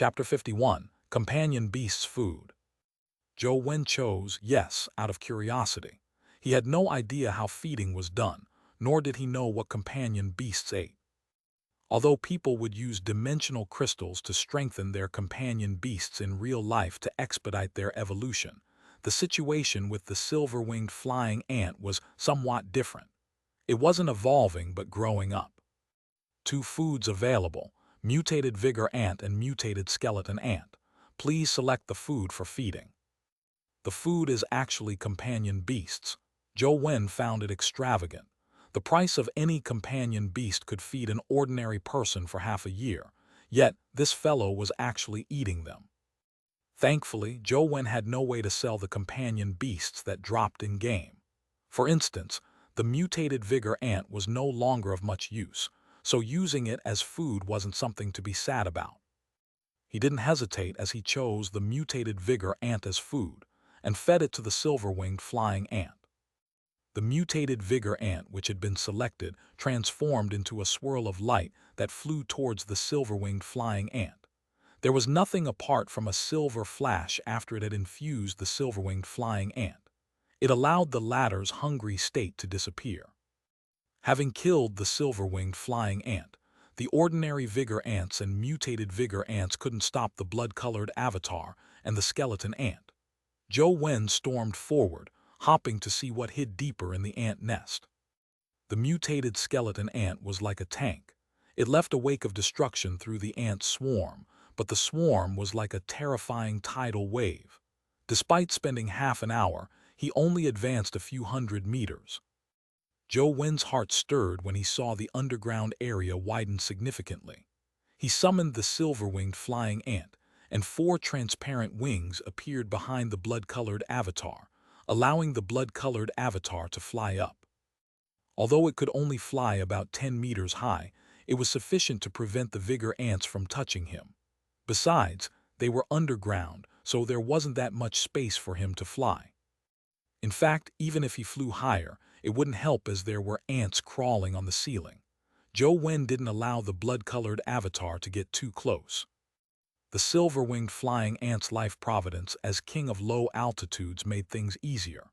Chapter 51, Companion Beast's Food. Zhou Wen chose yes out of curiosity. He had no idea how feeding was done, nor did he know what companion beasts ate. Although people would use dimensional crystals to strengthen their companion beasts in real life to expedite their evolution, the situation with the silver-winged flying ant was somewhat different. It wasn't evolving but growing up. Two foods available: mutated vigor ant and mutated skeleton ant. Please select the food for feeding. The food is actually companion beasts. Zhou Wen found it extravagant. The price of any companion beast could feed an ordinary person for half a year, yet this fellow was actually eating them. Thankfully, Zhou Wen had no way to sell the companion beasts that dropped in game. For instance, the mutated vigor ant was no longer of much use, so using it as food wasn't something to be sad about. He didn't hesitate as he chose the mutated vigor ant as food and fed it to the silver-winged flying ant. The mutated vigor ant which had been selected transformed into a swirl of light that flew towards the silver-winged flying ant. There was nothing apart from a silver flash after it had infused the silver-winged flying ant. It allowed the latter's hungry state to disappear. Having killed the silver-winged flying ant, the ordinary vigor ants and mutated vigor ants couldn't stop the blood-colored avatar and the skeleton ant. Zhou Wen stormed forward, hopping to see what hid deeper in the ant nest. The mutated skeleton ant was like a tank. It left a wake of destruction through the ant swarm, but the swarm was like a terrifying tidal wave. Despite spending half an hour, he only advanced a few hundred meters. Zhou Wen's heart stirred when he saw the underground area widen significantly. He summoned the silver-winged flying ant, and 4 transparent wings appeared behind the blood-colored avatar, allowing the blood-colored avatar to fly up. Although it could only fly about 10 meters high, it was sufficient to prevent the vigor ants from touching him. Besides, they were underground, so there wasn't that much space for him to fly. In fact, even if he flew higher, it wouldn't help as there were ants crawling on the ceiling. Zhou Wen didn't allow the blood-colored avatar to get too close. The silver-winged flying ant's life providence as king of low altitudes made things easier.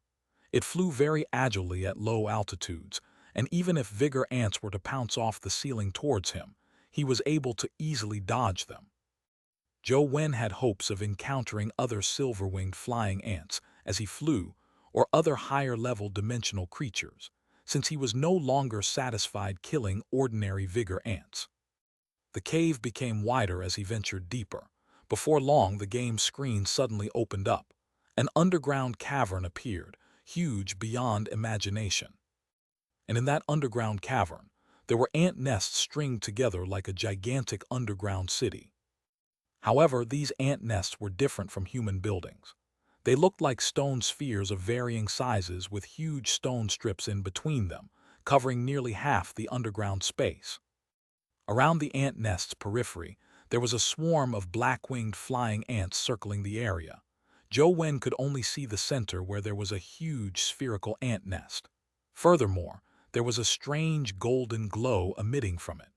It flew very agilely at low altitudes, and even if vigor ants were to pounce off the ceiling towards him, he was able to easily dodge them. Zhou Wen had hopes of encountering other silver-winged flying ants as he flew, or other higher-level dimensional creatures, since he was no longer satisfied killing ordinary vigor ants. The cave became wider as he ventured deeper. Before long, the game screen suddenly opened up. An underground cavern appeared, huge beyond imagination. And in that underground cavern, there were ant nests stringed together like a gigantic underground city. However, these ant nests were different from human buildings. They looked like stone spheres of varying sizes with huge stone strips in between them, covering nearly half the underground space. Around the ant nest's periphery, there was a swarm of black-winged flying ants circling the area. Zhou Wen could only see the center where there was a huge spherical ant nest. Furthermore, there was a strange golden glow emitting from it.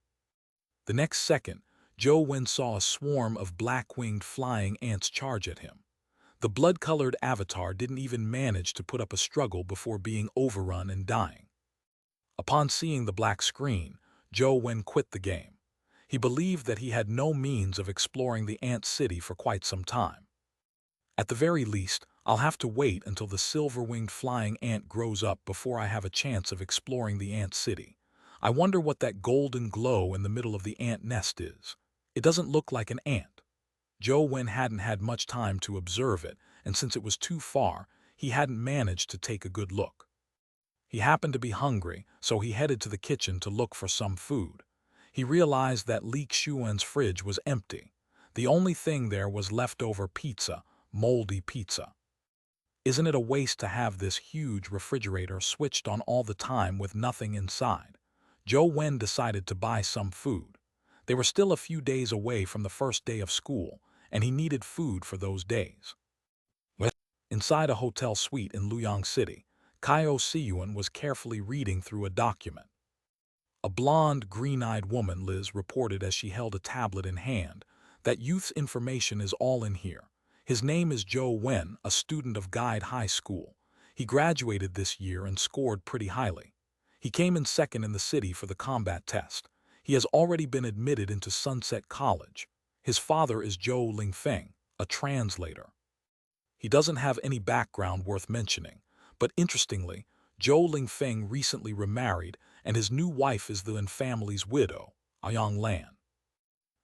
The next second, Zhou Wen saw a swarm of black-winged flying ants charge at him. The blood-colored avatar didn't even manage to put up a struggle before being overrun and dying. Upon seeing the black screen, Zhou Wen quit the game. He believed that he had no means of exploring the ant city for quite some time. At the very least, I'll have to wait until the silver-winged flying ant grows up before I have a chance of exploring the ant city. I wonder what that golden glow in the middle of the ant nest is. It doesn't look like an ant. Zhou Wen hadn't had much time to observe it, and since it was too far, he hadn't managed to take a good look. He happened to be hungry, so he headed to the kitchen to look for some food. He realized that Li Xuan's fridge was empty. The only thing there was leftover pizza, moldy pizza. Isn't it a waste to have this huge refrigerator switched on all the time with nothing inside? Zhou Wen decided to buy some food. They were still a few days away from the first day of school, and he needed food for those days. Inside a hotel suite in Luoyang City, Kaio Siyuan was carefully reading through a document. A blonde, green-eyed woman, Liz reported as she held a tablet in hand. That youth's information is all in here. His name is Zhou Wen, a student of Guide High School. He graduated this year and scored pretty highly. He came in second in the city for the combat test. He has already been admitted into Sunset College. His father is Zhou Lingfeng, a translator. He doesn't have any background worth mentioning, but interestingly, Zhou Lingfeng recently remarried, and his new wife is the Lin family's widow, Ayang Lan.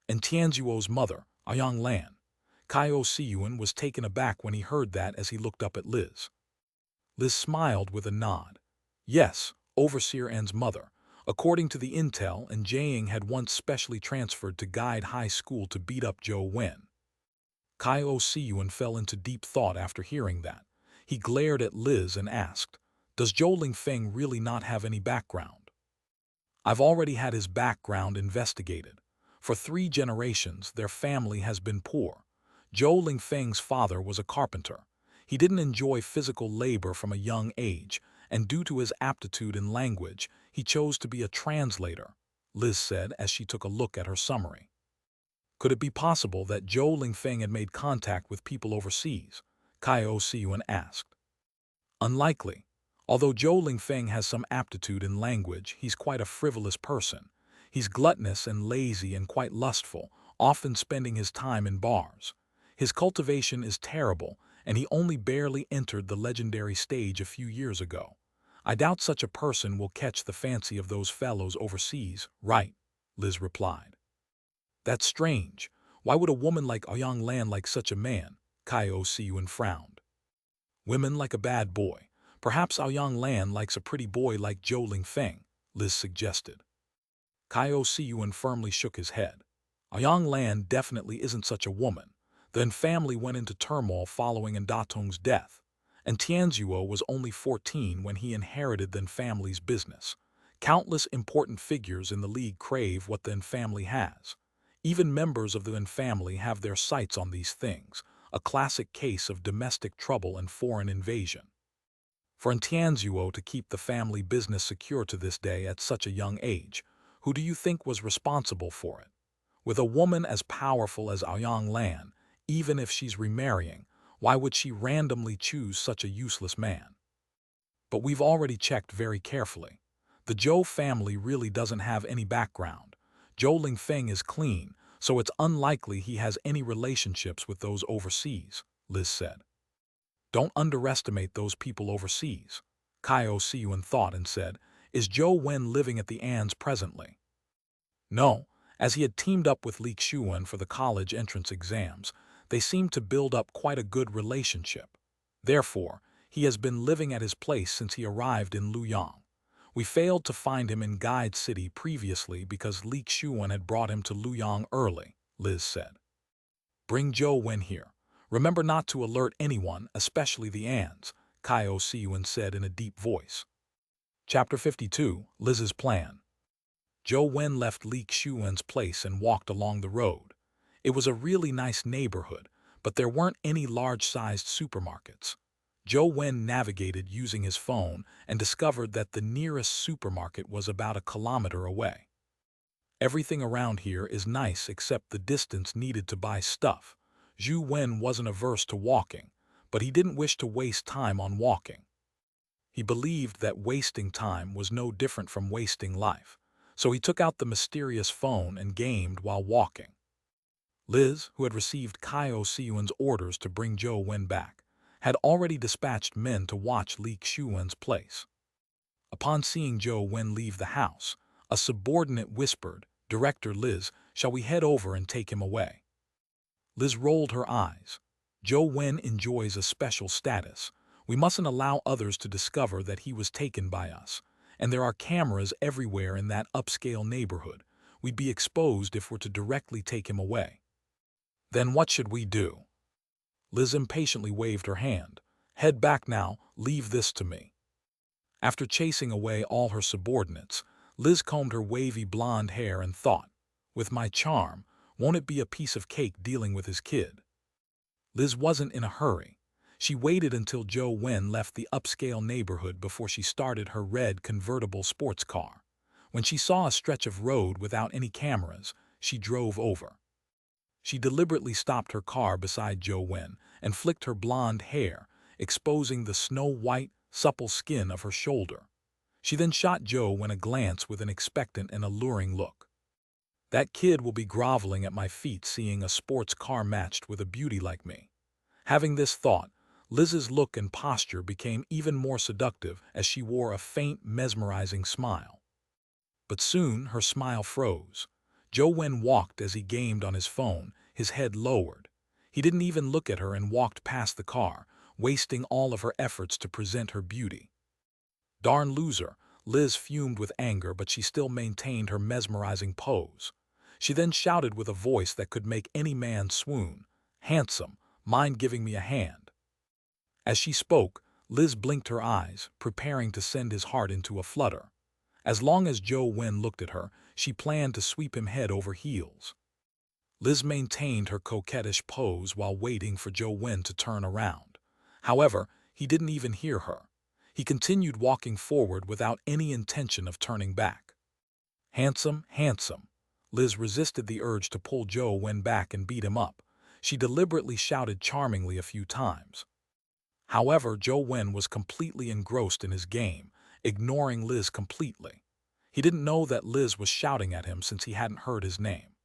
And Tianzuo's mother, Ayang Lan. Kaio Siyuan was taken aback when he heard that as he looked up at Liz. Liz smiled with a nod. Yes, Overseer An's mother. According to the intel, and Jiang had once specially transferred to Guide High School to beat up Zhou Wen. Kaio Siyuan fell into deep thought after hearing that. He glared at Liz and asked, "Does Zhou Lingfeng really not have any background?" "I've already had his background investigated. For 3 generations, their family has been poor. Zhou Lingfeng's father was a carpenter. He didn't enjoy physical labor from a young age, and due to his aptitude in language, he chose to be a translator," Liz said as she took a look at her summary. "Could it be possible that Zhou Lingfeng had made contact with people overseas?" Kaio Siyuan asked. "Unlikely. Although Zhou Lingfeng has some aptitude in language, he's quite a frivolous person. He's gluttonous and lazy and quite lustful, often spending his time in bars. His cultivation is terrible, and he only barely entered the legendary stage a few years ago. I doubt such a person will catch the fancy of those fellows overseas, right?" Liz replied. "That's strange. Why would a woman like Ayang Lan like such a man?" Kaio Siyuan frowned. "Women like a bad boy. Perhaps Ayang Lan likes a pretty boy like Zhou Lingfeng," Liz suggested. Kaio Siyuan firmly shook his head. "Ayang Lan definitely isn't such a woman. The Lin family went into turmoil following Ndatong's death, and Tianzuo was only 14 when he inherited the Lin family's business. Countless important figures in the league crave what the Lin family has. Even members of the Lin family have their sights on these things, a classic case of domestic trouble and foreign invasion. For Tianzuo to keep the family business secure to this day at such a young age, who do you think was responsible for it? With a woman as powerful as Ayang Lan, even if she's remarrying, why would she randomly choose such a useless man? But we've already checked very carefully. The Zhou family really doesn't have any background. Zhou Lingfeng is clean, so it's unlikely he has any relationships with those overseas," Liz said. "Don't underestimate those people overseas," Kaio Siyuan thought and said, "Is Zhou Wen living at the Ans presently?" No, as he had teamed up with Li Xuan for the college entrance exams, they seemed to build up quite a good relationship. Therefore, he has been living at his place since he arrived in Luoyang. We failed to find him in Guide City previously because Li Xuan had brought him to Luoyang early, Liz said. "Bring Zhou Wen here. Remember not to alert anyone, especially the Ans," Kaio Siyuan said in a deep voice. Chapter 52, Liz's Plan. Zhou Wen left Li Xuan's place and walked along the road. It was a really nice neighborhood, but there weren't any large-sized supermarkets. Zhou Wen navigated using his phone and discovered that the nearest supermarket was about a kilometer away. Everything around here is nice except the distance needed to buy stuff. Zhou Wen wasn't averse to walking, but he didn't wish to waste time on walking. He believed that wasting time was no different from wasting life, so he took out the mysterious phone and gamed while walking. Liz, who had received Kaio Siyuan's orders to bring Zhou Wen back, had already dispatched men to watch Li Xuan's place. Upon seeing Zhou Wen leave the house, a subordinate whispered, "Director Liz, shall we head over and take him away?" Liz rolled her eyes. "Zhou Wen enjoys a special status. We mustn't allow others to discover that he was taken by us. And there are cameras everywhere in that upscale neighborhood. We'd be exposed if we're to directly take him away." "Then what should we do?" Liz impatiently waved her hand. "Head back now, leave this to me." After chasing away all her subordinates, Liz combed her wavy blonde hair and thought, "With my charm, won't it be a piece of cake dealing with his kid?" Liz wasn't in a hurry. She waited until Zhou Wen left the upscale neighborhood before she started her red convertible sports car. When she saw a stretch of road without any cameras, she drove over. She deliberately stopped her car beside Zhou Wen and flicked her blonde hair, exposing the snow-white, supple skin of her shoulder. She then shot Zhou Wen a glance with an expectant and alluring look. That kid will be groveling at my feet seeing a sports car matched with a beauty like me. Having this thought, Liz's look and posture became even more seductive as she wore a faint, mesmerizing smile. But soon her smile froze. Zhou Wen walked as he gamed on his phone, his head lowered. He didn't even look at her and walked past the car, wasting all of her efforts to present her beauty. Darn loser, Liz fumed with anger, but she still maintained her mesmerizing pose. She then shouted with a voice that could make any man swoon, "Handsome, mind giving me a hand?" As she spoke, Liz blinked her eyes, preparing to send his heart into a flutter. As long as Zhou Wen looked at her, she planned to sweep him head over heels. Liz maintained her coquettish pose while waiting for Zhou Wen to turn around. However, he didn't even hear her. He continued walking forward without any intention of turning back. "Handsome, handsome." Liz resisted the urge to pull Zhou Wen back and beat him up. She deliberately shouted charmingly a few times. However, Zhou Wen was completely engrossed in his game, ignoring Liz completely. He didn't know that Liz was shouting at him since he hadn't heard his name.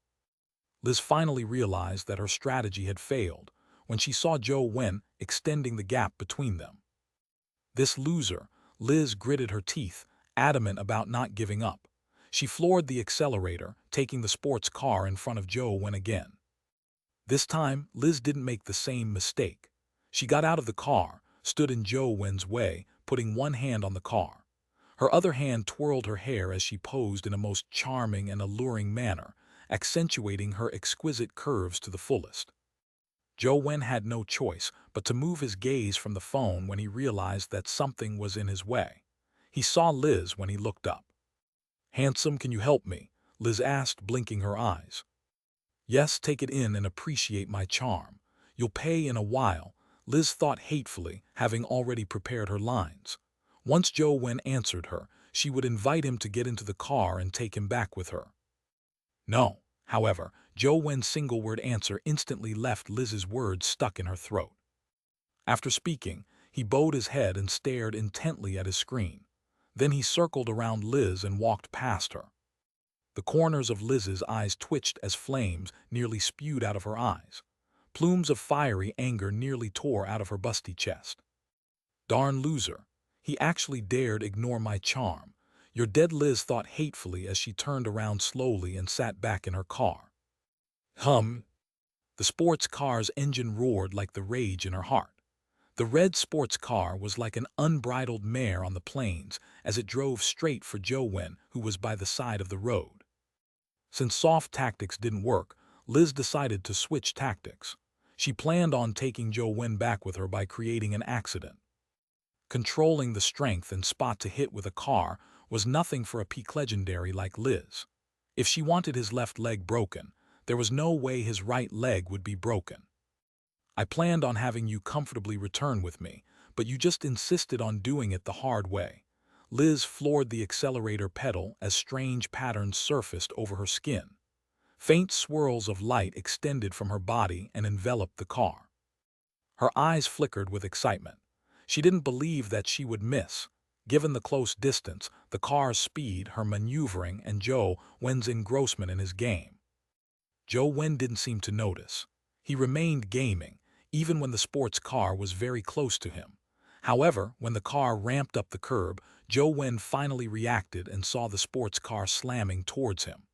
Liz finally realized that her strategy had failed when she saw Zhou Wen extending the gap between them. This loser, Liz gritted her teeth, adamant about not giving up. She floored the accelerator, taking the sports car in front of Zhou Wen again. This time, Liz didn't make the same mistake. She got out of the car, stood in Zhou Wen's way, putting one hand on the car. Her other hand twirled her hair as she posed in a most charming and alluring manner, accentuating her exquisite curves to the fullest. Zhou Wen had no choice but to move his gaze from the phone when he realized that something was in his way. He saw Liz when he looked up. "Handsome, can you help me?" Liz asked, blinking her eyes. "Yes, take it in and appreciate my charm. You'll pay in a while," Liz thought hatefully, having already prepared her lines. Once Zhou Wen answered her, she would invite him to get into the car and take him back with her. No, however, Zhou Wen's single-word answer instantly left Liz's words stuck in her throat. After speaking, he bowed his head and stared intently at his screen. Then he circled around Liz and walked past her. The corners of Liz's eyes twitched as flames nearly spewed out of her eyes. Plumes of fiery anger nearly tore out of her busty chest. "Darn loser. He actually dared ignore my charm. You're dead," Liz thought hatefully as she turned around slowly and sat back in her car. Hum. The sports car's engine roared like the rage in her heart. The red sports car was like an unbridled mare on the plains as it drove straight for Zhou Wen, who was by the side of the road. Since soft tactics didn't work, Liz decided to switch tactics. She planned on taking Zhou Wen back with her by creating an accident. Controlling the strength and spot to hit with a car was nothing for a peak legendary like Liz. If she wanted his left leg broken, there was no way his right leg would be broken. "I planned on having you comfortably return with me, but you just insisted on doing it the hard way." Liz floored the accelerator pedal as strange patterns surfaced over her skin. Faint swirls of light extended from her body and enveloped the car. Her eyes flickered with excitement. She didn't believe that she would miss. Given the close distance, the car's speed, her maneuvering, and Zhou Wen's engrossment in his game. Zhou Wen didn't seem to notice. He remained gaming, even when the sports car was very close to him. However, when the car ramped up the curb, Zhou Wen finally reacted and saw the sports car slamming towards him.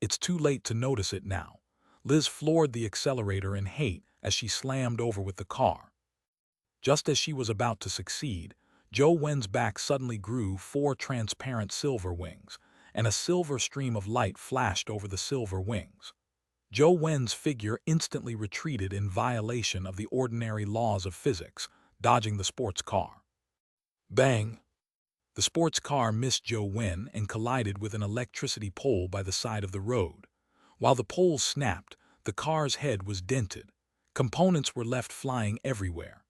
It's too late to notice it now. Liz floored the accelerator in hate as she slammed over with the car. Just as she was about to succeed, Zhou Wen's back suddenly grew 4 transparent silver wings, and a silver stream of light flashed over the silver wings. Zhou Wen's figure instantly retreated in violation of the ordinary laws of physics, dodging the sports car. Bang! The sports car missed Zhou Wen and collided with an electricity pole by the side of the road. While the pole snapped, the car's head was dented. Components were left flying everywhere.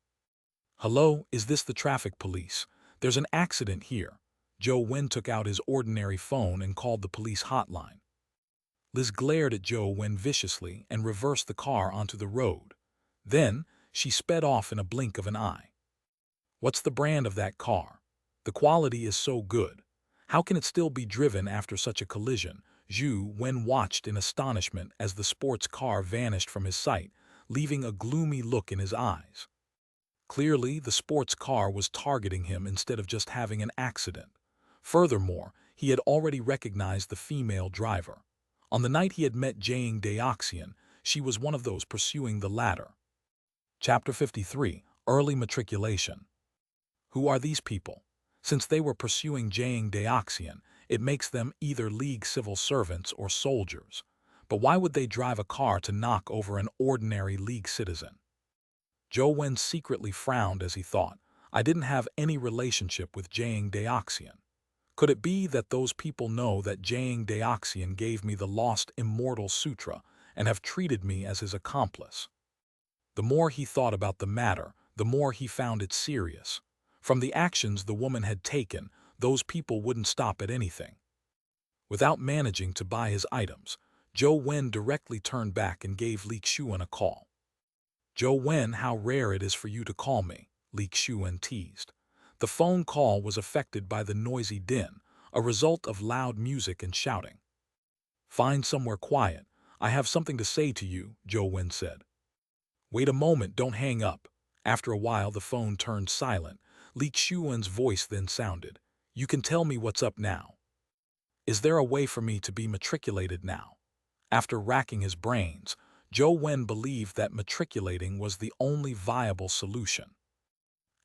"Hello, is this the traffic police? There's an accident here." Zhou Wen took out his ordinary phone and called the police hotline. Liz glared at Zhou Wen viciously and reversed the car onto the road. Then, she sped off in a blink of an eye. What's the brand of that car? The quality is so good. How can it still be driven after such a collision? Zhou Wen watched in astonishment as the sports car vanished from his sight, leaving a gloomy look in his eyes. Clearly, the sports car was targeting him instead of just having an accident. Furthermore, he had already recognized the female driver. On the night he had met Jiang Daoxian, she was one of those pursuing the latter. Chapter 53, Early Matriculation. Who are these people? Since they were pursuing Jiang Daoxian, it makes them either League civil servants or soldiers. But why would they drive a car to knock over an ordinary League citizen? Zhou Wen secretly frowned as he thought, I didn't have any relationship with Jiang Daoxian. Could it be that those people know that Jiang Daoxian gave me the lost immortal sutra and have treated me as his accomplice? The more he thought about the matter, the more he found it serious. From the actions the woman had taken, those people wouldn't stop at anything. Without managing to buy his items, Zhou Wen directly turned back and gave Li Xuan a call. Zhou Wen, how rare it is for you to call me, Li Xuan teased. The phone call was affected by the noisy din, a result of loud music and shouting. Find somewhere quiet. I have something to say to you, Zhou Wen said. Wait a moment, don't hang up. After a while the phone turned silent. Li Xuan's voice then sounded. You can tell me what's up now. Is there a way for me to be matriculated now? After racking his brains, Zhou Wen believed that matriculating was the only viable solution.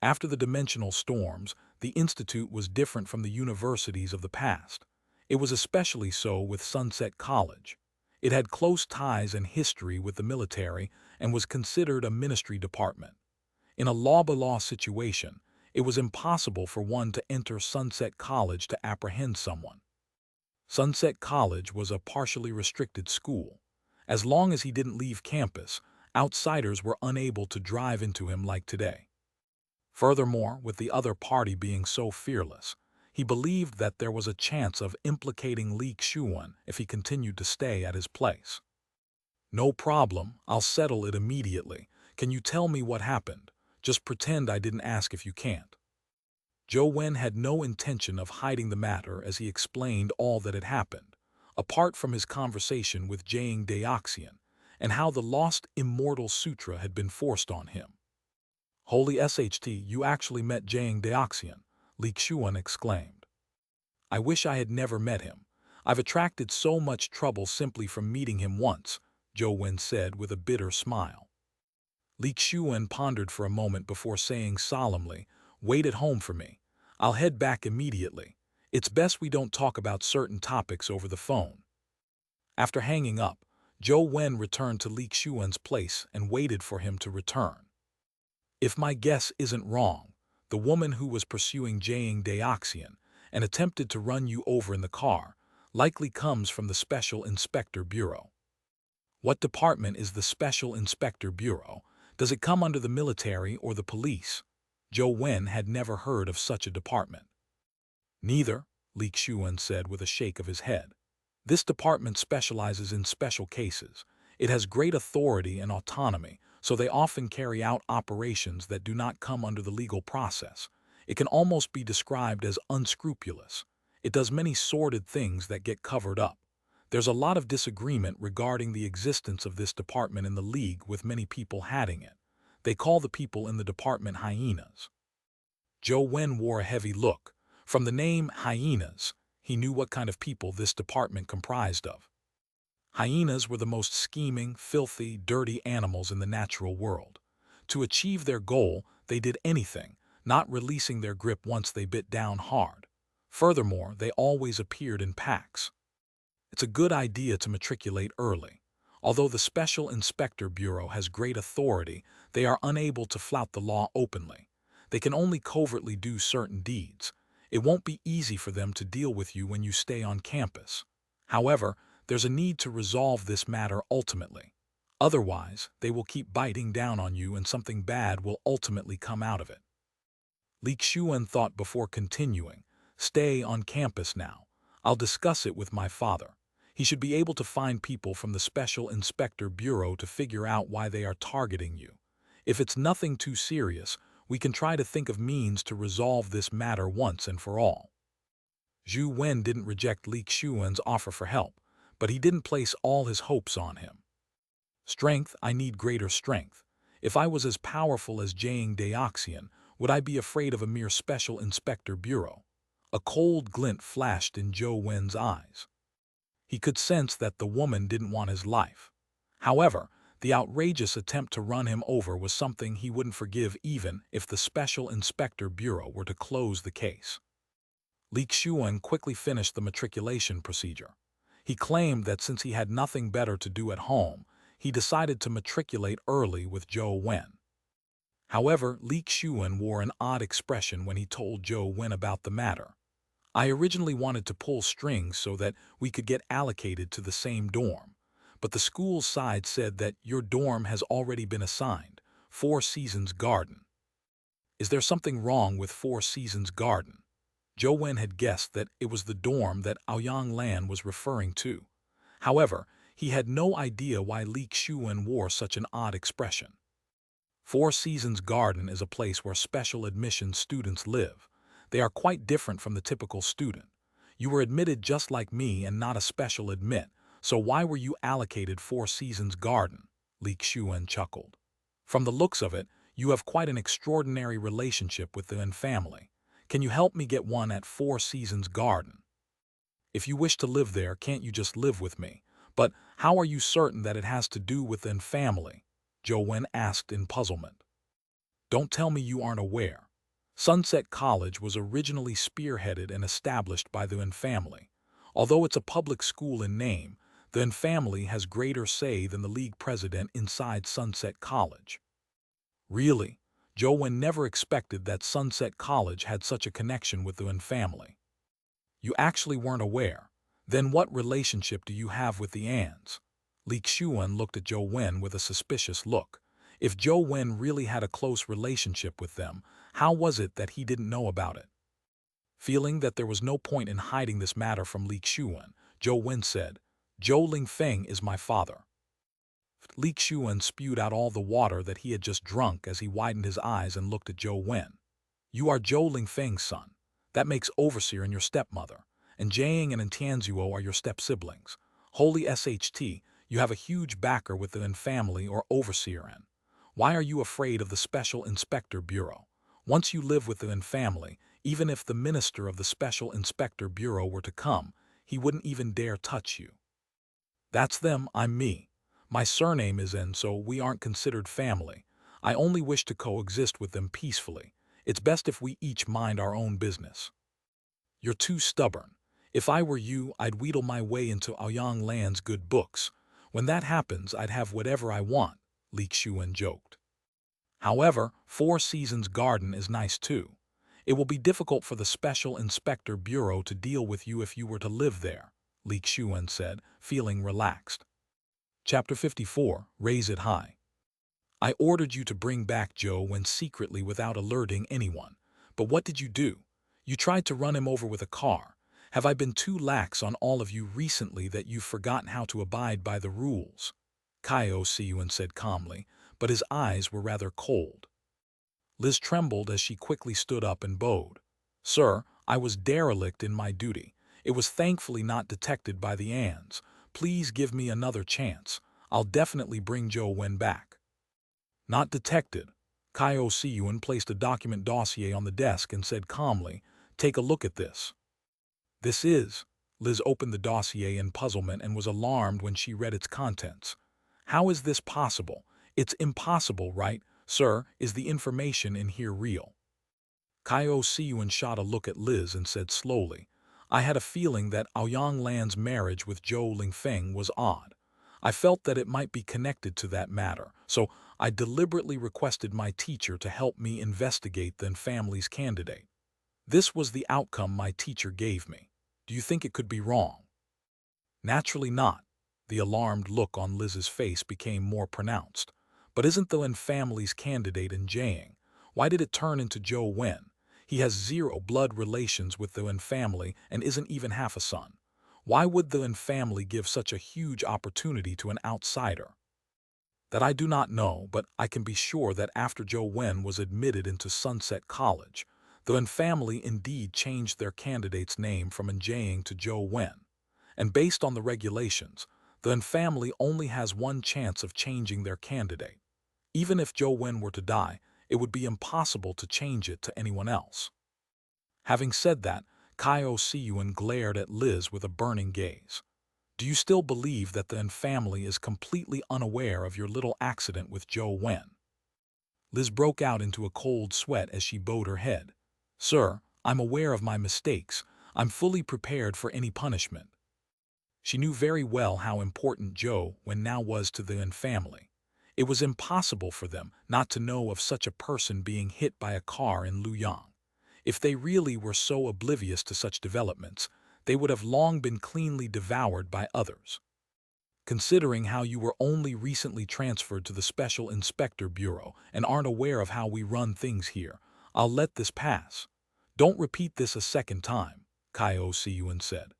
After the dimensional storms, the Institute was different from the universities of the past. It was especially so with Sunset College. It had close ties and history with the military and was considered a ministry department. In a law-by-law situation, it was impossible for one to enter Sunset College to apprehend someone. Sunset College was a partially restricted school. As long as he didn't leave campus, outsiders were unable to drive into him like today. Furthermore, with the other party being so fearless, he believed that there was a chance of implicating Li Xuan if he continued to stay at his place. No problem, I'll settle it immediately. Can you tell me what happened? Just pretend I didn't ask if you can't. Zhou Wen had no intention of hiding the matter as he explained all that had happened, apart from his conversation with Jiang Daoxian, and how the lost immortal sutra had been forced on him. Holy SHT, you actually met Jiang Daoxian, Li Xuan exclaimed. I wish I had never met him. I've attracted so much trouble simply from meeting him once, Zhou Wen said with a bitter smile. Li Xuan pondered for a moment before saying solemnly, wait at home for me. I'll head back immediately. It's best we don't talk about certain topics over the phone. After hanging up, Zhou Wen returned to Li Xuan's place and waited for him to return. If my guess isn't wrong, the woman who was pursuing Jiang Daoxian and attempted to run you over in the car likely comes from the Special Inspector Bureau. What department is the Special Inspector Bureau? Does it come under the military or the police? Zhou Wen had never heard of such a department. Neither, Li Xuan said with a shake of his head. This department specializes in special cases. It has great authority and autonomy, so they often carry out operations that do not come under the legal process. It can almost be described as unscrupulous. It does many sordid things that get covered up. There's a lot of disagreement regarding the existence of this department in the League, with many people hating it. They call the people in the department hyenas. Zhou Wen wore a heavy look. From the name hyenas, he knew what kind of people this department comprised of. Hyenas were the most scheming, filthy, dirty animals in the natural world. To achieve their goal, they did anything, not releasing their grip once they bit down hard. Furthermore, they always appeared in packs. It's a good idea to matriculate early. Although the Special Inspector Bureau has great authority, they are unable to flout the law openly. They can only covertly do certain deeds. It won't be easy for them to deal with you when you stay on campus. However, there's a need to resolve this matter ultimately. Otherwise, they will keep biting down on you and something bad will ultimately come out of it. Li Xuan thought before continuing, stay on campus now. I'll discuss it with my father. He should be able to find people from the Special Inspector Bureau to figure out why they are targeting you. If it's nothing too serious, we can try to think of means to resolve this matter once and for all. Zhou Wen didn't reject Li Xuan's offer for help, but he didn't place all his hopes on him. Strength, I need greater strength. If I was as powerful as Jiang Daoxian, would I be afraid of a mere Special Inspector Bureau? A cold glint flashed in Zhou Wen's eyes. He could sense that the woman didn't want his life. However, the outrageous attempt to run him over was something he wouldn't forgive even if the Special Inspector Bureau were to close the case. Li Xuan quickly finished the matriculation procedure. He claimed that since he had nothing better to do at home, he decided to matriculate early with Zhou Wen. However, Li Xuan wore an odd expression when he told Zhou Wen about the matter. I originally wanted to pull strings so that we could get allocated to the same dorm, but the school's side said that your dorm has already been assigned, Four Seasons Garden. Is there something wrong with Four Seasons Garden? Zhou Wen had guessed that it was the dorm that Aoyang Lan was referring to. However, he had no idea why Li Xuan wore such an odd expression. Four Seasons Garden is a place where special admission students live. They are quite different from the typical student. You were admitted just like me and not a special admit, so why were you allocated Four Seasons Garden? Li Xuan chuckled. From the looks of it, you have quite an extraordinary relationship with the Wen family. Can you help me get one at Four Seasons Garden? If you wish to live there, can't you just live with me? But how are you certain that it has to do with the Wen family? Zhou Wen asked in puzzlement. Don't tell me you aren't aware. Sunset College was originally spearheaded and established by the Wen family. Although it's a public school in name, the Wen family has greater say than the league president inside Sunset College. Really? Zhou Wen never expected that Sunset College had such a connection with the Wen family. You actually weren't aware. Then what relationship do you have with the Ans? Li Xuan looked at Zhou Wen with a suspicious look. If Zhou Wen really had a close relationship with them, how was it that he didn't know about it? Feeling that there was no point in hiding this matter from Li Xuan, Zhou Wen said, Zhou Lingfeng is my father. Li Xuan spewed out all the water that he had just drunk as he widened his eyes and looked at Zhou Wen. You are Zhou Lingfeng's son. That makes Overseer and your stepmother, and Jiang and Tianzuo are your step-siblings. Holy SHT, you have a huge backer with the Wen family or Overseer N. Why are you afraid of the Special Inspector Bureau? Once you live with the Wen family, even if the minister of the Special Inspector Bureau were to come, he wouldn't even dare touch you. That's them, I'm me. My surname is N, so we aren't considered family. I only wish to coexist with them peacefully. It's best if we each mind our own business. You're too stubborn. If I were you, I'd wheedle my way into Aoyang Lan's good books. When that happens, I'd have whatever I want, Li Xuan joked. However, Four Seasons Garden is nice too. It will be difficult for the Special Inspector Bureau to deal with you if you were to live there, Li Xuan said, feeling relaxed. Chapter 54, Raise It High. I ordered you to bring back Zhou Wen secretly without alerting anyone. But what did you do? You tried to run him over with a car. Have I been too lax on all of you recently that you've forgotten how to abide by the rules? Xianxia said calmly, but his eyes were rather cold. Liz trembled as she quickly stood up and bowed. Sir, I was derelict in my duty. It was thankfully not detected by the Ans. Please give me another chance. I'll definitely bring Zhou Wen back. Not detected. Xianxia placed a document dossier on the desk and said calmly, Take a look at this. This is. Liz opened the dossier in puzzlement and was alarmed when she read its contents. How is this possible? It's impossible, right? Sir, is the information in here real? Xianxia shot a look at Liz and said slowly, I had a feeling that Aoyang Lan's marriage with Zhou Lingfeng was odd. I felt that it might be connected to that matter, so I deliberately requested my teacher to help me investigate the family's candidate. This was the outcome my teacher gave me. Do you think it could be wrong? Naturally not. The alarmed look on Liz's face became more pronounced. But isn't the Wen family's candidate in Jiang? Why did it turn into Zhou Wen? He has zero blood relations with the Wen family and isn't even half a son. Why would the Wen family give such a huge opportunity to an outsider? That I do not know, but I can be sure that after Zhou Wen was admitted into Sunset College, the Wen family indeed changed their candidate's name from Jiang to Zhou Wen. And based on the regulations, the Wen family only has one chance of changing their candidate. Even if Zhou Wen were to die, it would be impossible to change it to anyone else. Having said that, Kai Yuan glared at Liz with a burning gaze. Do you still believe that the Wen family is completely unaware of your little accident with Zhou Wen? Liz broke out into a cold sweat as she bowed her head. Sir, I'm aware of my mistakes. I'm fully prepared for any punishment. She knew very well how important Zhou Wen now was to the Wen family. It was impossible for them not to know of such a person being hit by a car in Luoyang. If they really were so oblivious to such developments, they would have long been cleanly devoured by others. Considering how you were only recently transferred to the Special Inspector Bureau and aren't aware of how we run things here, I'll let this pass. Don't repeat this a second time, Kai Yuan said.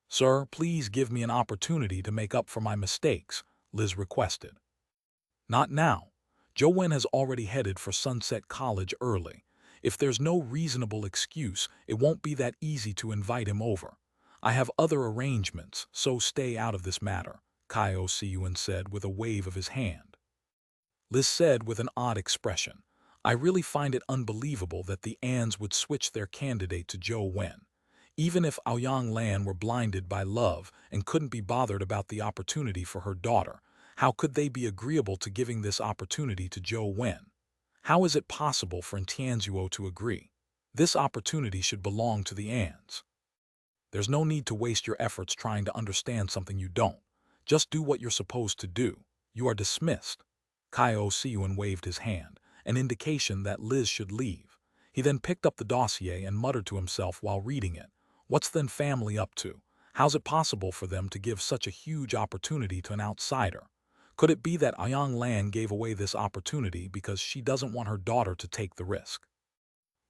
Sir, please give me an opportunity to make up for my mistakes, Liz requested. Not now. Zhou Wen has already headed for Sunset College early. If there's no reasonable excuse, it won't be that easy to invite him over. I have other arrangements, so stay out of this matter, Kai Yuan said with a wave of his hand. Liz said with an odd expression, I really find it unbelievable that the Ans would switch their candidate to Zhou Wen. Even if Aoyang Lan were blinded by love and couldn't be bothered about the opportunity for her daughter, how could they be agreeable to giving this opportunity to Zhou Wen? How is it possible for Tianzuo to agree? This opportunity should belong to the Ans. There's no need to waste your efforts trying to understand something you don't. Just do what you're supposed to do. You are dismissed. Kai Yuan waved his hand, an indication that Liz should leave. He then picked up the dossier and muttered to himself while reading it. What's the family up to? How's it possible for them to give such a huge opportunity to an outsider? Could it be that Aoyang Lan gave away this opportunity because she doesn't want her daughter to take the risk?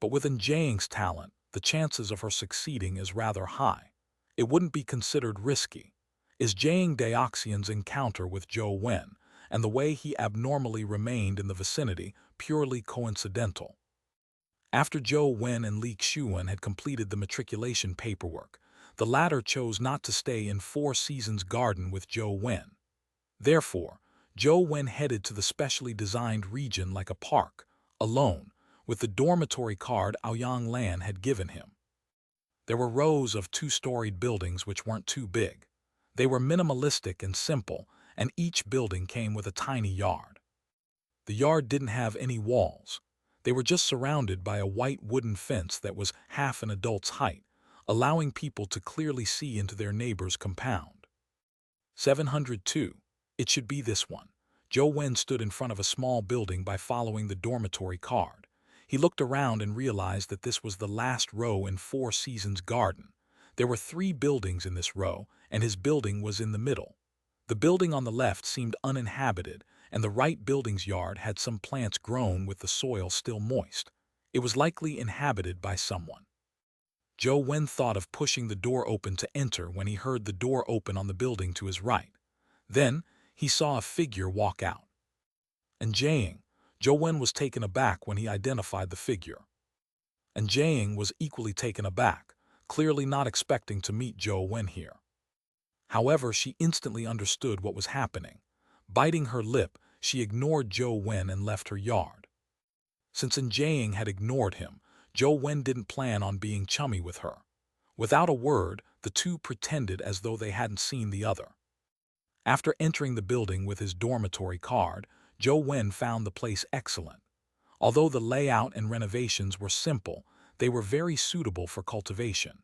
But with Jiang's talent, the chances of her succeeding is rather high. It wouldn't be considered risky. Is Jiang Daoxian's encounter with Zhou Wen and the way he abnormally remained in the vicinity purely coincidental? After Zhou Wen and Li Xuan had completed the matriculation paperwork, the latter chose not to stay in Four Seasons Garden with Zhou Wen. Therefore, Zhou Wen headed to the specially designed region like a park, alone, with the dormitory card Aoyang Lan had given him. There were rows of two-storied buildings which weren't too big. They were minimalistic and simple, and each building came with a tiny yard. The yard didn't have any walls. They were just surrounded by a white wooden fence that was half an adult's height, allowing people to clearly see into their neighbor's compound. 702. It should be this one. Zhou Wen stood in front of a small building by following the dormitory card. He looked around and realized that this was the last row in Four Seasons Garden. There were 3 buildings in this row, and his building was in the middle. The building on the left seemed uninhabited, and the right building's yard had some plants grown with the soil still moist. It was likely inhabited by someone. Zhou Wen thought of pushing the door open to enter when he heard the door open on the building to his right. Then, he saw a figure walk out. And Zhou Wen was taken aback when he identified the figure. And Zhou was equally taken aback, clearly not expecting to meet Zhou Wen here. However, she instantly understood what was happening. Biting her lip, she ignored Zhou Wen and left her yard. Since Zhou had ignored him, Zhou Wen didn't plan on being chummy with her. Without a word, the two pretended as though they hadn't seen the other. After entering the building with his dormitory card, Zhou Wen found the place excellent. Although the layout and renovations were simple, they were very suitable for cultivation.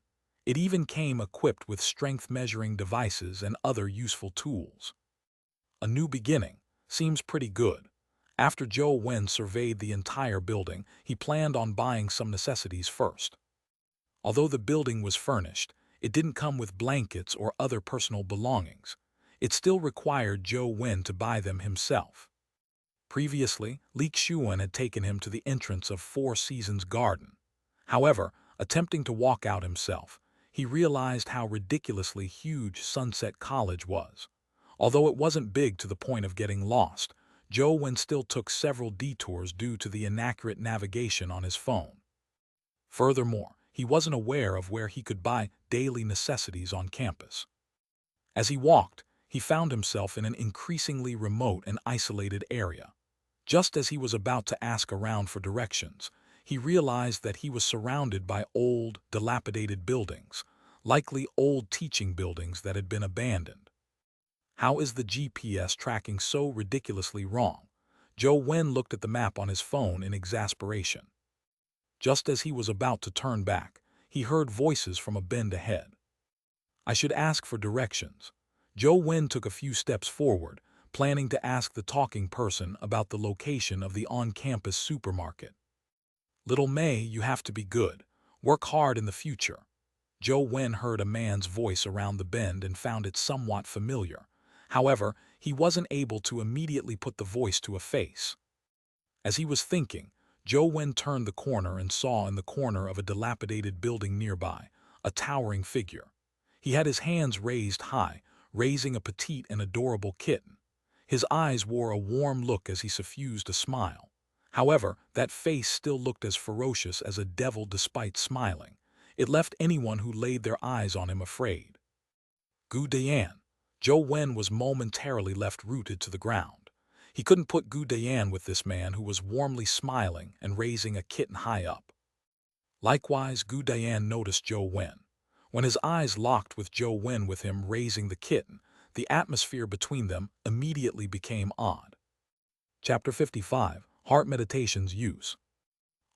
It even came equipped with strength-measuring devices and other useful tools. A new beginning. Seems pretty good. After Zhou Wen surveyed the entire building, he planned on buying some necessities first. Although the building was furnished, it didn't come with blankets or other personal belongings. It still required Zhou Wen to buy them himself. Previously, Li Xuan had taken him to the entrance of Four Seasons Garden. However, attempting to walk out himself, he realized how ridiculously huge Sunset College was. Although it wasn't big to the point of getting lost, Zhou Wen still took several detours due to the inaccurate navigation on his phone. Furthermore, he wasn't aware of where he could buy daily necessities on campus. As he walked, he found himself in an increasingly remote and isolated area. Just as he was about to ask around for directions, he realized that he was surrounded by old, dilapidated buildings, likely old teaching buildings that had been abandoned. How is the GPS tracking so ridiculously wrong? Zhou Wen looked at the map on his phone in exasperation. Just as he was about to turn back, he heard voices from a bend ahead. I should ask for directions. Zhou Wen took a few steps forward, planning to ask the talking person about the location of the on-campus supermarket. Little May, you have to be good. Work hard in the future. Zhou Wen heard a man's voice around the bend and found it somewhat familiar. However, he wasn't able to immediately put the voice to a face. As he was thinking, Zhou Wen turned the corner and saw in the corner of a dilapidated building nearby a towering figure. He had his hands raised high, raising a petite and adorable kitten. His eyes wore a warm look as he suffused a smile. However, that face still looked as ferocious as a devil despite smiling. It left anyone who laid their eyes on him afraid. Gu Dian. Zhou Wen was momentarily left rooted to the ground. He couldn't put Gu Dian with this man who was warmly smiling and raising a kitten high up. Likewise, Gu Dian noticed Zhou Wen. When his eyes locked with Zhou Wen with him raising the kitten, the atmosphere between them immediately became odd. Chapter 55, Heart Meditation's Use.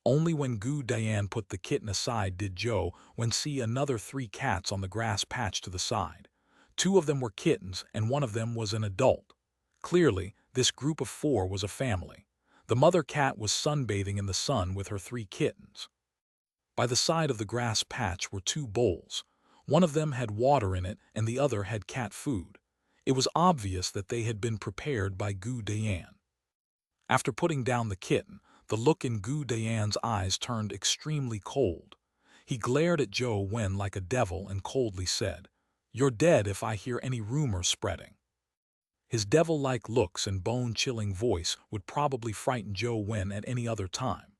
Only when Gu Dian put the kitten aside did Zhou Wen see another 3 cats on the grass patch to the side. 2 of them were kittens and 1 of them was an adult. Clearly, this group of 4 was a family. The mother cat was sunbathing in the sun with her 3 kittens. By the side of the grass patch were 2 bowls. One of them had water in it and the other had cat food. It was obvious that they had been prepared by Gu Dian. After putting down the kitten, the look in Gu Dian's eyes turned extremely cold. He glared at Zhou Wen like a devil and coldly said, "You're dead if I hear any rumor spreading." His devil-like looks and bone-chilling voice would probably frighten Zhou Wen at any other time.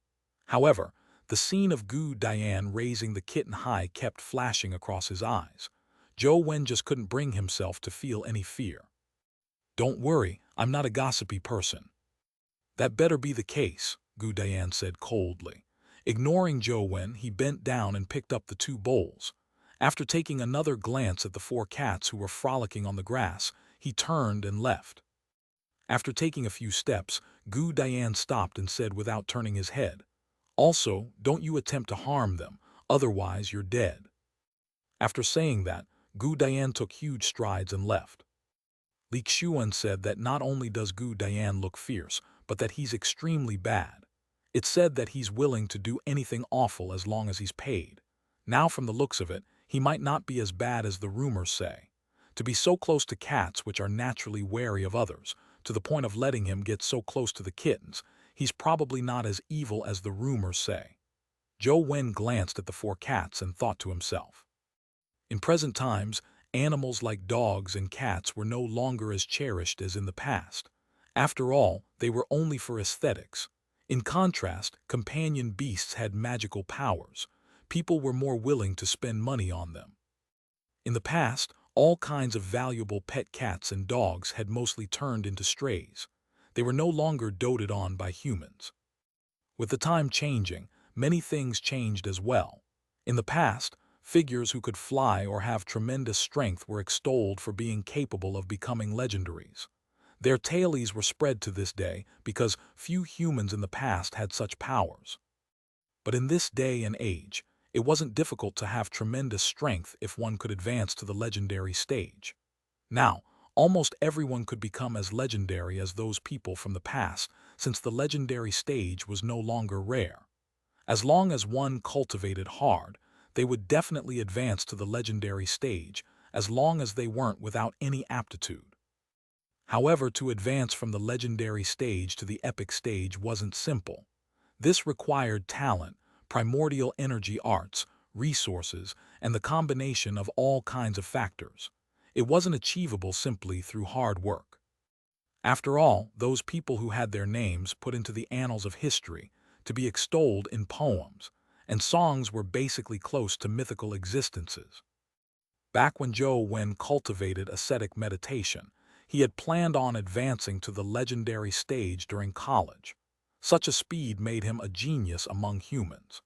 However, the scene of Gu Dian raising the kitten high kept flashing across his eyes. Zhou Wen just couldn't bring himself to feel any fear. "Don't worry, I'm not a gossipy person." "That better be the case," Gu Dian said coldly. Ignoring Zhou Wen, he bent down and picked up the 2 bowls. After taking another glance at the 4 cats who were frolicking on the grass, he turned and left. After taking a few steps, Gu Dian stopped and said without turning his head, "Also, don't you attempt to harm them, otherwise you're dead." After saying that, Gu Dian took huge strides and left. Li Xuan said that not only does Gu Dian look fierce, but that he's extremely bad. It's said that he's willing to do anything awful as long as he's paid. Now from the looks of it, he might not be as bad as the rumors say. To be so close to cats which are naturally wary of others, to the point of letting him get so close to the kittens, he's probably not as evil as the rumors say. Zhou Wen glanced at the 4 cats and thought to himself. In present times, animals like dogs and cats were no longer as cherished as in the past. After all, they were only for aesthetics. In contrast, companion beasts had magical powers. People were more willing to spend money on them. In the past, all kinds of valuable pet cats and dogs had mostly turned into strays. They were no longer doted on by humans. With the time changing, many things changed as well. In the past, figures who could fly or have tremendous strength were extolled for being capable of becoming legendaries. Their tales were spread to this day because few humans in the past had such powers. But in this day and age, it wasn't difficult to have tremendous strength if one could advance to the legendary stage. Now, almost everyone could become as legendary as those people from the past, since the legendary stage was no longer rare. As long as one cultivated hard, they would definitely advance to the legendary stage, as long as they weren't without any aptitude. However, to advance from the legendary stage to the epic stage wasn't simple. This required talent, primordial energy arts, resources, and the combination of all kinds of factors. It wasn't achievable simply through hard work. After all, those people who had their names put into the annals of history to be extolled in poems and songs were basically close to mythical existences. Back when Zhou Wen cultivated ascetic meditation, he had planned on advancing to the legendary stage during college. Such a speed made him a genius among humans.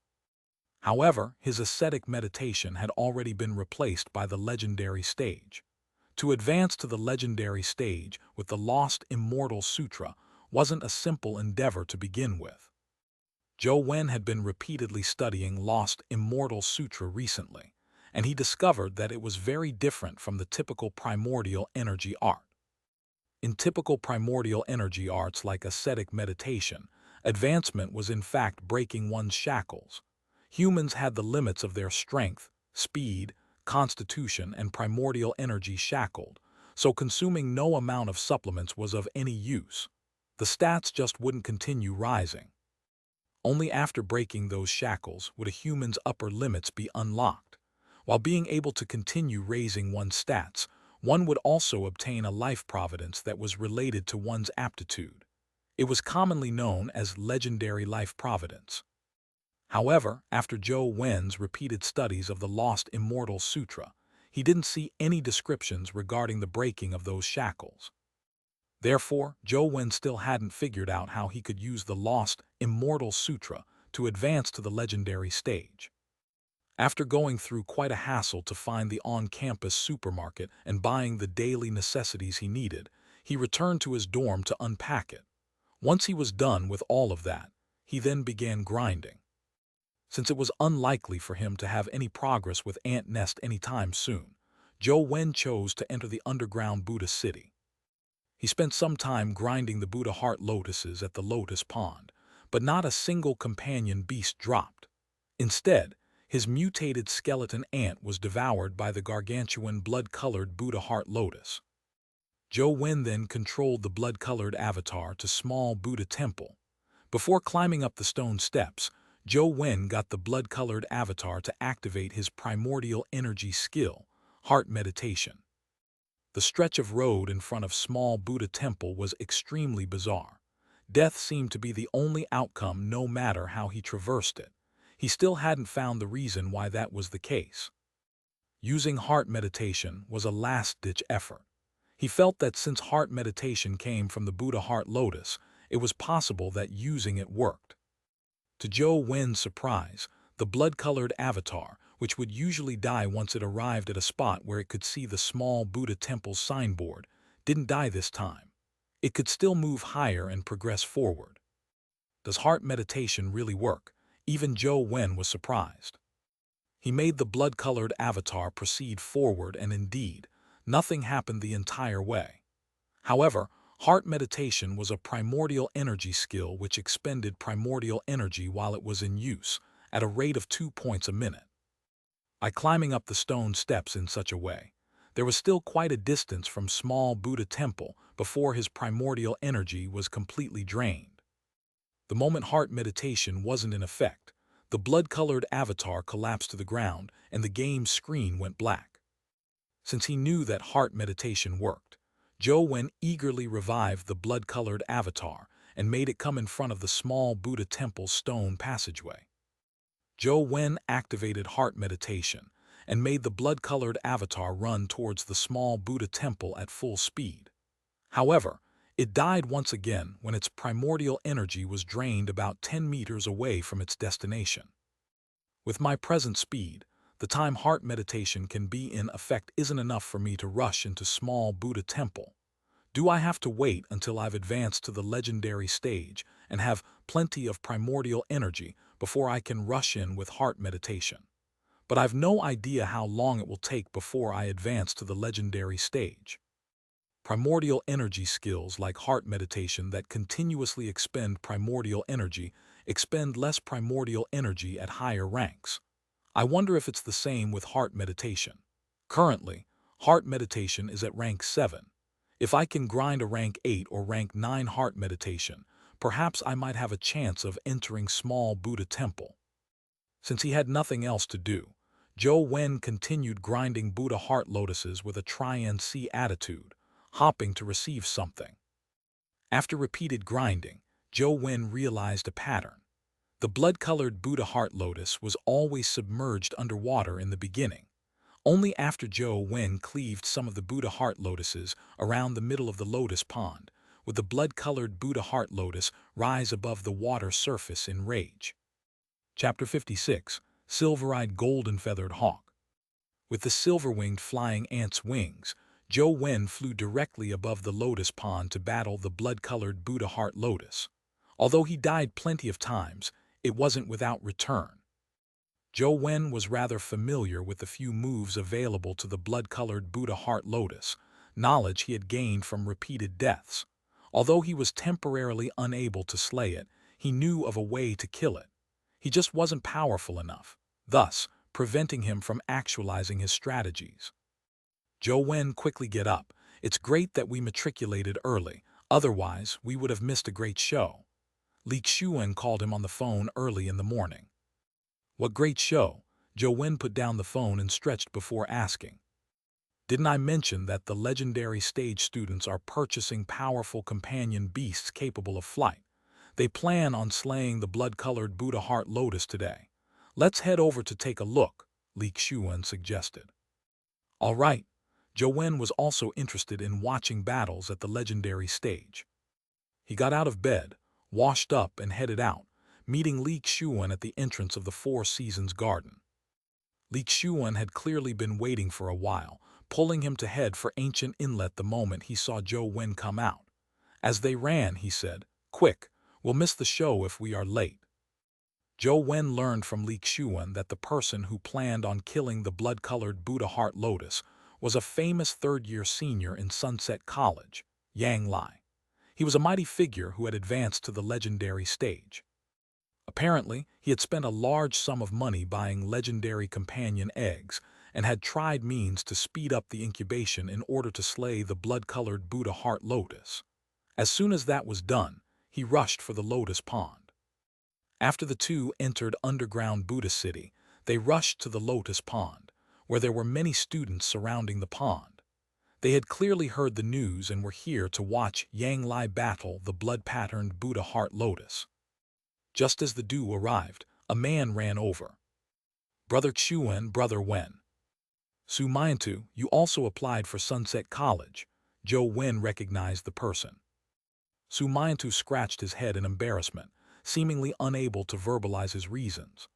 However, his ascetic meditation had already been replaced by the legendary stage. To advance to the legendary stage with the Lost Immortal Sutra wasn't a simple endeavor to begin with. Zhou Wen had been repeatedly studying Lost Immortal Sutra recently, and he discovered that it was very different from the typical primordial energy art. In typical primordial energy arts like ascetic meditation, advancement was in fact breaking one's shackles. Humans had the limits of their strength, speed, constitution, and primordial energy shackled, so consuming no amount of supplements was of any use. The stats just wouldn't continue rising. Only after breaking those shackles would a human's upper limits be unlocked. While being able to continue raising one's stats, one would also obtain a life providence that was related to one's aptitude. It was commonly known as legendary life providence. However, after Zhou Wen's repeated studies of the Lost Immortal Sutra, he didn't see any descriptions regarding the breaking of those shackles. Therefore, Zhou Wen still hadn't figured out how he could use the Lost Immortal Sutra to advance to the legendary stage. After going through quite a hassle to find the on-campus supermarket and buying the daily necessities he needed, he returned to his dorm to unpack it. Once he was done with all of that, he then began grinding. Since it was unlikely for him to have any progress with Ant Nest anytime soon, Zhou Wen chose to enter the underground Buddha city. He spent some time grinding the Buddha heart lotuses at the lotus pond, but not a single companion beast dropped. Instead, his mutated skeleton ant was devoured by the gargantuan blood-colored Buddha heart lotus. Zhou Wen then controlled the blood-colored avatar to small Buddha temple. Before climbing up the stone steps, Zhou Wen got the blood-colored avatar to activate his primordial energy skill, heart meditation. The stretch of road in front of small Buddha temple was extremely bizarre. Death seemed to be the only outcome no matter how he traversed it. He still hadn't found the reason why that was the case. Using heart meditation was a last-ditch effort. He felt that since heart meditation came from the Buddha heart lotus, it was possible that using it worked. To Zhou Wen's surprise, the blood-colored avatar, which would usually die once it arrived at a spot where it could see the small Buddha temple's signboard, didn't die this time. It could still move higher and progress forward. Does heart meditation really work? Even Zhou Wen was surprised. He made the blood-colored avatar proceed forward, and indeed, nothing happened the entire way. However, heart meditation was a primordial energy skill which expended primordial energy while it was in use, at a rate of 2 points a minute. By climbing up the stone steps in such a way, there was still quite a distance from small Buddha temple before his primordial energy was completely drained. The moment heart meditation wasn't in effect, the blood-colored avatar collapsed to the ground and the game's screen went black. Since he knew that heart meditation worked, Zhou Wen eagerly revived the blood-colored avatar and made it come in front of the small Buddha temple's stone passageway. Zhou Wen activated heart meditation and made the blood-colored avatar run towards the small Buddha temple at full speed. However, it died once again when its primordial energy was drained about 10 meters away from its destination. With my present speed, the time heart meditation can be in effect isn't enough for me to rush into small Buddha temple. Do I have to wait until I've advanced to the legendary stage and have plenty of primordial energy before I can rush in with heart meditation? But I've no idea how long it will take before I advance to the legendary stage. Primordial energy skills like heart meditation that continuously expend primordial energy expend less primordial energy at higher ranks. I wonder if it's the same with heart meditation. Currently, heart meditation is at rank 7. If I can grind a rank 8 or rank 9 heart meditation, perhaps I might have a chance of entering small Buddha temple. Since he had nothing else to do, Zhou Wen continued grinding Buddha heart lotuses with a try-and-see attitude, hopping to receive something. After repeated grinding, Zhou Wen realized a pattern. The blood-colored Buddha heart lotus was always submerged underwater in the beginning. Only after Zhou Wen cleaved some of the Buddha heart lotuses around the middle of the lotus pond, would the blood-colored Buddha heart lotus rise above the water surface in rage. Chapter 56. Silver-eyed golden-feathered hawk. With the silver-winged flying ant's wings, Zhou Wen flew directly above the lotus pond to battle the blood-colored Buddha heart lotus. Although he died plenty of times, it wasn't without return. Zhou Wen was rather familiar with the few moves available to the blood-colored Buddha heart lotus, knowledge he had gained from repeated deaths. Although he was temporarily unable to slay it, he knew of a way to kill it. He just wasn't powerful enough, thus preventing him from actualizing his strategies. Zhou Wen, quickly get up. It's great that we matriculated early, otherwise we would have missed a great show. Xianxia called him on the phone early in the morning. What great show? Zhou Wen put down the phone and stretched before asking. Didn't I mention that the legendary stage students are purchasing powerful companion beasts capable of flight? They plan on slaying the blood-colored Buddha heart lotus today. Let's head over to take a look, Xianxia suggested. All right. Zhou Wen was also interested in watching battles at the legendary stage. He got out of bed, washed up and headed out, meeting Xianxia at the entrance of the Four Seasons garden. Xianxia had clearly been waiting for a while, pulling him to head for Ancient Inlet the moment he saw Zhou Wen come out. As they ran, he said, "Quick, we'll miss the show if we are late." Zhou Wen learned from Xianxia that the person who planned on killing the blood-colored Buddha heart lotus was a famous third-year senior in Sunset College, Yang Lai. He was a mighty figure who had advanced to the legendary stage. Apparently, he had spent a large sum of money buying legendary companion eggs and had tried means to speed up the incubation in order to slay the blood-colored Buddha heart lotus. As soon as that was done, he rushed for the lotus pond. After the two entered underground Buddha city, they rushed to the lotus pond, where there were many students surrounding the pond. They had clearly heard the news and were here to watch Yang Lai battle the blood-patterned Buddha heart lotus. Just as the duo arrived, a man ran over. "Brother Xianxia, Brother Wen. Su Miantu, you also applied for Sunset College." Zhou Wen recognized the person. Su Miantu scratched his head in embarrassment, seemingly unable to verbalize his reasons.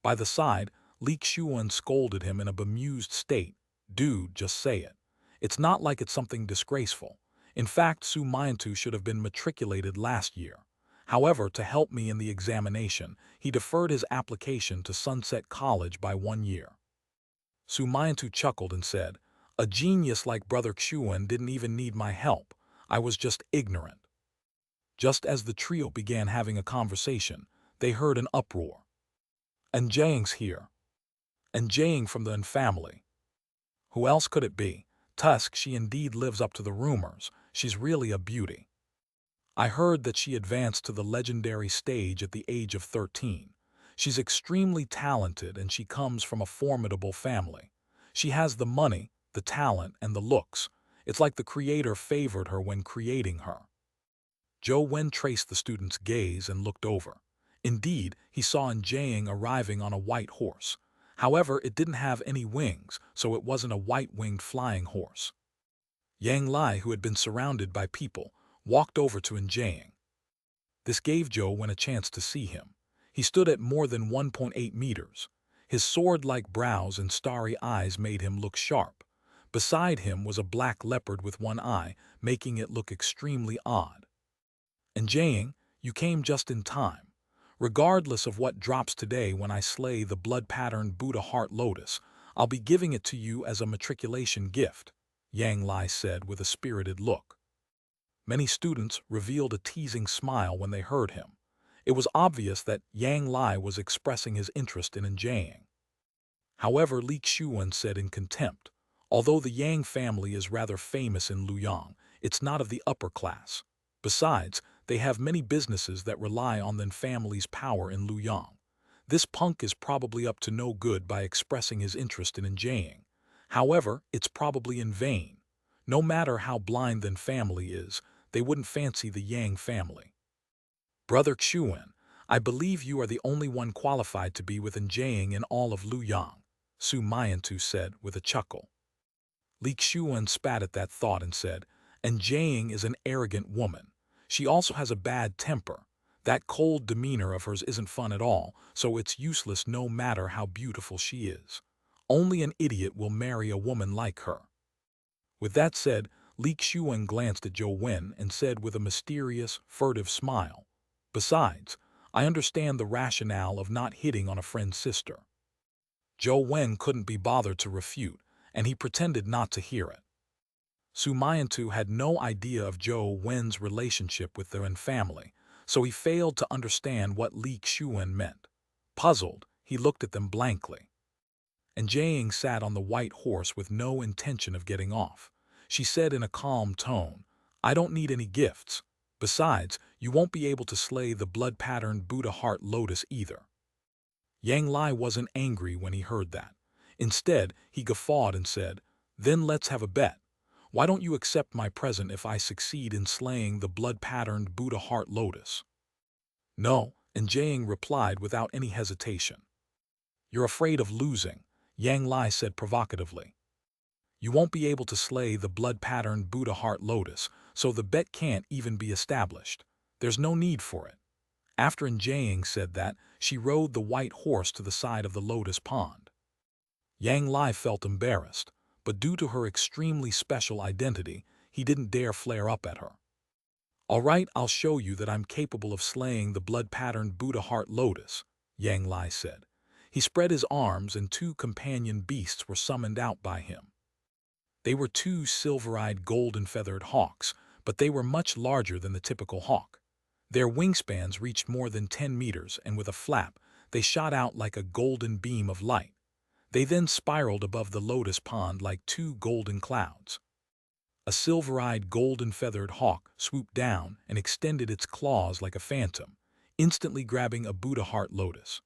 By the side, Xianxia scolded him in a bemused state. "Dude, just say it. It's not like it's something disgraceful. In fact, Su Miantu should have been matriculated last year. However, to help me in the examination, he deferred his application to Sunset College by 1 year." Su Miantu chuckled and said, "A genius like Brother Xianxia didn't even need my help. I was just ignorant." Just as the trio began having a conversation, they heard an uproar. "And Jiang's here. And Jiang from the N family. Who else could it be? Tusk, she indeed lives up to the rumors. She's really a beauty. I heard that she advanced to the legendary stage at the age of 13. She's extremely talented and she comes from a formidable family. She has the money, the talent, and the looks. It's like the creator favored her when creating her." Zhou Wen traced the student's gaze and looked over. Indeed, he saw Jiang arriving on a white horse. However, it didn't have any wings, so it wasn't a white-winged flying horse. Yang Lai, who had been surrounded by people, walked over to Jiang. This gave Zhou Wen a chance to see him. He stood at more than 1.8 meters. His sword-like brows and starry eyes made him look sharp. Beside him was a black leopard with one eye, making it look extremely odd. "And Jiang, you came just in time. Regardless of what drops today when I slay the blood-patterned Buddha heart lotus, I'll be giving it to you as a matriculation gift," Yang Lai said with a spirited look. Many students revealed a teasing smile when they heard him. It was obvious that Yang Lai was expressing his interest in Jiang. However, Xianxia said in contempt, "Although the Yang family is rather famous in Luoyang, it's not of the upper class. Besides, they have many businesses that rely on the family's power in Luoyang. This punk is probably up to no good by expressing his interest in enjaying. However, it's probably in vain. No matter how blind their family is, they wouldn't fancy the Yang family. Brother Xuan, I believe you are the only one qualified to be with enjaying in all of Luyang, Su Mayantu said with a chuckle. Li Xuan spat at that thought and said, enjaying is an arrogant woman. She also has a bad temper. That cold demeanor of hers isn't fun at all, so it's useless no matter how beautiful she is. Only an idiot will marry a woman like her. With that said, Li Xuan glanced at Zhou Wen and said with a mysterious, furtive smile, besides, I understand the rationale of not hitting on a friend's sister. Zhou Wen couldn't be bothered to refute, and he pretended not to hear it. Su Mayantu had no idea of Zhou Wen's relationship with their own family, so he failed to understand what Li Xuan meant. Puzzled, he looked at them blankly. And Jiang sat on the white horse with no intention of getting off. She said in a calm tone, I don't need any gifts. Besides, you won't be able to slay the blood-patterned Buddha heart lotus either. Yang Lai wasn't angry when he heard that. Instead, he guffawed and said, then let's have a bet. Why don't you accept my present if I succeed in slaying the blood-patterned Buddha heart lotus? No, and Jiang replied without any hesitation. You're afraid of losing, Yang Lai said provocatively. You won't be able to slay the blood-patterned Buddha heart lotus, so the bet can't even be established. There's no need for it. After Jiang said that, she rode the white horse to the side of the lotus pond. Yang Lai felt embarrassed, but due to her extremely special identity, he didn't dare flare up at her. All right, I'll show you that I'm capable of slaying the blood-patterned Buddha heart lotus, Yang Lai said. He spread his arms and two companion beasts were summoned out by him. They were two silver-eyed golden-feathered hawks, but they were much larger than the typical hawk. Their wingspans reached more than 10 meters, and with a flap, they shot out like a golden beam of light. They then spiraled above the lotus pond like two golden clouds. A silver-eyed golden-feathered hawk swooped down and extended its claws like a phantom, instantly grabbing a Buddha heart lotus.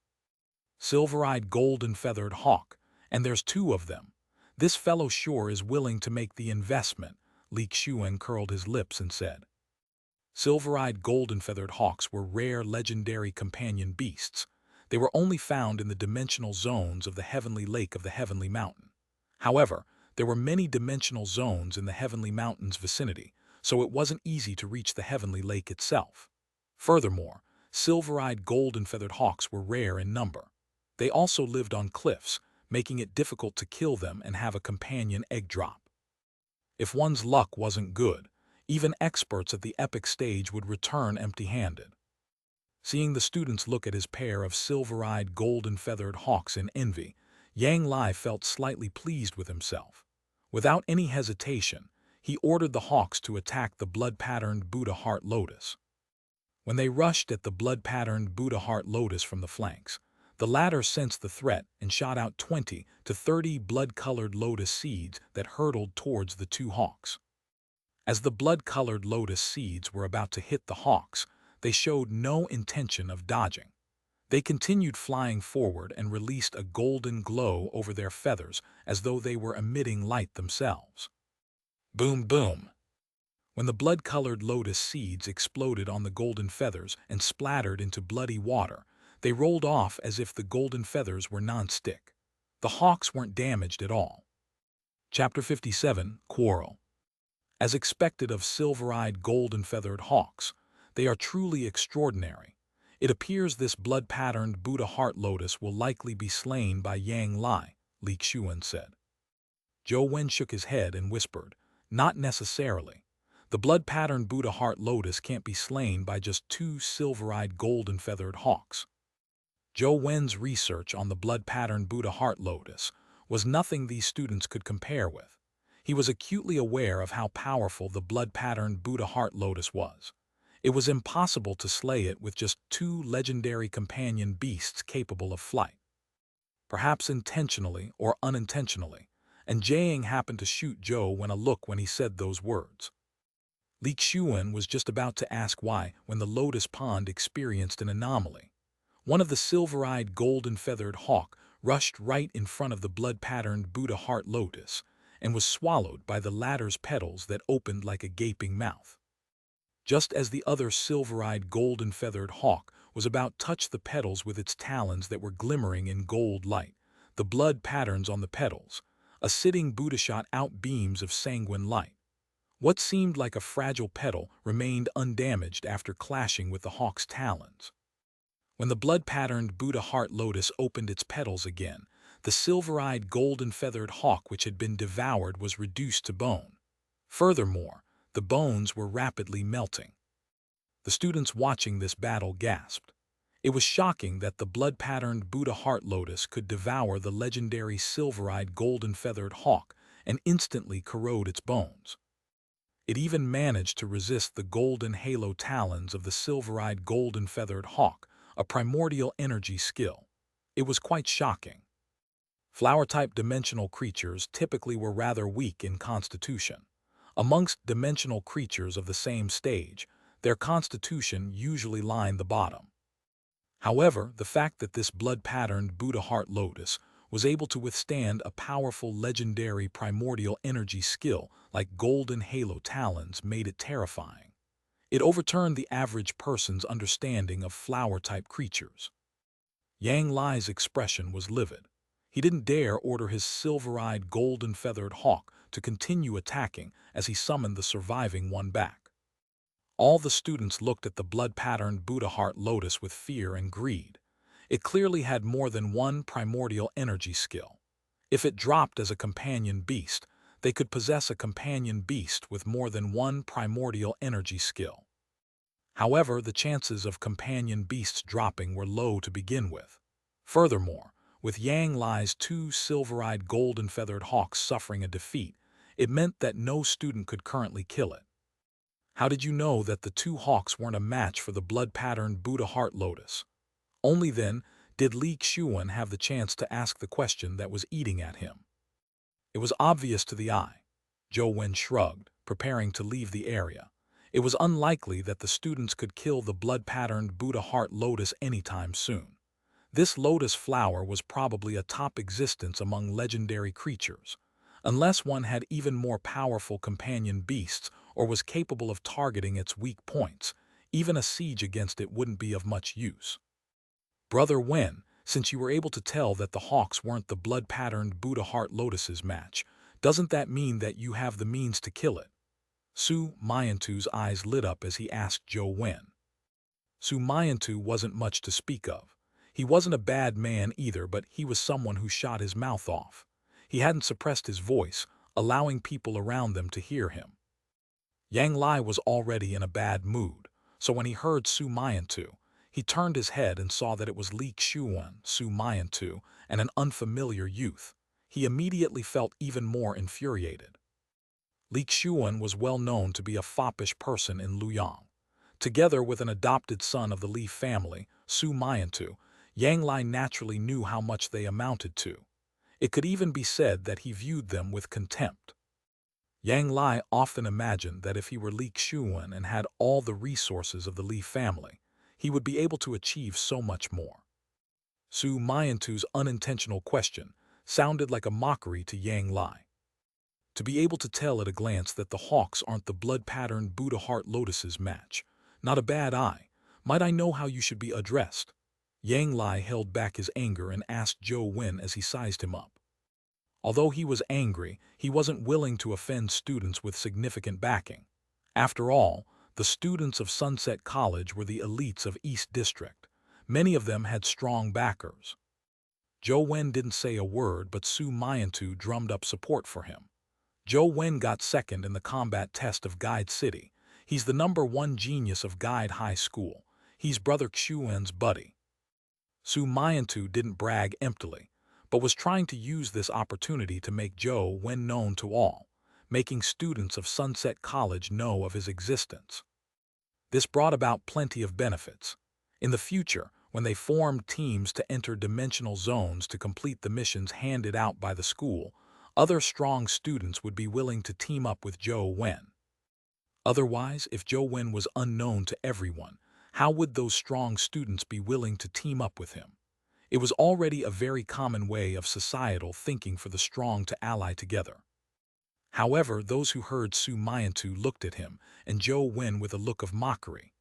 Silver-eyed golden-feathered hawk, and there's two of them. This fellow sure is willing to make the investment, Li Xuan curled his lips and said. Silver-eyed golden-feathered hawks were rare legendary companion beasts. They were only found in the dimensional zones of the Heavenly Lake of the Heavenly Mountain. However, there were many dimensional zones in the Heavenly Mountain's vicinity, so it wasn't easy to reach the Heavenly Lake itself. Furthermore, silver-eyed golden-feathered hawks were rare in number. They also lived on cliffs, making it difficult to kill them and have a companion egg drop. If one's luck wasn't good, even experts at the epic stage would return empty-handed. Seeing the students look at his pair of silver-eyed golden-feathered hawks in envy, Yang Lai felt slightly pleased with himself. Without any hesitation, he ordered the hawks to attack the blood-patterned Buddha heart lotus. When they rushed at the blood-patterned Buddha heart lotus from the flanks, the latter sensed the threat and shot out 20 to 30 blood-colored lotus seeds that hurtled towards the two hawks. As the blood-colored lotus seeds were about to hit the hawks, they showed no intention of dodging. They continued flying forward and released a golden glow over their feathers as though they were emitting light themselves. Boom, boom! When the blood-colored lotus seeds exploded on the golden feathers and splattered into bloody water, they rolled off as if the golden feathers were non-stick. The hawks weren't damaged at all. Chapter 57, Quarrel. As expected of silver-eyed golden-feathered hawks, they are truly extraordinary. It appears this blood-patterned Buddha heart lotus will likely be slain by Yang Lai, Li Xuan said. Zhou Wen shook his head and whispered, not necessarily. The blood-patterned Buddha heart lotus can't be slain by just two silver-eyed golden-feathered hawks. Zhou Wen's research on the blood-patterned Buddha heart lotus was nothing these students could compare with. He was acutely aware of how powerful the blood-patterned Buddha heart lotus was. It was impossible to slay it with just two legendary companion beasts capable of flight. Perhaps intentionally or unintentionally, and Jiang happened to shoot Zhou Wen a look when he said those words. Li Xuan was just about to ask why when the lotus pond experienced an anomaly. One of the silver-eyed golden-feathered hawk rushed right in front of the blood-patterned Buddha heart lotus and was swallowed by the latter's petals that opened like a gaping mouth. Just as the other silver-eyed golden-feathered hawk was about to touch the petals with its talons that were glimmering in gold light, the blood patterns on the petals, a sitting Buddha shot out beams of sanguine light. What seemed like a fragile petal remained undamaged after clashing with the hawk's talons. When the blood-patterned Buddha heart lotus opened its petals again, the silver-eyed golden-feathered hawk which had been devoured was reduced to bone. Furthermore, the bones were rapidly melting. The students watching this battle gasped. It was shocking that the blood-patterned Buddha heart lotus could devour the legendary silver-eyed golden-feathered hawk and instantly corrode its bones. It even managed to resist the golden halo talons of the silver-eyed golden-feathered hawk, a primordial energy skill. It was quite shocking. Flower-type dimensional creatures typically were rather weak in constitution. Amongst dimensional creatures of the same stage, their constitution usually lined the bottom. However, the fact that this blood-patterned Buddha heart lotus was able to withstand a powerful legendary primordial energy skill like golden halo talons made it terrifying. It overturned the average person's understanding of flower-type creatures. Yang Lai's expression was livid. He didn't dare order his silver-eyed golden-feathered hawk to continue attacking as he summoned the surviving one back. All the students looked at the blood-patterned Buddha heart lotus with fear and greed. It clearly had more than one primordial energy skill. If it dropped as a companion beast, they could possess a companion beast with more than one primordial energy skill. However, the chances of companion beasts dropping were low to begin with. Furthermore, with Yang Lai's two silver-eyed golden-feathered hawks suffering a defeat, it meant that no student could currently kill it. How did you know that the two hawks weren't a match for the blood-patterned Buddha heart lotus? Only then did Li Xuan have the chance to ask the question that was eating at him. It was obvious to the eye. Zhou Wen shrugged, preparing to leave the area. It was unlikely that the students could kill the blood-patterned Buddha heart lotus anytime soon. This lotus flower was probably a top existence among legendary creatures. Unless one had even more powerful companion beasts or was capable of targeting its weak points, even a siege against it wouldn't be of much use. Brother Wen, since you were able to tell that the hawks weren't the blood-patterned Buddha heart lotus's match, doesn't that mean that you have the means to kill it? Su Miantu's eyes lit up as he asked Zhou Wen. Su Miantu wasn't much to speak of. He wasn't a bad man either, but he was someone who shot his mouth off. He hadn't suppressed his voice, allowing people around them to hear him. Yang Lai was already in a bad mood, so when he heard Su Miantu, he turned his head and saw that it was Li Xuan, Su Miantu, and an unfamiliar youth. He immediately felt even more infuriated. Li Xuan was well known to be a foppish person in Luoyang. Together with an adopted son of the Li family, Su Miantu, Yang Lai naturally knew how much they amounted to. It could even be said that he viewed them with contempt. Yang Lai often imagined that if he were Li Xuan and had all the resources of the Li family, he would be able to achieve so much more. Su Miantu's unintentional question sounded like a mockery to Yang Lai. To be able to tell at a glance that the hawks aren't the blood-patterned Buddha heart lotus's match, not a bad eye. Might I know how you should be addressed? Yang Lai held back his anger and asked Zhou Wen as he sized him up. Although he was angry, he wasn't willing to offend students with significant backing. After all, the students of Sunset College were the elites of East District. Many of them had strong backers. Zhou Wen didn't say a word, but Su Miantu drummed up support for him. Zhou Wen got second in the combat test of Guide City. He's the #1 genius of Guide High School. He's Brother Xuan's buddy. Su Miantu didn't brag emptily, but was trying to use this opportunity to make Zhou Wen known to all, making students of Sunset College know of his existence. This brought about plenty of benefits. In the future, when they formed teams to enter dimensional zones to complete the missions handed out by the school, other strong students would be willing to team up with Zhou Wen. Otherwise, if Zhou Wen was unknown to everyone, How would those strong students be willing to team up with him? It was already a very common way of societal thinking for the strong to ally together. However, those who heard Su Miantu looked at him and Zhou Wen with a look of mockery.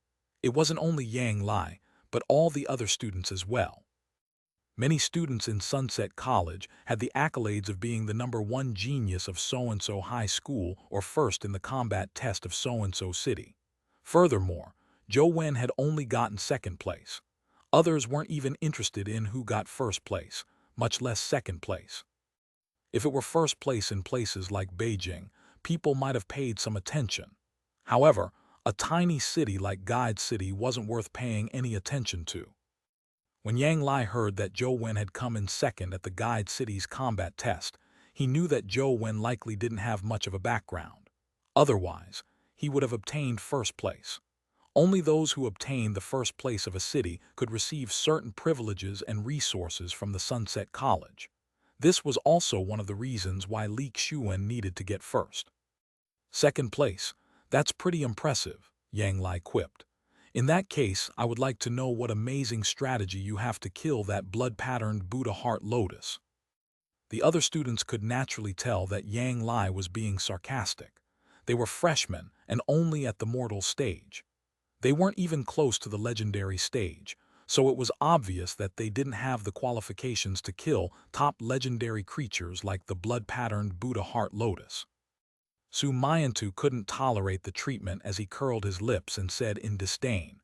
It wasn't only Yang Lai, but all the other students as well. Many students in Sunset College had the accolades of being the #1 genius of so-and-so high school or first in the combat test of so-and-so city. Furthermore, Zhou Wen had only gotten second place. Others weren't even interested in who got first place, much less second place. If it were first place in places like Beijing, people might have paid some attention. However, a tiny city like Guide City wasn't worth paying any attention to. When Yang Lai heard that Zhou Wen had come in second at the Guide City's combat test, he knew that Zhou Wen likely didn't have much of a background. Otherwise, he would have obtained first place. Only those who obtained the first place of a city could receive certain privileges and resources from the Sunset College. This was also one of the reasons why Li Xuan needed to get first. Second place, that's pretty impressive, Yang Lai quipped. In that case, I would like to know what amazing strategy you have to kill that blood-patterned Buddha heart lotus. The other students could naturally tell that Yang Lai was being sarcastic. They were freshmen and only at the mortal stage. They weren't even close to the legendary stage, so it was obvious that they didn't have the qualifications to kill top legendary creatures like the blood-patterned Buddha heart lotus. Su Miantu couldn't tolerate the treatment as he curled his lips and said in disdain,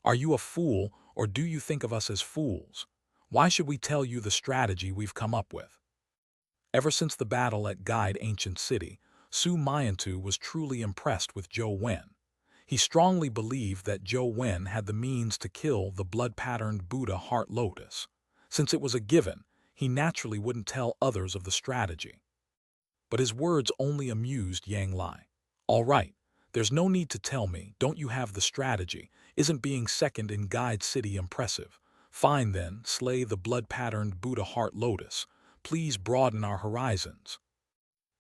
"Are you a fool, or do you think of us as fools? Why should we tell you the strategy we've come up with?" Ever since the battle at Guide Ancient City, Su Miantu was truly impressed with Zhou Wen. He strongly believed that Zhou Wen had the means to kill the blood-patterned Buddha heart lotus. Since it was a given, he naturally wouldn't tell others of the strategy. But his words only amused Yang Lai. "All right, there's no need to tell me, don't you have the strategy? Isn't being second in Guide City impressive? Fine then, slay the blood-patterned Buddha heart lotus. Please broaden our horizons."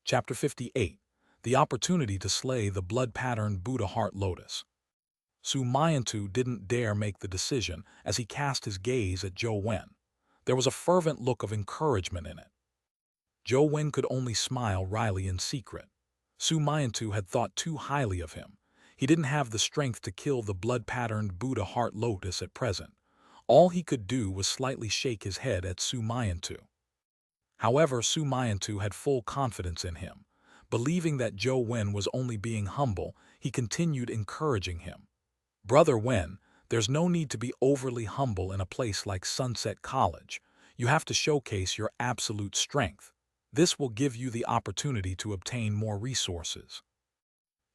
Chapter 58. The opportunity to slay the blood-patterned Buddha heart lotus. Su Miantu didn't dare make the decision as he cast his gaze at Zhou Wen. There was a fervent look of encouragement in it. Zhou Wen could only smile wryly in secret. Su Miantu had thought too highly of him. He didn't have the strength to kill the blood-patterned Buddha heart lotus at present. All he could do was slightly shake his head at Su Miantu. However, Su Miantu had full confidence in him. Believing that Zhou Wen was only being humble, he continued encouraging him. "Brother Wen, there's no need to be overly humble in a place like Sunset College. You have to showcase your absolute strength. This will give you the opportunity to obtain more resources."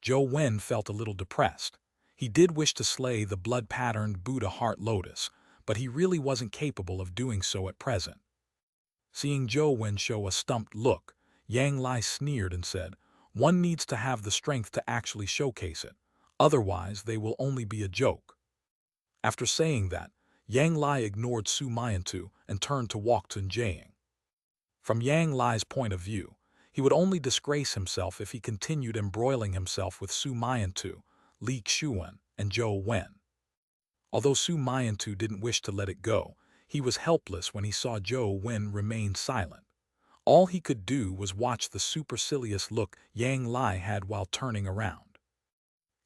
Zhou Wen felt a little depressed. He did wish to slay the blood-patterned Buddha heart lotus, but he really wasn't capable of doing so at present. Seeing Zhou Wen show a stumped look, Yang Lai sneered and said, "One needs to have the strength to actually showcase it. Otherwise, they will only be a joke." After saying that, Yang Lai ignored Su Miantu and turned to walk to Jiang. From Yang Lai's point of view, he would only disgrace himself if he continued embroiling himself with Su Miantu, Li Xuan, and Zhou Wen. Although Su Miantu didn't wish to let it go, he was helpless when he saw Zhou Wen remain silent. All he could do was watch the supercilious look Yang Lai had while turning around.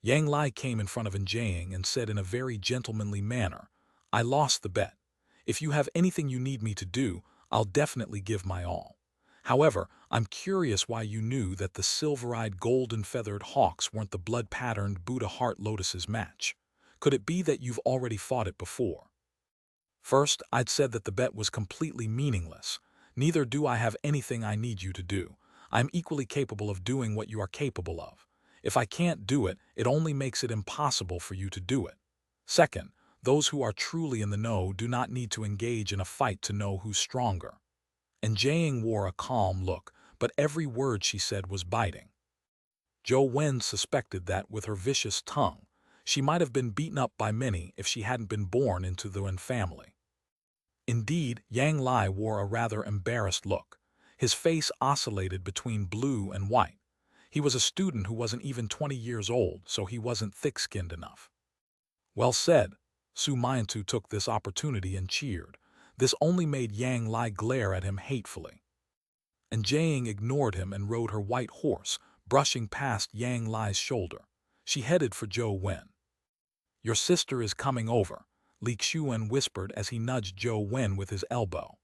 Yang Lai came in front of Jiang and said in a very gentlemanly manner, "I lost the bet. If you have anything you need me to do, I'll definitely give my all. However, I'm curious why you knew that the silver-eyed golden-feathered hawks weren't the blood-patterned Buddha heart lotus's match. Could it be that you've already fought it before?" First, I'd said that the bet was completely meaningless. Neither do I have anything I need you to do. I'm equally capable of doing what you are capable of. If I can't do it, it only makes it impossible for you to do it. Second, those who are truly in the know do not need to engage in a fight to know who's stronger. And Jiang wore a calm look, but every word she said was biting. Zhou Wen suspected that with her vicious tongue, she might have been beaten up by many if she hadn't been born into the Wen family. Indeed, Yang Lai wore a rather embarrassed look. His face oscillated between blue and white. He was a student who wasn't even 20 years old, so he wasn't thick-skinned enough. "Well said. Su Miantu took this opportunity and cheered. This only made Yang Lai glare at him hatefully. And Jiang ignored him and rode her white horse, brushing past Yang Lai's shoulder. She headed for Zhou Wen. "Your sister is coming over," Li Xuan whispered as he nudged Zhou Wen with his elbow.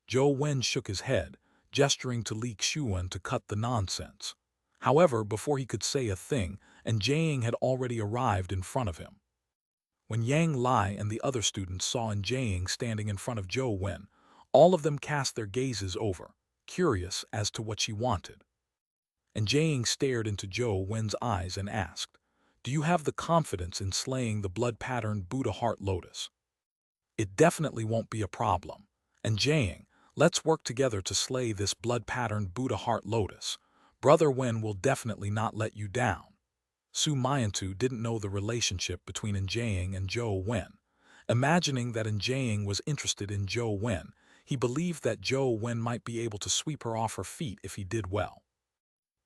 Zhou Wen shook his head, gesturing to Li Xuan to cut the nonsense. However, before he could say a thing, and Jiang had already arrived in front of him. When Yang Lai and the other students saw Jiang standing in front of Zhou Wen, all of them cast their gazes over, curious as to what she wanted. And Jiang stared into Zhou Wen's eyes and asked, "Do you have the confidence in slaying the blood-patterned Buddha heart lotus?" "It definitely won't be a problem. And Jiang, let's work together to slay this blood-patterned Buddha heart lotus. Brother Wen will definitely not let you down." Su Miantu didn't know the relationship between Jiang and Zhou Wen. Imagining that Jiang was interested in Zhou Wen, he believed that Zhou Wen might be able to sweep her off her feet if he did well.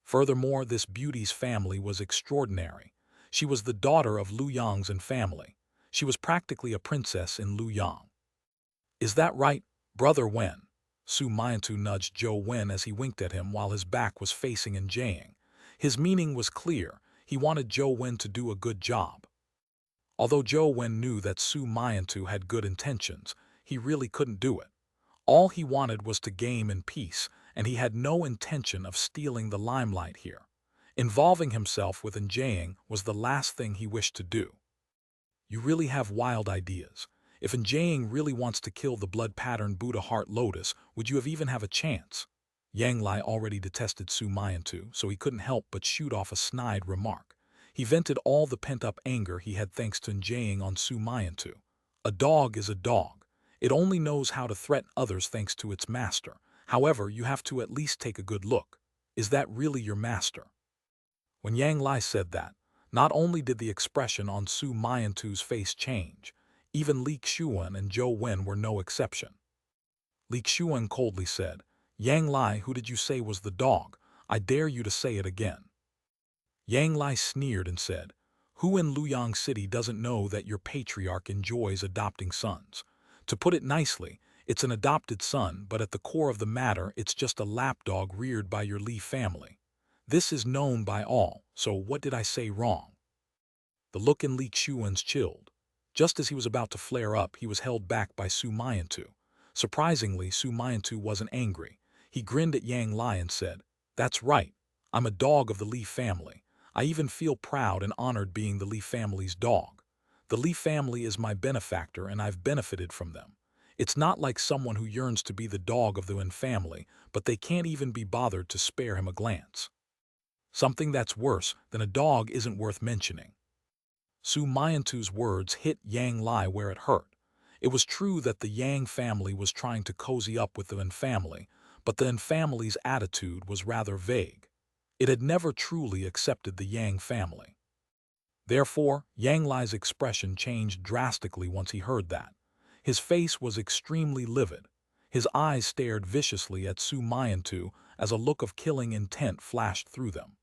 Furthermore, this beauty's family was extraordinary. She was the daughter of Lu Yang's family. She was practically a princess in Lu Yang. "Is that right, Brother Wen?" Su Miantu nudged Zhou Wen as he winked at him while his back was facing Jiang. His meaning was clear. He wanted Zhou Wen to do a good job. Although Zhou Wen knew that Su Miantu had good intentions, he really couldn't do it. All he wanted was to game in peace, and he had no intention of stealing the limelight here. Involving himself with Jiang was the last thing he wished to do. "You really have wild ideas. If Jiang really wants to kill the blood-patterned Buddha heart lotus, would you even have a chance?" Yang Lai already detested Su Miantu, so he couldn't help but shoot off a snide remark. He vented all the pent-up anger he had thanks to Jiang on Su Miantu. A dog is a dog. It only knows how to threaten others thanks to its master. However, you have to at least take a good look. Is that really your master? When Yang Lai said that, not only did the expression on Su Miantu's face change, even Li Xuan and Zhou Wen were no exception. Li Xuan coldly said, "Yang Lai, who did you say was the dog? I dare you to say it again." Yang Lai sneered and said, "Who in Luyang City doesn't know that your patriarch enjoys adopting sons? To put it nicely, it's an adopted son, but at the core of the matter it's just a lapdog reared by your Li family. This is known by all, so what did I say wrong?" The look in Li Xuan's chilled. Just as he was about to flare up, he was held back by Su Miantu. Surprisingly, Su Miantu wasn't angry. He grinned at Yang Lai and said, "That's right. I'm a dog of the Li family. I even feel proud and honored being the Li family's dog. The Li family is my benefactor and I've benefited from them. It's not like someone who yearns to be the dog of the Wen family, but they can't even be bothered to spare him a glance. Something that's worse than a dog isn't worth mentioning." Su Miantu's words hit Yang Lai where it hurt. It was true that the Yang family was trying to cozy up with the Wen family, but the Wen family's attitude was rather vague. It had never truly accepted the Yang family. Therefore, Yang Lai's expression changed drastically once he heard that. His face was extremely livid. His eyes stared viciously at Su Miantu as a look of killing intent flashed through them.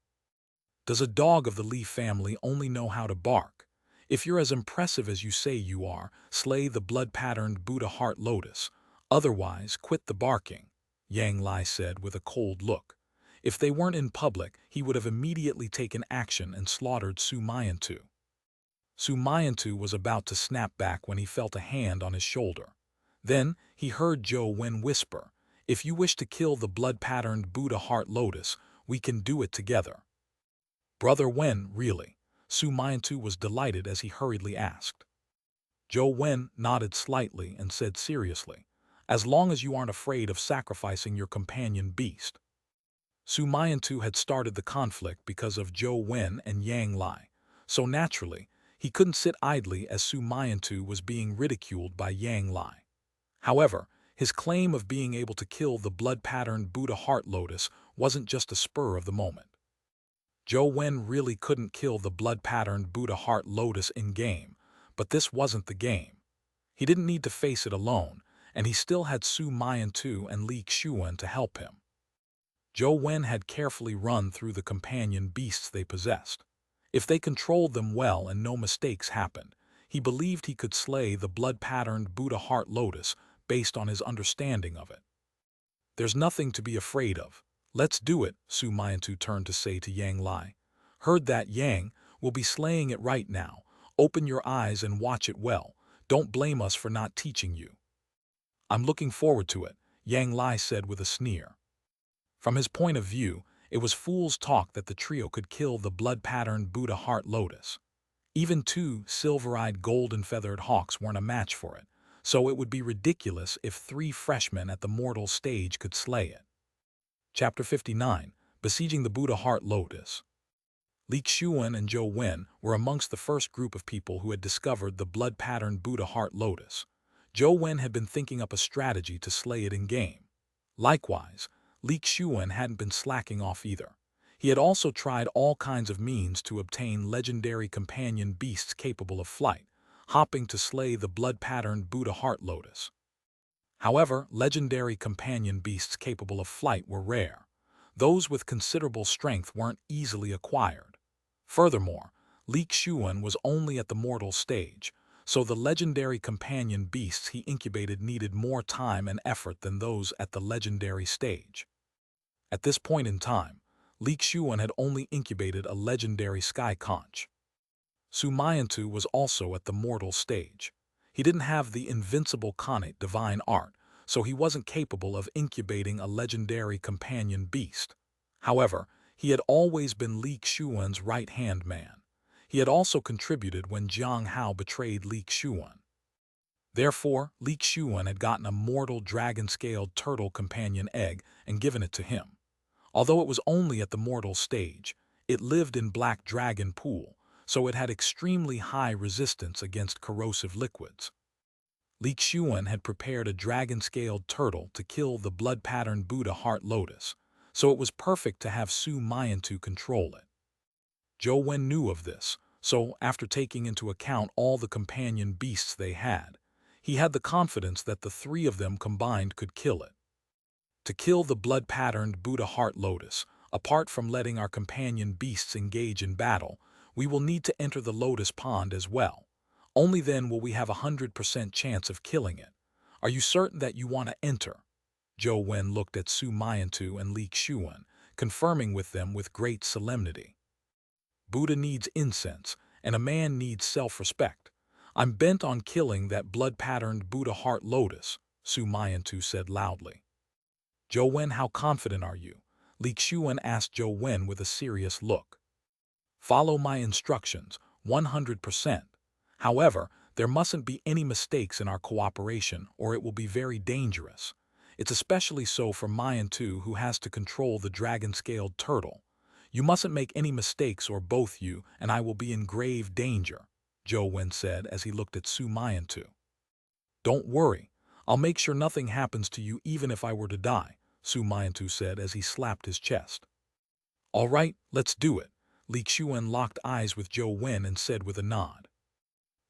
"Does a dog of the Li family only know how to bark? If you're as impressive as you say you are, slay the blood-patterned Buddha heart lotus. Otherwise, quit the barking," Yang Lai said with a cold look. If they weren't in public, he would have immediately taken action and slaughtered Su Miantu. Su Miantu was about to snap back when he felt a hand on his shoulder. Then, he heard Zhou Wen whisper, "If you wish to kill the blood-patterned Buddha heart lotus, we can do it together." "Brother Wen, really?" Su Miantu was delighted as he hurriedly asked. Zhou Wen nodded slightly and said seriously, "As long as you aren't afraid of sacrificing your companion beast." Su Miantu had started the conflict because of Zhou Wen and Yang Lai, so naturally, he couldn't sit idly as Su Miantu was being ridiculed by Yang Lai. However, his claim of being able to kill the blood-patterned Buddha heart lotus wasn't just a spur of the moment. Zhou Wen really couldn't kill the blood-patterned Buddha heart lotus in-game, but this wasn't the game. He didn't need to face it alone, and he still had Su Miantu and Li Xuan to help him. Zhou Wen had carefully run through the companion beasts they possessed. If they controlled them well and no mistakes happened, He believed he could slay the blood-patterned Buddha heart lotus based on his understanding of it. There's nothing to be afraid of. Let's do it, Su Miantu turned to say to Yang Lai. Heard that, Yang? We'll be slaying it right now. Open your eyes and watch it well. Don't blame us for not teaching you. I'm looking forward to it, Yang Lai said with a sneer. From his point of view, it was fool's talk that the trio could kill the blood-patterned Buddha heart lotus. Even two silver-eyed golden-feathered hawks weren't a match for it, so it would be ridiculous if 3 freshmen at the mortal stage could slay it. Chapter 59, Besieging the Buddha Heart Lotus. Li Xuan and Zhou Wen were amongst the first group of people who had discovered the blood-patterned Buddha heart lotus. Zhou Wen had been thinking up a strategy to slay it in-game. Likewise, Li Xuan hadn't been slacking off either. He had also tried all kinds of means to obtain legendary companion beasts capable of flight, hopping to slay the blood-patterned Buddha heart lotus. However, legendary companion beasts capable of flight were rare. Those with considerable strength weren't easily acquired. Furthermore, Li Xuan was only at the mortal stage, so the legendary companion beasts he incubated needed more time and effort than those at the legendary stage. At this point in time, Li Xuan had only incubated a legendary sky conch. Su Miantu was also at the mortal stage. He didn't have the invincible Connate divine art, so he wasn't capable of incubating a legendary companion beast. However, he had always been Li Xuan's right-hand man. He had also contributed when Jiang Hao betrayed Li Xuan. Therefore, Li Xuan had gotten a mortal dragon-scaled turtle companion egg and given it to him. Although it was only at the mortal stage, it lived in Black Dragon Pool, so it had extremely high resistance against corrosive liquids. Li Xuan had prepared a dragon-scaled turtle to kill the blood-patterned Buddha heart lotus, so it was perfect to have Su Miantu control it. Zhou Wen knew of this, so after taking into account all the companion beasts they had, he had the confidence that the 3 of them combined could kill it. To kill the blood-patterned Buddha heart lotus, apart from letting our companion beasts engage in battle, we will need to enter the lotus pond as well. Only then will we have 100% chance of killing it. Are you certain that you want to enter? Zhou Wen looked at Su Miantu and Li Xuan, confirming with them with great solemnity. Buddha needs incense, and a man needs self-respect. I'm bent on killing that blood-patterned Buddha heart lotus, Su Miantu said loudly. Zhou Wen, how confident are you? Li Xuan asked Zhou Wen with a serious look. Follow my instructions, 100%. However, there mustn't be any mistakes in our cooperation or it will be very dangerous. It's especially so for Miantu, who has to control the dragon-scaled turtle. You mustn't make any mistakes or both you and I will be in grave danger, Zhou Wen said as he looked at Su Miantu. Don't worry, I'll make sure nothing happens to you even if I were to die, Su Miantu said as he slapped his chest. All right, let's do it, Li Xuan locked eyes with Zhou Wen and said with a nod.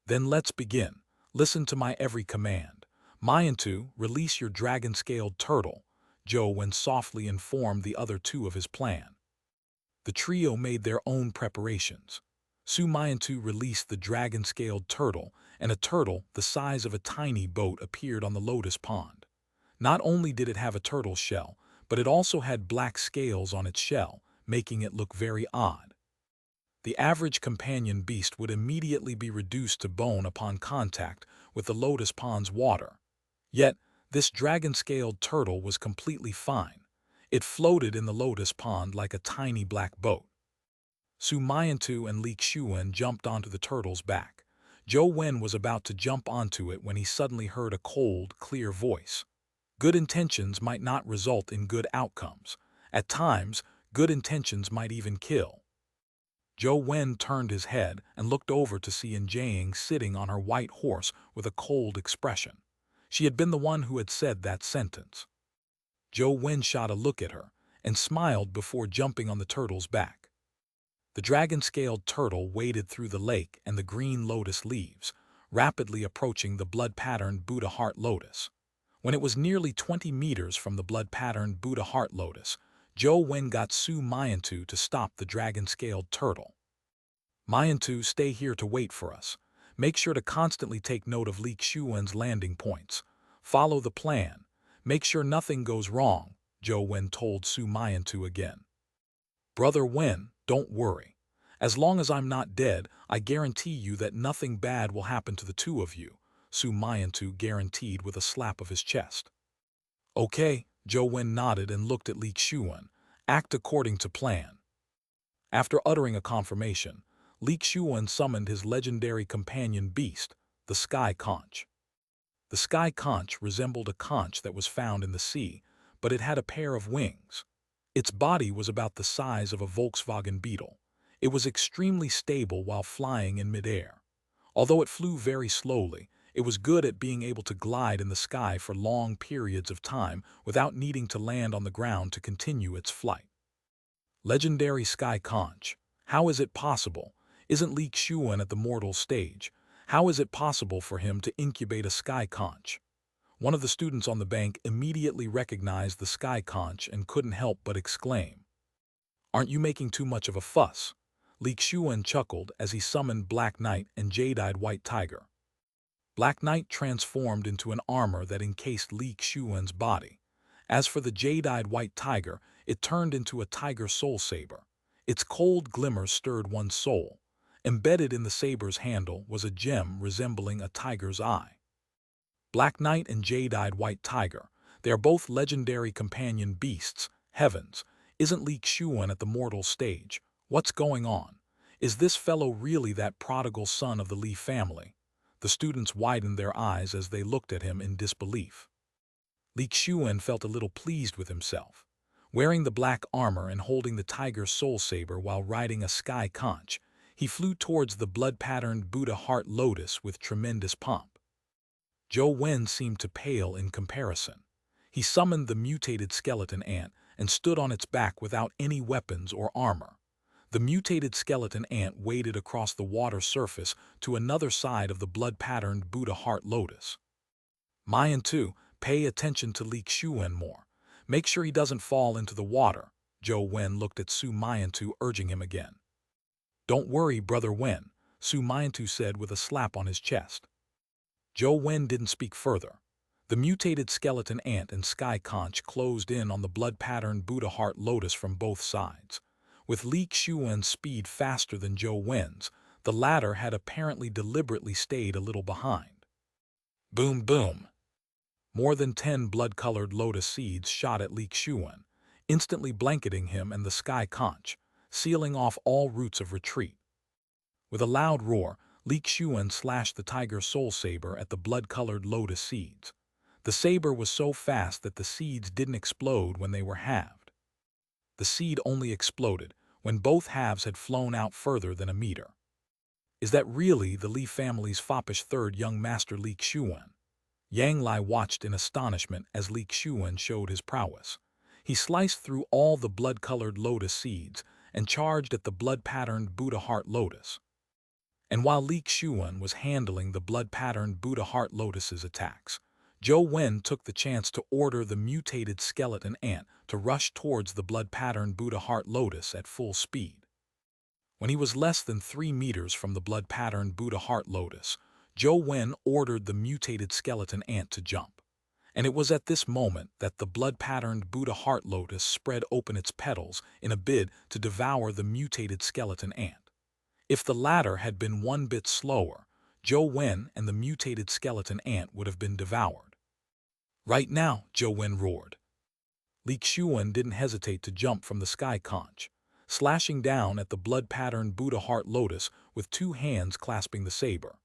Then let's begin. Listen to my every command. Miantu, release your dragon-scaled turtle, Zhou Wen softly informed the other 2 of his plan. The trio made their own preparations. Su Miantu released the dragon-scaled turtle, and a turtle the size of a tiny boat appeared on the lotus pond. Not only did it have a turtle shell, but it also had black scales on its shell, making it look very odd. The average companion beast would immediately be reduced to bone upon contact with the lotus pond's water. Yet, this dragon-scaled turtle was completely fine. It floated in the lotus pond like a tiny black boat. Su Miantu and Li Xuan jumped onto the turtle's back. Zhou Wen was about to jump onto it when he suddenly heard a cold, clear voice. Good intentions might not result in good outcomes. At times, good intentions might even kill. Zhou Wen turned his head and looked over to see Jiang sitting on her white horse with a cold expression. She had been the one who had said that sentence. Zhou Wen shot a look at her and smiled before jumping on the turtle's back. The dragon-scaled turtle waded through the lake and the green lotus leaves, rapidly approaching the blood-patterned Buddha heart lotus. When it was nearly 20 meters from the blood-patterned Buddha heart lotus, Zhou Wen got Su Miantu to stop the dragon-scaled turtle. Miantu, stay here to wait for us. Make sure to constantly take note of Li Xuan's landing points. Follow the plan. Make sure nothing goes wrong, Zhou Wen told Su Miantu again. Brother Wen, don't worry. As long as I'm not dead, I guarantee you that nothing bad will happen to the two of you, Su Miantu guaranteed with a slap of his chest. Okay, Zhou Wen nodded and looked at Li Xuan. Act according to plan. After uttering a confirmation, Li Xuan summoned his legendary companion beast, the sky conch. The sky conch resembled a conch that was found in the sea, but it had a pair of wings. Its body was about the size of a Volkswagen Beetle. It was extremely stable while flying in midair. Although it flew very slowly, it was good at being able to glide in the sky for long periods of time without needing to land on the ground to continue its flight. Legendary sky conch. How is it possible? Isn't Li Xuan at the mortal stage? How is it possible for him to incubate a sky conch? One of the students on the bank immediately recognized the sky conch and couldn't help but exclaim. Aren't you making too much of a fuss? Li Xuan chuckled as he summoned Black Knight and Jade-Eyed White Tiger. Black Knight transformed into an armor that encased Li Xuan's body. As for the Jade-Eyed White Tiger, it turned into a tiger soul saber. Its cold glimmer stirred one's soul. Embedded in the saber's handle was a gem resembling a tiger's eye. Black Knight and Jade-Eyed White Tiger. They are both legendary companion beasts. Heavens, isn't Li Xuan at the mortal stage? What's going on? Is this fellow really that prodigal son of the Li family? The students widened their eyes as they looked at him in disbelief. Li Xuan felt a little pleased with himself. Wearing the black armor and holding the tiger's soul saber while riding a sky conch, he flew towards the blood-patterned Buddha heart lotus with tremendous pomp. Zhou Wen seemed to pale in comparison. He summoned the mutated skeleton ant and stood on its back without any weapons or armor. The mutated skeleton ant waded across the water surface to another side of the blood-patterned Buddha heart lotus. Mayan too, pay attention to Li Xuan more. Make sure he doesn't fall into the water. Zhou Wen looked at Su Miantu, urging him again. Don't worry, Brother Wen, Su Miantu said with a slap on his chest. Zhou Wen didn't speak further. The mutated skeleton ant and sky conch closed in on the blood-patterned Buddha heart lotus from both sides. With Li Xuan's speed faster than Zhou Wen's, the latter had apparently deliberately stayed a little behind. Boom, boom. More than 10 blood-colored lotus seeds shot at Li Xuan, instantly blanketing him and the sky conch, sealing off all routes of retreat. With a loud roar, Li Xuan slashed the tiger soul saber at the blood-colored lotus seeds. The saber was so fast that the seeds didn't explode when they were halved. The seed only exploded when both halves had flown out further than a meter. Is that really the Li family's foppish third young master Li Xuan? Yang Lai watched in astonishment as Li Xuan showed his prowess. He sliced through all the blood-colored lotus seeds and charged at the blood-patterned Buddha heart lotus. And while Li Xuan was handling the blood-patterned Buddha heart lotus's attacks, Zhou Wen took the chance to order the mutated skeleton ant to rush towards the blood-patterned Buddha heart lotus at full speed. When he was less than 3 meters from the blood-patterned Buddha heart lotus, Zhou Wen ordered the mutated skeleton ant to jump. And it was at this moment that the blood-patterned Buddha heart lotus spread open its petals in a bid to devour the mutated skeleton ant. If the latter had been one bit slower, Zhou Wen and the mutated skeleton ant would have been devoured. Right now, Zhou Wen roared. Li Xuan didn't hesitate to jump from the sky conch, slashing down at the blood-patterned Buddha heart lotus with 2 hands clasping the saber.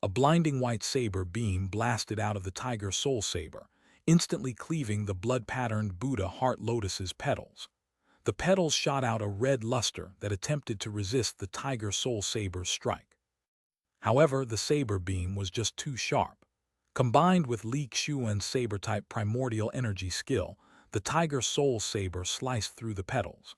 A blinding white saber beam blasted out of the tiger soul saber, instantly cleaving the blood-patterned Buddha heart lotus's petals. The petals shot out a red luster that attempted to resist the tiger soul saber's strike. However, the saber beam was just too sharp. Combined with Li Xuan's saber-type primordial energy skill, the tiger soul saber sliced through the petals.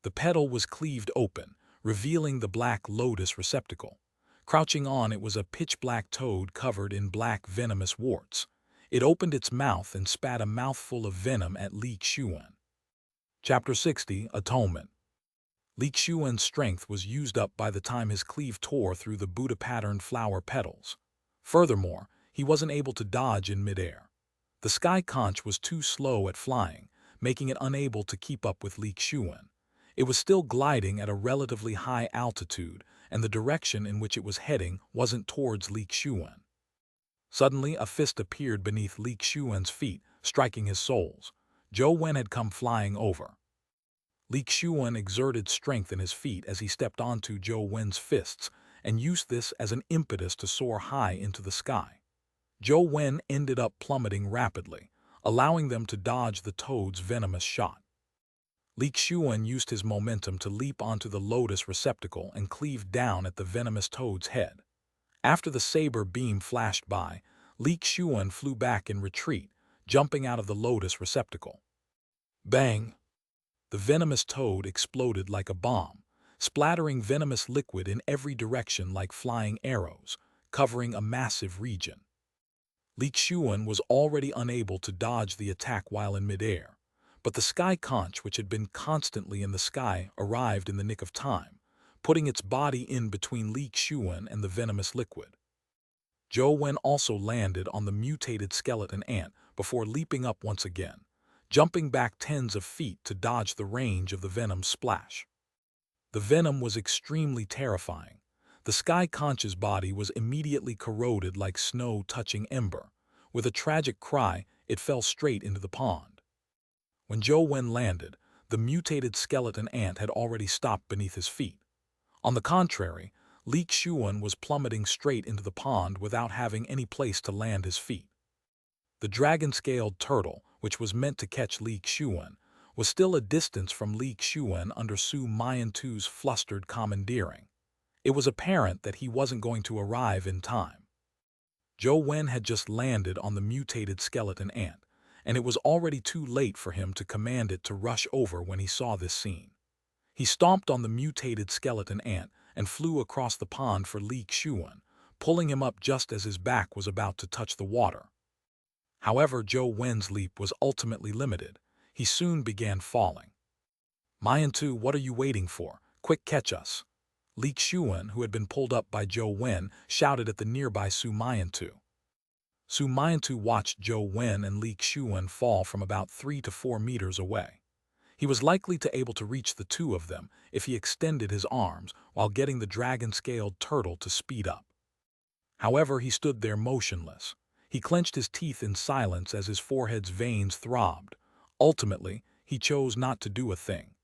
The petal was cleaved open, revealing the black lotus receptacle. Crouching on it was a pitch-black toad covered in black venomous warts. It opened its mouth and spat a mouthful of venom at Li Xuan. Chapter 60, Atonement. Li Qiuwen's strength was used up by the time his cleave tore through the Buddha-patterned flower petals. Furthermore, he wasn't able to dodge in midair. The sky conch was too slow at flying, making it unable to keep up with Li Qiuwen. It was still gliding at a relatively high altitude, and the direction in which it was heading wasn't towards Li Qiuwen. Suddenly, a fist appeared beneath Li Qiuwen's feet, striking his soles. Zhou Wen had come flying over. Li Qiuwen exerted strength in his feet as he stepped onto Zhou Wen's fists and used this as an impetus to soar high into the sky. Zhou Wen ended up plummeting rapidly, allowing them to dodge the toad's venomous shot. Li Qiuwen used his momentum to leap onto the lotus receptacle and cleave down at the venomous toad's head. After the saber beam flashed by, Li Qiuwen flew back in retreat, jumping out of the lotus receptacle. Bang! The venomous toad exploded like a bomb, splattering venomous liquid in every direction like flying arrows, covering a massive region. Li Qiuwen was already unable to dodge the attack while in midair, but the sky conch, which had been constantly in the sky, arrived in the nick of time, putting its body in between Li Qiuwen and the venomous liquid. Zhou Wen also landed on the mutated skeleton ant before leaping up once again, jumping back tens of feet to dodge the range of the venom's splash. The venom was extremely terrifying. The sky conch's body was immediately corroded like snow touching ember. With a tragic cry, it fell straight into the pond. When Zhou Wen landed, the mutated skeleton ant had already stopped beneath his feet. On the contrary, Li Qiuwen was plummeting straight into the pond without having any place to land his feet. The dragon-scaled turtle, which was meant to catch Li Qiuwen, was still a distance from Li Qiuwen under Su Miantu's flustered commandeering. It was apparent that he wasn't going to arrive in time. Zhou Wen had just landed on the mutated skeleton ant, and it was already too late for him to command it to rush over when he saw this scene. He stomped on the mutated skeleton ant and flew across the pond for Li Qiuwen, pulling him up just as his back was about to touch the water. However, Zhou Wen's leap was ultimately limited. He soon began falling. "Miantu, what are you waiting for? Quick, catch us!" Li Qiuwen, who had been pulled up by Zhou Wen, shouted at the nearby Su Miantu. Su Miantu watched Zhou Wen and Li Qiuwen fall from about 3 to 4 meters away. He was likely to able to reach the two of them if he extended his arms while getting the dragon-scaled turtle to speed up. However, he stood there motionless. He clenched his teeth in silence as his forehead's veins throbbed. Ultimately, he chose not to do a thing.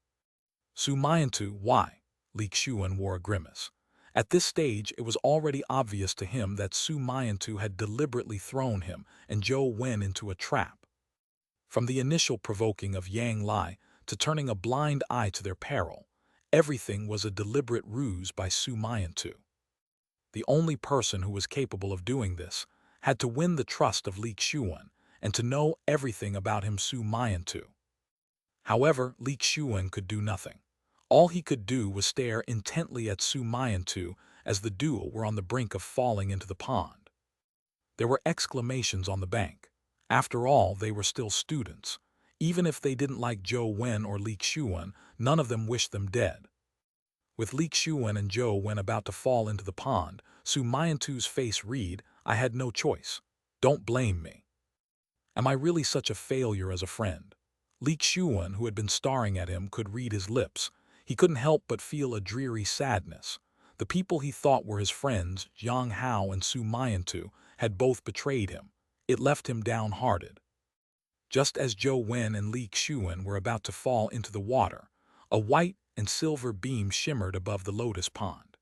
"Su Miantu, why?" Li Qiuwen wore a grimace. At this stage, it was already obvious to him that Su Miantu had deliberately thrown him and Zhou Wen into a trap. From the initial provoking of Yang Lai to turning a blind eye to their peril, everything was a deliberate ruse by Su Miantu. The only person who was capable of doing this had to win the trust of Li Qiuwen and to know everything about him, Su Miantu. However, Li Qiuwen could do nothing. All he could do was stare intently at Su Miantu as the duo were on the brink of falling into the pond. There were exclamations on the bank. After all, they were still students. Even if they didn't like Zhou Wen or Li Qiuwen, none of them wished them dead. With Li Qiuwen and Zhou Wen about to fall into the pond, Su Miantu's face read, "I had no choice. Don't blame me. Am I really such a failure as a friend?" Li Qiuwen, who had been staring at him, could read his lips. He couldn't help but feel a dreary sadness. The people he thought were his friends, Zhang Hao and Su Miantu, had both betrayed him. It left him downhearted. Just as Zhou Wen and Li Qiuwen were about to fall into the water, a white and silver beam shimmered above the lotus pond.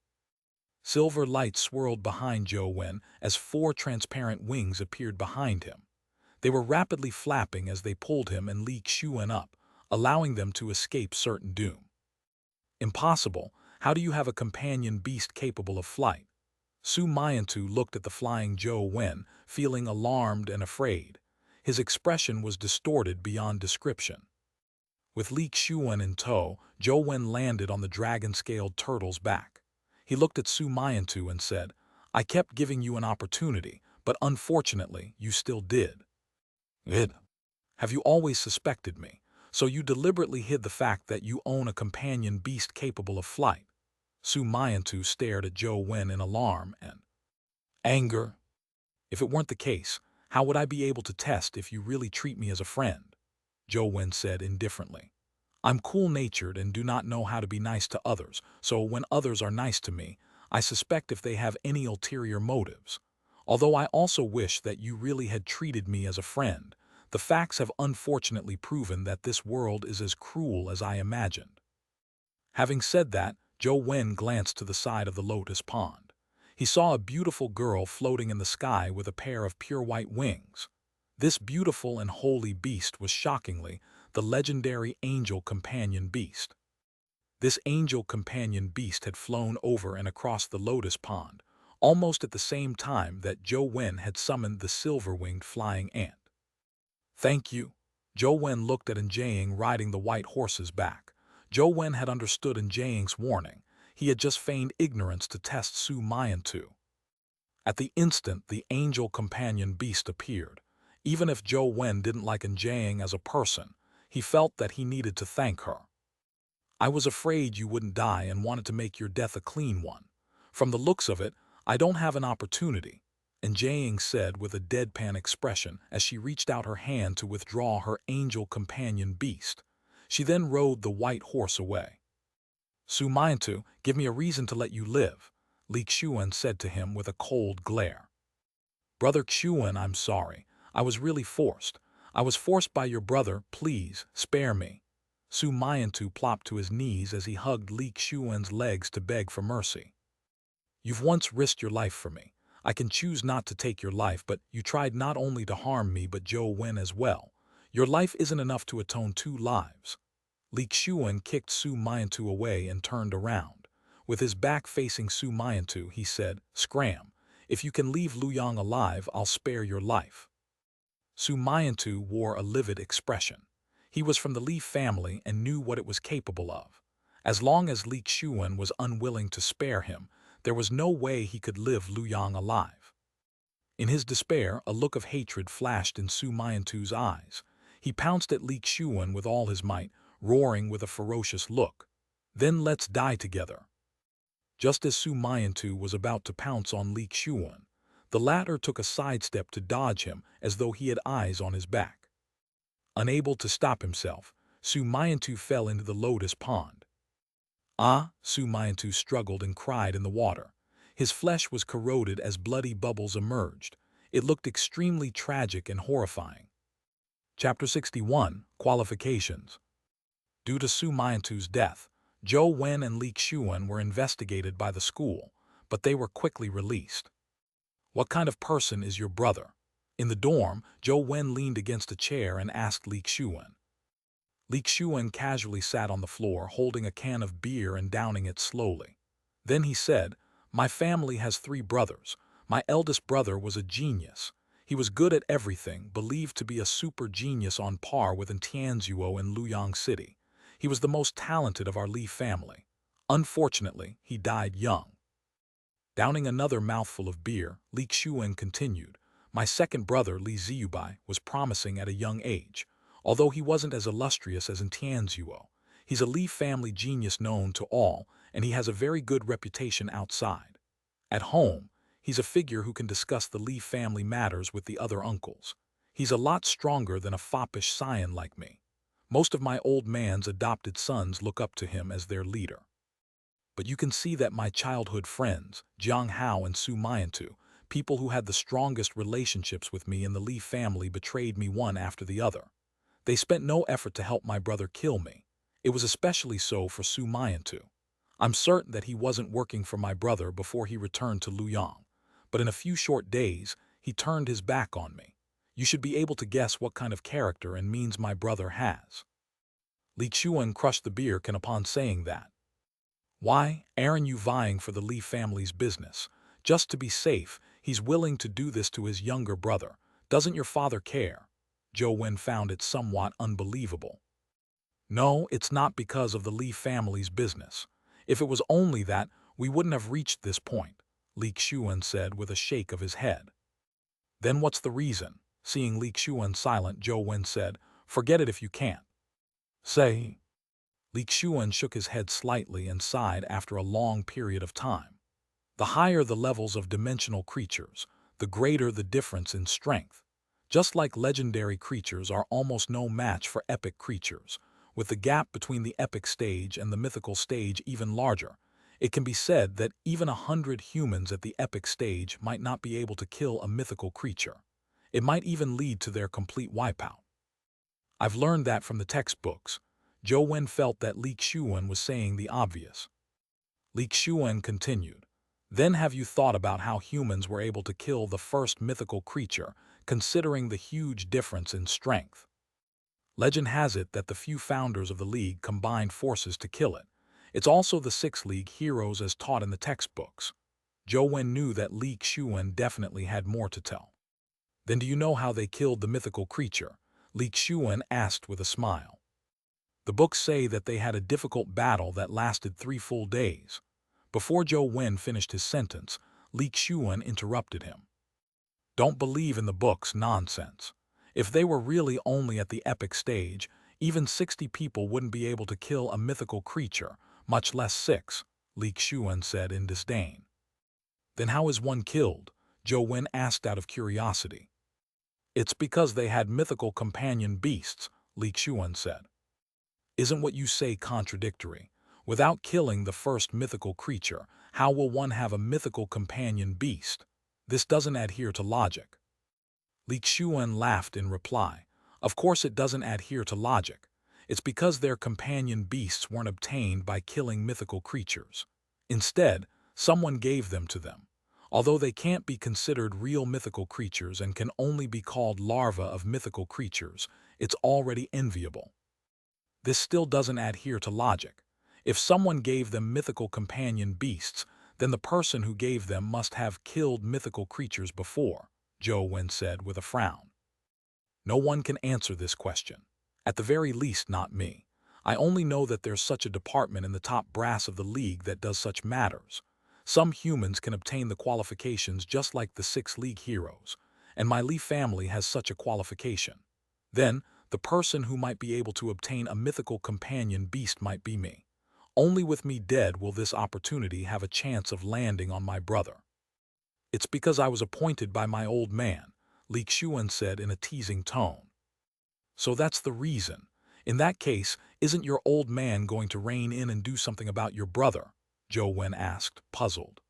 Silver light swirled behind Zhou Wen as 4 transparent wings appeared behind him. They were rapidly flapping as they pulled him and Li Qiuwen up, allowing them to escape certain doom. "Impossible. How do you have a companion beast capable of flight?" Su Miantu looked at the flying Zhou Wen, feeling alarmed and afraid. His expression was distorted beyond description. With Li Qiuwen in tow, Zhou Wen landed on the dragon-scaled turtle's back. He looked at Su Miantu and said, "I kept giving you an opportunity, but unfortunately, you still did." "Id. Have you always suspected me?" So you deliberately hid the fact that you own a companion beast capable of flight. Su Mayantu stared at Zhou Wen in alarm and anger. If it weren't the case, how would I be able to test if you really treat me as a friend? Zhou Wen said indifferently. I'm cool-natured and do not know how to be nice to others, so when others are nice to me, I suspect if they have any ulterior motives. Although I also wish that you really had treated me as a friend, the facts have unfortunately proven that this world is as cruel as I imagined. Having said that, Zhou Wen glanced to the side of the lotus pond. He saw a beautiful girl floating in the sky with a pair of pure white wings. This beautiful and holy beast was shockingly the legendary angel companion beast. This angel companion beast had flown over and across the lotus pond, almost at the same time that Zhou Wen had summoned the silver-winged flying ant. Thank you. Zhou Wen looked at Jiang riding the white horse's back. Zhou Wen had understood Jiang's warning. He had just feigned ignorance to test Su Mayantu. At the instant the angel companion beast appeared. Even if Zhou Wen didn't like Jiang as a person, he felt that he needed to thank her. I was afraid you wouldn't die and wanted to make your death a clean one. From the looks of it, I don't have an opportunity, Jiang said with a deadpan expression as she reached out her hand to withdraw her angel companion beast. She then rode the white horse away. Su Mayantu, give me a reason to let you live, Li Xuan said to him with a cold glare. Brother Xuan, I'm sorry. I was really forced. I was forced by your brother. Please, spare me. Su Mayantu plopped to his knees as he hugged Li Xuan's legs to beg for mercy. You've once risked your life for me. I can choose not to take your life, but you tried not only to harm me but Zhou Wen as well. Your life isn't enough to atone 2 lives. Li Xuan kicked Su Mayantu away and turned around. With his back facing Su Mayantu, he said, Scram, if you can leave Luyang alive, I'll spare your life. Su Mayantu wore a livid expression. He was from the Li family and knew what it was capable of. As long as Li Xuan was unwilling to spare him, there was no way he could live Luyang alive. In his despair, a look of hatred flashed in Su Mayantu's eyes. He pounced at Li Xuan with all his might, roaring with a ferocious look. Then let's die together. Just as Su Mayantu was about to pounce on Li Xuan, the latter took a sidestep to dodge him as though he had eyes on his back. Unable to stop himself, Su Mayantu fell into the lotus pond. Ah, Su Mayantu struggled and cried in the water. His flesh was corroded as bloody bubbles emerged. It looked extremely tragic and horrifying. Chapter 61, Qualifications. Due to Su Mayantu's death, Zhou Wen and Li Xuan were investigated by the school, but they were quickly released. What kind of person is your brother? In the dorm, Zhou Wen leaned against a chair and asked Li Xuan. Li Xuan casually sat on the floor holding a can of beer and downing it slowly. Then he said, My family has 3 brothers. My eldest brother was a genius. He was good at everything, believed to be a super genius on par with Tianzuo in Luyang City. He was the most talented of our Li family. Unfortunately, he died young. Downing another mouthful of beer, Li Xuan continued, My second brother, Li Ziyubai, was promising at a young age. Although he wasn't as illustrious as in Tianzuo, he's a Li family genius known to all, and he has a very good reputation outside. At home, he's a figure who can discuss the Li family matters with the other uncles. He's a lot stronger than a foppish scion like me. Most of my old man's adopted sons look up to him as their leader. But you can see that my childhood friends, Jiang Hao and Su Mayantu, people who had the strongest relationships with me in the Li family, betrayed me one after the other. They spent no effort to help my brother kill me. It was especially so for Su Mayantu. I'm certain that he wasn't working for my brother before he returned to Luyang, but in a few short days, he turned his back on me. You should be able to guess what kind of character and means my brother has. Li Xuan crushed the beer can upon saying that. Why, aren't you vying for the Li family's business? Just to be safe, he's willing to do this to his younger brother. Doesn't your father care? Zhou Wen found it somewhat unbelievable. No, it's not because of the Li family's business. If it was only that, we wouldn't have reached this point, Li Xuan said with a shake of his head. Then what's the reason? Seeing Li Xuan silent, Zhou Wen said, Forget it if you can't. Say. Li Xuan shook his head slightly and sighed after a long period of time. The higher the levels of dimensional creatures, the greater the difference in strength. Just like legendary creatures are almost no match for epic creatures, with the gap between the epic stage and the mythical stage even larger, it can be said that even 100 humans at the epic stage might not be able to kill a mythical creature. It might even lead to their complete wipeout. I've learned that from the textbooks. Zhou Wen felt that Li Xuan was saying the obvious. Li Xuan continued, "Then have you thought about how humans were able to kill the first mythical creature, considering the huge difference in strength? Legend has it that the few founders of the League combined forces to kill it. It's also the 6 League heroes as taught in the textbooks." Zhou Wen knew that Li Xuan definitely had more to tell. "Then do you know how they killed the mythical creature?" Li Xuan asked with a smile. "The books say that they had a difficult battle that lasted 3 full days." Before Zhou Wen finished his sentence, Li Xuan interrupted him. "Don't believe in the books nonsense. If they were really only at the epic stage, even 60 people wouldn't be able to kill a mythical creature, much less 6, Li Xuan said in disdain. "Then how is one killed?" Zhou Wen asked out of curiosity. "It's because they had mythical companion beasts," Li Xuan said. "Isn't what you say contradictory? Without killing the first mythical creature, how will one have a mythical companion beast? This doesn't adhere to logic." Li Xuan laughed in reply. "Of course it doesn't adhere to logic. It's because their companion beasts weren't obtained by killing mythical creatures. Instead, someone gave them to them. Although they can't be considered real mythical creatures and can only be called larvae of mythical creatures, it's already enviable. This still doesn't adhere to logic. If someone gave them mythical companion beasts, then the person who gave them must have killed mythical creatures before," Zhou Wen said with a frown. "No one can answer this question. At the very least, not me. I only know that there's such a department in the top brass of the League that does such matters. Some humans can obtain the qualifications just like the 6 League heroes, and my Li family has such a qualification. Then, the person who might be able to obtain a mythical companion beast might be me. Only with me dead will this opportunity have a chance of landing on my brother. It's because I was appointed by my old man," Li Xuan said in a teasing tone. "So that's the reason. In that case, isn't your old man going to rein in and do something about your brother?" Zhou Wen asked, puzzled.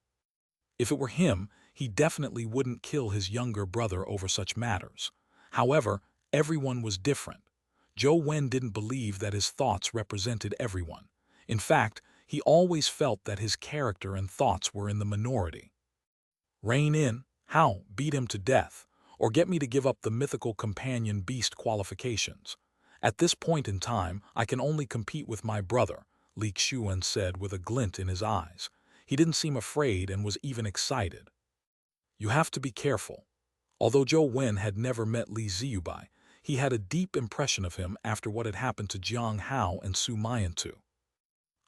"If it were him, he definitely wouldn't kill his younger brother over such matters. However, everyone was different. Zhou Wen didn't believe that his thoughts represented everyone. In fact, he always felt that his character and thoughts were in the minority. Rein in? How? Beat him to death? Or get me to give up the mythical companion beast qualifications? At this point in time, I can only compete with my brother," Li Xuan said with a glint in his eyes. He didn't seem afraid and was even excited. "You have to be careful." Although Zhou Wen had never met Li Ziyubai, he had a deep impression of him after what had happened to Jiang Hao and Su Miantu.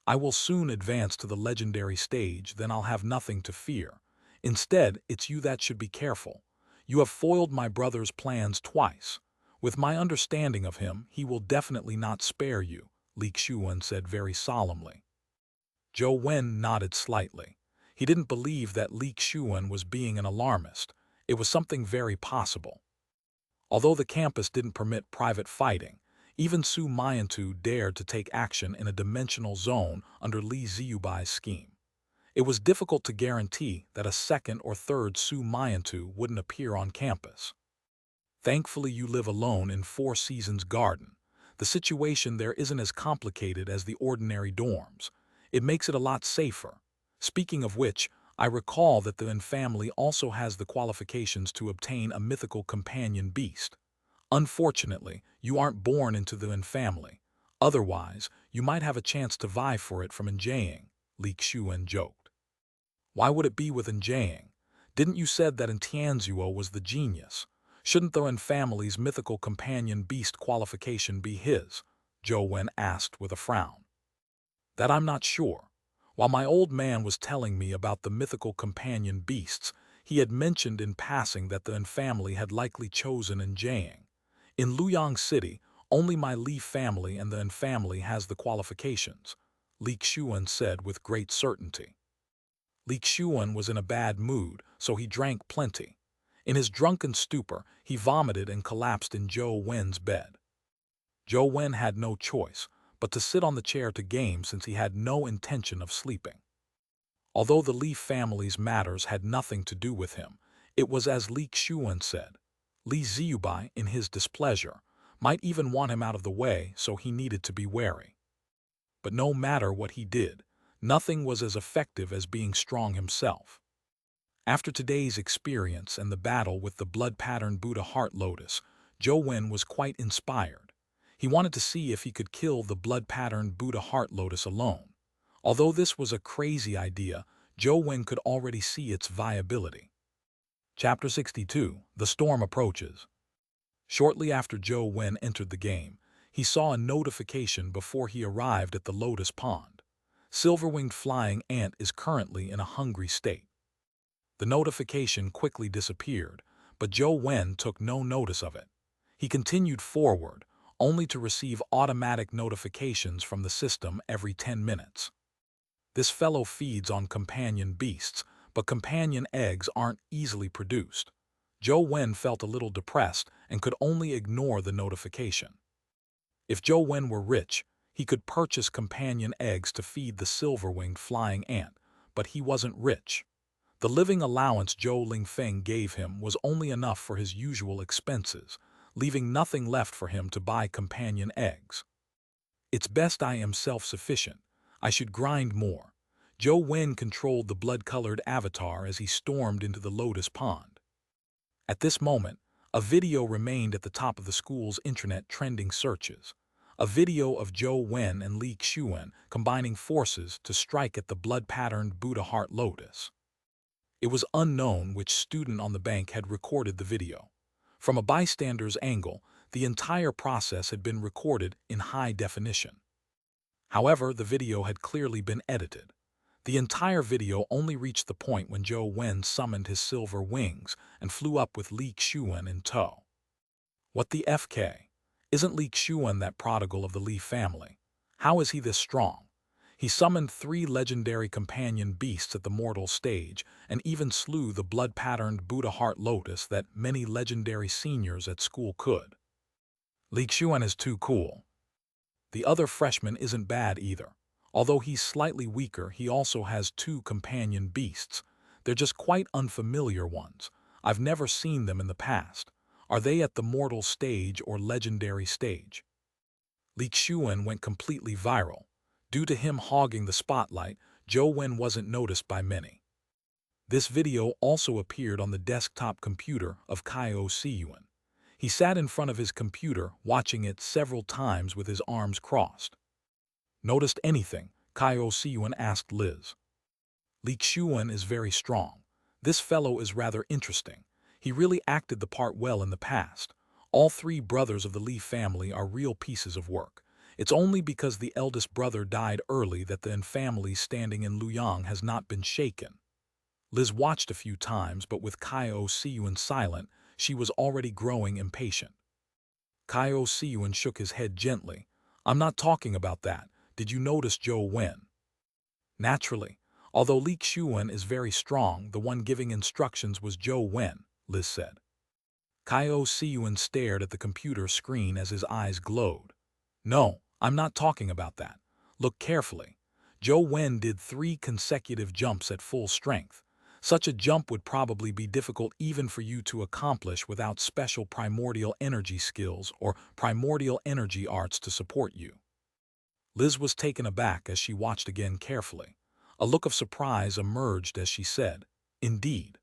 "I will soon advance to the legendary stage, then I'll have nothing to fear. Instead, it's you that should be careful. You have foiled my brother's plans twice. With my understanding of him, he will definitely not spare you," Li Xuan said very solemnly. Zhou Wen nodded slightly. He didn't believe that Li Xuan was being an alarmist. It was something very possible. Although the campus didn't permit private fighting, even Su Miantu dared to take action in a dimensional zone under Li Ziyubai's scheme. It was difficult to guarantee that a second or third Su Miantu wouldn't appear on campus. Thankfully, you live alone in Four Seasons Garden. The situation there isn't as complicated as the ordinary dorms. It makes it a lot safer. Speaking of which, I recall that the Wen family also has the qualifications to obtain a mythical companion beast. Unfortunately, you aren't born into the Wen family. Otherwise, you might have a chance to vie for it from Jiang, Li Xuan joked. "Why would it be with Jiang? Didn't you said that Tianzuo was the genius? Shouldn't the Wen family's mythical companion beast qualification be his?" Zhou Wen asked with a frown. "That I'm not sure. While my old man was telling me about the mythical companion beasts, he had mentioned in passing that the Wen family had likely chosen Jiang. In Luyang City, Only my Li family and the N family has the qualifications, Li Xuan said with great certainty. Li Xuan was in a bad mood, so he drank plenty. In his drunken stupor, he vomited and collapsed in Zhou Wen's bed. Zhou Wen had no choice but to sit on the chair to game since he had no intention of sleeping. Although the Li family's matters had nothing to do with him, it was as Li Xuan said. Li Ziyubai, in his displeasure, might even want him out of the way, so he needed to be wary. But no matter what he did, nothing was as effective as being strong himself. After today's experience and the battle with the blood-patterned Buddha Heart Lotus, Zhou Wen was quite inspired. He wanted to see if he could kill the blood-patterned Buddha Heart Lotus alone. Although this was a crazy idea, Zhou Wen could already see its viability. Chapter 62. The Storm Approaches. Shortly after Zhou Wen entered the game, he saw a notification before he arrived at the Lotus Pond. Silver-winged flying ant is currently in a hungry state. The notification quickly disappeared, but Zhou Wen took no notice of it. He continued forward, only to receive automatic notifications from the system every 10 minutes. This fellow feeds on companion beasts, but companion eggs aren't easily produced. Zhou Wen felt a little depressed and could only ignore the notification. If Zhou Wen were rich, he could purchase companion eggs to feed the silver-winged flying ant, but he wasn't rich. The living allowance Zhou Lingfeng gave him was only enough for his usual expenses, leaving nothing left for him to buy companion eggs. It's best I am self-sufficient. I should grind more. Zhou Wen controlled the blood-colored avatar as he stormed into the Lotus Pond. At this moment, a video remained at the top of the school's intranet trending searches. A video of Zhou Wen and Li Xuan combining forces to strike at the blood-patterned Buddha Heart Lotus. It was unknown which student on the bank had recorded the video. From a bystander's angle, the entire process had been recorded in high definition. However, the video had clearly been edited. The entire video only reached the point when Zhou Wen summoned his silver wings and flew up with Li Xuan in tow. What the FK? Isn't Li Xuan that prodigal of the Li family? How is he this strong? He summoned 3 legendary companion beasts at the mortal stage and even slew the blood-patterned Buddha Heart Lotus that many legendary seniors at school could. Li Xuan is too cool. The other freshman isn't bad either. Although he's slightly weaker, he also has 2 companion beasts. They're just quite unfamiliar ones. I've never seen them in the past. Are they at the mortal stage or legendary stage? Li Xuan went completely viral. Due to him hogging the spotlight, Zhou Wen wasn't noticed by many. This video also appeared on the desktop computer of Xianxia. He sat in front of his computer, watching it several times with his arms crossed. Noticed anything? Xianxia asked Liz. Li Xuan is very strong. This fellow is rather interesting. He really acted the part well in the past. All 3 brothers of the Li family are real pieces of work. It's only because the eldest brother died early that the family standing in Luoyang has not been shaken. Liz watched a few times, but with Xianxia silent, she was already growing impatient. Xianxia shook his head gently. I'm not talking about that. Did you notice Zhou Wen? Naturally. Although Li Xuan is very strong, the one giving instructions was Zhou Wen, Liz said. Xianxia stared at the computer screen as his eyes glowed. No, I'm not talking about that. Look carefully. Zhou Wen did 3 consecutive jumps at full strength. Such a jump would probably be difficult even for you to accomplish without special primordial energy skills or primordial energy arts to support you. Liz was taken aback as she watched again carefully. A look of surprise emerged as she said, Indeed.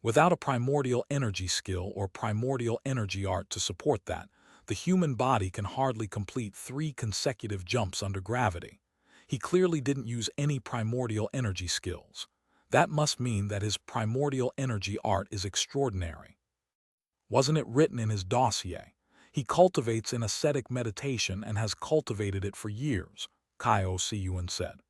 Without a primordial energy skill or primordial energy art to support that, the human body can hardly complete 3 consecutive jumps under gravity. He clearly didn't use any primordial energy skills. That must mean that his primordial energy art is extraordinary. Wasn't it written in his dossier? He cultivates in ascetic meditation and has cultivated it for years, Xianxia said.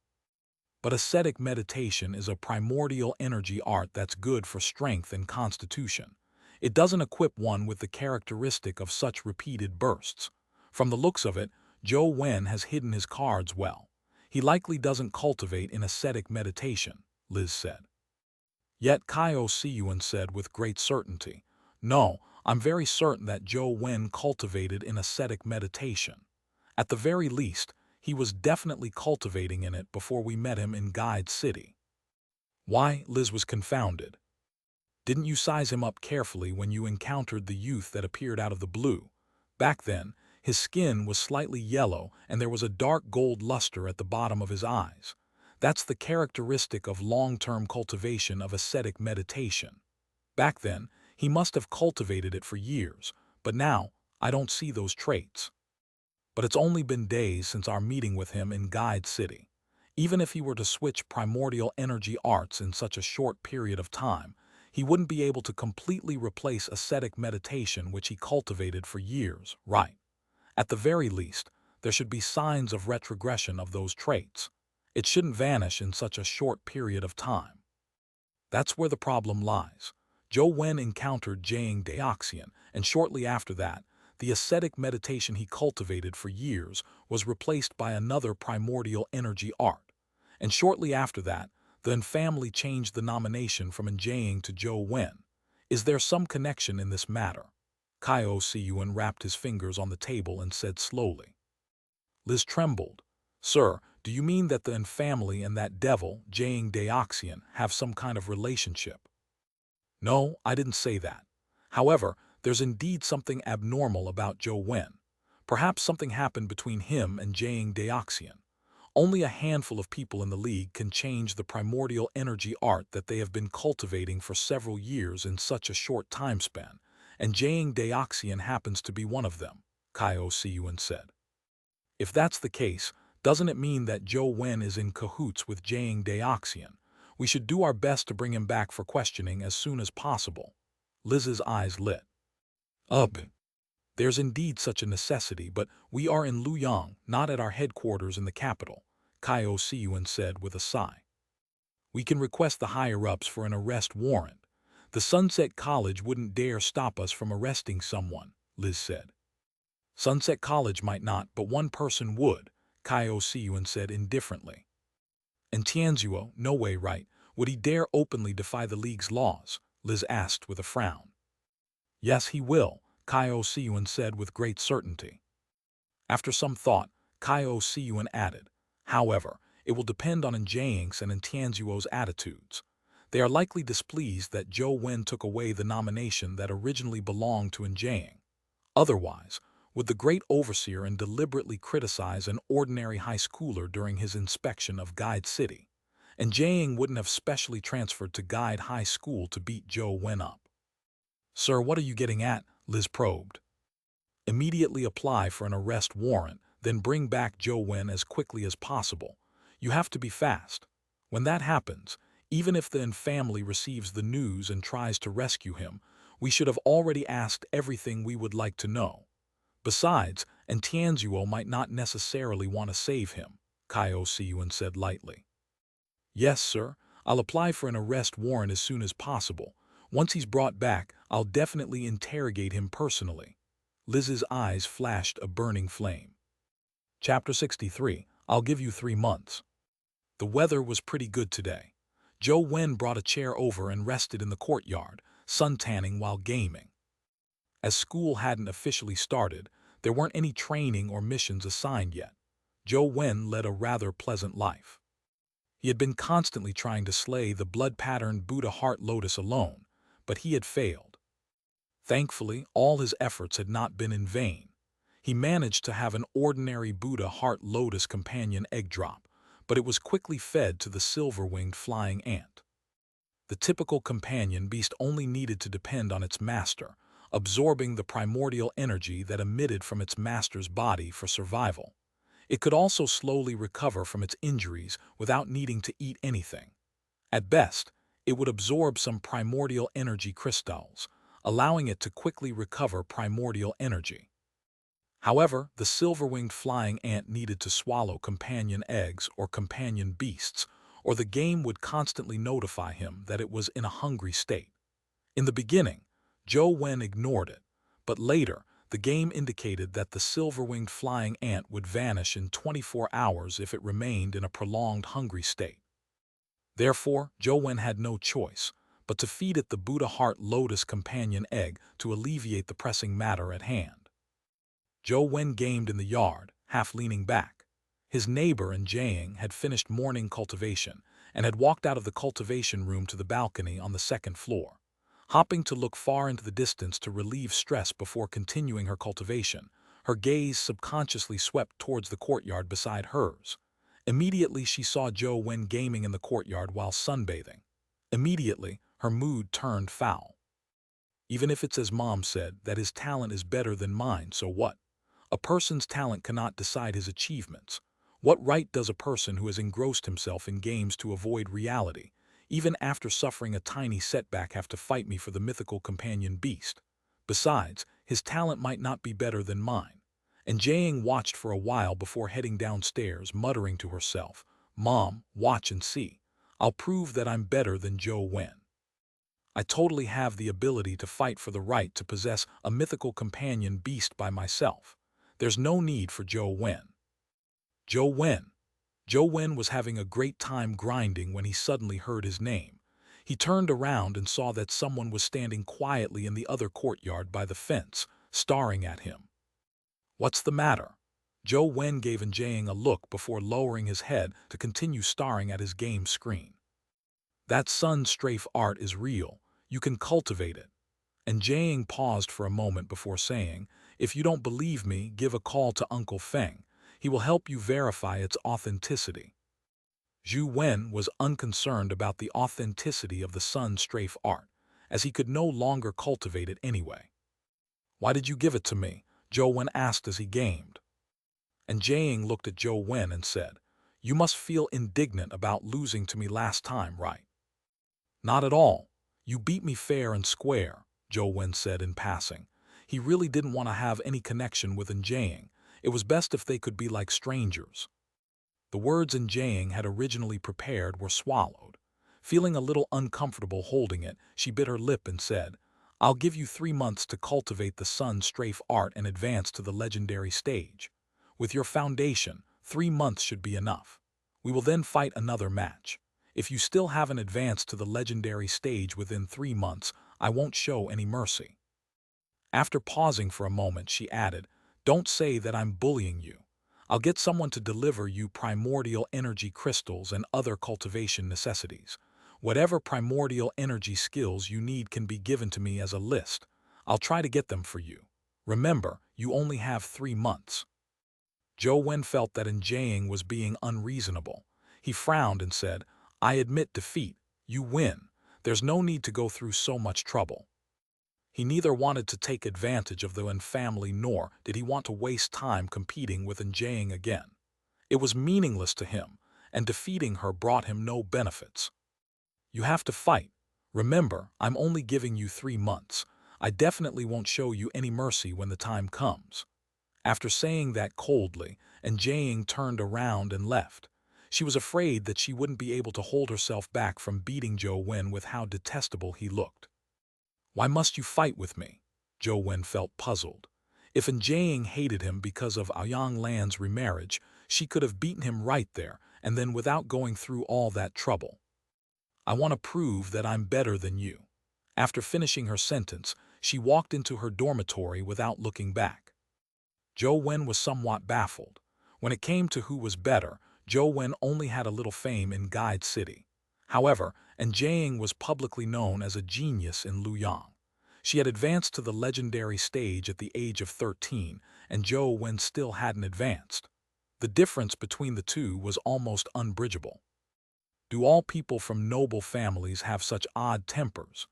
But ascetic meditation is a primordial energy art that's good for strength and constitution. It doesn't equip one with the characteristic of such repeated bursts. From the looks of it, Zhou Wen has hidden his cards well. He likely doesn't cultivate in ascetic meditation, Liz said. Yet Xianxia said with great certainty, "No, I'm very certain that Zhou Wen cultivated in ascetic meditation. At the very least, he was definitely cultivating in it before we met him in Guide City." Why? Liz was confounded. Didn't you size him up carefully when you encountered the youth that appeared out of the blue? Back then, his skin was slightly yellow and there was a dark gold luster at the bottom of his eyes. That's the characteristic of long-term cultivation of ascetic meditation. Back then, he must have cultivated it for years, but now, I don't see those traits. But it's only been days since our meeting with him in Guide City. Even if he were to switch primordial energy arts in such a short period of time, he wouldn't be able to completely replace ascetic meditation which he cultivated for years, right? At the very least, there should be signs of retrogression of those traits. It shouldn't vanish in such a short period of time. That's where the problem lies. Zhou Wen encountered Jiang Daoxian, and shortly after that, the ascetic meditation he cultivated for years was replaced by another primordial energy art. And shortly after that, the family changed the nomination from Jiang to Zhou Wen. Is there some connection in this matter? Xianxia rapped his fingers on the table and said slowly. Liz trembled. Sir, do you mean that the family and that devil, Jiang Daoxian, have some kind of relationship? No, I didn't say that. However, there's indeed something abnormal about Zhou Wen. Perhaps something happened between him and Jiang Daoxian. Only a handful of people in the League can change the primordial energy art that they have been cultivating for several years in such a short time span, and Jiang Daoxian happens to be one of them, Xianxia said. If that's the case, doesn't it mean that Zhou Wen is in cahoots with Jiang Daoxian? We should do our best to bring him back for questioning as soon as possible. Liz's eyes lit up. There's indeed such a necessity, but we are in Luoyang, not at our headquarters in the capital, Xianxia said with a sigh. We can request the higher-ups for an arrest warrant. The Sunset College wouldn't dare stop us from arresting someone, Liz said. Sunset College might not, but one person would, Xianxia said indifferently. And Tianzuo, no way, right? Would he dare openly defy the League's laws? Liz asked with a frown. Yes, he will, Xianxia said with great certainty. After some thought, Xianxia added, however, it will depend on Jiang's and Tianzuo's attitudes. They are likely displeased that Zhou Wen took away the nomination that originally belonged to Jiang. Otherwise, would the great overseer and deliberately criticize an ordinary high schooler during his inspection of Guide City, and Jiang wouldn't have specially transferred to Guide High School to beat Zhou Wen up. Sir, what are you getting at? Liz probed. Immediately apply for an arrest warrant, then bring back Zhou Wen as quickly as possible. You have to be fast. When that happens, even if the family receives the news and tries to rescue him, we should have already asked everything we would like to know. Besides, and Tianzuo might not necessarily want to save him, Xianxia said lightly. Yes, sir, I'll apply for an arrest warrant as soon as possible. Once he's brought back, I'll definitely interrogate him personally. Liz's eyes flashed a burning flame. Chapter 63, I'll give you 3 months. The weather was pretty good today. Zhou Wen brought a chair over and rested in the courtyard, sun-tanning while gaming. As school hadn't officially started, there weren't any training or missions assigned yet. Zhou Wen led a rather pleasant life. He had been constantly trying to slay the blood-patterned Buddha Heart Lotus alone, but he had failed. Thankfully, all his efforts had not been in vain. He managed to have an ordinary Buddha Heart Lotus companion egg drop, but it was quickly fed to the silver-winged flying ant. The typical companion beast only needed to depend on its master, absorbing the primordial energy that emitted from its master's body for survival. It could also slowly recover from its injuries without needing to eat anything. At best, it would absorb some primordial energy crystals, allowing it to quickly recover primordial energy. However, the silver-winged flying ant needed to swallow companion eggs or companion beasts, or the game would constantly notify him that it was in a hungry state. In the beginning, Zhou Wen ignored it, but later, The game indicated that the silver-winged flying ant would vanish in 24 hours if it remained in a prolonged hungry state. Therefore, Zhou Wen had no choice but to feed it the Buddha Heart Lotus companion egg to alleviate the pressing matter at hand. Zhou Wen gamed in the yard, half leaning back. His neighbor and Jiang had finished morning cultivation and had walked out of the cultivation room to the balcony on the second floor. Hopping to look far into the distance to relieve stress before continuing her cultivation, her gaze subconsciously swept towards the courtyard beside hers. Immediately she saw Zhou Wen gaming in the courtyard while sunbathing. Immediately, her mood turned foul. Even if it's as Mom said, that his talent is better than mine, so what? A person's talent cannot decide his achievements. What right does a person who has engrossed himself in games to avoid reality, even after suffering a tiny setback, have to fight me for the mythical companion beast? Besides, his talent might not be better than mine. And Jiang watched for a while before heading downstairs, muttering to herself, "Mom, watch and see. I'll prove that I'm better than Zhou Wen. I totally have the ability to fight for the right to possess a mythical companion beast by myself. There's no need for Zhou Wen." Zhou Wen. Zhou Wen was having a great time grinding when he suddenly heard his name. He turned around and saw that someone was standing quietly in the other courtyard by the fence, staring at him. "What's the matter?" Zhou Wen gave Jiang a look before lowering his head to continue staring at his game screen. "That sun strafe art is real. You can cultivate it." And Jiang paused for a moment before saying, "If you don't believe me, give a call to Uncle Feng. He will help you verify its authenticity." Zhou Wen was unconcerned about the authenticity of the sun strafe art, as he could no longer cultivate it anyway. "Why did you give it to me?" Zhou Wen asked as he gamed. And Jiang looked at Zhou Wen and said, "You must feel indignant about losing to me last time, right?" "Not at all. You beat me fair and square," Zhou Wen said in passing. He really didn't want to have any connection with Jiang. It was best if they could be like strangers. The words Jiang had originally prepared were swallowed. Feeling a little uncomfortable holding it, she bit her lip and said, "I'll give you 3 months to cultivate the sun strafe art and advance to the legendary stage. With your foundation, 3 months should be enough. We will then fight another match. If you still haven't advanced to the legendary stage within 3 months, I won't show any mercy." After pausing for a moment, she added, "Don't say that I'm bullying you. I'll get someone to deliver you primordial energy crystals and other cultivation necessities. Whatever primordial energy skills you need can be given to me as a list. I'll try to get them for you. Remember, you only have 3 months." Zhou Wen felt that Jiang was being unreasonable. He frowned and said, "I admit defeat. You win. There's no need to go through so much trouble." He neither wanted to take advantage of the Wen family nor did he want to waste time competing with Jiang again. It was meaningless to him, and defeating her brought him no benefits. "You have to fight. Remember, I'm only giving you 3 months. I definitely won't show you any mercy when the time comes." After saying that coldly, Jiang turned around and left. She was afraid that she wouldn't be able to hold herself back from beating Zhou Wen with how detestable he looked. "Why must you fight with me?" Zhou Wen felt puzzled. If Jiang hated him because of Aoyang Lan's remarriage, she could have beaten him right there and then without going through all that trouble. "I want to prove that I'm better than you." After finishing her sentence, she walked into her dormitory without looking back. Zhou Wen was somewhat baffled. When it came to who was better, Zhou Wen only had a little fame in Guide City. However, Jiang was publicly known as a genius in Luoyang. She had advanced to the legendary stage at the age of 13, and Zhou Wen still hadn't advanced. The difference between the two was almost unbridgeable. Do all people from noble families have such odd tempers?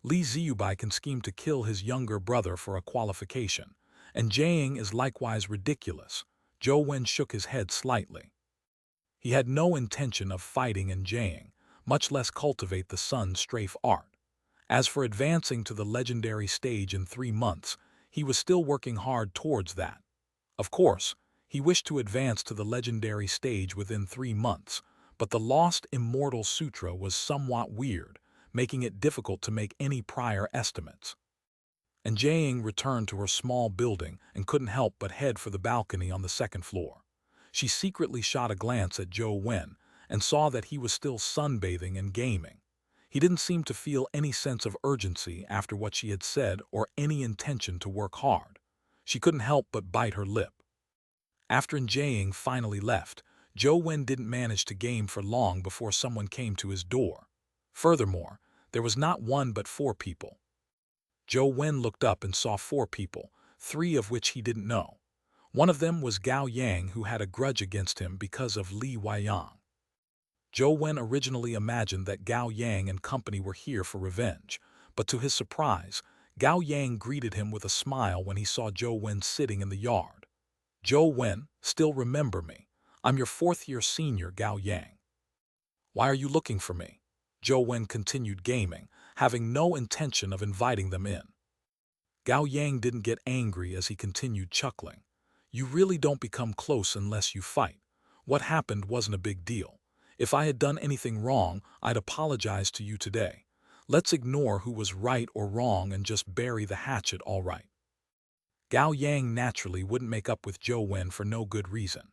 Li Ziyubai can scheme to kill his younger brother for a qualification, and Jiang is likewise ridiculous. Zhou Wen shook his head slightly. He had no intention of fighting Jiang, much less cultivate the sun strafe art. As for advancing to the legendary stage in 3 months, he was still working hard towards that. Of course, he wished to advance to the legendary stage within 3 months, but the Lost Immortal Sutra was somewhat weird, making it difficult to make any prior estimates. and Jiaying returned to her small building and couldn't help but head for the balcony on the second floor. She secretly shot a glance at Zhou Wen and saw that he was still sunbathing and gaming. He didn't seem to feel any sense of urgency after what she had said or any intention to work hard. She couldn't help but bite her lip. After Jiaying finally left, Zhou Wen didn't manage to game for long before someone came to his door. Furthermore, there was not one but 4 people. Zhou Wen looked up and saw 4 people, 3 of which he didn't know. One of them was Gao Yang, who had a grudge against him because of Li Weiyang. Zhou Wen originally imagined that Gao Yang and company were here for revenge, but to his surprise, Gao Yang greeted him with a smile when he saw Zhou Wen sitting in the yard. "Zhou Wen, still remember me. I'm your 4th-year senior, Gao Yang." "Why are you looking for me?" Zhou Wen continued gaming, having no intention of inviting them in. Gao Yang didn't get angry as he continued chuckling. "You really don't become close unless you fight. What happened wasn't a big deal. If I had done anything wrong, I'd apologize to you today. Let's ignore who was right or wrong and just bury the hatchet, all right." Gao Yang naturally wouldn't make up with Zhou Wen for no good reason.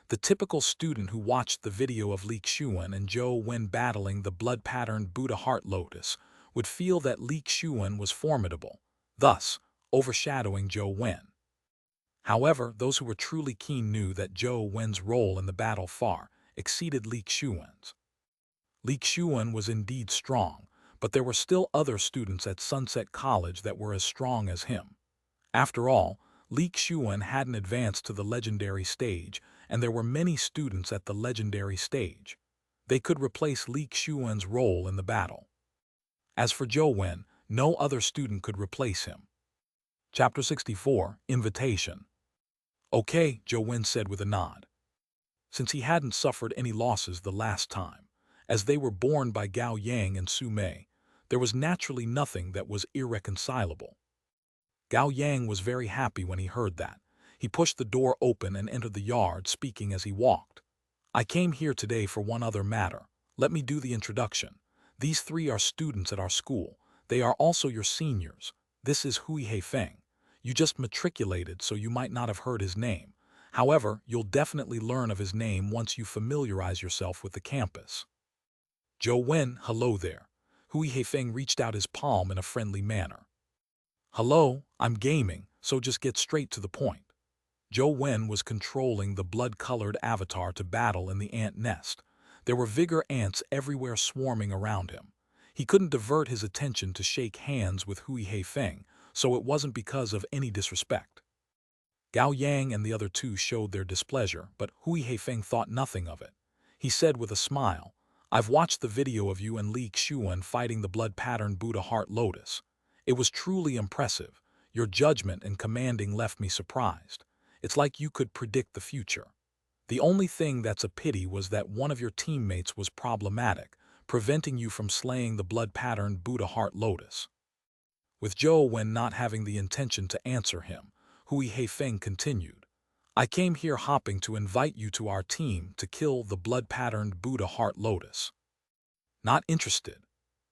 The typical student who watched the video of Li Xuan and Zhou Wen battling the blood-patterned Buddha Heart Lotus would feel that Li Xuan was formidable, thus overshadowing Zhou Wen. However, those who were truly keen knew that Zhou Wen's role in the battle far exceeded Li Xuan's. Li Xuan was indeed strong, but there were still other students at Sunset College that were as strong as him. After all, Li Xuan hadn't advanced to the legendary stage, and there were many students at the legendary stage. They could replace Li Xuan's role in the battle. As for Zhou Wen, no other student could replace him. Chapter 64, Invitation. "Okay," Zhou Wen said with a nod. Since he hadn't suffered any losses the last time, as they were borne by Gao Yang and Su Mei, there was naturally nothing that was irreconcilable. Gao Yang was very happy when he heard that. He pushed the door open and entered the yard, speaking as he walked. "I came here today for one other matter. Let me do the introduction. These 3 are students at our school. They are also your seniors. This is Hui Heifeng. You just matriculated, so you might not have heard his name. However, you'll definitely learn of his name once you familiarize yourself with the campus." "Zhou Wen, hello there." Hui Heifeng reached out his palm in a friendly manner. "Hello, I'm gaming, so just get straight to the point." Zhou Wen was controlling the blood-colored avatar to battle in the ant nest. There were vigor ants everywhere swarming around him. He couldn't divert his attention to shake hands with Hui Heifeng, so it wasn't because of any disrespect. Gao Yang and the other 2 showed their displeasure, but Hui Heifeng thought nothing of it. He said with a smile, "I've watched the video of you and Li Xuan fighting the blood-patterned Buddha Heart Lotus. It was truly impressive. Your judgment and commanding left me surprised. It's like you could predict the future. The only thing that's a pity was that one of your teammates was problematic, preventing you from slaying the blood-patterned Buddha Heart Lotus." With Zhou Wen not having the intention to answer him, Hui Heifeng continued, "I came here hopping to invite you to our team to kill the blood-patterned Buddha Heart Lotus." Not interested.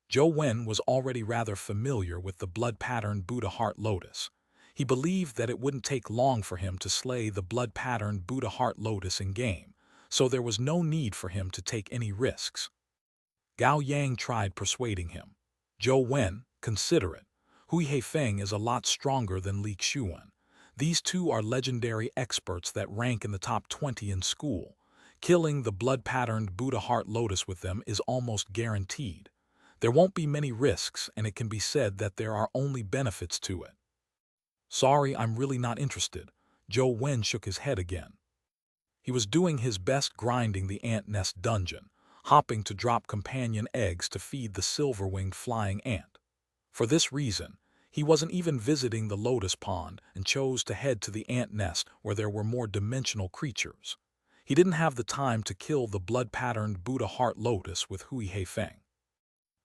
Zhou Wen was already rather familiar with the blood-patterned Buddha Heart Lotus. He believed that it wouldn't take long for him to slay the blood-patterned Buddha Heart Lotus in game, so there was no need for him to take any risks. Gao Yang tried persuading him. "Zhou Wen, consider it. Hui Heifeng is a lot stronger than Li Xuan. These 2 are legendary experts that rank in the top 20 in school. Killing the blood-patterned Buddha Heart Lotus with them is almost guaranteed. There won't be many risks, and it can be said that there are only benefits to it." "Sorry, I'm really not interested." Zhou Wen shook his head again. He was doing his best grinding the ant nest dungeon, hopping to drop companion eggs to feed the silver-winged flying ant. For this reason, he wasn't even visiting the lotus pond and chose to head to the ant nest where there were more dimensional creatures. He didn't have the time to kill the blood-patterned Buddha Heart Lotus with Hui Heifeng.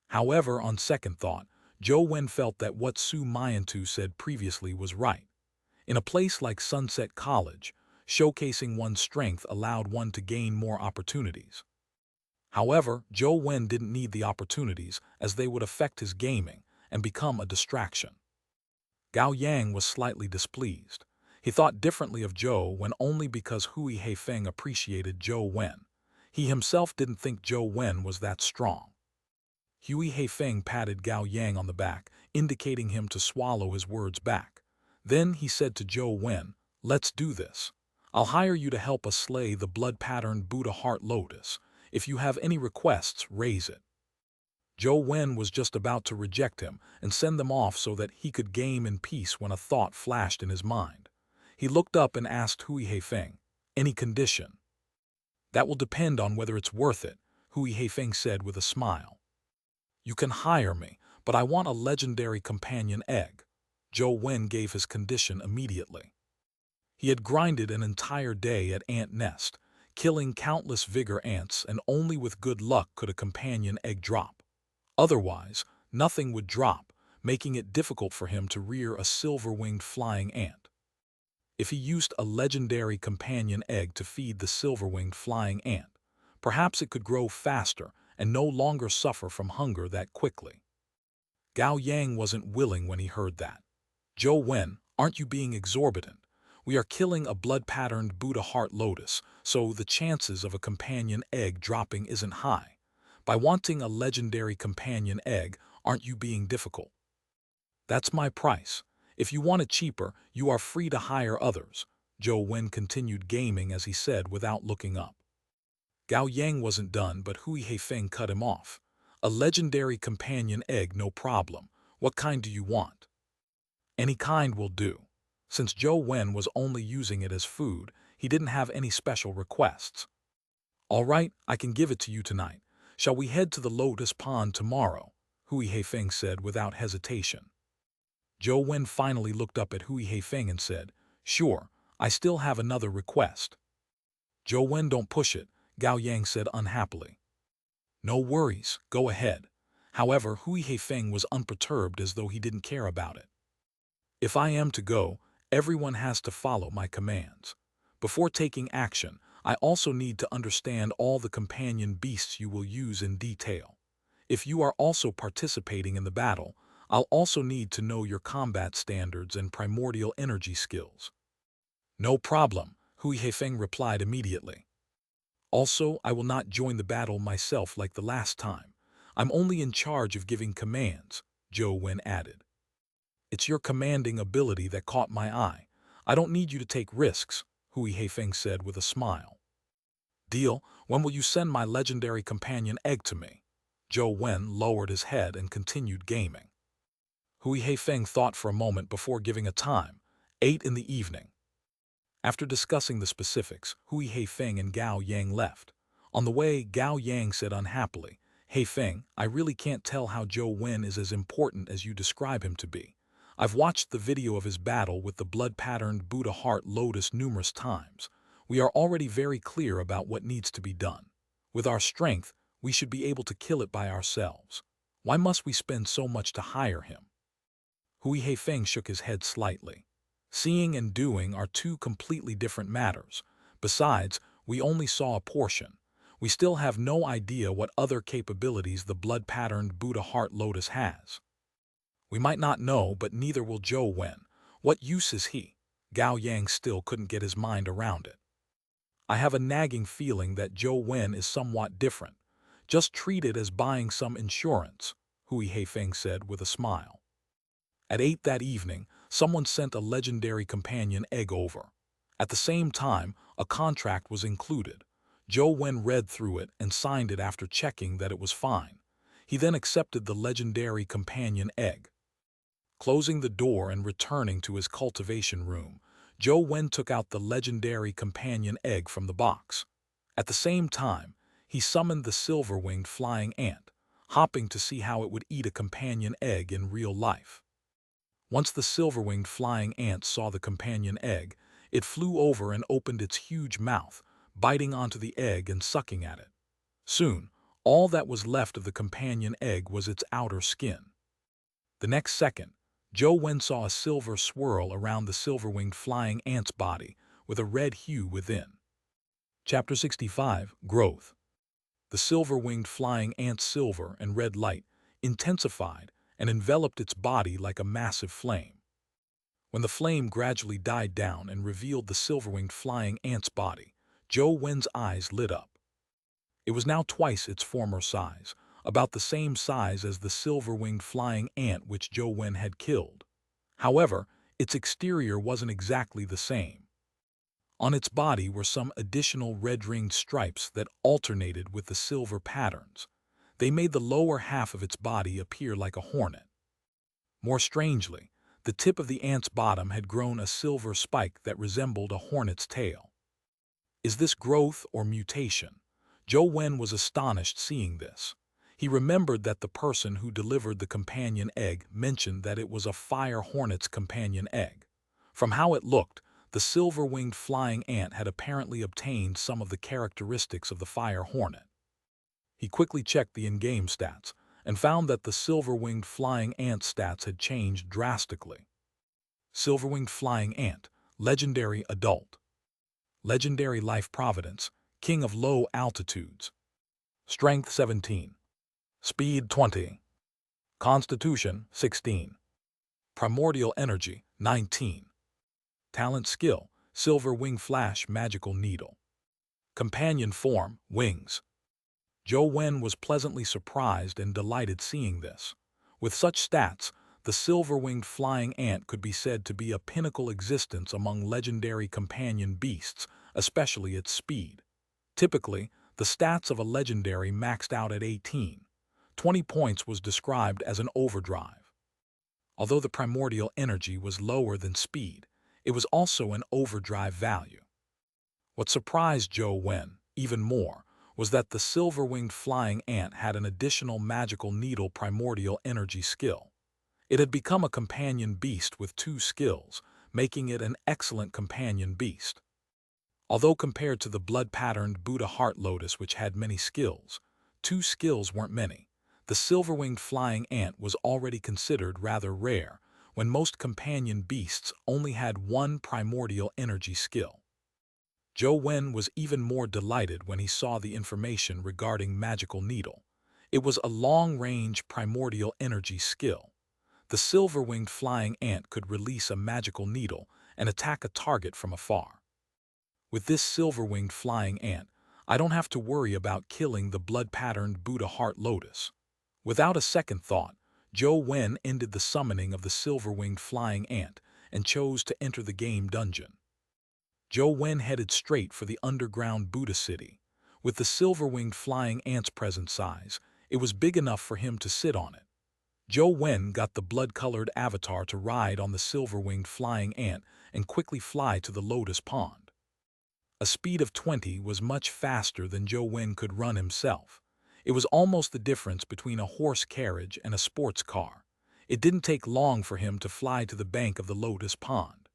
However, on second thought, Zhou Wen felt that what Su Miantu said previously was right. In a place like Sunset College, showcasing one's strength allowed one to gain more opportunities. However, Zhou Wen didn't need the opportunities as they would affect his gaming and become a distraction. Gao Yang was slightly displeased. He thought differently of Zhou Wen only because Hui Heifeng appreciated Zhou Wen. He himself didn't think Zhou Wen was that strong. Hui Heifeng patted Gao Yang on the back, indicating him to swallow his words back. Then he said to Zhou Wen, "Let's do this. I'll hire you to help us slay the blood-patterned Buddha Heart Lotus. If you have any requests, raise it." Zhou Wen was just about to reject him and send them off so that he could game in peace when a thought flashed in his mind. He looked up and asked Hui Heifeng, "Any condition?" "That will depend on whether it's worth it," Hui Heifeng said with a smile. "You can hire me, but I want a legendary companion egg." Zhou Wen gave his condition immediately. He had grinded an entire day at Ant Nest, killing countless vigor ants, and only with good luck could a companion egg drop. Otherwise, nothing would drop, making it difficult for him to rear a silver-winged flying ant. If he used a legendary companion egg to feed the silver-winged flying ant, perhaps it could grow faster and no longer suffer from hunger that quickly. Gao Yang wasn't willing when he heard that. "Zhou Wen, aren't you being exorbitant? We are killing a blood-patterned Buddha Heart Lotus, so the chances of a companion egg dropping isn't high. By wanting a legendary companion egg, aren't you being difficult?" "That's my price. If you want it cheaper, you are free to hire others," Zhou Wen continued gaming as he said without looking up. Gao Yang wasn't done, but Hui Heifeng cut him off. "A legendary companion egg, no problem. What kind do you want?" "Any kind will do." Since Zhou Wen was only using it as food, he didn't have any special requests. "All right, I can give it to you tonight. Shall we head to the Lotus Pond tomorrow?" Hui Heifeng said without hesitation. Zhou Wen finally looked up at Hui Heifeng and said, "Sure, I still have another request." "Zhou Wen, don't push it," Gao Yang said unhappily. "No worries, go ahead." However, Hui Heifeng was unperturbed as though he didn't care about it. "If I am to go, everyone has to follow my commands. Before taking action, I also need to understand all the companion beasts you will use in detail. If you are also participating in the battle, I'll also need to know your combat standards and primordial energy skills." "No problem," Hui Heifeng replied immediately. "Also, I will not join the battle myself like the last time. I'm only in charge of giving commands," Zhou Wen added. "It's your commanding ability that caught my eye. I don't need you to take risks," Hui Heifeng said with a smile. "Deal, when will you send my legendary companion egg to me?" Zhou Wen lowered his head and continued gaming. Hui Heifeng thought for a moment before giving a time, 8 in the evening. After discussing the specifics, Hui Heifeng and Gao Yang left. On the way, Gao Yang said unhappily, "Heifeng, I really can't tell how Zhou Wen is as important as you describe him to be. I've watched the video of his battle with the blood-patterned Buddha Heart Lotus numerous times. We are already very clear about what needs to be done. With our strength, we should be able to kill it by ourselves. Why must we spend so much to hire him?" Hui Heifeng shook his head slightly. "Seeing and doing are two completely different matters. Besides, we only saw a portion. We still have no idea what other capabilities the blood-patterned Buddha Heart Lotus has. We might not know, but neither will Zhou Wen. What use is he?" Gao Yang still couldn't get his mind around it. "I have a nagging feeling that Zhou Wen is somewhat different. Just treat it as buying some insurance," Hui Heifeng said with a smile. At 8 that evening, someone sent a legendary companion egg over. At the same time, a contract was included. Zhou Wen read through it and signed it after checking that it was fine. He then accepted the legendary companion egg. Closing the door and returning to his cultivation room, Zhou Wen took out the legendary companion egg from the box. At the same time, he summoned the silver-winged flying ant, hopping to see how it would eat a companion egg in real life. Once the silver-winged flying ant saw the companion egg, it flew over and opened its huge mouth, biting onto the egg and sucking at it. Soon, all that was left of the companion egg was its outer skin. The next second, Zhou Wen saw a silver swirl around the silver-winged flying ant's body, with a red hue within. Chapter 65, Growth. The silver-winged flying ant's silver and red light intensified and enveloped its body like a massive flame. When the flame gradually died down and revealed the silver-winged flying ant's body, Zhou Wen's eyes lit up. It was now twice its former size, about the same size as the silver-winged flying ant which Zhou Wen had killed. However, its exterior wasn't exactly the same. On its body were some additional red-ringed stripes that alternated with the silver patterns. They made the lower half of its body appear like a hornet. More strangely, the tip of the ant's bottom had grown a silver spike that resembled a hornet's tail. Is this growth or mutation? Zhou Wen was astonished seeing this. He remembered that the person who delivered the companion egg mentioned that it was a fire hornet's companion egg. From how it looked, the silver-winged flying ant had apparently obtained some of the characteristics of the fire hornet. He quickly checked the in-game stats and found that the silver-winged flying ant stats had changed drastically. Silver-winged flying ant, legendary adult. Legendary life providence, king of low altitudes. Strength 17. Speed 20. Constitution 16. Primordial energy 19. Talent skill, silver wing flash magical needle. Companion form, wings. Zhou Wen was pleasantly surprised and delighted seeing this. With such stats, the silver-winged flying ant could be said to be a pinnacle existence among legendary companion beasts, especially its speed. Typically, the stats of a legendary maxed out at 18. 20 points was described as an overdrive. Although the primordial energy was lower than speed, it was also an overdrive value. What surprised Zhou Wen, even more, was that the silver-winged flying ant had an additional magical needle primordial energy skill. It had become a companion beast with 2 skills, making it an excellent companion beast. Although compared to the blood-patterned Buddha heart lotus which had many skills, 2 skills weren't many. The silver-winged flying ant was already considered rather rare, when most companion beasts only had 1 primordial energy skill. Zhou Wen was even more delighted when he saw the information regarding magical needle. It was a long-range primordial energy skill. The silver-winged flying ant could release a magical needle and attack a target from afar. With this silver-winged flying ant, I don't have to worry about killing the blood-patterned Buddha heart lotus. Without a second thought, Zhou Wen ended the summoning of the silver-winged flying ant and chose to enter the game dungeon. Zhou Wen headed straight for the underground Buddha city. With the silver-winged flying ant's present size, it was big enough for him to sit on it. Zhou Wen got the blood-colored avatar to ride on the silver-winged flying ant and quickly fly to the lotus pond. A speed of 20 was much faster than Zhou Wen could run himself. It was almost the difference between a horse carriage and a sports car. It didn't take long for him to fly to the bank of the lotus pond.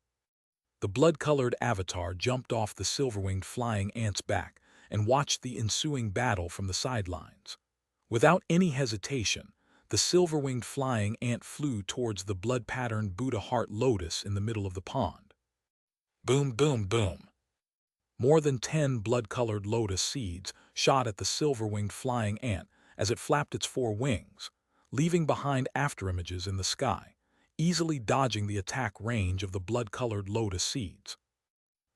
The blood-colored avatar jumped off the silver-winged flying ant's back and watched the ensuing battle from the sidelines. Without any hesitation, the silver-winged flying ant flew towards the blood-patterned Buddha heart lotus in the middle of the pond. Boom, boom, boom. More than 10 blood-colored lotus seeds shot at the silver-winged flying ant as it flapped its 4 wings, leaving behind afterimages in the sky, easily dodging the attack range of the blood-colored lotus seeds.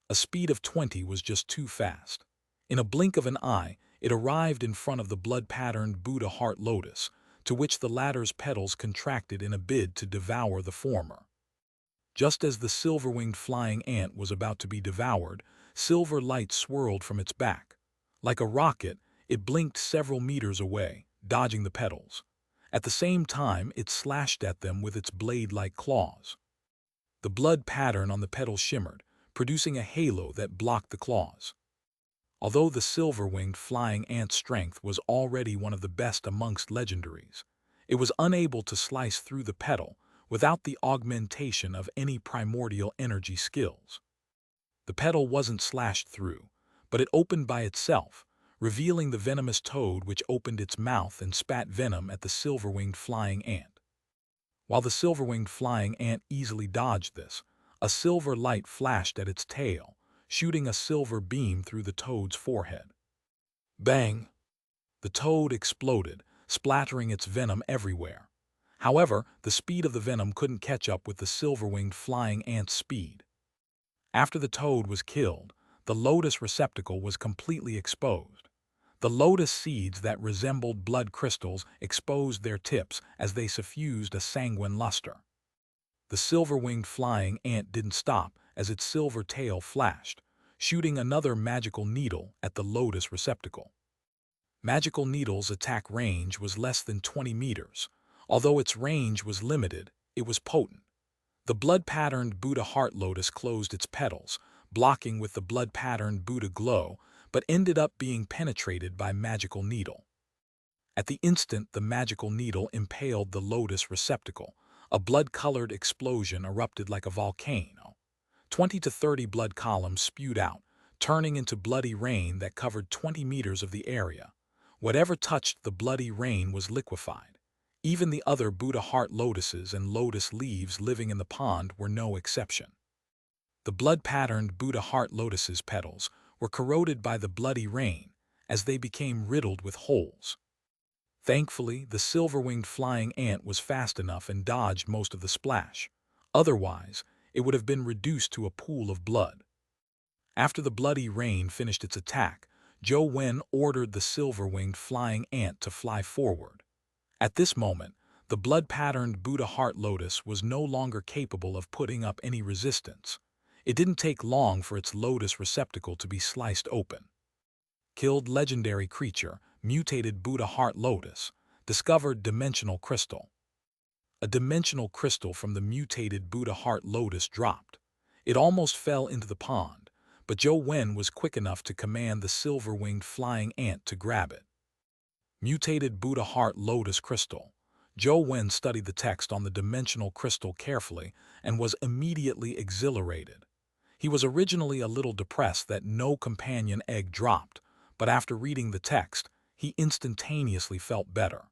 A speed of 20 was just too fast. In a blink of an eye, it arrived in front of the blood-patterned Buddha heart lotus, to which the latter's petals contracted in a bid to devour the former. Just as the silver-winged flying ant was about to be devoured, silver light swirled from its back. Like a rocket, it blinked several meters away, dodging the petals. At the same time, it slashed at them with its blade-like claws. The blood pattern on the petals shimmered, producing a halo that blocked the claws. Although the silver-winged flying ant's strength was already one of the best amongst legendaries, it was unable to slice through the petal without the augmentation of any primordial energy skills. The petal wasn't slashed through, but it opened by itself, revealing the venomous toad which opened its mouth and spat venom at the silver-winged flying ant. While the silver-winged flying ant easily dodged this, a silver light flashed at its tail, shooting a silver beam through the toad's forehead. Bang! The toad exploded, splattering its venom everywhere. However, the speed of the venom couldn't catch up with the silver-winged flying ant's speed. After the toad was killed, the lotus receptacle was completely exposed. The lotus seeds that resembled blood crystals exposed their tips as they suffused a sanguine luster. The silver-winged flying ant didn't stop as its silver tail flashed, shooting another magical needle at the lotus receptacle. Magical needle's attack range was less than 20 meters. Although its range was limited, it was potent. The blood-patterned Buddha heart lotus closed its petals, blocking with the blood-patterned Buddha glow, but ended up being penetrated by magical needle. At the instant the magical needle impaled the lotus receptacle, a blood-colored explosion erupted like a volcano. 20 to 30 blood columns spewed out, turning into bloody rain that covered 20 meters of the area. Whatever touched the bloody rain was liquefied. Even the other Buddha heart lotuses and lotus leaves living in the pond were no exception. The blood-patterned Buddha heart lotus's petals were corroded by the bloody rain as they became riddled with holes. Thankfully, the silver-winged flying ant was fast enough and dodged most of the splash. Otherwise, it would have been reduced to a pool of blood. After the bloody rain finished its attack, Zhou Wen ordered the silver-winged flying ant to fly forward. At this moment, the blood-patterned Buddha heart lotus was no longer capable of putting up any resistance. It didn't take long for its lotus receptacle to be sliced open. Killed legendary creature, mutated Buddha heart lotus, discovered dimensional crystal. A dimensional crystal from the mutated Buddha heart lotus dropped. It almost fell into the pond, but Zhou Wen was quick enough to command the silver-winged flying ant to grab it. Mutated Buddha heart lotus crystal. Zhou Wen studied the text on the dimensional crystal carefully and was immediately exhilarated. He was originally a little depressed that no companion egg dropped, but after reading the text, he instantaneously felt better.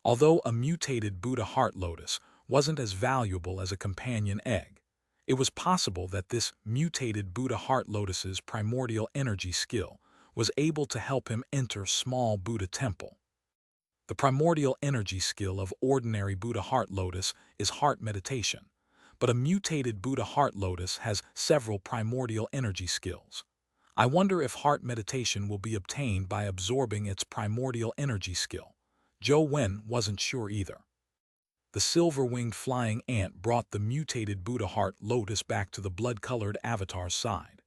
Although a mutated Buddha heart lotus wasn't as valuable as a companion egg, it was possible that this mutated Buddha heart lotus's primordial energy skill was able to help him enter small Buddha temple. The primordial energy skill of ordinary Buddha heart lotus is heart meditation, but a mutated Buddha heart lotus has several primordial energy skills. I wonder if heart meditation will be obtained by absorbing its primordial energy skill. Zhou Wen wasn't sure either. The silver-winged flying ant brought the mutated Buddha heart lotus back to the blood-colored avatar's side.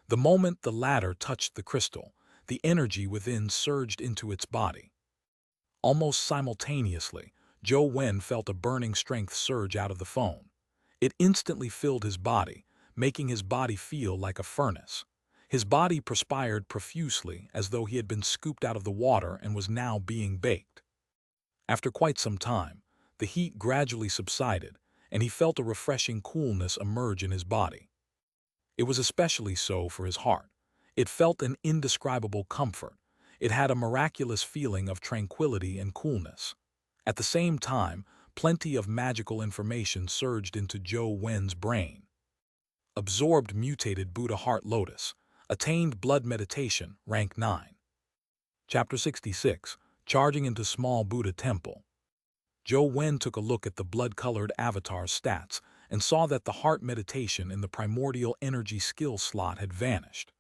The moment the latter touched the crystal, the energy within surged into its body. Almost simultaneously, Zhou Wen felt a burning strength surge out of the phone. It instantly filled his body, making his body feel like a furnace. His body perspired profusely as though he had been scooped out of the water and was now being baked. After quite some time, the heat gradually subsided, and he felt a refreshing coolness emerge in his body. It was especially so for his heart. It felt an indescribable comfort. It had a miraculous feeling of tranquility and coolness. At the same time, plenty of magical information surged into Zhou Wen's brain. Absorbed mutated Buddha heart lotus. Attained blood meditation, rank 9. Chapter 66. Charging into small Buddha temple. Zhou Wen took a look at the blood-colored avatar's stats and saw that the heart meditation in the primordial energy skill slot had vanished.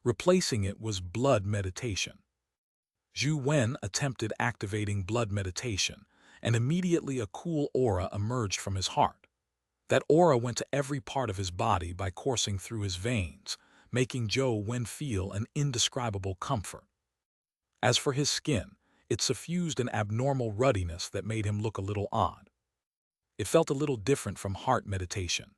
Replacing it was blood meditation. Zhou Wen attempted activating blood meditation, and immediately a cool aura emerged from his heart. That aura went to every part of his body by coursing through his veins, making Zhou Wen feel an indescribable comfort. As for his skin, it suffused an abnormal ruddiness that made him look a little odd. It felt a little different from heart meditation.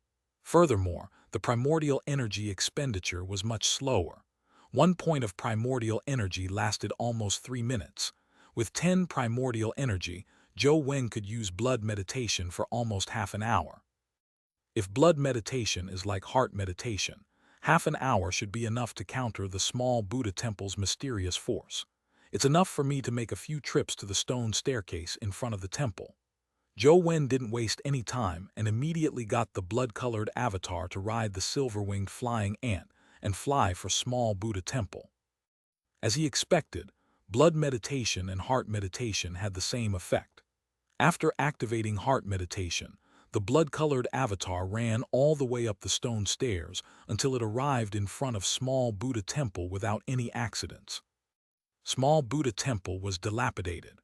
Furthermore, the primordial energy expenditure was much slower. 1 point of primordial energy lasted almost 3 minutes. With 10 primordial energy, Zhou Wen could use blood meditation for almost half an hour. If blood meditation is like heart meditation, half an hour should be enough to counter the small Buddha temple's mysterious force. It's enough for me to make a few trips to the stone staircase in front of the temple. Zhou Wen didn't waste any time and immediately got the blood-colored avatar to ride the silver-winged flying ant and fly for small Buddha temple. As he expected, blood meditation and heart meditation had the same effect. After activating heart meditation, the blood-colored avatar ran all the way up the stone stairs until it arrived in front of small Buddha temple without any accidents. Small Buddha temple was dilapidated.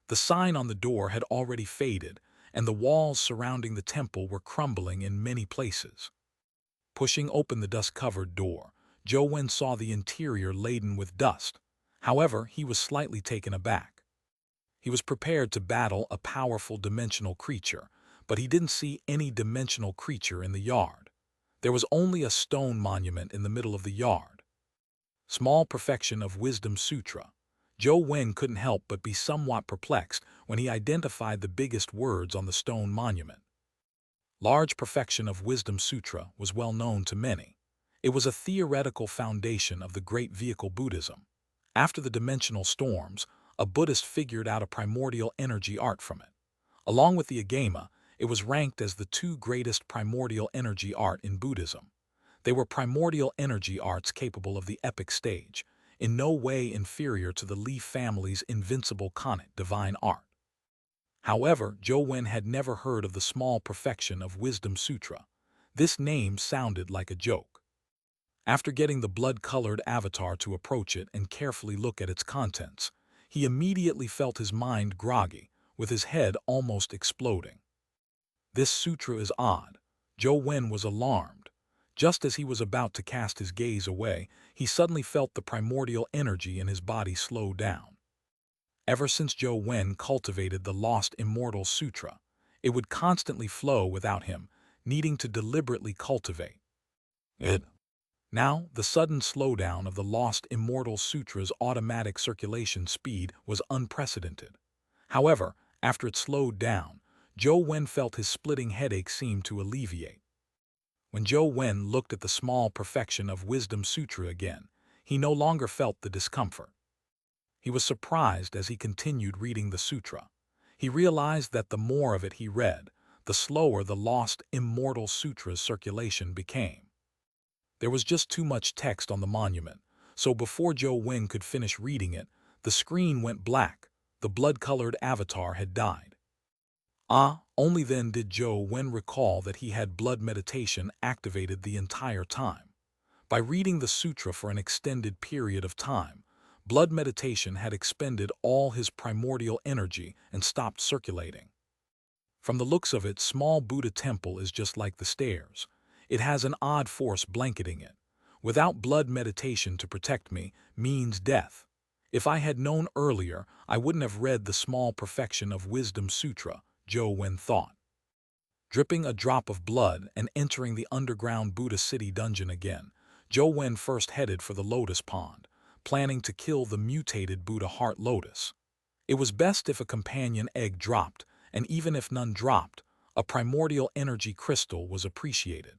The sign on the door had already faded, and the walls surrounding the temple were crumbling in many places. Pushing open the dust-covered door, Zhou Wen saw the interior laden with dust. However, he was slightly taken aback. He was prepared to battle a powerful dimensional creature, but he didn't see any dimensional creature in the yard. There was only a stone monument in the middle of the yard. Small Perfection of Wisdom Sutra. Zhou Wen couldn't help but be somewhat perplexed when he identified the biggest words on the stone monument. Large Perfection of Wisdom Sutra was well known to many. It was a theoretical foundation of the great vehicle Buddhism. After the dimensional storms, a Buddhist figured out a primordial energy art from it. Along with the Agama, it was ranked as the two greatest primordial energy art in Buddhism. They were primordial energy arts capable of the epic stage, in no way inferior to the Li family's invincible Kanit divine art. However, Zhou Wen had never heard of the Small Perfection of Wisdom Sutra. This name sounded like a joke. After getting the blood-colored avatar to approach it and carefully look at its contents, he immediately felt his mind groggy, with his head almost exploding. This sutra is odd. Zhou Wen was alarmed. Just as he was about to cast his gaze away, he suddenly felt the primordial energy in his body slow down. Ever since Zhou Wen cultivated the Lost Immortal Sutra, it would constantly flow without him, needing to deliberately cultivate it. Now, the sudden slowdown of the Lost Immortal Sutra's automatic circulation speed was unprecedented. However, after it slowed down, Zhou Wen felt his splitting headache seem to alleviate. When Zhou Wen looked at the Small Perfection of Wisdom Sutra again, he no longer felt the discomfort. He was surprised as he continued reading the sutra. He realized that the more of it he read, the slower the Lost Immortal Sutra's circulation became. There was just too much text on the monument, so before Zhou Wen could finish reading it, the screen went black. The blood-colored avatar had died. Only then did Zhou Wen recall that he had blood meditation activated the entire time. By reading the sutra for an extended period of time, blood meditation had expended all his primordial energy and stopped circulating. From the looks of it, Small Buddha Temple is just like the stairs. It has an odd force blanketing it. Without blood meditation to protect me means death. If I had known earlier, I wouldn't have read the Small Perfection of Wisdom Sutra, Zhou Wen thought. Dripping a drop of blood and entering the underground Buddha City dungeon again, Zhou Wen first headed for the Lotus Pond, planning to kill the mutated Buddha Heart Lotus. It was best if a companion egg dropped, and even if none dropped, a primordial energy crystal was appreciated.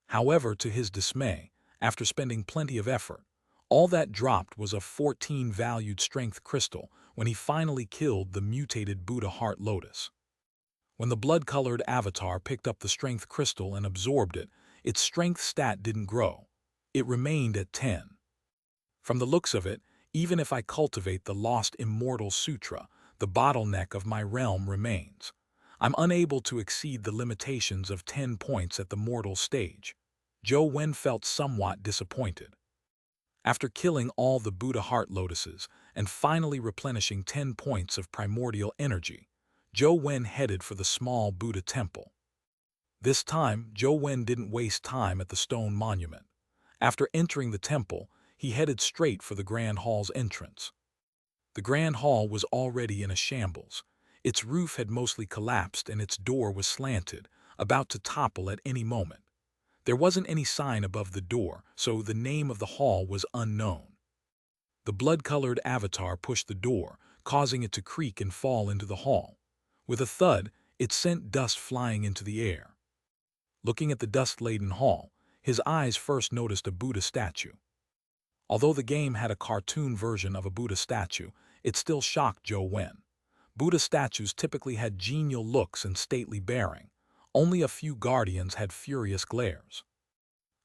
However, to his dismay, after spending plenty of effort, all that dropped was a 14-valued strength crystal when he finally killed the mutated Buddha Heart Lotus. When the blood-colored avatar picked up the strength crystal and absorbed it, its strength stat didn't grow. It remained at 10. From the looks of it, even if I cultivate the Lost Immortal Sutra, the bottleneck of my realm remains. I'm unable to exceed the limitations of 10 points at the mortal stage. Zhou Wen felt somewhat disappointed. After killing all the Buddha Heart Lotuses and finally replenishing 10 points of primordial energy, Zhou Wen headed for the Small Buddha Temple. This time, Zhou Wen didn't waste time at the stone monument. After entering the temple, he headed straight for the Grand Hall's entrance. The Grand Hall was already in a shambles. Its roof had mostly collapsed and its door was slanted, about to topple at any moment. There wasn't any sign above the door, so the name of the hall was unknown. The blood-colored avatar pushed the door, causing it to creak and fall into the hall. With a thud, it sent dust flying into the air. Looking at the dust-laden hall, his eyes first noticed a Buddha statue. Although the game had a cartoon version of a Buddha statue, it still shocked Zhou Wen. Buddha statues typically had genial looks and stately bearing. Only a few guardians had furious glares.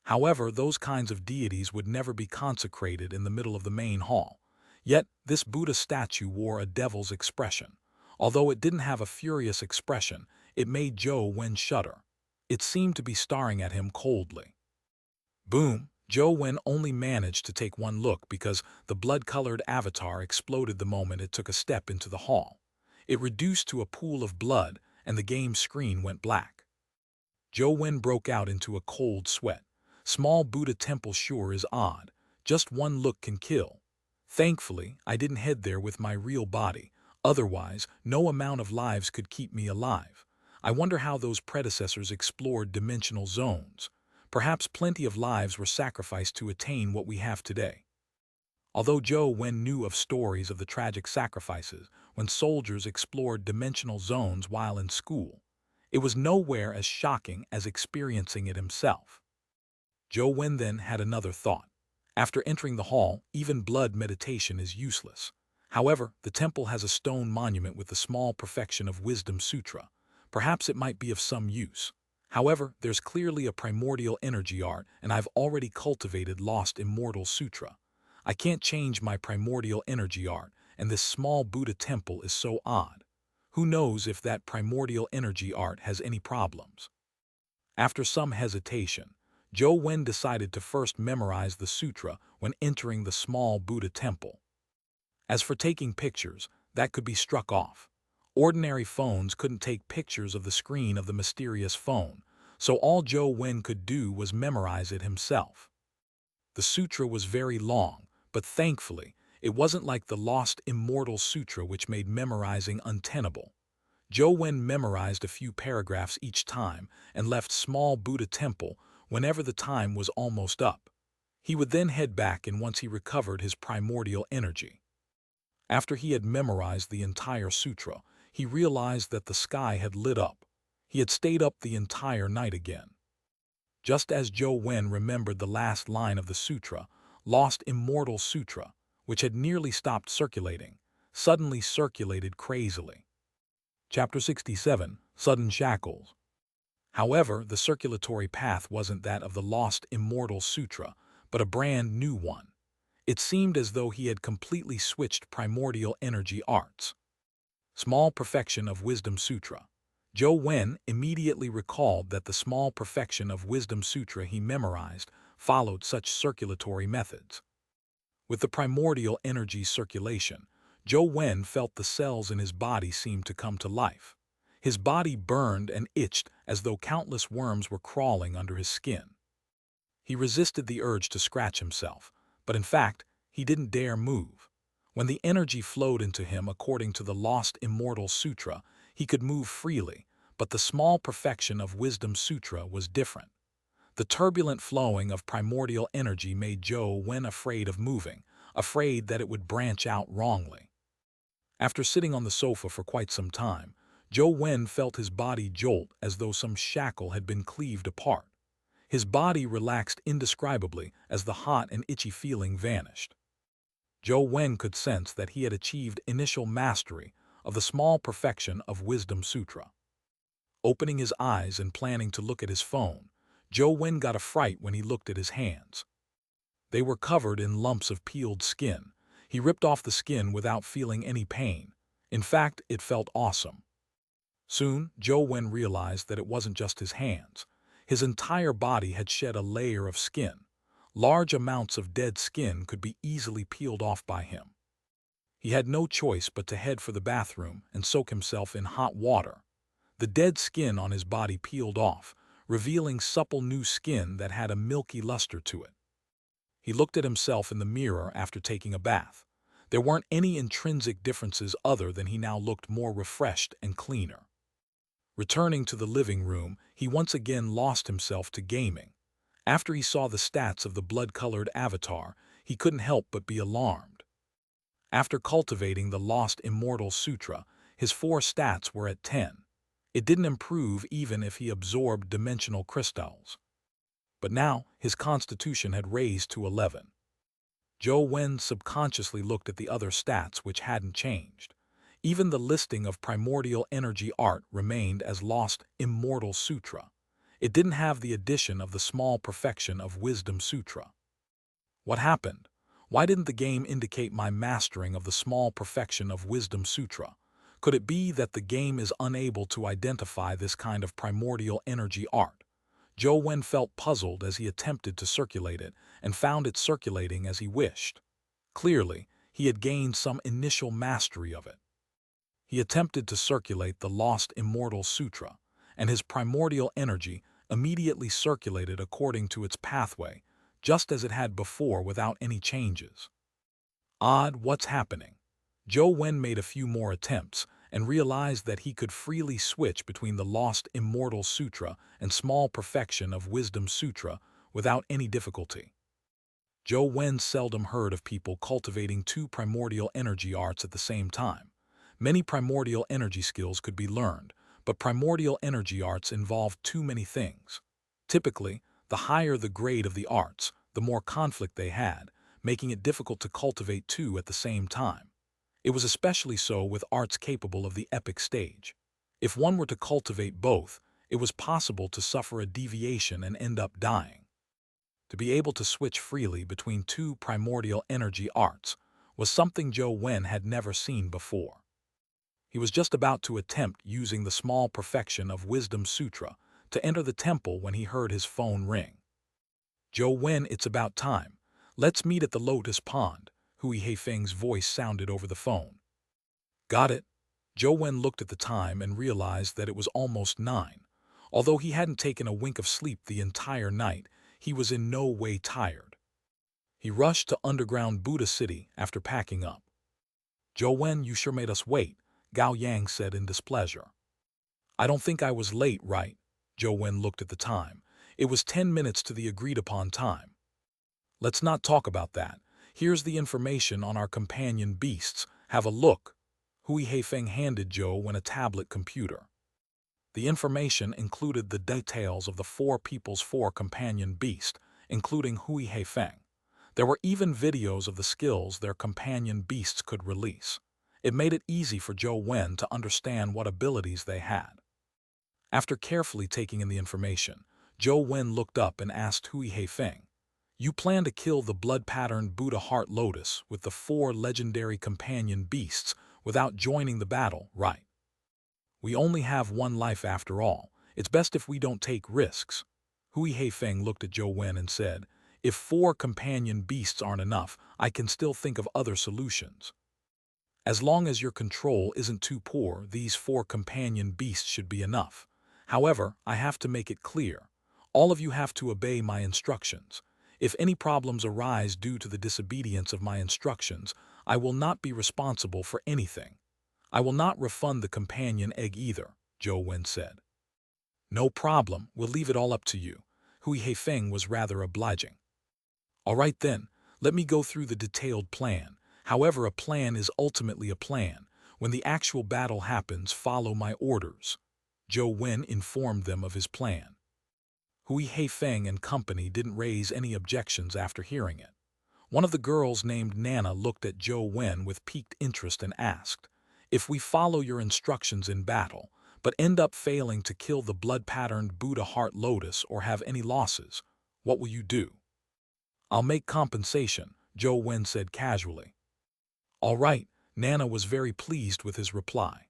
However, those kinds of deities would never be consecrated in the middle of the main hall. Yet, this Buddha statue wore a devil's expression. Although it didn't have a furious expression, it made Zhou Wen shudder. It seemed to be staring at him coldly. Boom! Zhou Wen only managed to take one look because the blood-colored avatar exploded the moment it took a step into the hall. It reduced to a pool of blood, and the game screen went black. Zhou Wen broke out into a cold sweat. Small Buddha temple sure is odd. Just one look can kill. Thankfully, I didn't head there with my real body. Otherwise, no amount of lives could keep me alive. I wonder how those predecessors explored dimensional zones. Perhaps plenty of lives were sacrificed to attain what we have today. Although Zhou Wen knew of stories of the tragic sacrifices when soldiers explored dimensional zones while in school, it was nowhere as shocking as experiencing it himself. Zhou Wen then had another thought. After entering the hall, even blood meditation is useless. However, the temple has a stone monument with the small perfection of Wisdom Sutra. Perhaps it might be of some use. However, there's clearly a primordial energy art, and I've already cultivated Lost Immortal Sutra. I can't change my primordial energy art, and this small Buddha temple is so odd. Who knows if that primordial energy art has any problems? After some hesitation, Zhou Wen decided to first memorize the sutra when entering the small Buddha temple. As for taking pictures, that could be struck off. Ordinary phones couldn't take pictures of the screen of the mysterious phone, so all Zhou Wen could do was memorize it himself. The sutra was very long, but thankfully, it wasn't like the Lost Immortal Sutra which made memorizing untenable. Zhou Wen memorized a few paragraphs each time and left small Buddha temple whenever the time was almost up. He would then head back in once he recovered his primordial energy. After he had memorized the entire sutra, he realized that the sky had lit up. He had stayed up the entire night again. Just as Zhou Wen remembered the last line of the sutra, Lost Immortal Sutra, which had nearly stopped circulating, suddenly circulated crazily. Chapter 67, Sudden Shackles. However, the circulatory path wasn't that of the Lost Immortal Sutra, but a brand new one. It seemed as though he had completely switched primordial energy arts. Small Perfection of Wisdom Sutra. Zhou Wen immediately recalled that the small perfection of Wisdom Sutra he memorized followed such circulatory methods. With the primordial energy circulation, Zhou Wen felt the cells in his body seemed to come to life. His body burned and itched as though countless worms were crawling under his skin. He resisted the urge to scratch himself, but in fact, he didn't dare move. When the energy flowed into him according to the Lost Immortal Sutra, he could move freely, but the small perfection of Wisdom Sutra was different. The turbulent flowing of primordial energy made Zhou Wen afraid of moving, afraid that it would branch out wrongly. After sitting on the sofa for quite some time, Zhou Wen felt his body jolt as though some shackle had been cleaved apart. His body relaxed indescribably as the hot and itchy feeling vanished. Zhou Wen could sense that he had achieved initial mastery of the small perfection of Wisdom Sutra. Opening his eyes and planning to look at his phone, Zhou Wen got a fright when he looked at his hands. They were covered in lumps of peeled skin. He ripped off the skin without feeling any pain. In fact, it felt awesome. Soon, Zhou Wen realized that it wasn't just his hands. His entire body had shed a layer of skin. Large amounts of dead skin could be easily peeled off by him. He had no choice but to head for the bathroom and soak himself in hot water. The dead skin on his body peeled off, revealing supple new skin that had a milky luster to it. He looked at himself in the mirror after taking a bath. There weren't any intrinsic differences other than he now looked more refreshed and cleaner. Returning to the living room, he once again lost himself to gaming. After he saw the stats of the blood-colored avatar, he couldn't help but be alarmed. After cultivating the Lost Immortal Sutra, his 4 stats were at 10. It didn't improve even if he absorbed dimensional crystals. But now, his constitution had raised to 11. Zhou Wen subconsciously looked at the other stats which hadn't changed. Even the listing of primordial energy art remained as Lost Immortal Sutra. It didn't have the addition of the small perfection of Wisdom Sutra. What happened? Why didn't the game indicate my mastering of the small perfection of Wisdom Sutra? Could it be that the game is unable to identify this kind of primordial energy art? Zhou Wen felt puzzled as he attempted to circulate it and found it circulating as he wished. Clearly, he had gained some initial mastery of it. He attempted to circulate the Lost Immortal Sutra, and his primordial energy immediately circulated according to its pathway, just as it had before without any changes. Odd, what's happening? Zhou Wen made a few more attempts and realized that he could freely switch between the Lost Immortal Sutra and Small Perfection of Wisdom Sutra without any difficulty. Zhou Wen seldom heard of people cultivating two primordial energy arts at the same time. Many primordial energy skills could be learned, but primordial energy arts involve too many things. Typically, the higher the grade of the arts, the more conflict they had, making it difficult to cultivate two at the same time. It was especially so with arts capable of the epic stage. If one were to cultivate both, it was possible to suffer a deviation and end up dying. To be able to switch freely between two primordial energy arts was something Zhou Wen had never seen before. He was just about to attempt using the Small Perfection of Wisdom Sutra to enter the temple when he heard his phone ring. "Zhou Wen, it's about time. Let's meet at the Lotus Pond," Hui Heifeng's voice sounded over the phone. "Got it." Zhou Wen looked at the time and realized that it was almost 9. Although he hadn't taken a wink of sleep the entire night, he was in no way tired. He rushed to underground Buddha City after packing up. "Zhou Wen, you sure made us wait," Gao Yang said in displeasure. "I don't think I was late, right?" Zhou Wen looked at the time. It was 10 minutes to the agreed-upon time. "Let's not talk about that. Here's the information on our companion beasts. Have a look." Hui Heifeng handed Zhou Wen a tablet computer. The information included the details of the 4 people's 4 companion beasts, including Hui Heifeng. There were even videos of the skills their companion beasts could release. It made it easy for Zhou Wen to understand what abilities they had. After carefully taking in the information, Zhou Wen looked up and asked Hui Heifeng, "You plan to kill the blood-patterned Buddha Heart Lotus with the 4 legendary companion beasts without joining the battle, right? We only have one life after all. It's best if we don't take risks." Hui Heifeng looked at Zhou Wen and said, "If 4 companion beasts aren't enough, I can still think of other solutions. As long as your control isn't too poor, these 4 companion beasts should be enough. However, I have to make it clear. All of you have to obey my instructions. If any problems arise due to the disobedience of my instructions, I will not be responsible for anything. I will not refund the companion egg either," Zhou Wen said. "No problem, we'll leave it all up to you." Hui Heifeng was rather obliging. "All right then, let me go through the detailed plan. However, a plan is ultimately a plan. When the actual battle happens, follow my orders." Zhou Wen informed them of his plan. Hui Heifeng and company didn't raise any objections after hearing it. One of the girls named Nana looked at Zhou Wen with piqued interest and asked, "If we follow your instructions in battle, but end up failing to kill the blood-patterned Buddha Heart Lotus or have any losses, what will you do?" "I'll make compensation," Zhou Wen said casually. "All right," Nana was very pleased with his reply.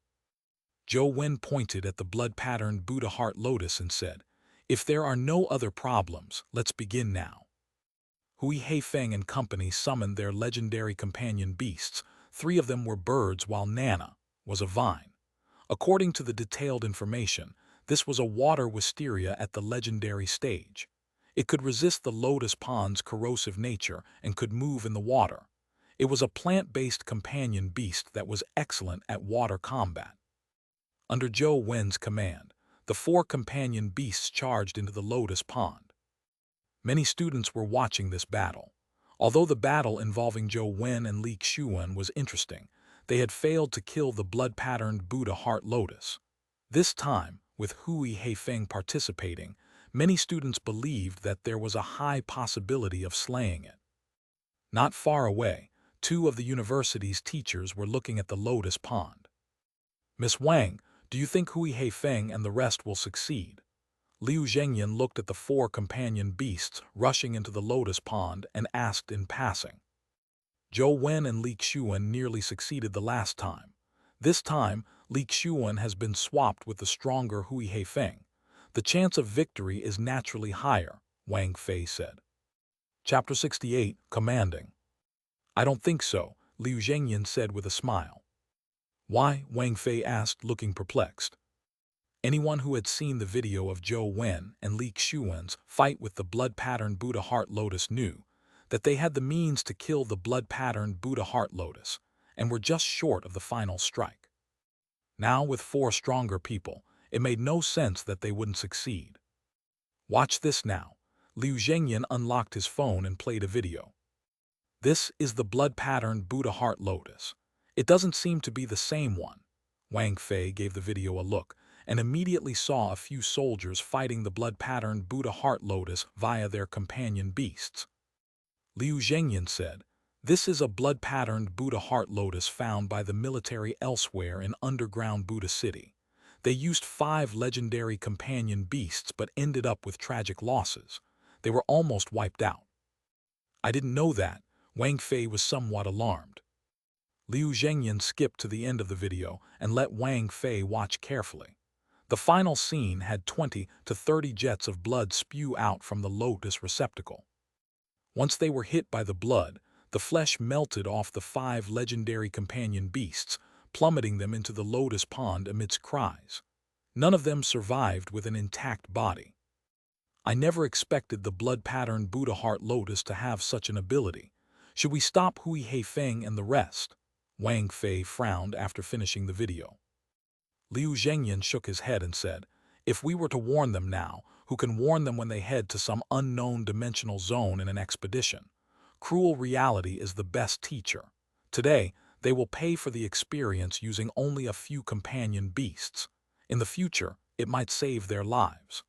Zhou Wen pointed at the blood-patterned Buddha Heart Lotus and said, "If there are no other problems, let's begin now." Hui Heifeng and company summoned their legendary companion beasts. 3 of them were birds while Nana was a vine. According to the detailed information, this was a water wisteria at the legendary stage. It could resist the lotus pond's corrosive nature and could move in the water. It was a plant-based companion beast that was excellent at water combat. Under Zhou Wen's command, the 4 companion beasts charged into the lotus pond. Many students were watching this battle. Although the battle involving Zhou Wen and Li Xuan was interesting, they had failed to kill the blood-patterned Buddha Heart Lotus. This time, with Hui Heifeng participating, many students believed that there was a high possibility of slaying it. Not far away, 2 of the university's teachers were looking at the lotus pond. "Miss Wang, do you think Hui Heifeng and the rest will succeed?" Liu Zhengyan looked at the 4 companion beasts rushing into the lotus pond and asked in passing. "Zhou Wen and Li Xuan nearly succeeded the last time. This time, Li Xiuwen has been swapped with the stronger Hui Heifeng. The chance of victory is naturally higher, Wang Fei said. Chapter 68, Commanding. I don't think so, Liu Zhengyan said with a smile. Why? Wang Fei asked, looking perplexed. Anyone who had seen the video of Zhou Wen and Li Xiuwen's fight with the blood-patterned Buddha Heart Lotus knew that they had the means to kill the blood-patterned Buddha Heart Lotus and were just short of the final strike. Now, with 4 stronger people, it made no sense that they wouldn't succeed. Watch this now. Liu Zhengyan unlocked his phone and played a video. This is the blood-patterned Buddha Heart Lotus. It doesn't seem to be the same one. Wang Fei gave the video a look and immediately saw a few soldiers fighting the blood-patterned Buddha Heart Lotus via their companion beasts. Liu Zhengyan said, "This is a blood-patterned Buddha Heart Lotus found by the military elsewhere in underground Buddha City. They used 5 legendary companion beasts but ended up with tragic losses. They were almost wiped out." I didn't know that. Wang Fei was somewhat alarmed. Liu Zhengyan skipped to the end of the video and let Wang Fei watch carefully. The final scene had 20 to 30 jets of blood spew out from the lotus receptacle. Once they were hit by the blood, the flesh melted off the 5 legendary companion beasts, plummeting them into the lotus pond amidst cries. None of them survived with an intact body. I never expected the blood-patterned Buddha Heart Lotus to have such an ability. Should we stop Hui Heifeng and the rest? Wang Fei frowned after finishing the video. Liu Zhengyan shook his head and said, "If we were to warn them now, who can warn them when they head to some unknown dimensional zone in an expedition? Cruel reality is the best teacher. Today, they will pay for the experience using only a few companion beasts. In the future, it might save their lives."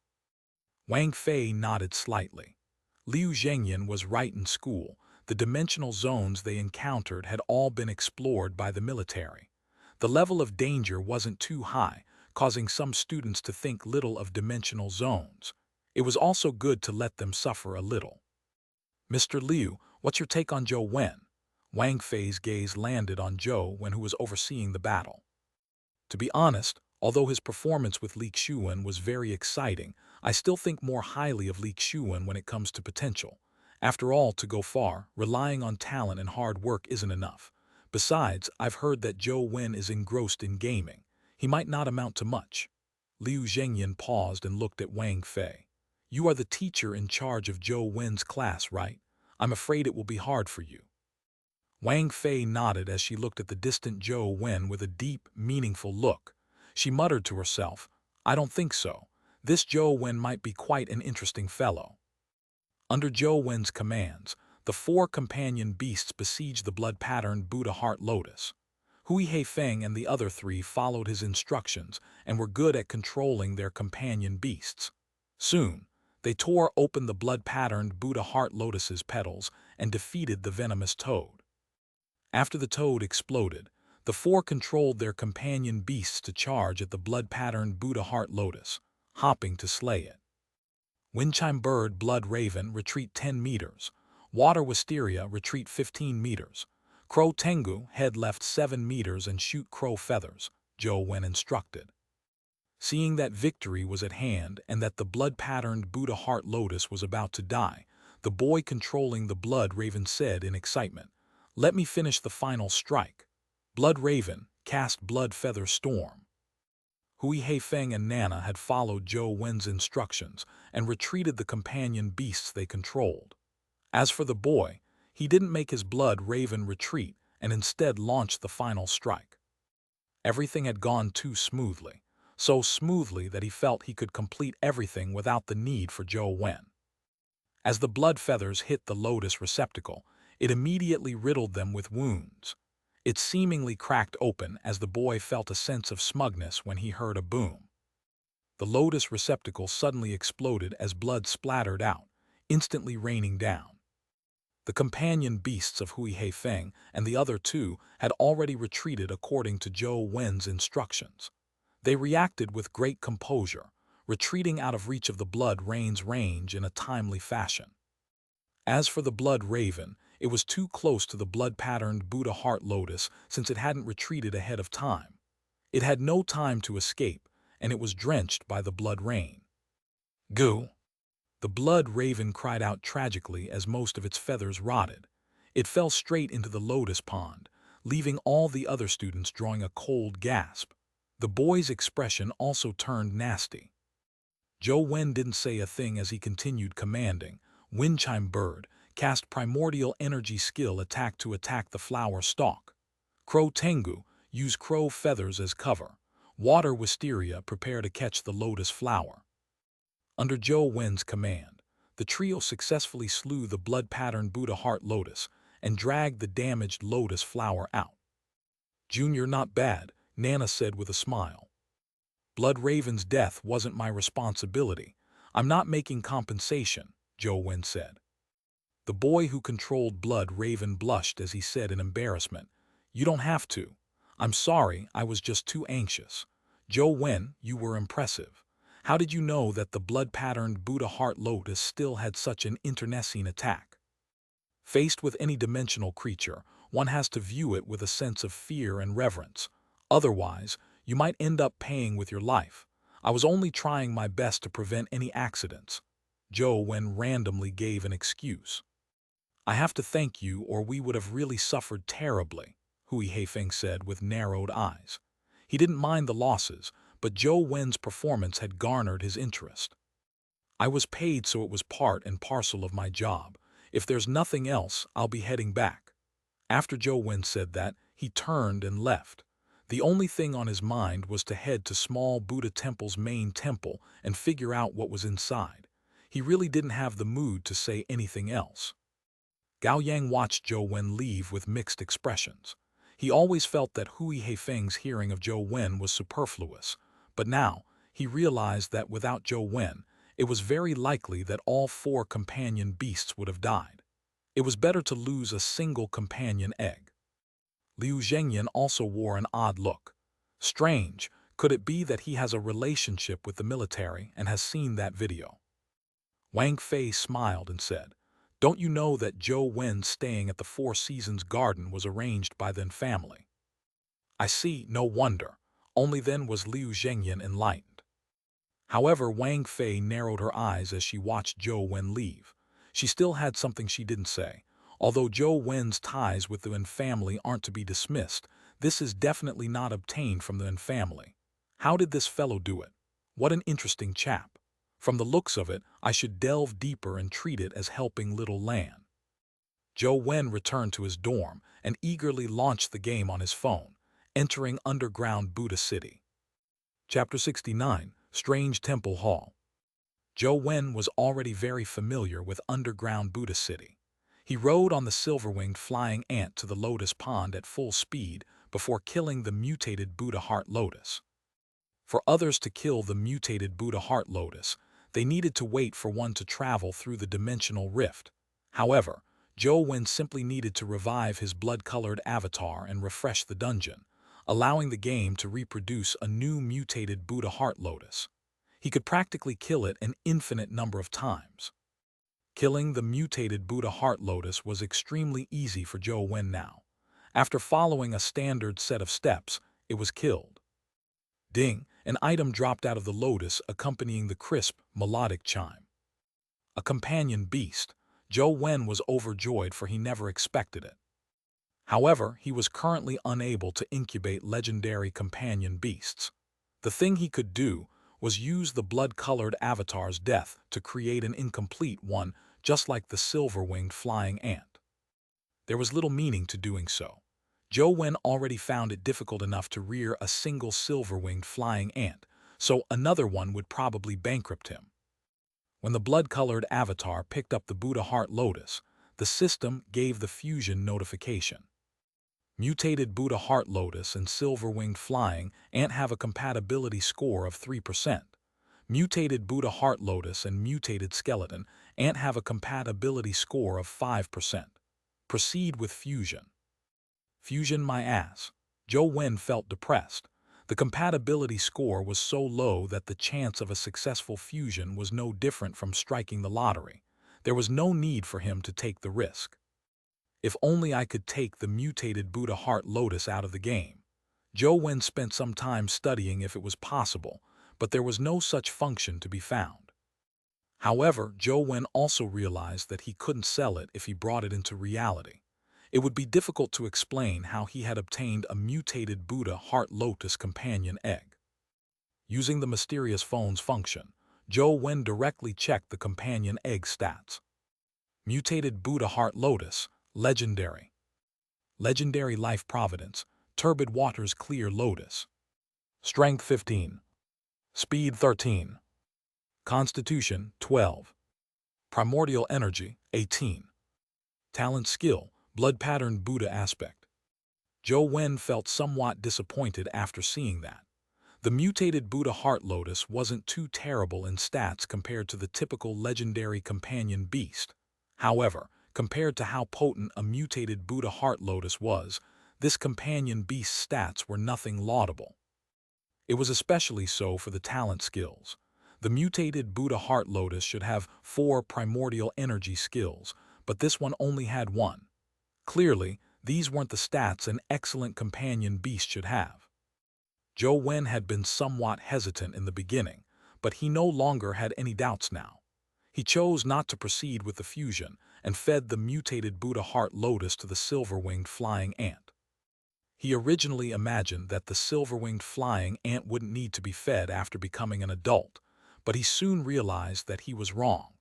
Wang Fei nodded slightly. Liu Zhengyan was right in school. The dimensional zones they encountered had all been explored by the military. The level of danger wasn't too high, causing some students to think little of dimensional zones. It was also good to let them suffer a little. "Mr. Liu, what's your take on Zhou Wen?" Wang Fei's gaze landed on Zhou Wen, who was overseeing the battle. To be honest, although his performance with Li Xiuwen was very exciting, I still think more highly of Li Xiuwen when it comes to potential. After all, to go far, relying on talent and hard work isn't enough. Besides, I've heard that Zhou Wen is engrossed in gaming. He might not amount to much. Liu Zhengyan paused and looked at Wang Fei. "You are the teacher in charge of Zhou Wen's class, right? I'm afraid it will be hard for you." Wang Fei nodded as she looked at the distant Zhou Wen with a deep, meaningful look. She muttered to herself, "I don't think so. This Zhou Wen might be quite an interesting fellow." Under Zhou Wen's commands, the 4 companion beasts besieged the blood-patterned Buddha Heart Lotus. Hui Heifeng and the other 3 followed his instructions and were good at controlling their companion beasts. Soon, they tore open the blood-patterned Buddha Heart Lotus's petals and defeated the venomous toad. After the toad exploded, the 4 controlled their companion beasts to charge at the blood-patterned Buddha Heart Lotus, hopping to slay it. Windchime Bird Blood Raven retreat 10 meters. Water Wisteria retreat 15 meters. Crow Tengu head left 7 meters and shoot crow feathers, Zhou Wen instructed. Seeing that victory was at hand and that the blood-patterned Buddha Heart Lotus was about to die, the boy controlling the Blood Raven said in excitement, "Let me finish the final strike." Blood Raven, cast Blood Feather Storm. Hui Heifeng and Nana had followed Zhou Wen's instructions and retreated the companion beasts they controlled. As for the boy, he didn't make his Blood Raven retreat and instead launched the final strike. Everything had gone too smoothly, so smoothly that he felt he could complete everything without the need for Zhou Wen. As the blood feathers hit the lotus receptacle, it immediately riddled them with wounds. It seemingly cracked open as the boy felt a sense of smugness when he heard a boom. The lotus receptacle suddenly exploded as blood splattered out, instantly raining down. The companion beasts of Hui Heifeng and the other 2 had already retreated according to Zhou Wen's instructions. They reacted with great composure, retreating out of reach of the blood rain's range in a timely fashion. As for the Blood Raven, it was too close to the blood-patterned Buddha Heart Lotus since it hadn't retreated ahead of time. It had no time to escape, and it was drenched by the blood rain. Goo! The blood raven cried out tragically as most of its feathers rotted. It fell straight into the lotus pond, leaving all the other students drawing a cold gasp. The boy's expression also turned nasty. Zhou Wen didn't say a thing as he continued commanding. Wind chime bird, cast primordial energy skill attack to attack the flower stalk. Crow Tengu, use crow feathers as cover. Water wisteria, prepare to catch the lotus flower. Under Zhou Wen's command, the trio successfully slew the blood-patterned Buddha heart lotus and dragged the damaged lotus flower out. Junior, not bad, Nana said with a smile. Blood Raven's death wasn't my responsibility. I'm not making compensation, Zhou Wen said. The boy who controlled Blood Raven blushed as he said in embarrassment, "You don't have to. I'm sorry, I was just too anxious. Zhou Wen, you were impressive. How did you know that the blood-patterned Buddha heart lotus still had such an internecine attack?" Faced with any dimensional creature, one has to view it with a sense of fear and reverence. Otherwise, you might end up paying with your life. I was only trying my best to prevent any accidents. Zhou Wen randomly gave an excuse. I have to thank you or we would have really suffered terribly, Hui Heifeng said with narrowed eyes. He didn't mind the losses, but Zhou Wen's performance had garnered his interest. I was paid, so it was part and parcel of my job. If there's nothing else, I'll be heading back. After Zhou Wen said that, he turned and left. The only thing on his mind was to head to Small Buddha Temple's main temple and figure out what was inside. He really didn't have the mood to say anything else. Gao Yang watched Zhou Wen leave with mixed expressions. He always felt that Hui Heifeng's hearing of Zhou Wen was superfluous, but now he realized that without Zhou Wen, it was very likely that all 4 companion beasts would have died. It was better to lose a single companion egg. Liu Zhengyan also wore an odd look. Strange, could it be that he has a relationship with the military and has seen that video? Wang Fei smiled and said, "Don't you know that Zhou Wen staying at the Four Seasons Garden was arranged by the family?" I see, no wonder. Only then was Liu Zhengyan enlightened. However, Wang Fei narrowed her eyes as she watched Zhou Wen leave. She still had something she didn't say. Although Zhou Wen's ties with the Wen family aren't to be dismissed, this is definitely not obtained from the Wen family. How did this fellow do it? What an interesting chap. From the looks of it, I should delve deeper and treat it as helping little Lan. Zhou Wen returned to his dorm and eagerly launched the game on his phone, entering underground Buddha City. Chapter 69, Strange Temple Hall. Zhou Wen was already very familiar with underground Buddha City. He rode on the silver-winged flying ant to the lotus pond at full speed before killing the mutated Buddha heart lotus. For others to kill the mutated Buddha heart lotus, they needed to wait for one to travel through the dimensional rift. However, Zhou Wen simply needed to revive his blood-colored avatar and refresh the dungeon, allowing the game to reproduce a new mutated Buddha heart lotus. He could practically kill it an infinite number of times. Killing the mutated Buddha heart lotus was extremely easy for Zhou Wen now. After following a standard set of steps, it was killed. Ding! An item dropped out of the lotus accompanying the crisp, melodic chime. A companion beast. Zhou Wen was overjoyed for he never expected it. However, he was currently unable to incubate legendary companion beasts. The thing he could do was use the blood-colored avatar's death to create an incomplete one, just like the silver-winged flying ant. There was little meaning to doing so. Zhou Wen already found it difficult enough to rear a single silver-winged flying ant, so another one would probably bankrupt him. When the blood-colored avatar picked up the Buddha heart lotus, the system gave the fusion notification. Mutated Buddha heart lotus and silver-winged flying ant have a compatibility score of 3%. Mutated Buddha heart lotus and mutated skeleton ant have a compatibility score of 5%. Proceed with fusion. Fusion my ass. Zhou Wen felt depressed. The compatibility score was so low that the chance of a successful fusion was no different from striking the lottery. There was no need for him to take the risk. If only I could take the mutated Buddha heart lotus out of the game. Zhou Wen spent some time studying if it was possible, but there was no such function to be found. However, Zhou Wen also realized that he couldn't sell it if he brought it into reality. It would be difficult to explain how he had obtained a mutated Buddha Heart Lotus companion egg. Using the mysterious phone's function, Zhou Wen directly checked the companion egg stats. Mutated Buddha Heart Lotus, Legendary. Legendary Life Providence, Turbid Waters Clear Lotus. Strength 15. Speed 13. Constitution 12. Primordial Energy 18. Talent Skill, Blood Pattern Buddha Aspect. Zhou Wen felt somewhat disappointed after seeing that. The mutated Buddha Heart Lotus wasn't too terrible in stats compared to the typical legendary companion beast. However, compared to how potent a mutated Buddha Heart Lotus was, this companion beast's stats were nothing laudable. It was especially so for the talent skills. The mutated Buddha Heart Lotus should have 4 primordial energy skills, but this one only had 1. Clearly, these weren't the stats an excellent companion beast should have. Zhou Wen had been somewhat hesitant in the beginning, but he no longer had any doubts now. He chose not to proceed with the fusion and fed the mutated Buddha Heart Lotus to the silver-winged flying ant. He originally imagined that the silver-winged flying ant wouldn't need to be fed after becoming an adult, but he soon realized that he was wrong.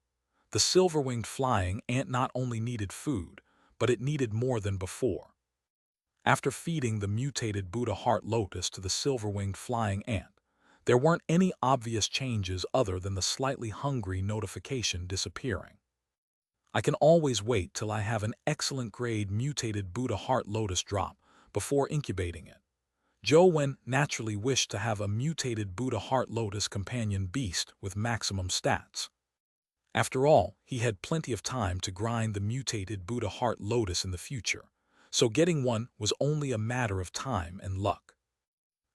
The silver-winged flying ant not only needed food, but it needed more than before. After feeding the mutated Buddha Heart Lotus to the silver-winged flying ant, there weren't any obvious changes other than the slightly hungry notification disappearing. I can always wait till I have an excellent grade mutated Buddha Heart Lotus drop before incubating it. Zhou Wen naturally wished to have a mutated Buddha Heart Lotus companion beast with maximum stats. After all, he had plenty of time to grind the mutated Buddha Heart Lotus in the future, so getting one was only a matter of time and luck.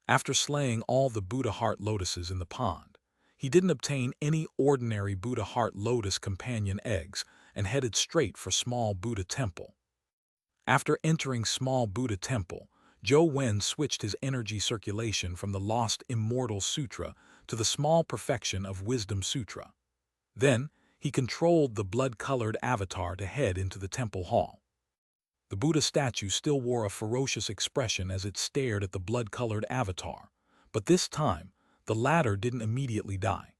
After slaying all the Buddha Heart Lotuses in the pond, he didn't obtain any ordinary Buddha Heart Lotus companion eggs and headed straight for Small Buddha Temple. After entering Small Buddha Temple, Zhou Wen switched his energy circulation from the Lost Immortal Sutra to the Small Perfection of Wisdom Sutra. Then, he controlled the blood-colored avatar to head into the temple hall. The Buddha statue still wore a ferocious expression as it stared at the blood-colored avatar, but this time, the latter didn't immediately die.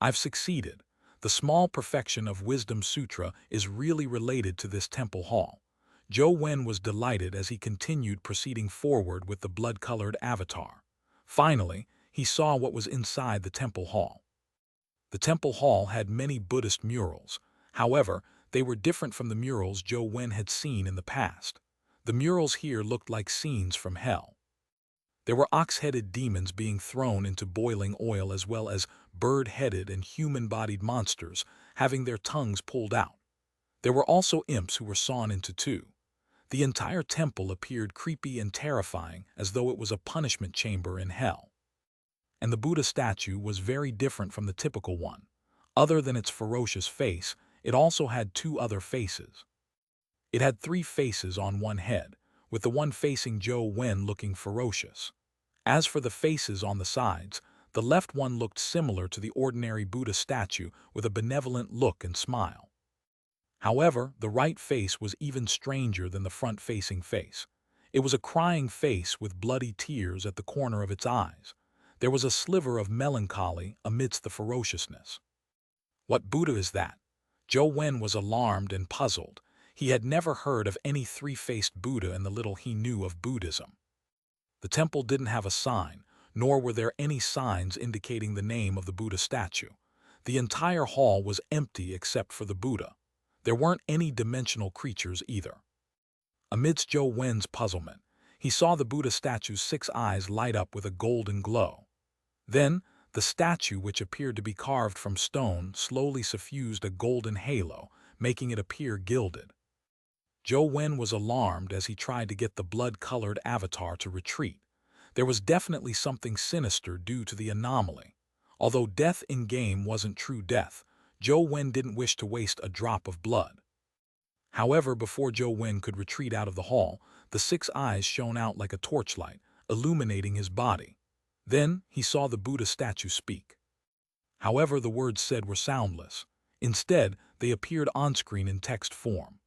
I've succeeded. The Small Perfection of Wisdom Sutra is really related to this temple hall. Zhou Wen was delighted as he continued proceeding forward with the blood-colored avatar. Finally, he saw what was inside the temple hall. The temple hall had many Buddhist murals. However, they were different from the murals Zhou Wen had seen in the past. The murals here looked like scenes from hell. There were ox-headed demons being thrown into boiling oil as well as bird-headed and human-bodied monsters having their tongues pulled out. There were also imps who were sawn into two. The entire temple appeared creepy and terrifying as though it was a punishment chamber in hell. And the Buddha statue was very different from the typical one. Other than its ferocious face, it also had 2 other faces. It had 3 faces on one head, with the one facing Zhou Wen looking ferocious. As for the faces on the sides, the left one looked similar to the ordinary Buddha statue with a benevolent look and smile. However, the right face was even stranger than the front-facing face. It was a crying face with bloody tears at the corner of its eyes. There was a sliver of melancholy amidst the ferociousness. What Buddha is that? Zhou Wen was alarmed and puzzled. He had never heard of any 3-faced Buddha in the little he knew of Buddhism. The temple didn't have a sign, nor were there any signs indicating the name of the Buddha statue. The entire hall was empty except for the Buddha. There weren't any dimensional creatures either. Amidst Zhou Wen's puzzlement, he saw the Buddha statue's 6 eyes light up with a golden glow. Then, the statue, which appeared to be carved from stone, slowly suffused a golden halo, making it appear gilded. Zhou Wen was alarmed as he tried to get the blood-colored avatar to retreat. There was definitely something sinister due to the anomaly. Although death in-game wasn't true death, Zhou Wen didn't wish to waste a drop of blood. However, before Zhou Wen could retreat out of the hall, the 6 eyes shone out like a torchlight, illuminating his body. Then he saw the Buddha statue speak. However, the words said were soundless. Instead, they appeared on-screen in text form.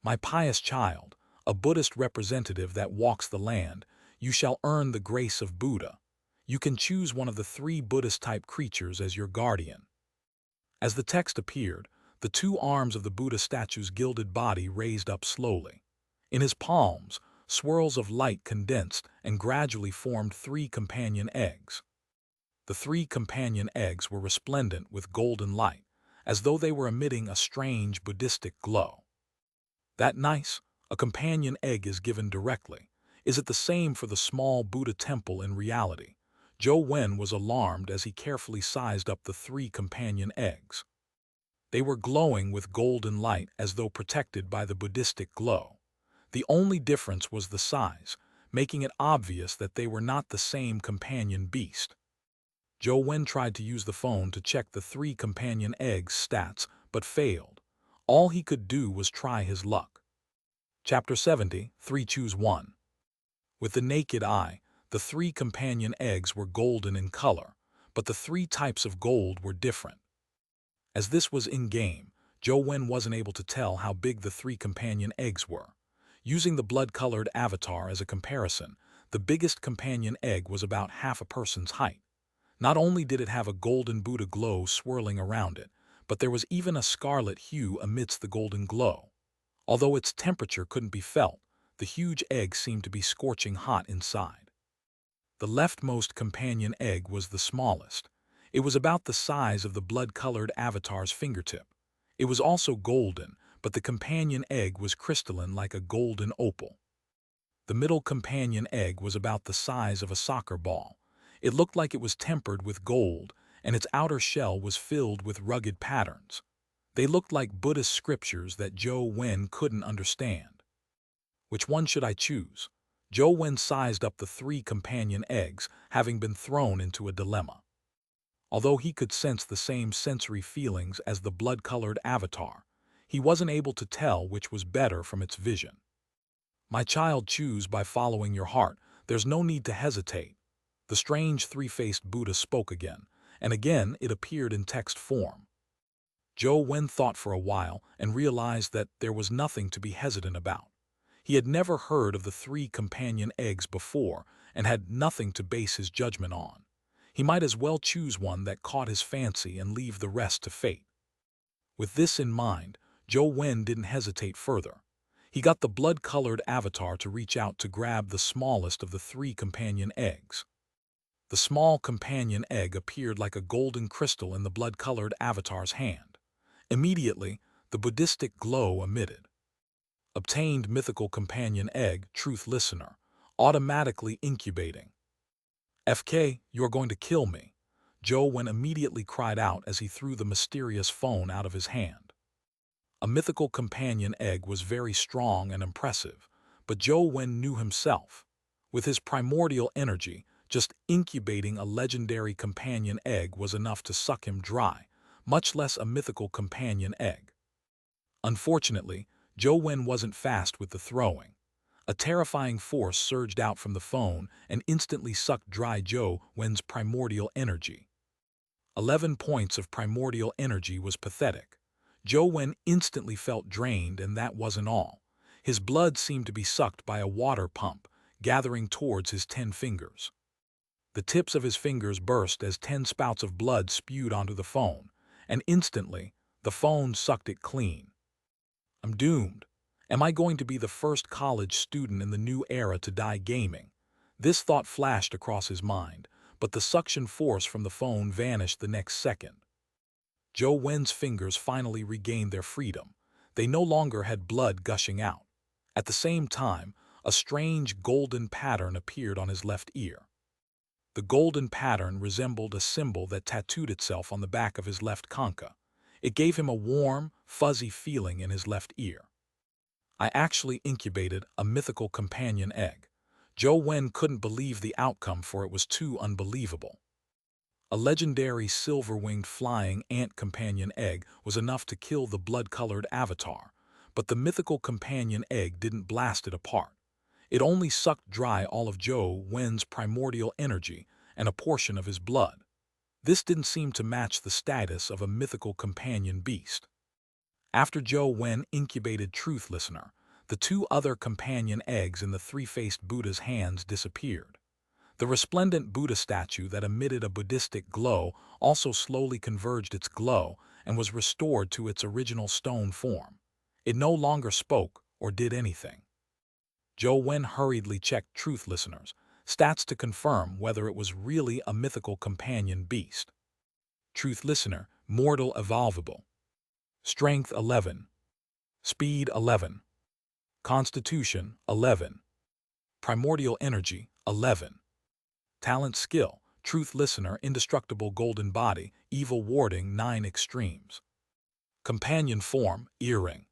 My pious child, a Buddhist representative that walks the land, you shall earn the grace of Buddha. You can choose one of the 3 Buddhist-type creatures as your guardian. As the text appeared, the 2 arms of the Buddha statue's gilded body raised up slowly. In his palms, swirls of light condensed and gradually formed 3 companion eggs. The 3 companion eggs were resplendent with golden light, as though they were emitting a strange Buddhistic glow. That nice? A companion egg is given directly. Is it the same for the small Buddha temple in reality? Zhou Wen was alarmed as he carefully sized up the 3 companion eggs. They were glowing with golden light as though protected by the Buddhistic glow. The only difference was the size, making it obvious that they were not the same companion beast. Zhou Wen tried to use the phone to check the 3 companion eggs' stats, but failed. All he could do was try his luck. Chapter 70, 3 Choose 1. With the naked eye, the 3 companion eggs were golden in color, but the 3 types of gold were different. As this was in-game, Zhou Wen wasn't able to tell how big the 3 companion eggs were. Using the blood-colored avatar as a comparison, the biggest companion egg was about half a person's height. Not only did it have a golden Buddha glow swirling around it, but there was even a scarlet hue amidst the golden glow. Although its temperature couldn't be felt, the huge egg seemed to be scorching hot inside. The leftmost companion egg was the smallest. It was about the size of the blood-colored avatar's fingertip. It was also golden, but the companion egg was crystalline like a golden opal. The middle companion egg was about the size of a soccer ball. It looked like it was tempered with gold, and its outer shell was filled with rugged patterns. They looked like Buddhist scriptures that Zhou Wen couldn't understand. Which one should I choose? Zhou Wen sized up the 3 companion eggs, having been thrown into a dilemma. Although he could sense the same sensory feelings as the blood-colored avatar, he wasn't able to tell which was better from its vision. My child, choose by following your heart. There's no need to hesitate. The strange 3-faced Buddha spoke again, and again it appeared in text form. Zhou Wen thought for a while and realized that there was nothing to be hesitant about. He had never heard of the 3 companion eggs before and had nothing to base his judgment on. He might as well choose one that caught his fancy and leave the rest to fate. With this in mind, Zhou Wen didn't hesitate further. He got the blood-colored avatar to reach out to grab the smallest of the 3 companion eggs. The small companion egg appeared like a golden crystal in the blood-colored avatar's hand. Immediately, the Buddhistic glow emitted. Obtained mythical companion egg, truth listener, automatically incubating. FK, you're going to kill me. Zhou Wen immediately cried out as he threw the mysterious phone out of his hand. A mythical companion egg was very strong and impressive, but Zhou Wen knew himself. With his primordial energy, just incubating a legendary companion egg was enough to suck him dry, much less a mythical companion egg. Unfortunately, Zhou Wen wasn't fast with the throwing. A terrifying force surged out from the phone and instantly sucked dry Zhou Wen's primordial energy. 11 points of primordial energy was pathetic. Zhou Wen instantly felt drained, and that wasn't all. His blood seemed to be sucked by a water pump, gathering towards his 10 fingers. The tips of his fingers burst as 10 spouts of blood spewed onto the phone, and instantly, the phone sucked it clean. I'm doomed. Am I going to be the first college student in the new era to die gaming? This thought flashed across his mind, but the suction force from the phone vanished the next second. Zhou Wen's fingers finally regained their freedom. They no longer had blood gushing out. At the same time, a strange golden pattern appeared on his left ear. The golden pattern resembled a symbol that tattooed itself on the back of his left concha. It gave him a warm, fuzzy feeling in his left ear. I actually incubated a mythical companion egg. Zhou Wen couldn't believe the outcome, for it was too unbelievable. A legendary silver-winged flying ant companion egg was enough to kill the blood-colored avatar, but the mythical companion egg didn't blast it apart. It only sucked dry all of Zhou Wen's primordial energy and a portion of his blood. This didn't seem to match the status of a mythical companion beast. After Zhou Wen incubated Truth Listener, the two other companion eggs in the three-faced Buddha's hands disappeared. The resplendent Buddha statue that emitted a Buddhistic glow also slowly converged its glow and was restored to its original stone form. It no longer spoke or did anything. Zhou Wen hurriedly checked Truth Listener's stats to confirm whether it was really a mythical companion beast. Truth Listener, mortal evolvable. Strength 11. Speed 11. Constitution 11. Primordial energy 11. Talent skill, Truth Listener, indestructible golden body, evil warding 9 extremes. Companion form, earring.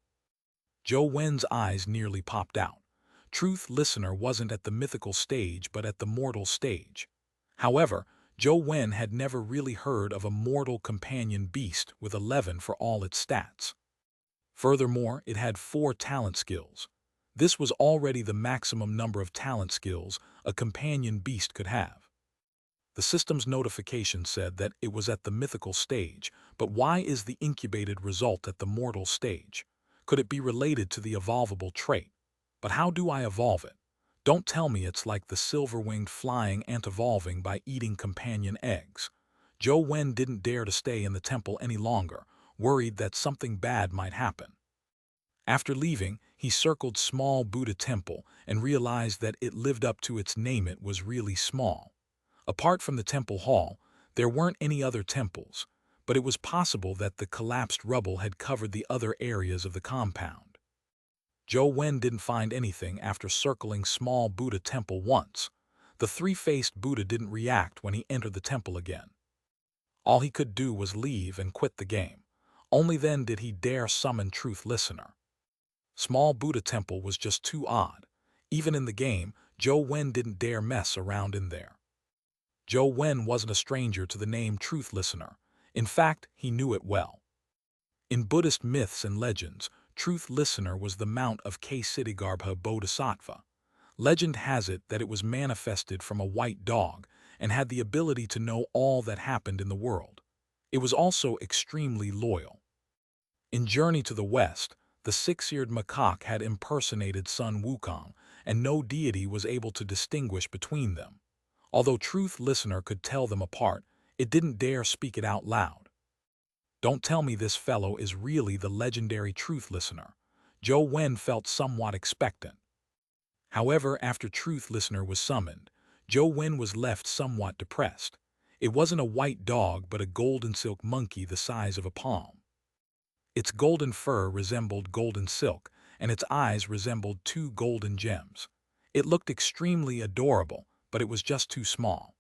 Zhou Wen's eyes nearly popped out. Truth Listener wasn't at the mythical stage but at the mortal stage. However, Zhou Wen had never really heard of a mortal companion beast with 11 for all its stats. Furthermore, it had 4 talent skills. This was already the maximum number of talent skills a companion beast could have. The system's notification said that it was at the mythical stage, but why is the incubated result at the mortal stage? Could it be related to the evolvable trait? But how do I evolve it? Don't tell me it's like the silver-winged flying ant evolving by eating companion eggs. Zhou Wen didn't dare to stay in the temple any longer, worried that something bad might happen. After leaving, he circled small Buddha temple and realized that it lived up to its name. It was really small. Apart from the temple hall, there weren't any other temples, but it was possible that the collapsed rubble had covered the other areas of the compound. Zhou Wen didn't find anything after circling small Buddha temple once. The three-faced Buddha didn't react when he entered the temple again. All he could do was leave and quit the game. Only then did he dare summon Truth Listener. Small Buddha temple was just too odd. Even in the game, Zhou Wen didn't dare mess around in there. Zhou Wen wasn't a stranger to the name Truth Listener. In fact, he knew it well. In Buddhist myths and legends, Truth Listener was the mount of Ksitigarbha Bodhisattva. Legend has it that it was manifested from a white dog and had the ability to know all that happened in the world. It was also extremely loyal. In Journey to the West, the six-eared macaque had impersonated Sun Wukong, and no deity was able to distinguish between them. Although Truth Listener could tell them apart, it didn't dare speak it out loud. Don't tell me this fellow is really the legendary Truth Listener. Zhou Wen felt somewhat expectant. However, after Truth Listener was summoned, Zhou Wen was left somewhat depressed. It wasn't a white dog but a golden silk monkey the size of a palm. Its golden fur resembled golden silk, and its eyes resembled 2 golden gems. It looked extremely adorable, but it was just too small.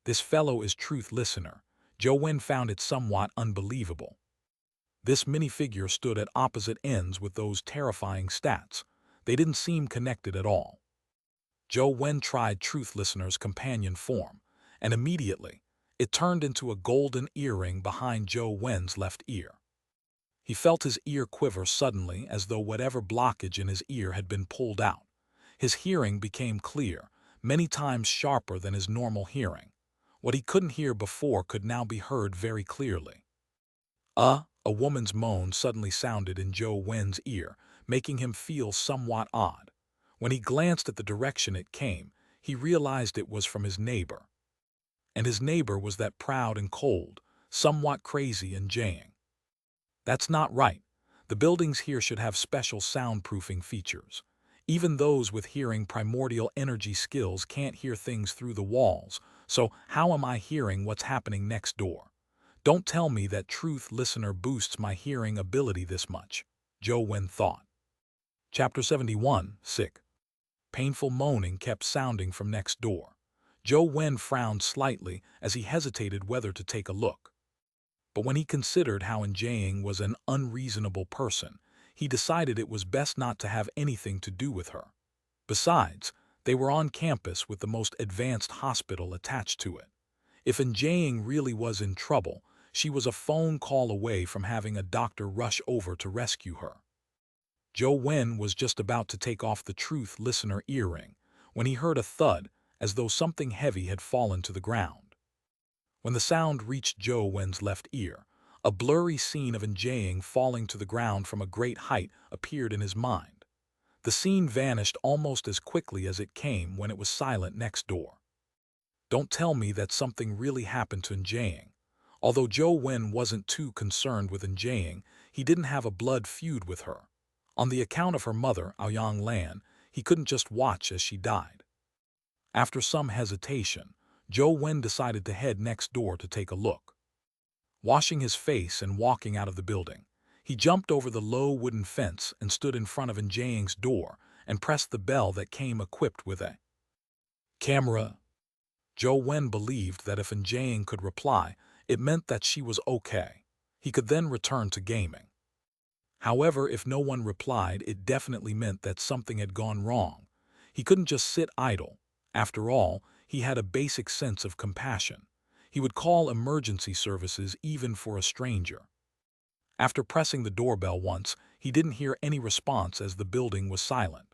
This fellow is Truth Listener. Zhou Wen found it somewhat unbelievable. This minifigure stood at opposite ends with those terrifying stats. They didn't seem connected at all. Zhou Wen tried Truth Listener's companion form, and immediately, it turned into a golden earring behind Zhou Wen's left ear. He felt his ear quiver suddenly as though whatever blockage in his ear had been pulled out. His hearing became clear, many times sharper than his normal hearing. What he couldn't hear before could now be heard very clearly. A woman's moan suddenly sounded in Zhou Wen's ear, making him feel somewhat odd. When he glanced at the direction it came, he realized it was from his neighbor. And his neighbor was that proud and cold, somewhat crazy and jaying. That's not right. The buildings here should have special soundproofing features. Even those with hearing primordial energy skills can't hear things through the walls, so how am I hearing what's happening next door? Don't tell me that Truth Listener boosts my hearing ability this much, Zhou Wen thought. Chapter 71, Sick. Painful moaning kept sounding from next door. Zhou Wen frowned slightly as he hesitated whether to take a look. But when he considered how Njaying was an unreasonable person, he decided it was best not to have anything to do with her. Besides, they were on campus with the most advanced hospital attached to it. If Njaying really was in trouble, she was a phone call away from having a doctor rush over to rescue her. Zhou Wen was just about to take off the truth listener earring when he heard a thud, as though something heavy had fallen to the ground. When the sound reached Zhou Wen's left ear, a blurry scene of Njaying falling to the ground from a great height appeared in his mind. The scene vanished almost as quickly as it came when it was silent next door. Don't tell me that something really happened to Njaying. Although Zhou Wen wasn't too concerned with Njaying, he didn't have a blood feud with her. On the account of her mother, Aoyang Lan, he couldn't just watch as she died. After some hesitation, Zhou Wen decided to head next door to take a look. Washing his face and walking out of the building, he jumped over the low wooden fence and stood in front of Njaying's door and pressed the bell that came equipped with a camera. Zhou Wen believed that if Njaying could reply, it meant that she was okay. He could then return to gaming. However, if no one replied, it definitely meant that something had gone wrong. He couldn't just sit idle. After all, he had a basic sense of compassion. He would call emergency services even for a stranger. After pressing the doorbell once, he didn't hear any response as the building was silent.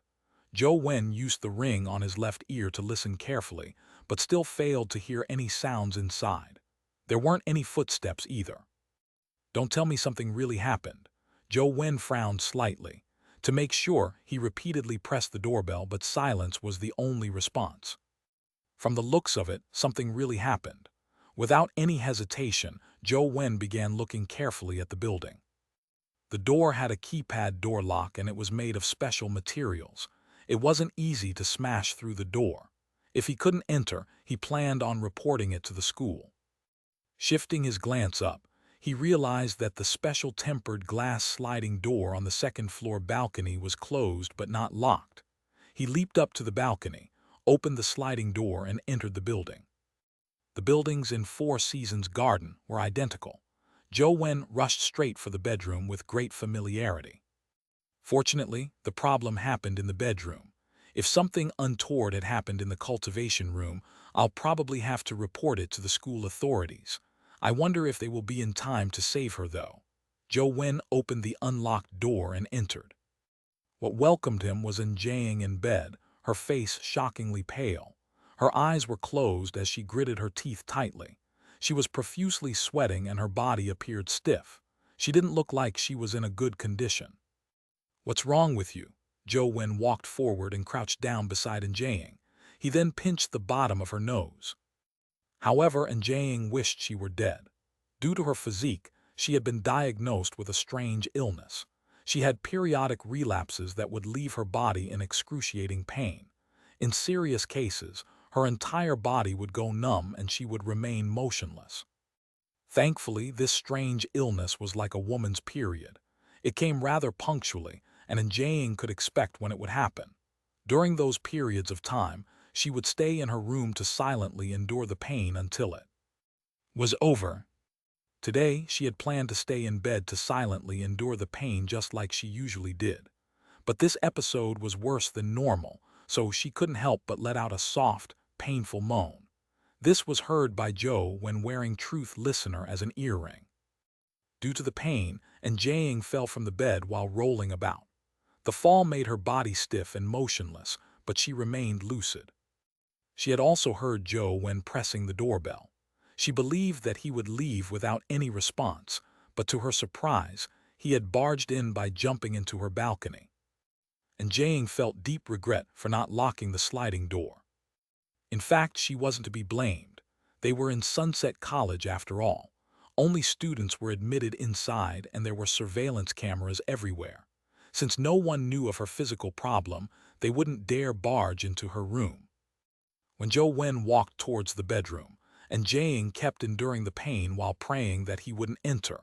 Zhou Wen used the ring on his left ear to listen carefully, but still failed to hear any sounds inside. There weren't any footsteps either. Don't tell me something really happened. Zhou Wen frowned slightly. To make sure, he repeatedly pressed the doorbell, but silence was the only response. From the looks of it, something really happened. Without any hesitation, Zhou Wen began looking carefully at the building. The door had a keypad door lock and it was made of special materials. It wasn't easy to smash through the door. If he couldn't enter, he planned on reporting it to the school. Shifting his glance up, he realized that the special tempered glass sliding door on the second-floor balcony was closed but not locked. He leaped up to the balcony, opened the sliding door, and entered the building. The buildings in Four Seasons Garden were identical. Zhou Wen rushed straight for the bedroom with great familiarity. Fortunately, the problem happened in the bedroom. If something untoward had happened in the cultivation room, I'll probably have to report it to the school authorities. I wonder if they will be in time to save her, though. Zhou Wen opened the unlocked door and entered. What welcomed him was Njaying in bed, her face shockingly pale. Her eyes were closed as she gritted her teeth tightly. She was profusely sweating and her body appeared stiff. She didn't look like she was in a good condition. "What's wrong with you?" Zhou Wen walked forward and crouched down beside Njaying. He then pinched the bottom of her nose. However, Njaying wished she were dead. Due to her physique, she had been diagnosed with a strange illness. She had periodic relapses that would leave her body in excruciating pain. In serious cases, her entire body would go numb and she would remain motionless. Thankfully, this strange illness was like a woman's period. It came rather punctually, and Njaying could expect when it would happen. During those periods of time, she would stay in her room to silently endure the pain until it was over. Today, she had planned to stay in bed to silently endure the pain just like she usually did. But this episode was worse than normal, so she couldn't help but let out a soft, painful moan. This was heard by Zhou when wearing Truth Listener as an earring. Due to the pain, Njaying fell from the bed while rolling about. The fall made her body stiff and motionless, but she remained lucid. She had also heard Zhou when pressing the doorbell. She believed that he would leave without any response, but to her surprise, he had barged in by jumping into her balcony. Njaying felt deep regret for not locking the sliding door. In fact, she wasn't to be blamed. They were in Sunset College after all. Only students were admitted inside and there were surveillance cameras everywhere. Since no one knew of her physical problem, they wouldn't dare barge into her room. When Zhou Wen walked towards the bedroom, Njaying kept enduring the pain while praying that he wouldn't enter.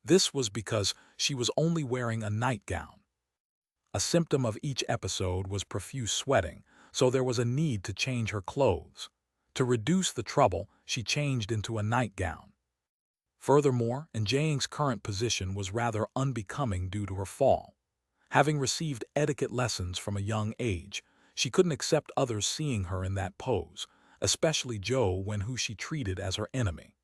This was because she was only wearing a nightgown. A symptom of each episode was profuse sweating, so there was a need to change her clothes. To reduce the trouble, she changed into a nightgown. Furthermore, Njaying's current position was rather unbecoming due to her fall. Having received etiquette lessons from a young age, she couldn't accept others seeing her in that pose, especially Zhou Wen, who she treated as her enemy.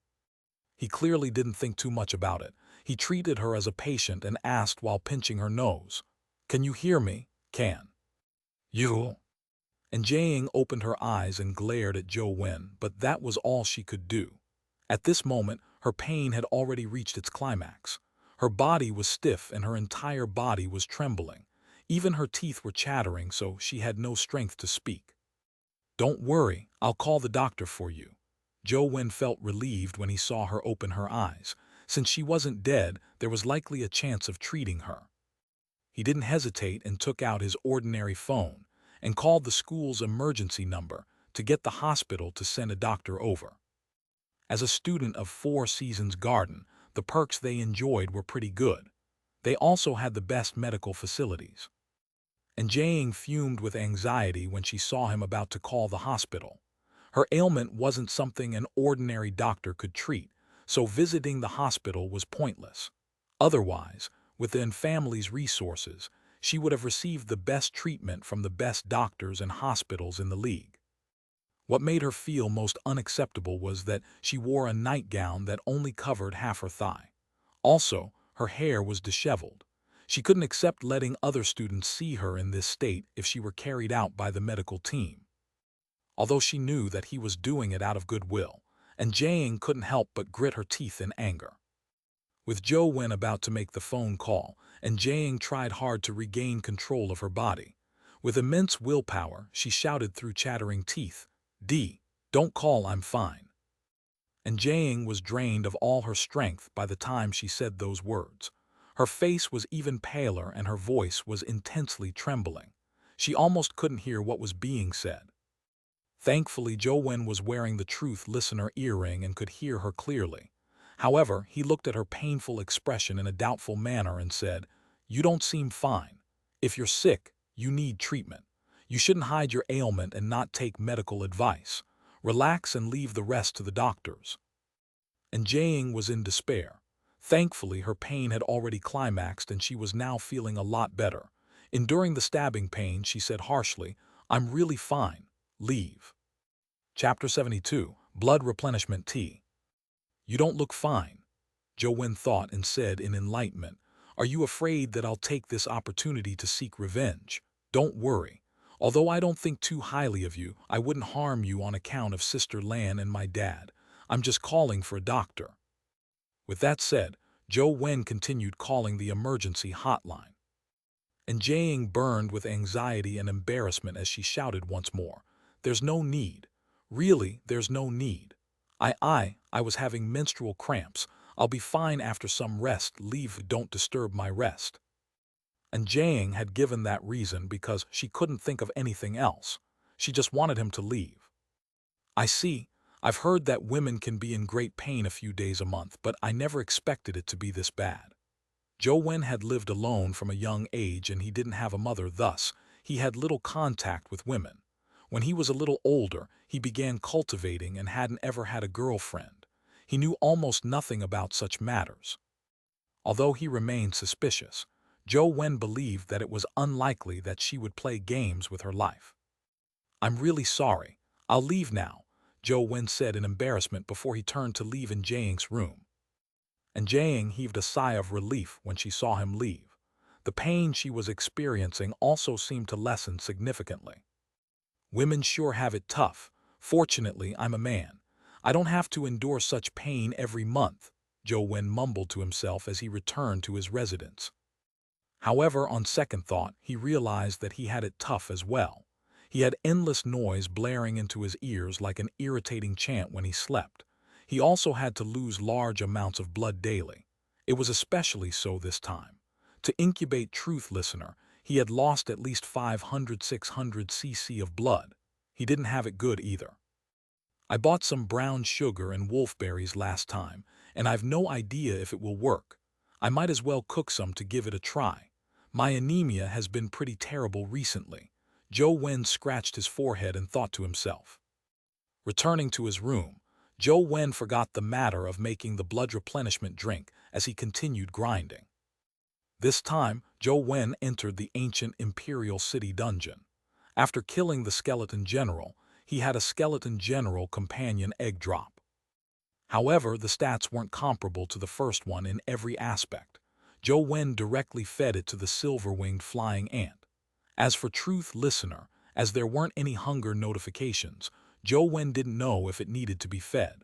He clearly didn't think too much about it. He treated her as a patient and asked while pinching her nose, Can you hear me? Can you? And Jiang opened her eyes and glared at Zhou Wen, but that was all she could do. At this moment, her pain had already reached its climax. Her body was stiff and her entire body was trembling. Even her teeth were chattering, so she had no strength to speak. Don't worry, I'll call the doctor for you. Zhou Wen felt relieved when he saw her open her eyes. Since she wasn't dead, there was likely a chance of treating her. He didn't hesitate and took out his ordinary phone and called the school's emergency number to get the hospital to send a doctor over. As a student of Four Seasons Garden, the perks they enjoyed were pretty good. They also had the best medical facilities. And Jiang fumed with anxiety when she saw him about to call the hospital. Her ailment wasn't something an ordinary doctor could treat, so visiting the hospital was pointless. Otherwise, within family's resources, she would have received the best treatment from the best doctors and hospitals in the league. What made her feel most unacceptable was that she wore a nightgown that only covered half her thigh. Also, her hair was disheveled. She couldn't accept letting other students see her in this state if she were carried out by the medical team. Although she knew that he was doing it out of goodwill, and Jiang couldn't help but grit her teeth in anger. With Zhou Wen about to make the phone call, and Jiang tried hard to regain control of her body. With immense willpower, she shouted through chattering teeth, Don't call, I'm fine." And Jiang was drained of all her strength by the time she said those words. Her face was even paler and her voice was intensely trembling. She almost couldn't hear what was being said. Thankfully, Zhou Wen was wearing the truth listener earring and could hear her clearly. However, he looked at her painful expression in a doubtful manner and said, "You don't seem fine. If you're sick, you need treatment. You shouldn't hide your ailment and not take medical advice. Relax and leave the rest to the doctors." And Jiang was in despair. Thankfully, her pain had already climaxed and she was now feeling a lot better. Enduring the stabbing pain, she said harshly, "I'm really fine. Leave." Chapter 72, Blood Replenishment Tea. "You don't look fine," Zhou Wen thought and said in enlightenment. "Are you afraid that I'll take this opportunity to seek revenge? Don't worry. Although I don't think too highly of you, I wouldn't harm you on account of Sister Lan and my dad. I'm just calling for a doctor." With that said, Zhou Wen continued calling the emergency hotline. And Jiang burned with anxiety and embarrassment as she shouted once more, "There's no need. Really, there's no need. I was having menstrual cramps. I'll be fine after some rest. Leave, don't disturb my rest." And Jiang had given that reason because she couldn't think of anything else. She just wanted him to leave. "I see. I've heard that women can be in great pain a few days a month, but I never expected it to be this bad." Zhou Wen had lived alone from a young age and he didn't have a mother, thus, he had little contact with women. When he was a little older, he began cultivating and hadn't ever had a girlfriend. He knew almost nothing about such matters. Although he remained suspicious, Zhou Wen believed that it was unlikely that she would play games with her life. "I'm really sorry. I'll leave now," Zhou Wen said in embarrassment before he turned to leave in Jiang's room. And Jiang heaved a sigh of relief when she saw him leave. The pain she was experiencing also seemed to lessen significantly. "Women sure have it tough. Fortunately, I'm a man. I don't have to endure such pain every month," Zhou Wen mumbled to himself as he returned to his residence. However, on second thought, he realized that he had it tough as well. He had endless noise blaring into his ears like an irritating chant when he slept. He also had to lose large amounts of blood daily. It was especially so this time. To incubate Truth Listener, he had lost at least 500–600 cc of blood. He didn't have it good either. "I bought some brown sugar and wolfberries last time, and I've no idea if it will work. I might as well cook some to give it a try. My anemia has been pretty terrible recently." Zhou Wen scratched his forehead and thought to himself. Returning to his room, Zhou Wen forgot the matter of making the blood replenishment drink as he continued grinding. This time, Zhou Wen entered the ancient Imperial City dungeon. After killing the skeleton general, he had a skeleton general companion egg drop. However, the stats weren't comparable to the first one in every aspect. Zhou Wen directly fed it to the silver-winged flying ant. As for Truth Listener, as there weren't any hunger notifications, Zhou Wen didn't know if it needed to be fed.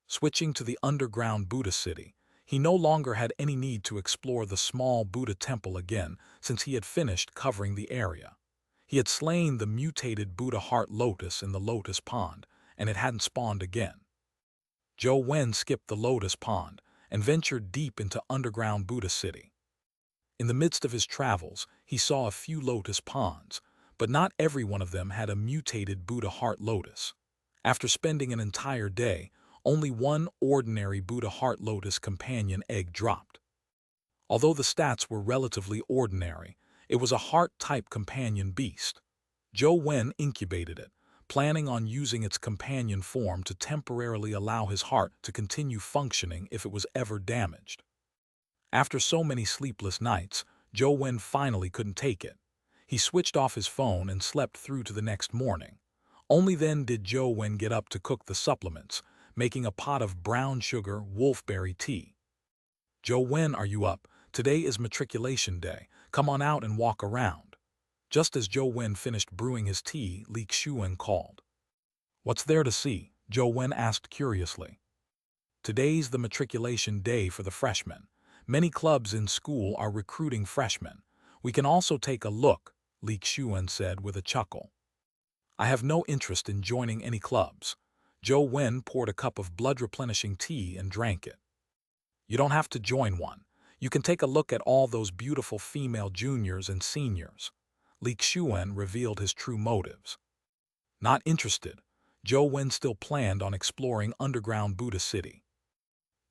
Switching to the underground Buddha city, he no longer had any need to explore the small Buddha temple again since he had finished covering the area. He had slain the mutated Buddha heart lotus in the lotus pond, and it hadn't spawned again. Zhou Wen skipped the lotus pond and ventured deep into underground Buddha city. In the midst of his travels, he saw a few lotus ponds, but not every one of them had a mutated Buddha heart lotus. After spending an entire day, only one ordinary Buddha heart lotus companion egg dropped. Although the stats were relatively ordinary, it was a heart-type companion beast. Zhou Wen incubated it, planning on using its companion form to temporarily allow his heart to continue functioning if it was ever damaged. After so many sleepless nights, Zhou Wen finally couldn't take it. He switched off his phone and slept through to the next morning. Only then did Zhou Wen get up to cook the supplements, making a pot of brown sugar wolfberry tea. "Zhou Wen, are you up? Today is matriculation day. Come on out and walk around." Just as Zhou Wen finished brewing his tea, Xianxia called. "What's there to see?" Zhou Wen asked curiously. "Today's the matriculation day for the freshmen. Many clubs in school are recruiting freshmen. We can also take a look," Xianxia said with a chuckle. "I have no interest in joining any clubs." Zhou Wen poured a cup of blood-replenishing tea and drank it. "You don't have to join one. You can take a look at all those beautiful female juniors and seniors." Xianxia revealed his true motives. Not interested, Zhou Wen still planned on exploring underground Buddha city.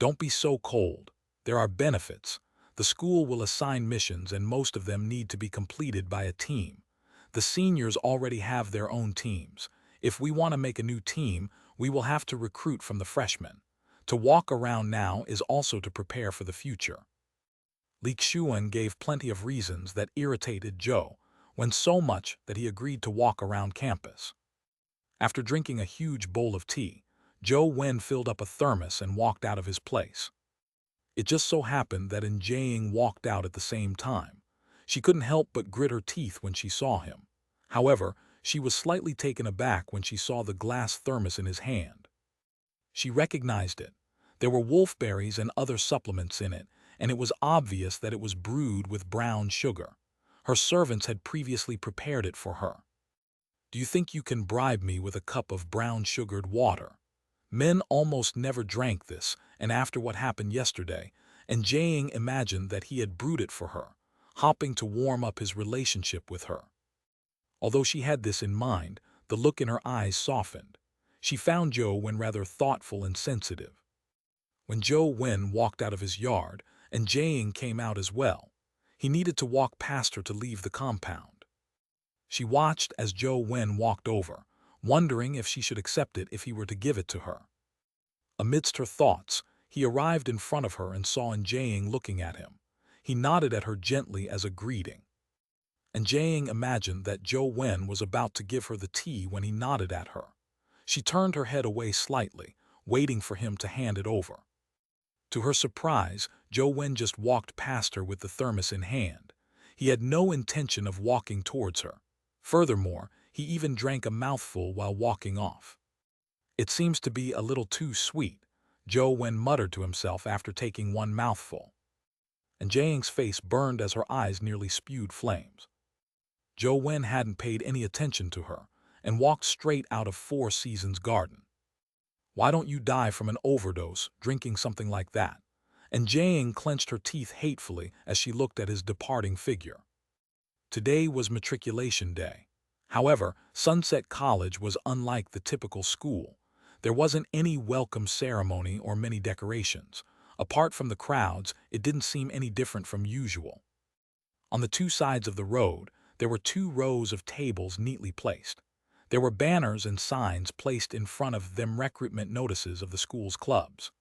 "Don't be so cold. There are benefits. The school will assign missions and most of them need to be completed by a team. The seniors already have their own teams. If we want to make a new team, we will have to recruit from the freshmen. To walk around now is also to prepare for the future." Xianxia gave plenty of reasons that irritated Zhou Wen so much that he agreed to walk around campus. After drinking a huge bowl of tea, Zhou Wen filled up a thermos and walked out of his place. It just so happened that Jiaying walked out at the same time. She couldn't help but grit her teeth when she saw him. However, she was slightly taken aback when she saw the glass thermos in his hand. She recognized it. There were wolfberries and other supplements in it, and it was obvious that it was brewed with brown sugar. Her servants had previously prepared it for her. "Do you think you can bribe me with a cup of brown-sugared water?" Men almost never drank this, and after what happened yesterday, and Jiaying imagined that he had brewed it for her, hoping to warm up his relationship with her. Although she had this in mind, the look in her eyes softened. She found Zhou Wen rather thoughtful and sensitive. When Zhou Wen walked out of his yard, and Jiaying came out as well, he needed to walk past her to leave the compound. She watched as Zhou Wen walked over, wondering if she should accept it if he were to give it to her. Amidst her thoughts, he arrived in front of her and saw Jiaying looking at him. He nodded at her gently as a greeting. And Jiaying imagined that Zhou Wen was about to give her the tea when he nodded at her. She turned her head away slightly, waiting for him to hand it over. To her surprise, Zhou Wen just walked past her with the thermos in hand. He had no intention of walking towards her. Furthermore, he even drank a mouthful while walking off. "It seems to be a little too sweet," Zhou Wen muttered to himself after taking one mouthful. And Jiaying's face burned as her eyes nearly spewed flames. Zhou Wen hadn't paid any attention to her and walked straight out of Four Seasons Garden. "Why don't you die from an overdose drinking something like that?" And Jiaying clenched her teeth hatefully as she looked at his departing figure. Today was matriculation day. However, Sunset College was unlike the typical school. There wasn't any welcome ceremony or many decorations. Apart from the crowds, it didn't seem any different from usual. On the two sides of the road, there were 2 rows of tables neatly placed. There were banners and signs placed in front of them recruitment notices of the school's clubs.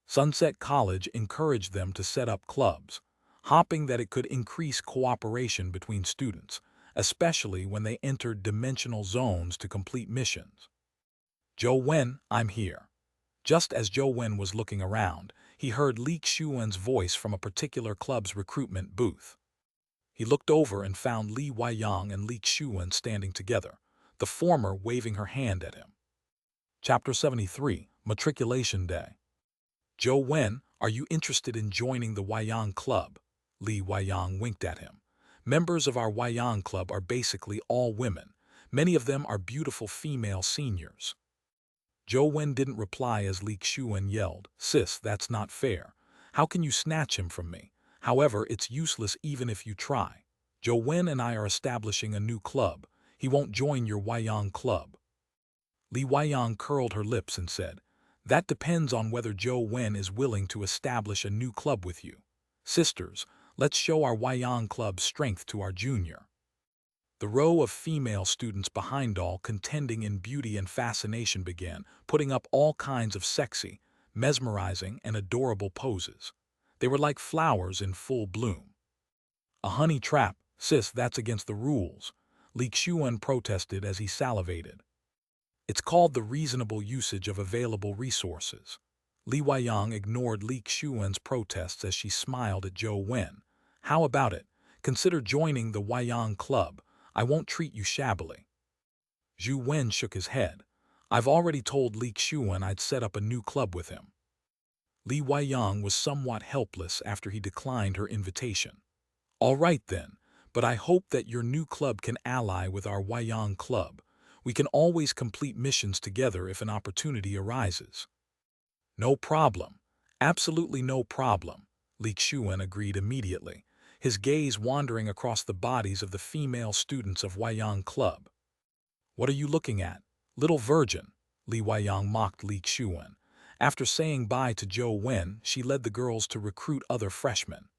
Sunset College encouraged them to set up clubs, hoping that it could increase cooperation between students, especially when they entered dimensional zones to complete missions. "Zhou Wen, I'm here." Just as Zhou Wen was looking around, he heard Li Xuan's voice from a particular club's recruitment booth. He looked over and found Li Weiyang and Li Xuan standing together, the former waving her hand at him. Chapter 73, Matriculation Day. Zhou Wen, are you interested in joining the Weiyang Club? Li Weiyang winked at him. Members of our Weiyang Club are basically all women. Many of them are beautiful female seniors. Zhou Wen didn't reply as Li Xuan yelled, "Sis, that's not fair. How can you snatch him from me? However, it's useless even if you try. Zhou Wen and I are establishing a new club. He won't join your Weiyang Club." Li Weiyang curled her lips and said, "That depends on whether Zhou Wen is willing to establish a new club with you. Sisters, let's show our Weiyang Club's strength to our junior." The row of female students behind all contending in beauty and fascination began, putting up all kinds of sexy, mesmerizing, and adorable poses. They were like flowers in full bloom. "A honey trap, sis, that's against the rules," Li Xuan protested as he salivated. "It's called the reasonable usage of available resources." Li Weiyang ignored Li Xuan's protests as she smiled at Zhou Wen. "How about it? Consider joining the Weiyang Club. I won't treat you shabbily." Zhou Wen shook his head. "I've already told Li Xuan I'd set up a new club with him." Li Weiyang was somewhat helpless after he declined her invitation. "All right then, but I hope that your new club can ally with our Weiyang Club. We can always complete missions together if an opportunity arises." "No problem. Absolutely no problem," Li Xuan agreed immediately, his gaze wandering across the bodies of the female students of Weiyang Club. "What are you looking at, little virgin?" Li Weiyang mocked Li Xuan. After saying bye to Zhou Wen, she led the girls to recruit other freshmen.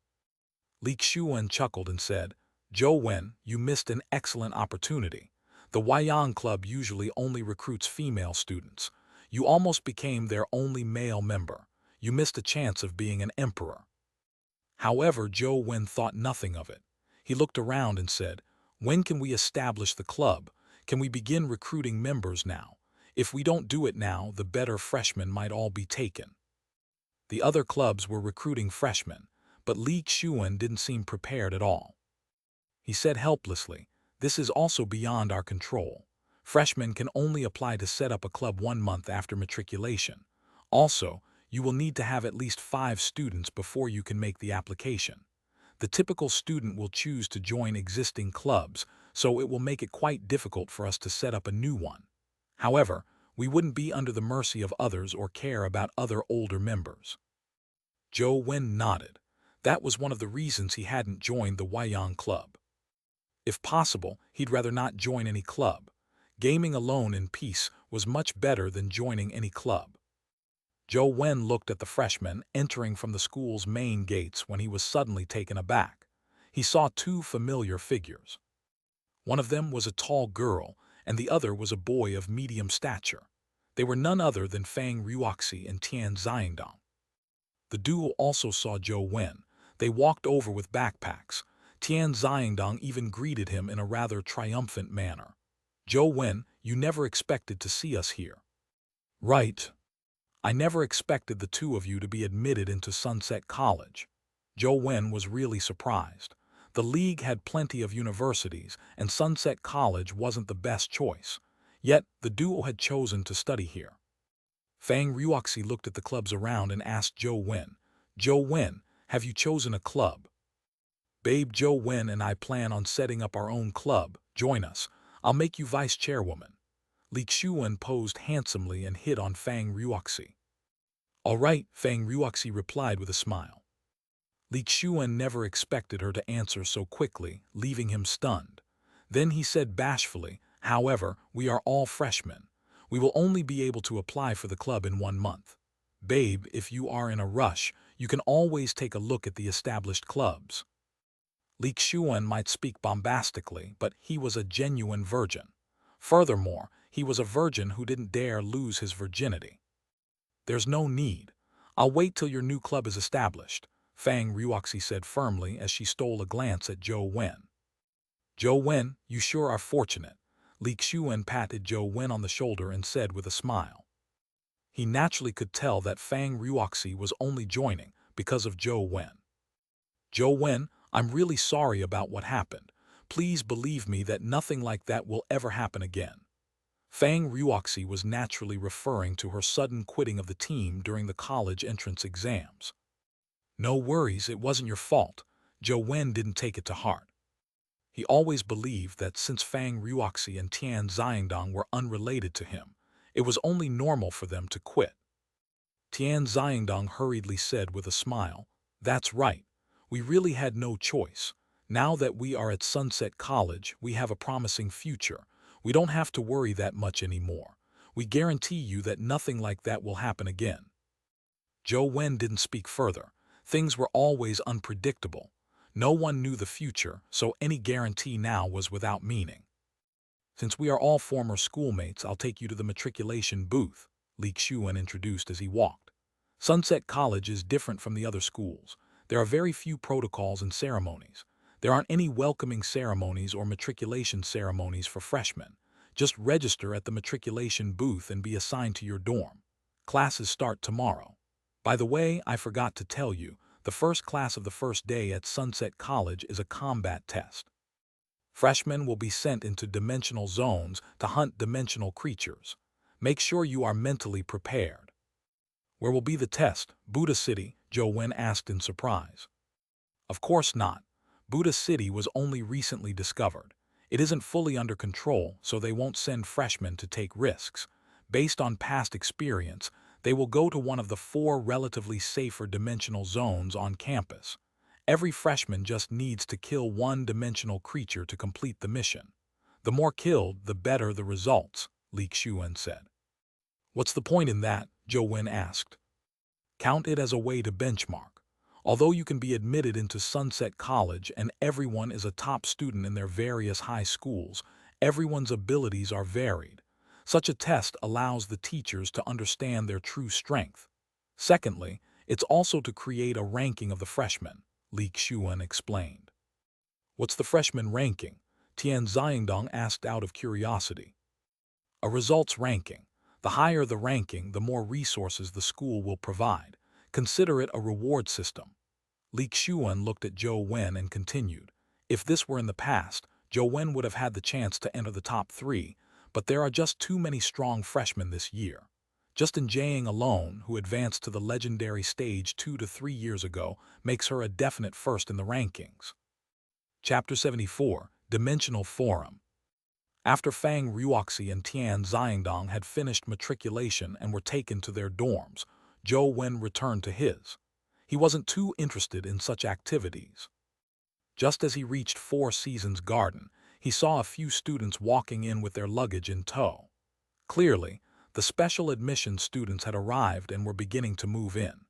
Li Xuan chuckled and said, "Zhou Wen, you missed an excellent opportunity. The Weiyang Club usually only recruits female students. You almost became their only male member. You missed a chance of being an emperor." However, Zhou Wen thought nothing of it. He looked around and said, "When can we establish the club? Can we begin recruiting members now? If we don't do it now, the better freshmen might all be taken." The other clubs were recruiting freshmen, but Li Xuan didn't seem prepared at all. He said helplessly, "This is also beyond our control. Freshmen can only apply to set up a club 1 month after matriculation. Also, you will need to have at least 5 students before you can make the application. The typical student will choose to join existing clubs, so it will make it quite difficult for us to set up a new one. However, we wouldn't be under the mercy of others or care about other older members." Zhou Wen nodded. That was one of the reasons he hadn't joined the Weiyang Club. If possible, he'd rather not join any club. Gaming alone in peace was much better than joining any club. Zhou Wen looked at the freshmen entering from the school's main gates when he was suddenly taken aback. He saw 2 familiar figures. One of them was a tall girl, and the other was a boy of medium stature. They were none other than Fang Ruoxi and Tian Xiangdong. The duo also saw Zhou Wen. They walked over with backpacks. Tian Xiangdong even greeted him in a rather triumphant manner. "Zhou Wen, you never expected to see us here." "Right. I never expected the 2 of you to be admitted into Sunset College." Zhou Wen was really surprised. The League had plenty of universities, and Sunset College wasn't the best choice. Yet, the duo had chosen to study here. Fang Ruoxi looked at the clubs around and asked Zhou Wen, "Zhou Wen, have you chosen a club?" "Babe, Zhou Wen and I plan on setting up our own club. Join us. I'll make you vice chairwoman." Li Xuan posed handsomely and hit on Fang Ruoxi. "All right," Fang Ruoxi replied with a smile. Li Xuan never expected her to answer so quickly, leaving him stunned. Then he said bashfully, "However, we are all freshmen. We will only be able to apply for the club in 1 month. Babe, if you are in a rush, you can always take a look at the established clubs." Li Xuan might speak bombastically, but he was a genuine virgin. Furthermore, he was a virgin who didn't dare lose his virginity. "There's no need. I'll wait till your new club is established," Fang Ruoxi said firmly as she stole a glance at Zhou Wen. "Zhou Wen, you sure are fortunate." Li Xuan patted Zhou Wen on the shoulder and said with a smile. He naturally could tell that Fang Ruoxi was only joining because of Zhou Wen. "Zhou Wen, I'm really sorry about what happened. Please believe me that nothing like that will ever happen again." Fang Ruoxi was naturally referring to her sudden quitting of the team during the college entrance exams. "No worries, it wasn't your fault." Zhou Wen didn't take it to heart. He always believed that since Fang Ruoxi and Tian Xiangdong were unrelated to him, it was only normal for them to quit. Tian Xiangdong hurriedly said with a smile, "That's right. We really had no choice. Now that we are at Sunset College, we have a promising future. We don't have to worry that much anymore. We guarantee you that nothing like that will happen again." Zhou Wen didn't speak further. Things were always unpredictable. No one knew the future, so any guarantee now was without meaning. "Since we are all former schoolmates, I'll take you to the matriculation booth," Li Xiuan introduced as he walked. "Sunset College is different from the other schools. There are very few protocols and ceremonies. There aren't any welcoming ceremonies or matriculation ceremonies for freshmen. Just register at the matriculation booth and be assigned to your dorm. Classes start tomorrow. By the way, I forgot to tell you, the first class of the first day at Sunset College is a combat test. Freshmen will be sent into dimensional zones to hunt dimensional creatures. Make sure you are mentally prepared." "Where will be the test? Buddha City?" Zhou Wen asked in surprise. "Of course not. Buddha City was only recently discovered. It isn't fully under control, so they won't send freshmen to take risks. Based on past experience, they will go to one of the 4 relatively safer dimensional zones on campus. Every freshman just needs to kill one dimensional creature to complete the mission. The more killed, the better the results," Li Xiuan said. "What's the point in that?" Zhou Wen asked. "Count it as a way to benchmark. Although you can be admitted into Sunset College and everyone is a top student in their various high schools, everyone's abilities are varied. Such a test allows the teachers to understand their true strength. Secondly, it's also to create a ranking of the freshmen," Li Xiuan explained. "What's the freshman ranking?" Tian Xiangdong asked out of curiosity. "A results ranking. The higher the ranking, the more resources the school will provide. Consider it a reward system." Li Xiuan looked at Zhou Wen and continued, "If this were in the past, Zhou Wen would have had the chance to enter the top 3, but there are just too many strong freshmen this year. Justin Jiang alone, who advanced to the legendary stage 2 to 3 years ago, makes her a definite first in the rankings." Chapter 74, Dimensional Forum. After Fang Ruoxi and Tian Xiangdong had finished matriculation and were taken to their dorms, Zhou Wen returned to his. He wasn't too interested in such activities. Just as he reached Four Seasons Garden, he saw a few students walking in with their luggage in tow. Clearly, the special admission students had arrived and were beginning to move in.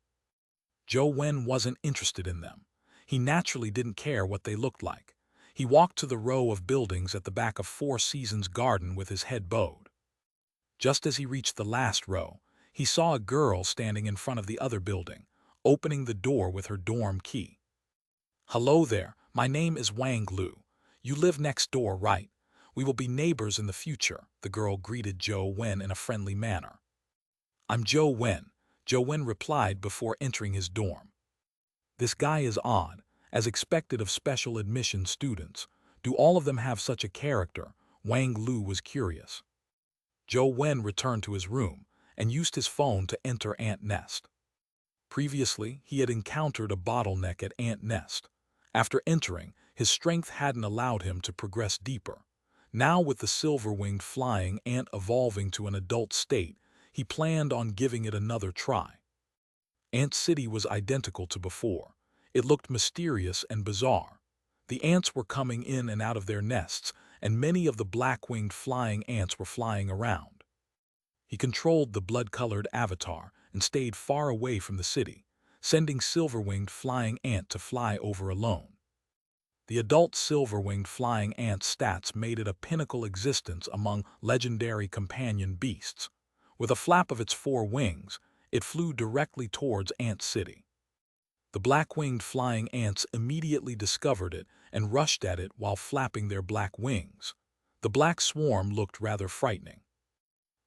Zhou Wen wasn't interested in them. He naturally didn't care what they looked like. He walked to the row of buildings at the back of Four Seasons Garden with his head bowed. Just as he reached the last row, he saw a girl standing in front of the other building, opening the door with her dorm key. "Hello there, my name is Wang Lu. You live next door, right? We will be neighbors in the future," the girl greeted Zhou Wen in a friendly manner. "I'm Zhou Wen," Zhou Wen replied before entering his dorm. "This guy is odd, as expected of special admission students. Do all of them have such a character?" Wang Lu was curious. Zhou Wen returned to his room and used his phone to enter Ant Nest. Previously, he had encountered a bottleneck at Ant Nest. After entering, his strength hadn't allowed him to progress deeper. Now, with the silver-winged flying ant evolving to an adult state, he planned on giving it another try. Ant City was identical to before. It looked mysterious and bizarre. The ants were coming in and out of their nests, and many of the black-winged flying ants were flying around. He controlled the blood-colored avatar and stayed far away from the city, sending silver-winged flying ant to fly over alone. The adult silver-winged flying ant's stats made it a pinnacle existence among legendary companion beasts. With a flap of its 4 wings, it flew directly towards Ant City. The black-winged flying ants immediately discovered it and rushed at it while flapping their black wings. The black swarm looked rather frightening.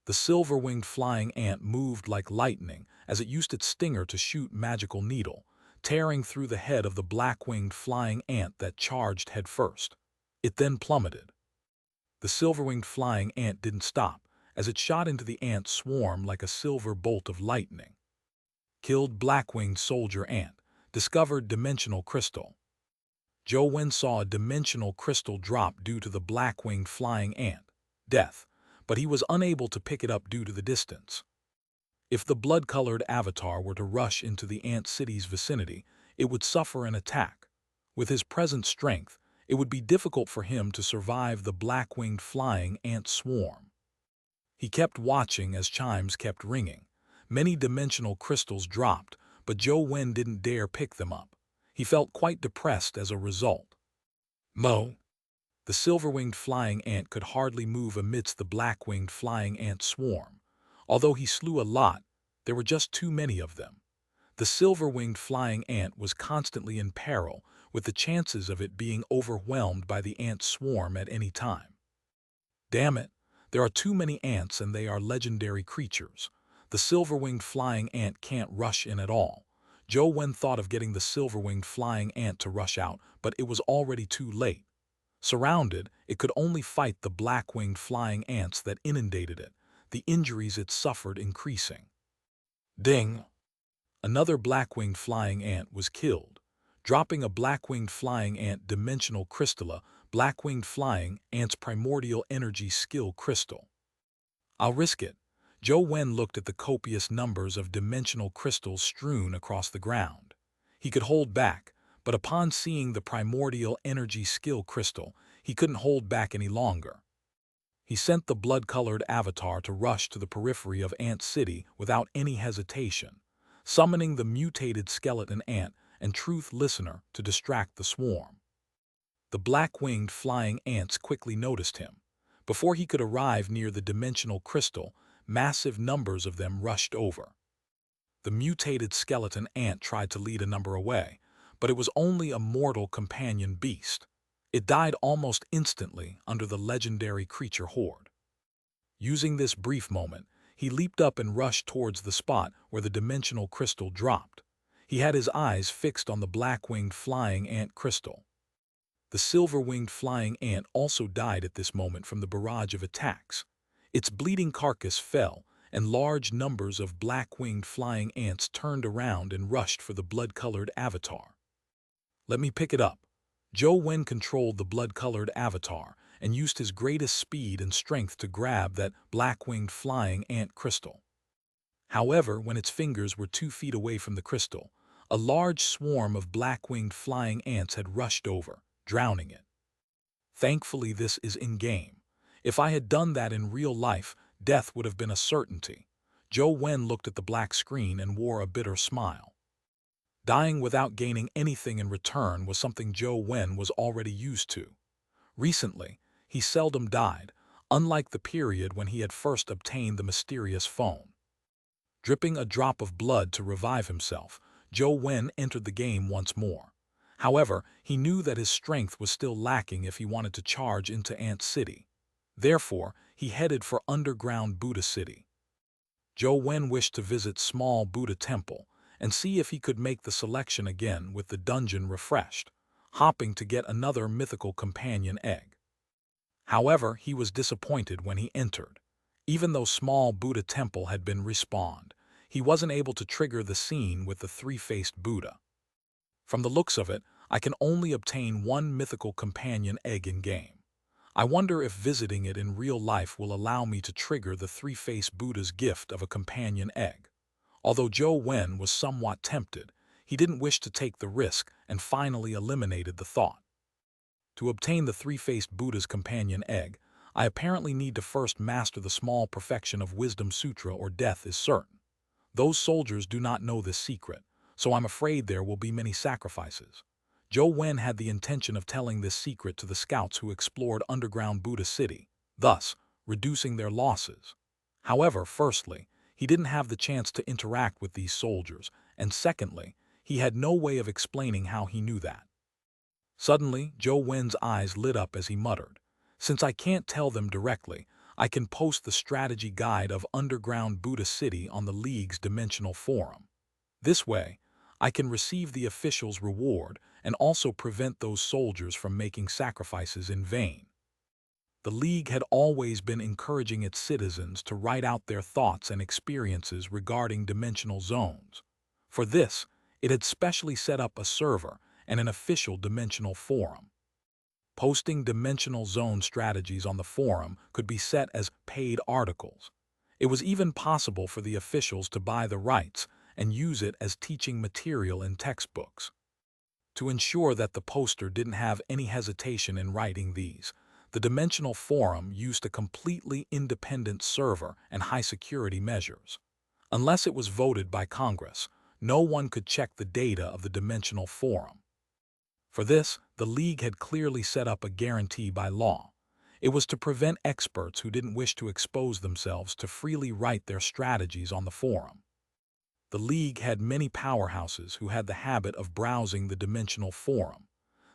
The silver-winged flying ant moved like lightning as it used its stinger to shoot magical needle, tearing through the head of the black-winged flying ant that charged headfirst. It then plummeted. The silver-winged flying ant didn't stop, as it shot into the ant swarm like a silver bolt of lightning. Killed black-winged soldier ant. Discovered dimensional crystal. Zhou Wen saw a dimensional crystal drop due to the black-winged flying ant. Death. But he was unable to pick it up due to the distance. If the blood-colored avatar were to rush into the ant city's vicinity, it would suffer an attack. With his present strength, it would be difficult for him to survive the black-winged flying ant swarm. He kept watching as chimes kept ringing. Many dimensional crystals dropped, but Zhou Wen didn't dare pick them up. He felt quite depressed as a result. Mo. The silver-winged flying ant could hardly move amidst the black-winged flying ant swarm. Although he slew a lot, there were just too many of them. The silver-winged flying ant was constantly in peril, with the chances of it being overwhelmed by the ant swarm at any time. Damn it, there are too many ants and they are legendary creatures. The silver-winged flying ant can't rush in at all. Zhou Wen thought of getting the silver-winged flying ant to rush out, but it was already too late. Surrounded, it could only fight the black-winged flying ants that inundated it, the injuries it suffered increasing. Ding! Another black-winged flying ant was killed. Dropping a black-winged flying ant dimensional crystalla, black-winged flying ant's primordial energy skill crystal. I'll risk it. Zhou Wen looked at the copious numbers of dimensional crystals strewn across the ground. He could hold back, but upon seeing the primordial energy skill crystal, he couldn't hold back any longer. He sent the blood-colored avatar to rush to the periphery of Ant City without any hesitation, summoning the mutated skeleton ant and truth listener to distract the swarm. The black-winged flying ants quickly noticed him. Before he could arrive near the dimensional crystal, massive numbers of them rushed over. The mutated skeleton ant tried to lead a number away, but it was only a mortal companion beast. It died almost instantly under the legendary creature horde. Using this brief moment, he leaped up and rushed towards the spot where the dimensional crystal dropped. He had his eyes fixed on the black-winged flying ant crystal. The silver-winged flying ant also died at this moment from the barrage of attacks. Its bleeding carcass fell, and large numbers of black-winged flying ants turned around and rushed for the blood-colored avatar. Let me pick it up. Zhou Wen controlled the blood-colored avatar and used his greatest speed and strength to grab that black-winged flying ant crystal. However, when its fingers were 2 feet away from the crystal, a large swarm of black-winged flying ants had rushed over, drowning it. Thankfully, this is in-game. If I had done that in real life, death would have been a certainty. Zhou Wen looked at the black screen and wore a bitter smile. Dying without gaining anything in return was something Zhou Wen was already used to. Recently, he seldom died, unlike the period when he had first obtained the mysterious phone. Dripping a drop of blood to revive himself, Zhou Wen entered the game once more. However, he knew that his strength was still lacking if he wanted to charge into Ant City. Therefore, he headed for underground Buddha City. Zhou Wen wished to visit small Buddha Temple and see if he could make the selection again with the dungeon refreshed, hopping to get another mythical companion egg. However, he was disappointed when he entered. Even though small Buddha Temple had been respawned, he wasn't able to trigger the scene with the 3-faced Buddha. From the looks of it, I can only obtain 1 mythical companion egg in-game. I wonder if visiting it in real life will allow me to trigger the 3-faced Buddha's gift of a companion egg. Although Zhou Wen was somewhat tempted, he didn't wish to take the risk and finally eliminated the thought. To obtain the 3-faced Buddha's companion egg, I apparently need to first master the small perfection of Wisdom Sutra or death is certain. Those soldiers do not know this secret, so I'm afraid there will be many sacrifices. Zhou Wen had the intention of telling this secret to the scouts who explored underground Buddha City, thus reducing their losses. However, firstly, he didn't have the chance to interact with these soldiers, and secondly, he had no way of explaining how he knew that. Suddenly, Zhou Wen's eyes lit up as he muttered, "Since I can't tell them directly, I can post the strategy guide of Underground Buddha City on the League's Dimensional Forum. This way, I can receive the official's reward and also prevent those soldiers from making sacrifices in vain. The League had always been encouraging its citizens to write out their thoughts and experiences regarding dimensional zones. For this, it had specially set up a server and an official dimensional forum. Posting dimensional zone strategies on the forum could be set as paid articles. It was even possible for the officials to buy the rights and use it as teaching material in textbooks. To ensure that the poster didn't have any hesitation in writing these, the Dimensional Forum used a completely independent server and high-security measures. Unless it was voted by Congress, no one could check the data of the Dimensional Forum. For this, the League had clearly set up a guarantee by law. It was to prevent experts who didn't wish to expose themselves to freely write their strategies on the forum. The League had many powerhouses who had the habit of browsing the Dimensional Forum.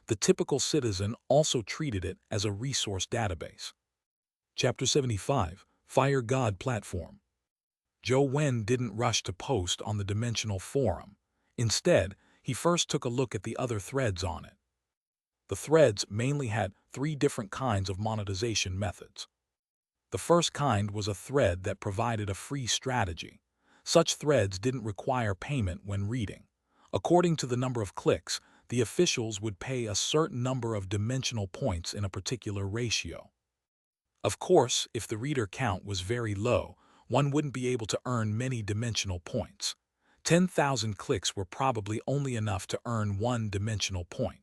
The typical citizen also treated it as a resource database. Chapter 75, Fire God Platform. Zhou Wen didn't rush to post on the Dimensional Forum. Instead, he first took a look at the other threads on it. The threads mainly had 3 different kinds of monetization methods. The first kind was a thread that provided a free strategy. Such threads didn't require payment when reading. According to the number of clicks, the officials would pay a certain number of dimensional points in a particular ratio. Of course, if the reader count was very low, one wouldn't be able to earn many dimensional points. 10,000 clicks were probably only enough to earn 1 dimensional point.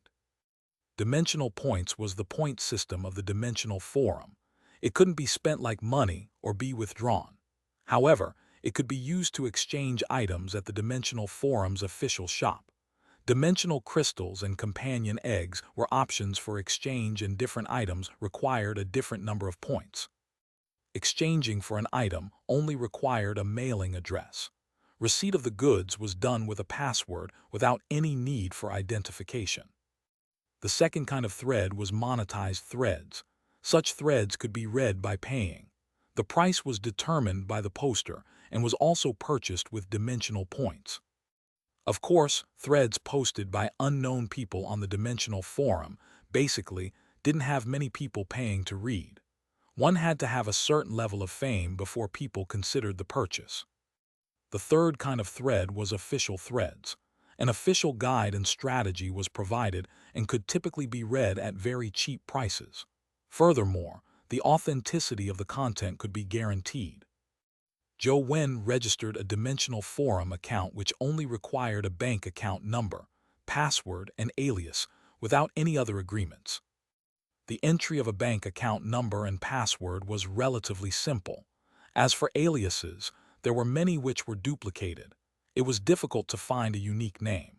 Dimensional points was the point system of the Dimensional Forum. It couldn't be spent like money or be withdrawn. However, it could be used to exchange items at the Dimensional Forum's official shop. Dimensional crystals and companion eggs were options for exchange, and different items required a different number of points. Exchanging for an item only required a mailing address. Receipt of the goods was done with a password without any need for identification. The second kind of thread was monetized threads. Such threads could be read by paying. The price was determined by the poster and was also purchased with dimensional points. Of course, threads posted by unknown people on the Dimensional Forum basically didn't have many people paying to read. One had to have a certain level of fame before people considered the purchase. The third kind of thread was official threads. An official guide and strategy was provided and could typically be read at very cheap prices. Furthermore, the authenticity of the content could be guaranteed. Zhou Wen registered a Dimensional Forum account which only required a bank account number, password, and alias, without any other agreements. The entry of a bank account number and password was relatively simple. As for aliases, there were many which were duplicated. It was difficult to find a unique name.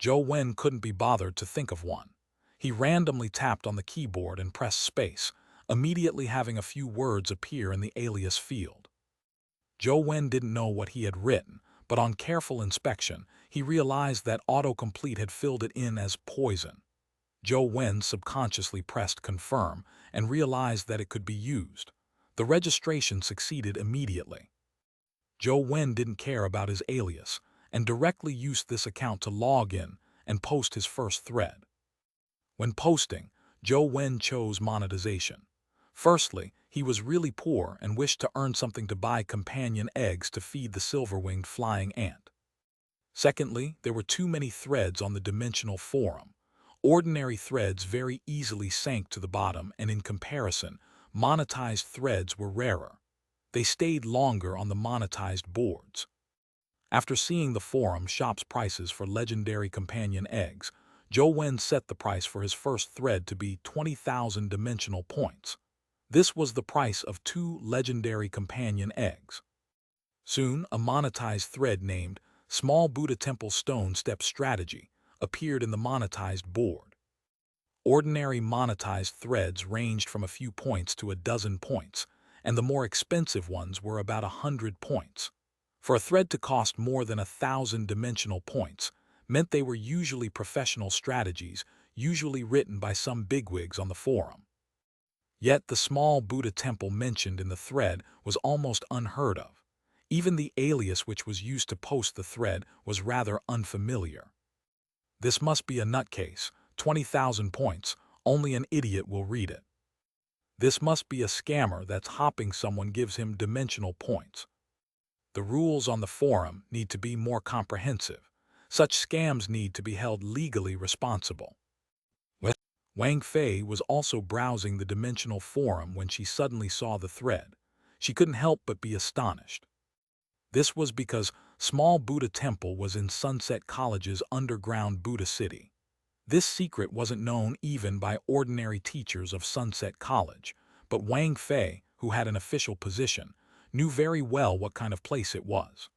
Zhou Wen couldn't be bothered to think of one. He randomly tapped on the keyboard and pressed space, immediately having a few words appear in the alias field. Zhou Wen didn't know what he had written, but on careful inspection, he realized that autocomplete had filled it in as poison. Zhou Wen subconsciously pressed confirm and realized that it could be used. The registration succeeded immediately. Zhou Wen didn't care about his alias and directly used this account to log in and post his first thread. When posting, Zhou Wen chose monetization. Firstly, he was really poor and wished to earn something to buy companion eggs to feed the silver-winged flying ant. Secondly, there were too many threads on the Dimensional Forum. Ordinary threads very easily sank to the bottom, and in comparison, monetized threads were rarer. They stayed longer on the monetized boards. After seeing the forum shop's prices for legendary companion eggs, Zhou Wen set the price for his first thread to be 20,000 dimensional points. This was the price of 2 legendary companion eggs. Soon, a monetized thread named Small Buddha Temple Stone Step Strategy appeared in the monetized board. Ordinary monetized threads ranged from a few points to a dozen points, and the more expensive ones were about 100 points. For a thread to cost more than 1,000 dimensional points meant they were usually professional strategies, usually written by some bigwigs on the forum. Yet the small Buddha temple mentioned in the thread was almost unheard of. Even the alias which was used to post the thread was rather unfamiliar. This must be a nutcase, 20,000 points, only an idiot will read it. This must be a scammer that's hopping someone gives him dimensional points. The rules on the forum need to be more comprehensive. Such scams need to be held legally responsible. Wang Fei was also browsing the dimensional forum when she suddenly saw the thread. She couldn't help but be astonished. This was because Small Buddha Temple was in Sunset College's underground Buddha City. This secret wasn't known even by ordinary teachers of Sunset College, but Wang Fei, who had an official position, knew very well what kind of place it was.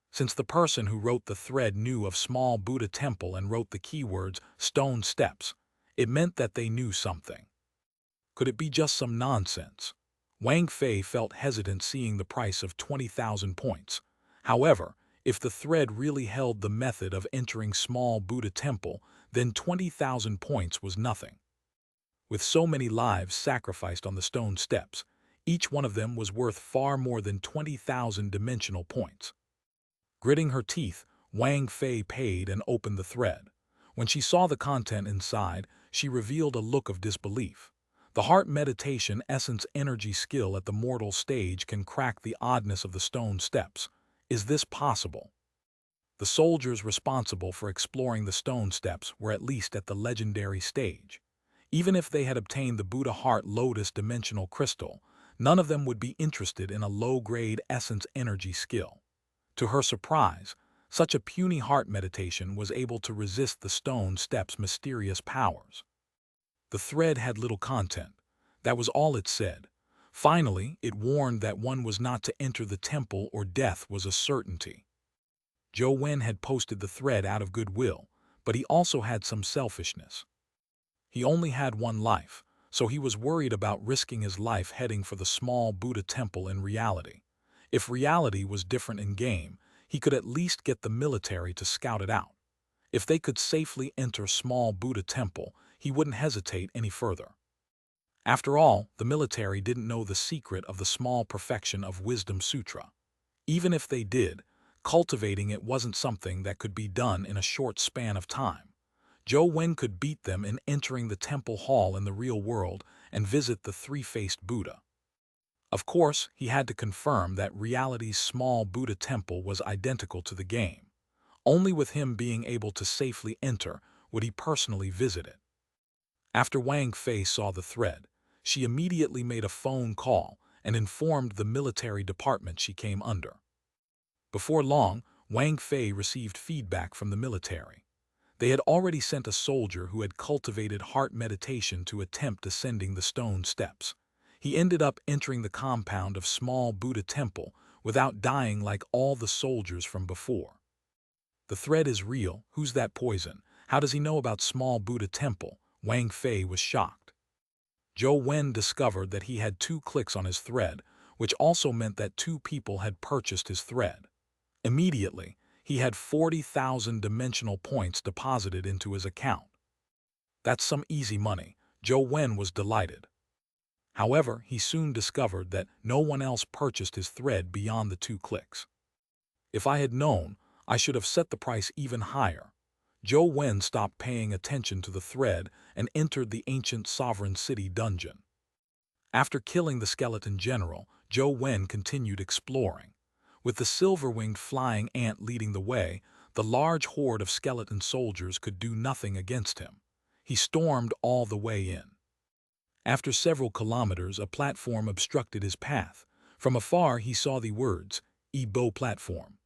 Since the person who wrote the thread knew of Small Buddha Temple and wrote the keywords stone steps, it meant that they knew something. Could it be just some nonsense? Wang Fei felt hesitant seeing the price of 20,000 points. However, if the thread really held the method of entering Small Buddha Temple, then 20,000 points was nothing. With so many lives sacrificed on the stone steps, each one of them was worth far more than 20,000 dimensional points. Gritting her teeth, Wang Fei paid and opened the thread. When she saw the content inside, she revealed a look of disbelief. The heart meditation essence energy skill at the mortal stage can crack the oddness of the stone steps. Is this possible? The soldiers responsible for exploring the stone steps were at least at the legendary stage. Even if they had obtained the Buddha Heart Lotus dimensional crystal, none of them would be interested in a low-grade essence energy skill. To her surprise, such a puny heart meditation was able to resist the stone steps' mysterious powers. The thread had little content. That was all it said. Finally, it warned that one was not to enter the temple or death was a certainty. Zhou Wen had posted the thread out of goodwill, but he also had some selfishness. He only had one life, so he was worried about risking his life heading for the Small Buddha Temple in reality. If reality was different in game, he could at least get the military to scout it out. If they could safely enter Small Buddha Temple, he wouldn't hesitate any further. After all, the military didn't know the secret of the small perfection of Wisdom Sutra. Even if they did, cultivating it wasn't something that could be done in a short span of time. Zhou Wen could beat them in entering the temple hall in the real world and visit the three-faced Buddha. Of course, he had to confirm that reality's Small Buddha Temple was identical to the game. Only with him being able to safely enter would he personally visit it. After Wang Fei saw the thread, she immediately made a phone call and informed the military department she came under. Before long, Wang Fei received feedback from the military. They had already sent a soldier who had cultivated heart meditation to attempt ascending the stone steps. He ended up entering the compound of Small Buddha Temple without dying like all the soldiers from before. The thread is real. Who's that poison? How does he know about Small Buddha Temple? Wang Fei was shocked. Zhou Wen discovered that he had 2 clicks on his thread, which also meant that 2 people had purchased his thread. Immediately, he had 40,000 dimensional points deposited into his account. That's some easy money. Zhou Wen was delighted. However, he soon discovered that no one else purchased his thread beyond the 2 clicks. If I had known, I should have set the price even higher. Zhou Wen stopped paying attention to the thread and entered the ancient sovereign city dungeon. After killing the skeleton general, Zhou Wen continued exploring. With the silver-winged flying ant leading the way, the large horde of skeleton soldiers could do nothing against him. He stormed all the way in. After several kilometers, a platform obstructed his path. From afar, he saw the words, Yibo Platform.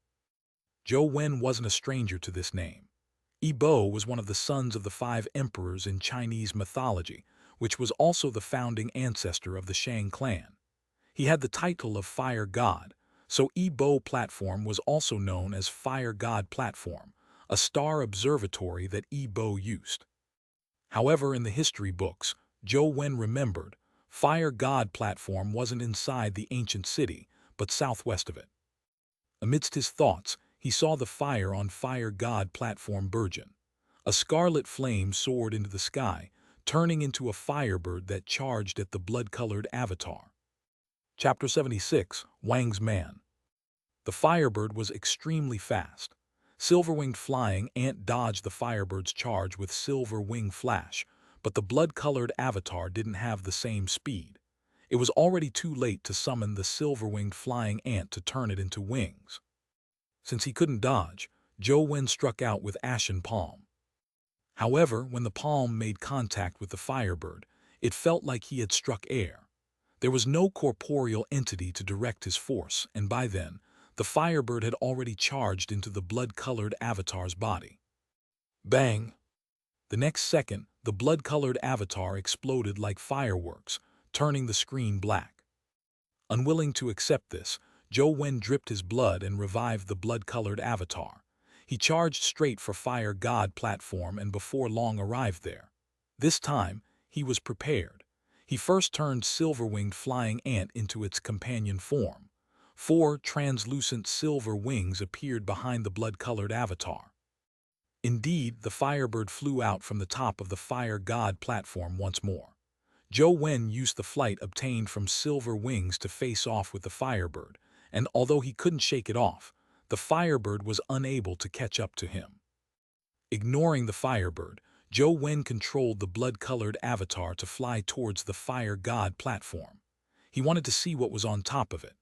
Zhou Wen wasn't a stranger to this name. Yibo was one of the sons of the 5 emperors in Chinese mythology, which was also the founding ancestor of the Shang clan. He had the title of Fire God, so Yibo Platform was also known as Fire God Platform, a star observatory that Yibo used. However, in the history books, Zhou Wen remembered, Fire God Platform wasn't inside the ancient city, but southwest of it. Amidst his thoughts, he saw the fire on Fire God Platform burgeon. A scarlet flame soared into the sky, turning into a firebird that charged at the blood-colored avatar. Chapter 76, Wang's Man. The firebird was extremely fast. Silver-winged flying ant dodged the firebird's charge with silver wing flash, but the blood-colored avatar didn't have the same speed. It was already too late to summon the silver-winged flying ant to turn it into wings. Since he couldn't dodge, Zhou Wen struck out with Ashen Palm. However, when the palm made contact with the firebird, it felt like he had struck air. There was no corporeal entity to direct his force, and by then, the firebird had already charged into the blood-colored avatar's body. Bang! The next second, the blood-colored avatar exploded like fireworks, turning the screen black. Unwilling to accept this, Zhou Wen dripped his blood and revived the blood-colored avatar. He charged straight for Fire God platform and before long arrived there. This time, he was prepared. He first turned silver-winged flying ant into its companion form. 4 translucent silver wings appeared behind the blood-colored avatar. Indeed, the firebird flew out from the top of the Fire God platform once more. Zhou Wen used the flight obtained from silver wings to face off with the firebird, and although he couldn't shake it off, the firebird was unable to catch up to him. Ignoring the firebird, Zhou Wen controlled the blood-colored avatar to fly towards the Fire God platform. He wanted to see what was on top of it.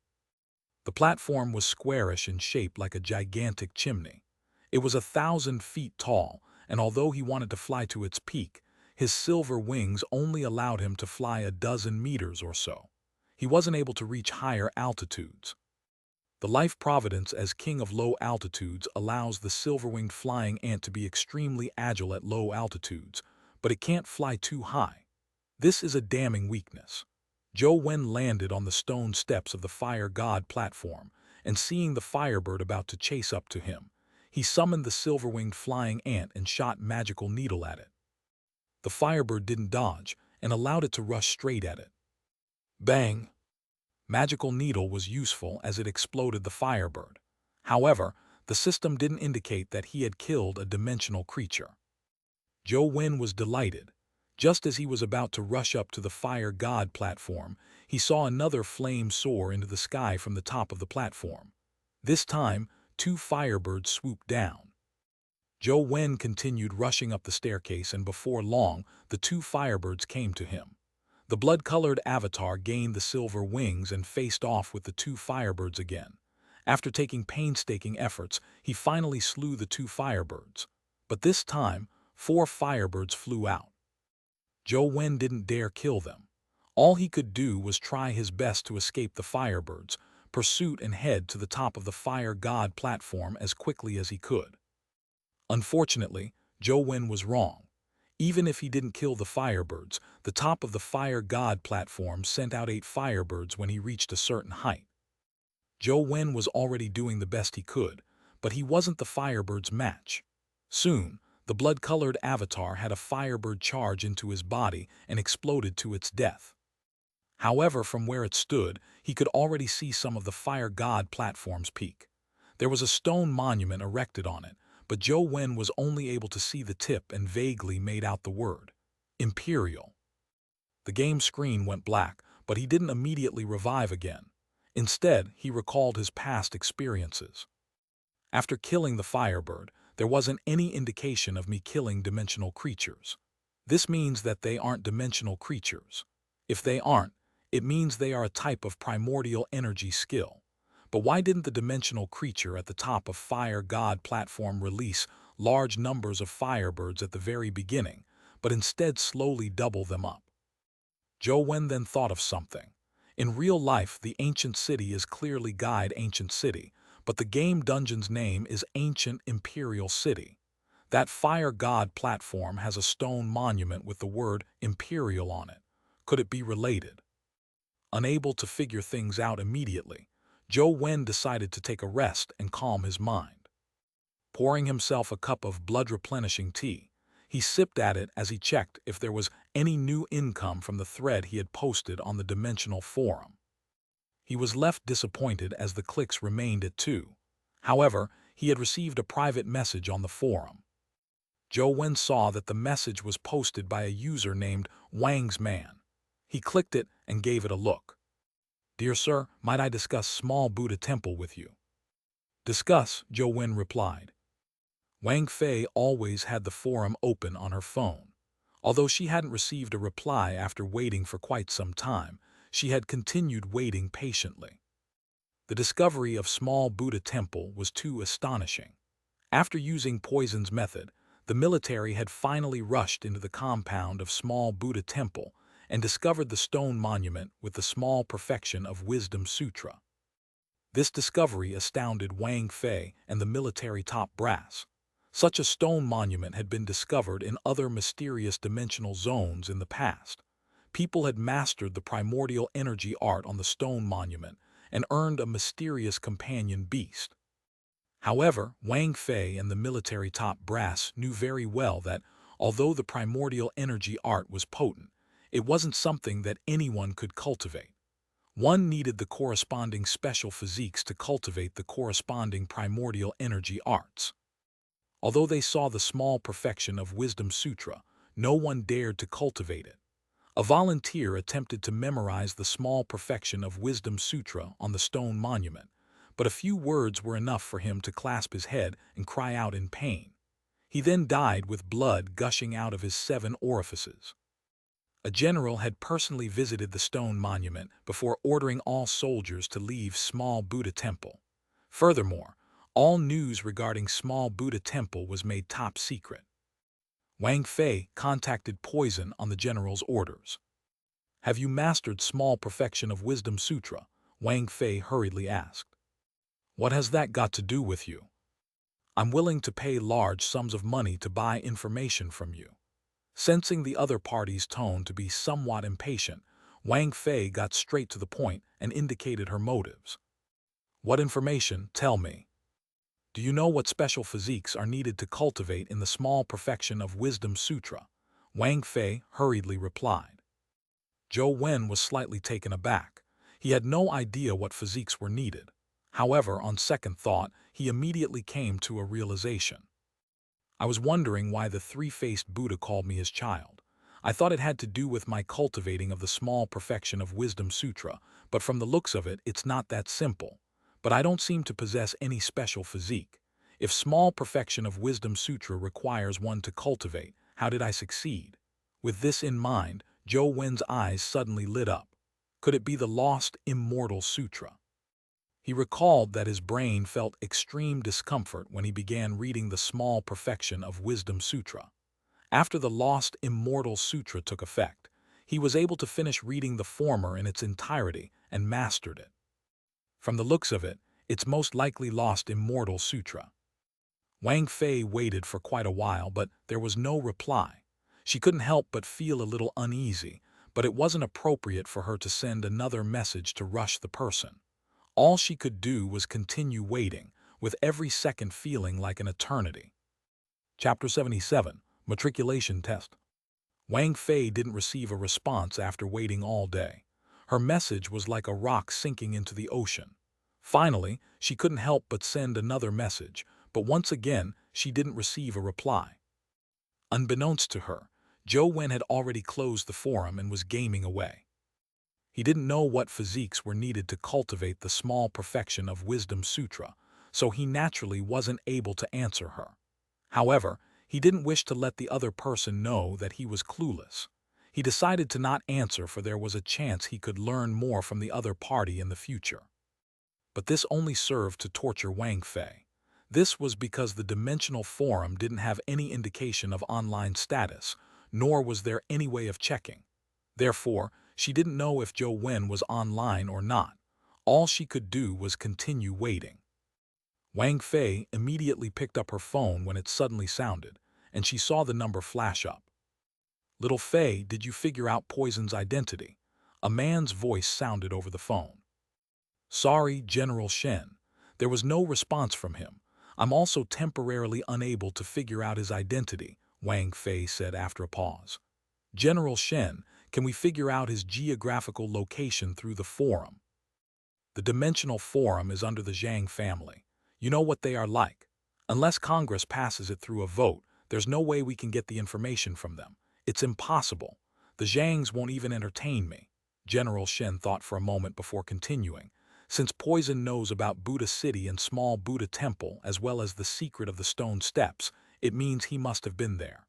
The platform was squarish in shape like a gigantic chimney. It was 1,000 feet tall, and although he wanted to fly to its peak, his silver wings only allowed him to fly a dozen meters or so. He wasn't able to reach higher altitudes. The life providence as king of low altitudes allows the silver-winged flying ant to be extremely agile at low altitudes, but it can't fly too high. This is a damning weakness. Zhou Wen landed on the stone steps of the Fire God platform, and seeing the firebird about to chase up to him, he summoned the silver-winged flying ant and shot magical needle at it. The firebird didn't dodge and allowed it to rush straight at it. Bang! Magical needle was useful as it exploded the firebird. However, the system didn't indicate that he had killed a dimensional creature. Zhou Wen was delighted. Just as he was about to rush up to the Fire God platform, he saw another flame soar into the sky from the top of the platform. This time, 2 firebirds swooped down. Zhou Wen continued rushing up the staircase, and before long, the 2 firebirds came to him. The blood-colored avatar gained the silver wings and faced off with the 2 firebirds again. After taking painstaking efforts, he finally slew the 2 firebirds. But this time, 4 firebirds flew out. Zhou Wen didn't dare kill them. All he could do was try his best to escape the firebirds, pursue and head to the top of the Fire God platform as quickly as he could. Unfortunately, Zhou Wen was wrong. Even if he didn't kill the firebirds, the top of the Fire God platform sent out 8 firebirds when he reached a certain height. Zhou Wen was already doing the best he could, but he wasn't the firebird's match. Soon, the blood-colored avatar had a firebird charge into his body and exploded to its death. However, from where it stood, he could already see some of the Fire God platform's peak. There was a stone monument erected on it, but Zhou Wen was only able to see the tip and vaguely made out the word, Imperial. The game screen went black, but he didn't immediately revive again. Instead, he recalled his past experiences. After killing the firebird, there wasn't any indication of me killing dimensional creatures. This means that they aren't dimensional creatures. If they aren't, it means they are a type of primordial energy skill. But why didn't the dimensional creature at the top of Fire God platform release large numbers of firebirds at the very beginning, but instead slowly double them up? Zhou Wen then thought of something. In real life, the ancient city is clearly Guide Ancient City, but the game dungeon's name is Ancient Imperial City. That Fire God platform has a stone monument with the word Imperial on it. Could it be related? Unable to figure things out immediately, Zhou Wen decided to take a rest and calm his mind. Pouring himself a cup of blood-replenishing tea, he sipped at it as he checked if there was any new income from the thread he had posted on the Dimensional Forum. He was left disappointed as the clicks remained at 2. However, he had received a private message on the forum. Zhou Wen saw that the message was posted by a user named Wang's Man. He clicked it and gave it a look. "Dear sir, might I discuss small Buddha temple with you?" "Discuss," Zhou Wen replied. Wang Fei always had the forum open on her phone. Although she hadn't received a reply after waiting for quite some time, she had continued waiting patiently. The discovery of small Buddha temple was too astonishing. After using Poison's method, the military had finally rushed into the compound of small Buddha temple and discovered the stone monument with the small perfection of Wisdom Sutra. This discovery astounded Wang Fei and the military top brass. Such a stone monument had been discovered in other mysterious dimensional zones in the past. People had mastered the primordial energy art on the stone monument and earned a mysterious companion beast. However, Wang Fei and the military top brass knew very well that, although the primordial energy art was potent, it wasn't something that anyone could cultivate. One needed the corresponding special physiques to cultivate the corresponding primordial energy arts. Although they saw the small perfection of Wisdom Sutra, no one dared to cultivate it. A volunteer attempted to memorize the small perfection of Wisdom Sutra on the stone monument, but a few words were enough for him to clasp his head and cry out in pain. He then died with blood gushing out of his 7 orifices. A general had personally visited the stone monument before ordering all soldiers to leave small Buddha temple. Furthermore, all news regarding small Buddha temple was made top secret. Wang Fei contacted Poison on the general's orders. "Have you mastered small perfection of Wisdom Sutra?" Wang Fei hurriedly asked. "What has that got to do with you?" "I'm willing to pay large sums of money to buy information from you." Sensing the other party's tone to be somewhat impatient, Wang Fei got straight to the point and indicated her motives. "What information? Tell me." "Do you know what special physiques are needed to cultivate in the small perfection of Wisdom Sutra?" Wang Fei hurriedly replied. Zhou Wen was slightly taken aback. He had no idea what physiques were needed. However, on second thought, he immediately came to a realization. "I was wondering why the 3-faced Buddha called me his child. I thought it had to do with my cultivating of the small perfection of Wisdom Sutra, but from the looks of it, it's not that simple. But I don't seem to possess any special physique. If small perfection of Wisdom Sutra requires one to cultivate, how did I succeed?" With this in mind, Zhou Wen's eyes suddenly lit up. Could it be the lost Immortal Sutra? He recalled that his brain felt extreme discomfort when he began reading the small perfection of Wisdom Sutra. After the lost Immortal Sutra took effect, he was able to finish reading the former in its entirety and mastered it. From the looks of it, it's most likely lost Immortal Sutra. Wang Fei waited for quite a while, but there was no reply. She couldn't help but feel a little uneasy, but it wasn't appropriate for her to send another message to rush the person. All she could do was continue waiting, with every second feeling like an eternity. Chapter 77, Matriculation Test. Wang Fei didn't receive a response after waiting all day. Her message was like a rock sinking into the ocean. Finally, she couldn't help but send another message, but once again, she didn't receive a reply. Unbeknownst to her, Zhou Wen had already closed the forum and was gaming away. He didn't know what physiques were needed to cultivate the small perfection of Wisdom Sutra, so he naturally wasn't able to answer her. However, he didn't wish to let the other person know that he was clueless. He decided to not answer, for there was a chance he could learn more from the other party in the future. But this only served to torture Wang Fei. This was because the dimensional forum didn't have any indication of online status, nor was there any way of checking. Therefore, she didn't know if Zhou Wen was online or not. All she could do was continue waiting. Wang Fei immediately picked up her phone when it suddenly sounded, and she saw the number flash up. "Little Fei, did you figure out Poison's identity?" A man's voice sounded over the phone. "Sorry, General Shen. There was no response from him. I'm also temporarily unable to figure out his identity," Wang Fei said after a pause. "General Shen, can we figure out his geographical location through the forum?" "The dimensional forum is under the Zhang family. You know what they are like. Unless Congress passes it through a vote, There's no way we can get the information from them. It's impossible. The Zhangs won't even entertain me. General Shen thought for a moment before continuing. Since Poison knows about Buddha City and small Buddha Temple as well as the secret of the stone steps, it means he must have been there.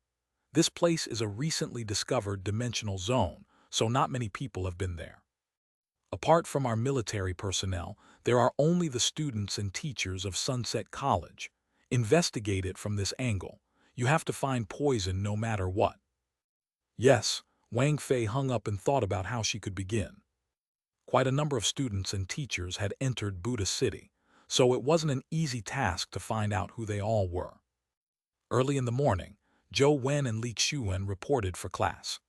This place is a recently discovered dimensional zone, so not many people have been there. Apart from our military personnel, there are only the students and teachers of Sunset College. Investigate it from this angle. You have to find Poison no matter what. Yes, Wang Fei hung up and thought about how she could begin. Quite a number of students and teachers had entered Buddha City, so it wasn't an easy task to find out who they all were. Early in the morning, Zhou Wen and Xianxia reported for class.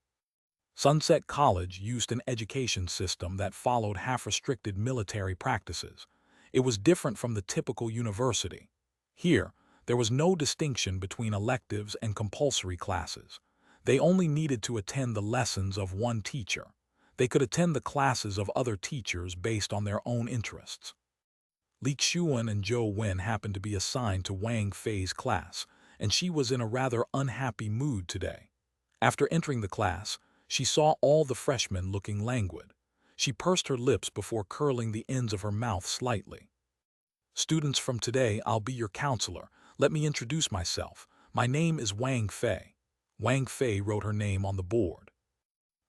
Sunset College used an education system that followed half-restricted military practices. It was different from the typical university. Here, there was no distinction between electives and compulsory classes. They only needed to attend the lessons of one teacher. They could attend the classes of other teachers based on their own interests. Li Xuan and Zhou Wen happened to be assigned to Wang Fei's class, and she was in a rather unhappy mood today. After entering the class, she saw all the freshmen looking languid. She pursed her lips before curling the ends of her mouth slightly. Students, from today, I'll be your counselor. Let me introduce myself. My name is Wang Fei. Wang Fei wrote her name on the board.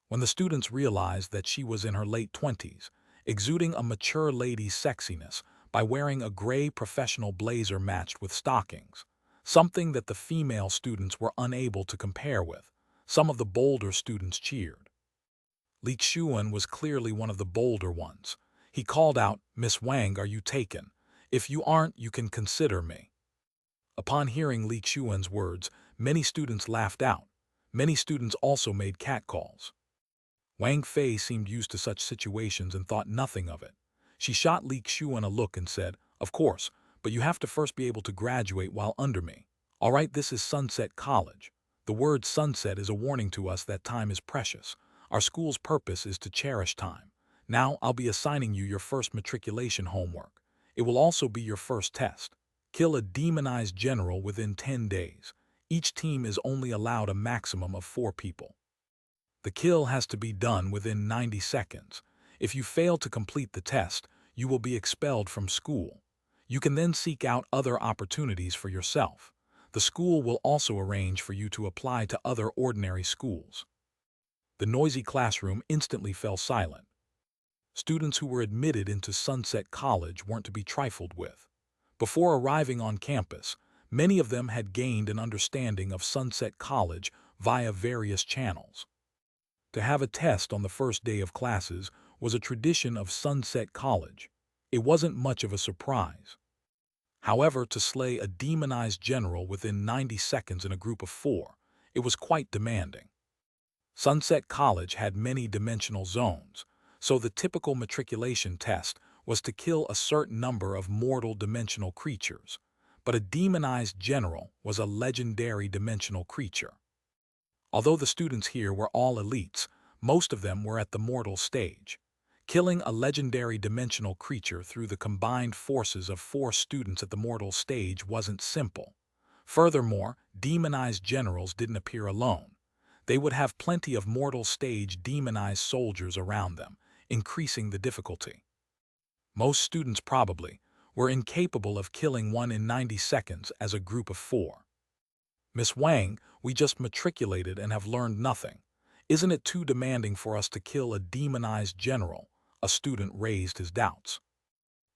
When the students realized that she was in her late 20s, exuding a mature lady's sexiness by wearing a gray professional blazer matched with stockings, something that the female students were unable to compare with, some of the bolder students cheered. Li Xuan was clearly one of the bolder ones. He called out, "Miss Wang, are you taken? If you aren't, you can consider me." Upon hearing Li Xuan's words, many students laughed out. Many students also made catcalls. Wang Fei seemed used to such situations and thought nothing of it. She shot Li Xuan a look and said, "Of course, but you have to first be able to graduate while under me. All right, this is Sunset College. The word sunset is a warning to us that time is precious. Our school's purpose is to cherish time. Now I'll be assigning you your first matriculation homework. It will also be your first test. Kill a demonized general within 10 days. Each team is only allowed a maximum of 4 people. The kill has to be done within 90 seconds. If you fail to complete the test, you will be expelled from school. You can then seek out other opportunities for yourself. The school will also arrange for you to apply to other ordinary schools." The noisy classroom instantly fell silent. Students who were admitted into Sunset College weren't to be trifled with. Before arriving on campus, many of them had gained an understanding of Sunset College via various channels. To have a test on the first day of classes was a tradition of Sunset College. It wasn't much of a surprise. However, to slay a demonized general within 90 seconds in a group of 4, it was quite demanding. Sunset College had many dimensional zones, so the typical matriculation test was to kill a certain number of mortal dimensional creatures, but a demonized general was a legendary dimensional creature. Although the students here were all elites, most of them were at the mortal stage. Killing a legendary dimensional creature through the combined forces of 4 students at the mortal stage wasn't simple. Furthermore, demonized generals didn't appear alone. They would have plenty of mortal stage demonized soldiers around them, increasing the difficulty. Most students probably were incapable of killing one in 90 seconds as a group of 4. "Miss Wang, we just matriculated and have learned nothing. Isn't it too demanding for us to kill a demonized general?" A student raised his doubts.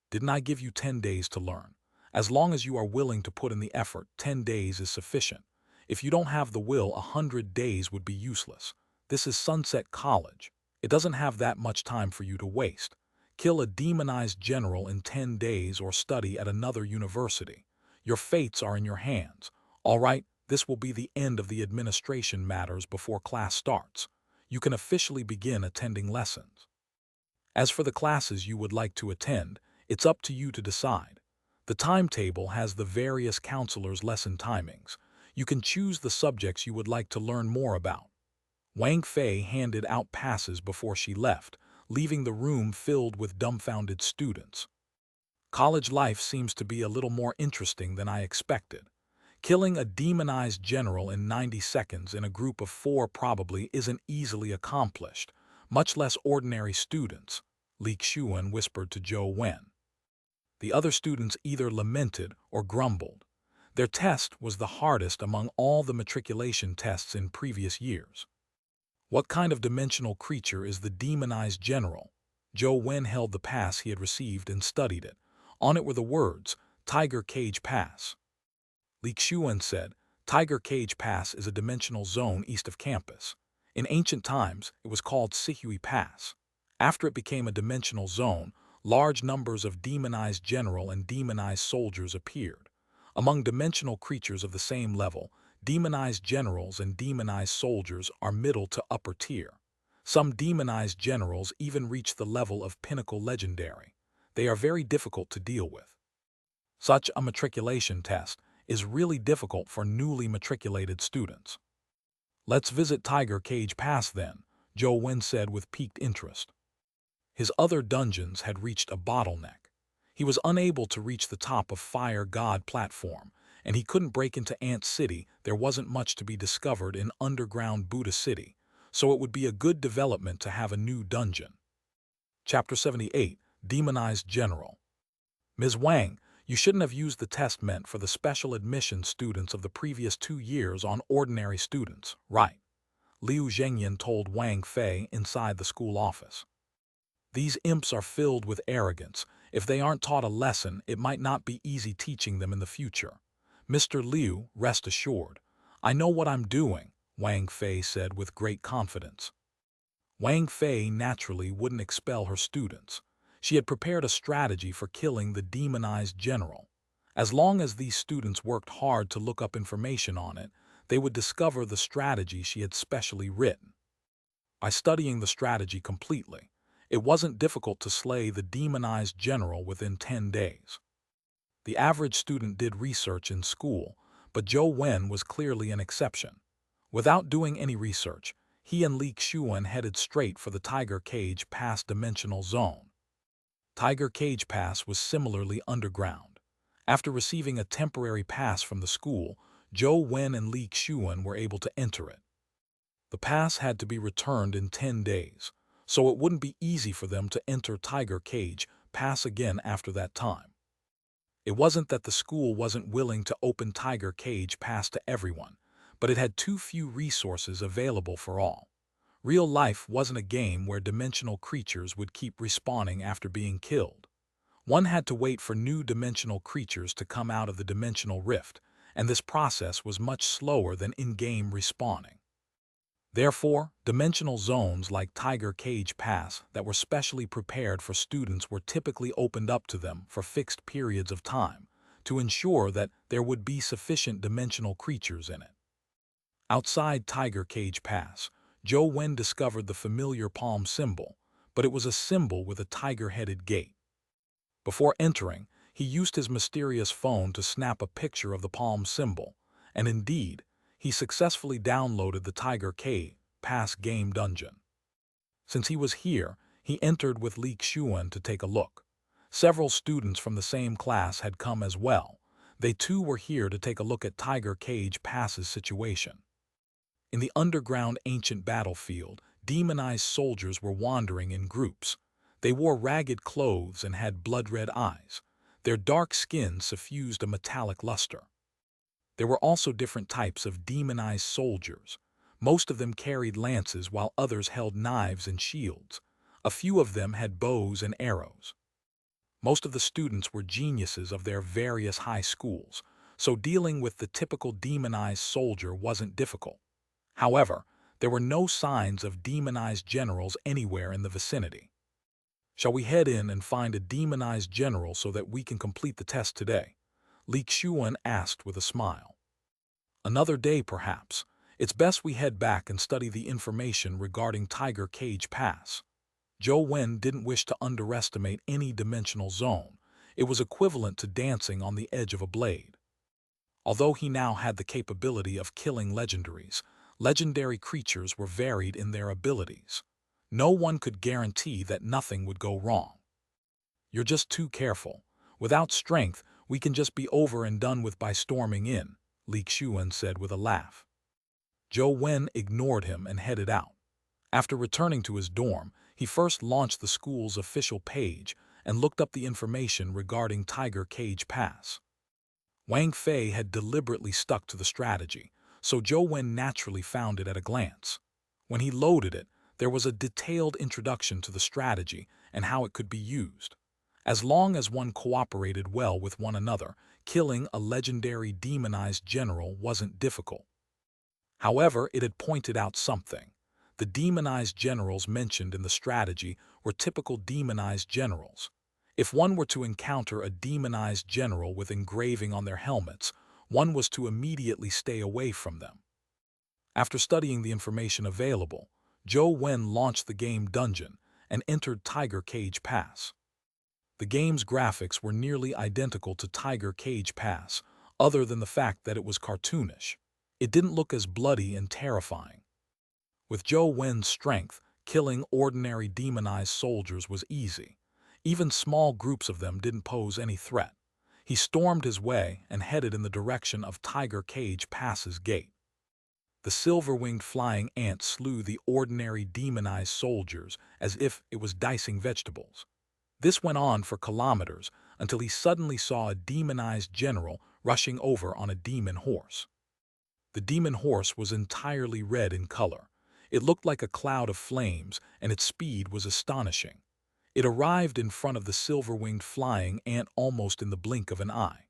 "Didn't I give you 10 days to learn? As long as you are willing to put in the effort, 10 days is sufficient. If you don't have the will, 100 days would be useless. This is Sunset College. It doesn't have that much time for you to waste. Kill a demonized general in 10 days or study at another university. Your fates are in your hands. All right, this will be the end of the administration matters before class starts. You can officially begin attending lessons. As for the classes you would like to attend, it's up to you to decide. The timetable has the various counselors' lesson timings. You can choose the subjects you would like to learn more about." Wang Fei handed out passes before she left, leaving the room filled with dumbfounded students. "College life seems to be a little more interesting than I expected. Killing a demonized general in 90 seconds in a group of 4 probably isn't easily accomplished, much less ordinary students, Li Xian whispered to Zhou Wen. The other students either lamented or grumbled. Their test was the hardest among all the matriculation tests in previous years. What kind of dimensional creature is the demonized general? Zhou Wen held the pass he had received and studied it. On it were the words, Tiger Cage Pass. Li Xian said, Tiger Cage Pass is a dimensional zone east of campus. In ancient times, it was called Sihui Pass. After it became a dimensional zone, large numbers of demonized general and demonized soldiers appeared. Among dimensional creatures of the same level, demonized generals and demonized soldiers are middle to upper tier. Some demonized generals even reach the level of pinnacle legendary. They are very difficult to deal with. Such a matriculation test is really difficult for newly matriculated students. Let's visit Tiger Cage Pass then, Zhou Wen said with piqued interest. His other dungeons had reached a bottleneck. He was unable to reach the top of Fire God platform, and he couldn't break into Ant City. There wasn't much to be discovered in underground Buddha City, so it would be a good development to have a new dungeon. Chapter 78, Demonized General. Ms. Wang, you shouldn't have used the test meant for the special admission students of the previous 2 years on ordinary students, right? Liu Zhengyan told Wang Fei inside the school office. These imps are filled with arrogance. If they aren't taught a lesson, it might not be easy teaching them in the future. Mr. Liu, rest assured. I know what I'm doing, Wang Fei said with great confidence. Wang Fei naturally wouldn't expel her students. She had prepared a strategy for killing the demonized general. As long as these students worked hard to look up information on it, they would discover the strategy she had specially written. By studying the strategy completely, it wasn't difficult to slay the demonized general within 10 days. The average student did research in school, but Zhou Wen was clearly an exception. Without doing any research, he and Li Xian headed straight for the Tiger Cage Pass dimensional zone. Tiger Cage Pass was similarly underground. After receiving a temporary pass from the school, Zhou Wen and Li Xian were able to enter it. The pass had to be returned in 10 days, so it wouldn't be easy for them to enter Tiger Cage Pass again after that time. It wasn't that the school wasn't willing to open Tiger Cage Pass to everyone, but it had too few resources available for all. Real life wasn't a game where dimensional creatures would keep respawning after being killed. One had to wait for new dimensional creatures to come out of the dimensional rift, and this process was much slower than in-game respawning. Therefore, dimensional zones like Tiger Cage Pass that were specially prepared for students were typically opened up to them for fixed periods of time, to ensure that there would be sufficient dimensional creatures in it. Outside Tiger Cage Pass, Zhou Wen discovered the familiar palm symbol, but it was a symbol with a tiger-headed gate. Before entering, he used his mysterious phone to snap a picture of the palm symbol, and indeed, he successfully downloaded the Tiger Cage Pass game dungeon. Since he was here, he entered with Li Xian to take a look. Several students from the same class had come as well. They too were here to take a look at Tiger Cage Pass's situation. In the underground ancient battlefield, demonized soldiers were wandering in groups. They wore ragged clothes and had blood-red eyes. Their dark skin suffused a metallic luster. There were also different types of demonized soldiers. Most of them carried lances while others held knives and shields. A few of them had bows and arrows. Most of the students were geniuses of their various high schools, so dealing with the typical demonized soldier wasn't difficult. However, there were no signs of demonized generals anywhere in the vicinity. Shall we head in and find a demonized general so that we can complete the test today? Li Xian asked with a smile. Another day, perhaps. It's best we head back and study the information regarding Tiger Cage Pass. Zhou Wen didn't wish to underestimate any dimensional zone. It was equivalent to dancing on the edge of a blade. Although he now had the capability of killing legendaries, legendary creatures were varied in their abilities. No one could guarantee that nothing would go wrong. You're just too careful. Without strength, we can just be over and done with by storming in, Li Xuan said with a laugh. Zhou Wen ignored him and headed out. After returning to his dorm, he first launched the school's official page and looked up the information regarding Tiger Cage Pass. Wang Fei had deliberately stuck to the strategy, so Zhou Wen naturally found it at a glance. When he loaded it, there was a detailed introduction to the strategy and how it could be used. As long as one cooperated well with one another, killing a legendary demonized general wasn't difficult. However, it had pointed out something. The demonized generals mentioned in the strategy were typical demonized generals. If one were to encounter a demonized general with engraving on their helmets, one was to immediately stay away from them. After studying the information available, Zhou Wen launched the game Dungeon and entered Tiger Cage Pass. The game's graphics were nearly identical to Tiger Cage Pass, other than the fact that it was cartoonish. It didn't look as bloody and terrifying. With Zhou Wen's strength, killing ordinary demonized soldiers was easy. Even small groups of them didn't pose any threat. He stormed his way and headed in the direction of Tiger Cage Pass's gate. The silver-winged flying ant slew the ordinary demonized soldiers as if it was dicing vegetables. This went on for kilometers until he suddenly saw a demonized general rushing over on a demon horse. The demon horse was entirely red in color. It looked like a cloud of flames, and its speed was astonishing. It arrived in front of the silver-winged flying ant almost in the blink of an eye.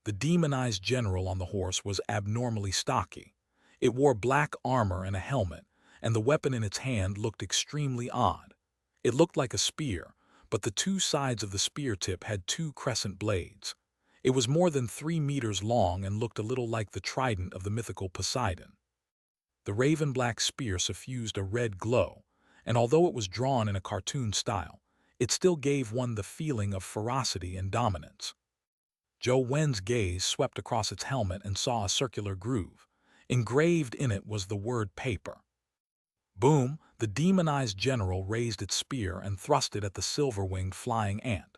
The demonized general on the horse was abnormally stocky. It wore black armor and a helmet, and the weapon in its hand looked extremely odd. It looked like a spear, but the two sides of the spear tip had two crescent blades. It was more than 3 meters long and looked a little like the trident of the mythical Poseidon. The raven-black spear suffused a red glow, and although it was drawn in a cartoon style, it still gave one the feeling of ferocity and dominance. Zhou Wen's gaze swept across its helmet and saw a circular groove. Engraved in it was the word paper. Boom! The demonized general raised its spear and thrust it at the silver-winged flying ant.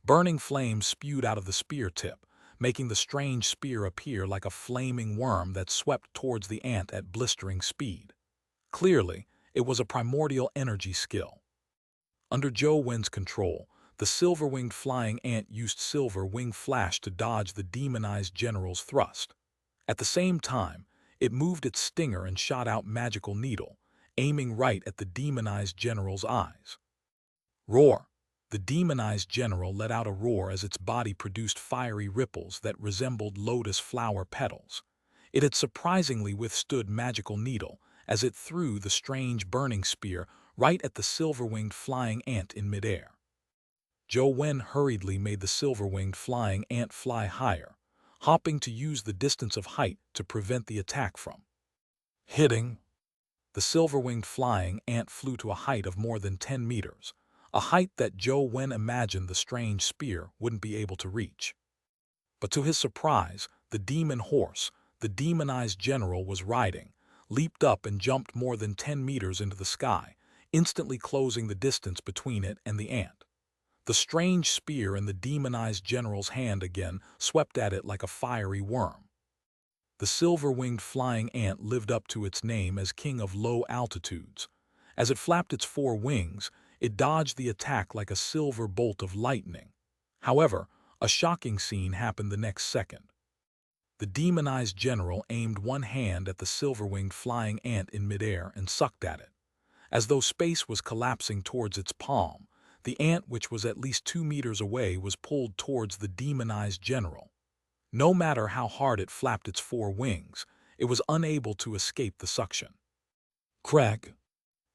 Burning flames spewed out of the spear tip, making the strange spear appear like a flaming worm that swept towards the ant at blistering speed. Clearly, it was a primordial energy skill. Under Zhou Wen's control, the silver-winged flying ant used silver wing flash to dodge the demonized general's thrust. At the same time, it moved its stinger and shot out magical needle, aiming right at the demonized general's eyes. Roar! The demonized general let out a roar as its body produced fiery ripples that resembled lotus flower petals. It had surprisingly withstood magical needle as it threw the strange burning spear right at the silver-winged flying ant in midair. Zhou Wen hurriedly made the silver-winged flying ant fly higher, hopping to use the distance of height to prevent the attack from hitting. The silver-winged flying ant flew to a height of more than 10 meters, a height that Zhou Wen imagined the strange spear wouldn't be able to reach. But to his surprise, the demon horse, the demonized general was riding, leaped up and jumped more than 10 meters into the sky, instantly closing the distance between it and the ant. The strange spear in the demonized general's hand again swept at it like a fiery worm. The silver-winged flying ant lived up to its name as king of low altitudes. As it flapped its 4 wings, it dodged the attack like a silver bolt of lightning. However, a shocking scene happened the next second. The demonized general aimed one hand at the silver-winged flying ant in midair and sucked at it. As though space was collapsing towards its palm, the ant, which was at least 2 meters away, was pulled towards the demonized general. No matter how hard it flapped its 4 wings, it was unable to escape the suction. Crack!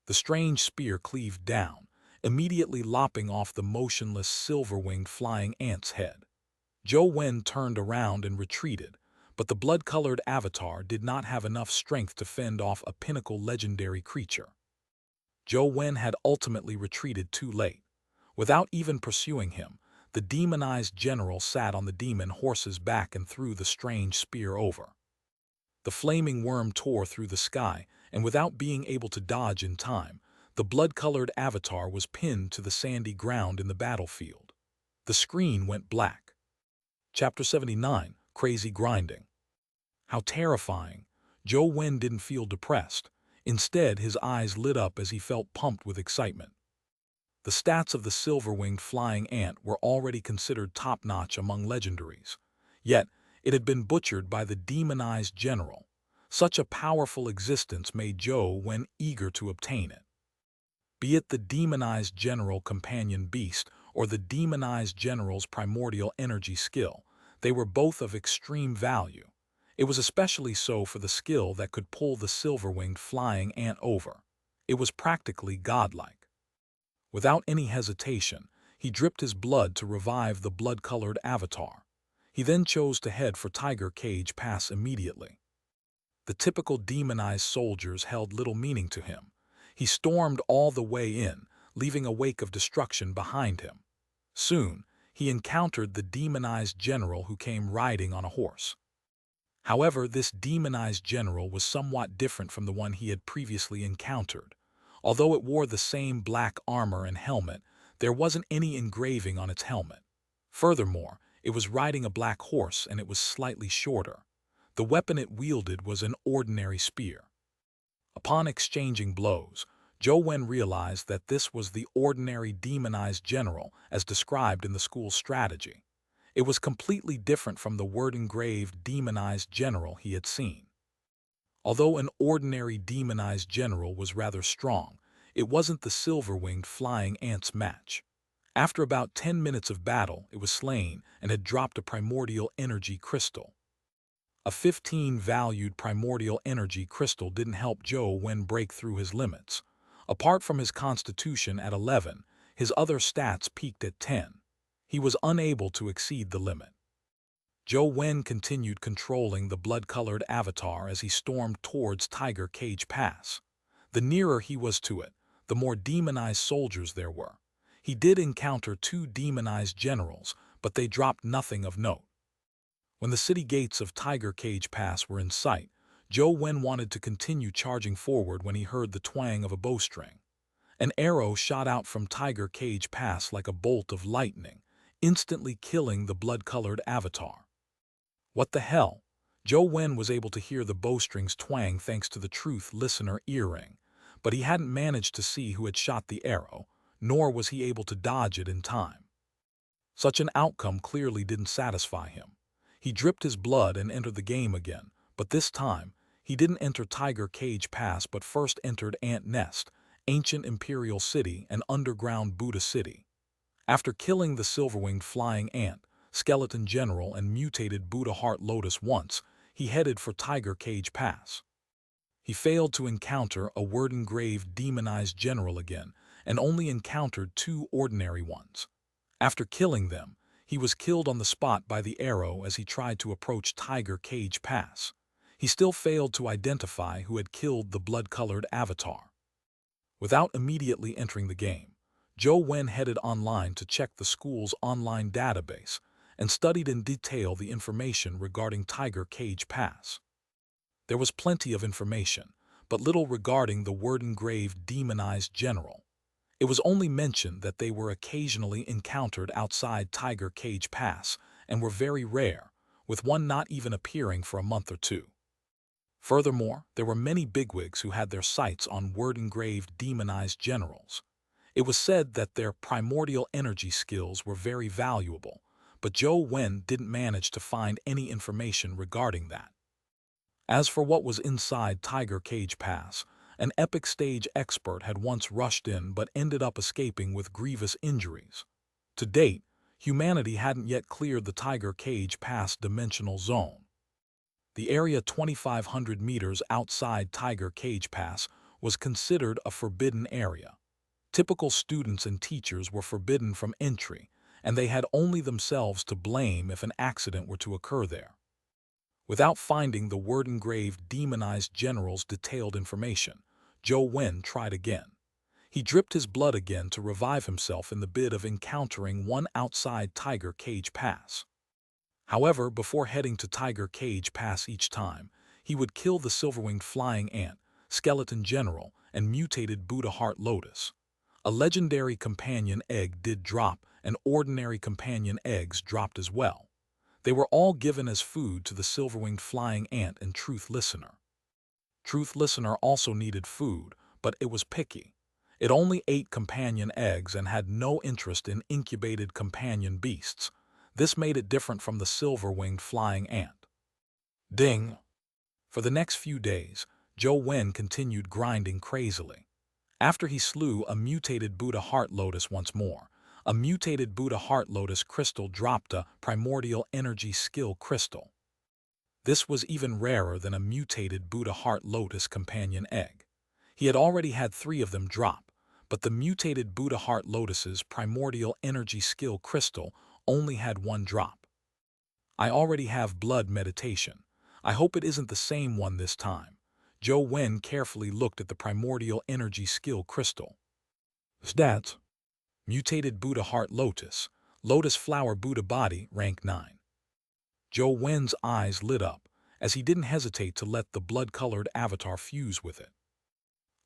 The strange spear cleaved down, immediately lopping off the motionless silver-winged flying ant's head. Zhou Wen turned around and retreated, but the blood-colored avatar did not have enough strength to fend off a pinnacle legendary creature. Zhou Wen had ultimately retreated too late. Without even pursuing him, the demonized general sat on the demon horse's back and threw the strange spear over. The flaming worm tore through the sky, and without being able to dodge in time, the blood-colored avatar was pinned to the sandy ground in the battlefield. The screen went black. Chapter 79, Crazy Grinding. How terrifying! Zhou Wen didn't feel depressed. Instead, his eyes lit up as he felt pumped with excitement. The stats of the silver-winged flying ant were already considered top-notch among legendaries. Yet, it had been butchered by the demonized general. Such a powerful existence made Zhou Wen eager to obtain it. Be it the demonized general companion beast or the demonized general's primordial energy skill, they were both of extreme value. It was especially so for the skill that could pull the silver-winged flying ant over. It was practically godlike. Without any hesitation, he dripped his blood to revive the blood-colored avatar. He then chose to head for Tiger Cage Pass immediately. The typical demonized soldiers held little meaning to him. He stormed all the way in, leaving a wake of destruction behind him. Soon, he encountered the demonized general who came riding on a horse. However, this demonized general was somewhat different from the one he had previously encountered. Although it wore the same black armor and helmet, there wasn't any engraving on its helmet. Furthermore, it was riding a black horse and it was slightly shorter. The weapon it wielded was an ordinary spear. Upon exchanging blows, Zhou Wen realized that this was the ordinary demonized general as described in the school's strategy. It was completely different from the word-engraved demonized general he had seen. Although an ordinary demonized general was rather strong, it wasn't the silver-winged flying ant's match. After about 10 minutes of battle, it was slain and had dropped a primordial energy crystal. A 15-valued primordial energy crystal didn't help Zhou Wen break through his limits. Apart from his constitution at 11, his other stats peaked at 10. He was unable to exceed the limit. Zhou Wen continued controlling the blood-colored avatar as he stormed towards Tiger Cage Pass. The nearer he was to it, the more demonized soldiers there were. He did encounter 2 demonized generals, but they dropped nothing of note. When the city gates of Tiger Cage Pass were in sight, Zhou Wen wanted to continue charging forward when he heard the twang of a bowstring. An arrow shot out from Tiger Cage Pass like a bolt of lightning, instantly killing the blood-colored avatar. What the hell? Zhou Wen was able to hear the bowstring's twang thanks to the Truth Listener earring, but he hadn't managed to see who had shot the arrow, nor was he able to dodge it in time. Such an outcome clearly didn't satisfy him. He dripped his blood and entered the game again, but this time, he didn't enter Tiger Cage Pass but first entered Ant Nest, Ancient Imperial City and Underground Buddha City. After killing the silver-winged flying ant, Skeleton General and mutated Buddha Heart Lotus once, he headed for Tiger Cage Pass. He failed to encounter a word-engraved demonized general again and only encountered 2 ordinary ones. After killing them, he was killed on the spot by the arrow as he tried to approach Tiger Cage Pass. He still failed to identify who had killed the blood-colored avatar. Without immediately entering the game, Zhou Wen headed online to check the school's online database and studied in detail the information regarding Tiger Cage Pass. There was plenty of information, but little regarding the word-engraved demonized general. It was only mentioned that they were occasionally encountered outside Tiger Cage Pass and were very rare, with one not even appearing for a month or 2. Furthermore, there were many bigwigs who had their sights on word-engraved demonized generals. It was said that their primordial energy skills were very valuable, but Zhou Wen didn't manage to find any information regarding that. As for what was inside Tiger Cage Pass, an epic stage expert had once rushed in but ended up escaping with grievous injuries. To date, humanity hadn't yet cleared the Tiger Cage Pass dimensional zone. The area 2,500 meters outside Tiger Cage Pass was considered a forbidden area. Typical students and teachers were forbidden from entry, and they had only themselves to blame if an accident were to occur there. Without finding the word-engraved demonized general's detailed information, Zhou Wen tried again. He dripped his blood again to revive himself in the bid of encountering one outside Tiger Cage Pass. However, before heading to Tiger Cage Pass each time, he would kill the silver-winged flying ant, Skeleton General, and mutated Buddha Heart Lotus. A legendary companion egg did drop, and ordinary companion eggs dropped as well. They were all given as food to the silver-winged flying ant and Truth Listener. Truth Listener also needed food, but it was picky. It only ate companion eggs and had no interest in incubated companion beasts. This made it different from the silver-winged flying ant. Ding! For the next few days, Zhou Wen continued grinding crazily. After he slew a mutated Buddha Heart Lotus once more, a mutated Buddha Heart Lotus crystal dropped a primordial energy skill crystal. This was even rarer than a mutated Buddha Heart Lotus companion egg. He had already had 3 of them drop, but the mutated Buddha Heart Lotus's primordial energy skill crystal only had 1 drop. I already have blood meditation. I hope it isn't the same one this time. Zhou Wen carefully looked at the primordial energy skill crystal. Stats: Mutated Buddha Heart Lotus, Lotus Flower Buddha Body, rank 9. Zhou Wen's eyes lit up, as he didn't hesitate to let the blood-colored avatar fuse with it.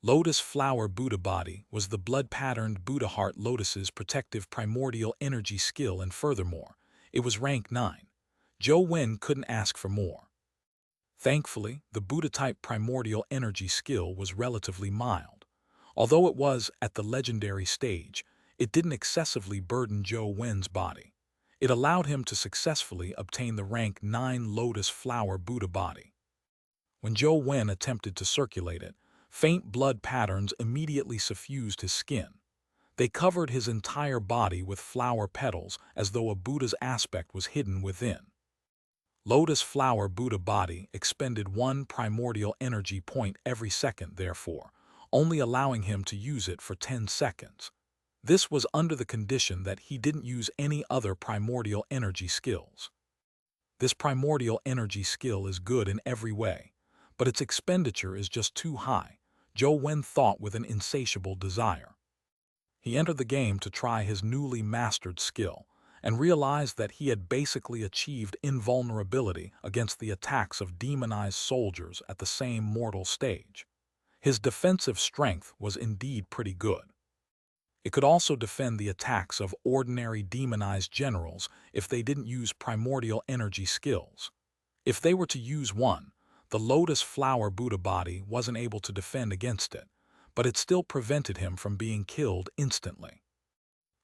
Lotus Flower Buddha Body was the blood-patterned Buddha Heart Lotus's protective primordial energy skill, and furthermore, it was rank 9. Zhou Wen couldn't ask for more. Thankfully, the Buddha-type primordial energy skill was relatively mild. Although it was at the legendary stage, it didn't excessively burden Zhou Wen's body. It allowed him to successfully obtain the rank 9 Lotus Flower Buddha Body. When Zhou Wen attempted to circulate it, faint blood patterns immediately suffused his skin. They covered his entire body with flower petals as though a Buddha's aspect was hidden within. Lotus Flower Buddha Body expended 1 primordial energy point every second, therefore, only allowing him to use it for 10 seconds. This was under the condition that he didn't use any other primordial energy skills. This primordial energy skill is good in every way, but its expenditure is just too high, Zhou Wen thought with an insatiable desire. He entered the game to try his newly mastered skill, and realized that he had basically achieved invulnerability against the attacks of demonized soldiers at the same mortal stage. His defensive strength was indeed pretty good. It could also defend the attacks of ordinary demonized generals if they didn't use primordial energy skills. If they were to use one, the Lotus Flower Buddha Body wasn't able to defend against it, but it still prevented him from being killed instantly.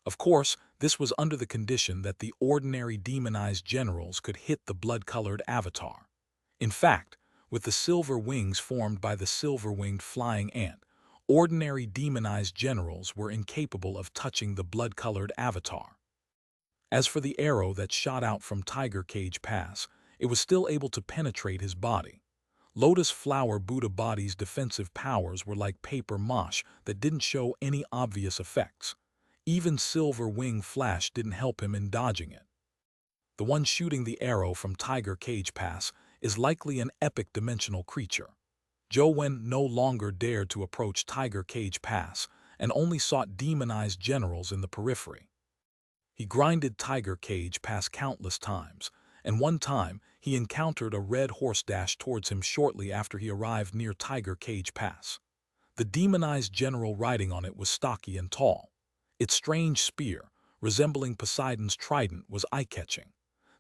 Of course, this was under the condition that the ordinary demonized generals could hit the blood-colored avatar. In fact, with the silver wings formed by the silver-winged flying ant, ordinary demonized generals were incapable of touching the blood-colored avatar. As for the arrow that shot out from Tiger Cage Pass, it was still able to penetrate his body. Lotus Flower Buddha Body's defensive powers were like paper mache that didn't show any obvious effects. Even Silver Wing Flash didn't help him in dodging it. The one shooting the arrow from Tiger Cage Pass is likely an epic dimensional creature. Zhou Wen no longer dared to approach Tiger Cage Pass and only sought demonized generals in the periphery. He grinded Tiger Cage Pass countless times, and one time he encountered a red horse dash towards him shortly after he arrived near Tiger Cage Pass. The demonized general riding on it was stocky and tall. Its strange spear, resembling Poseidon's trident, was eye-catching.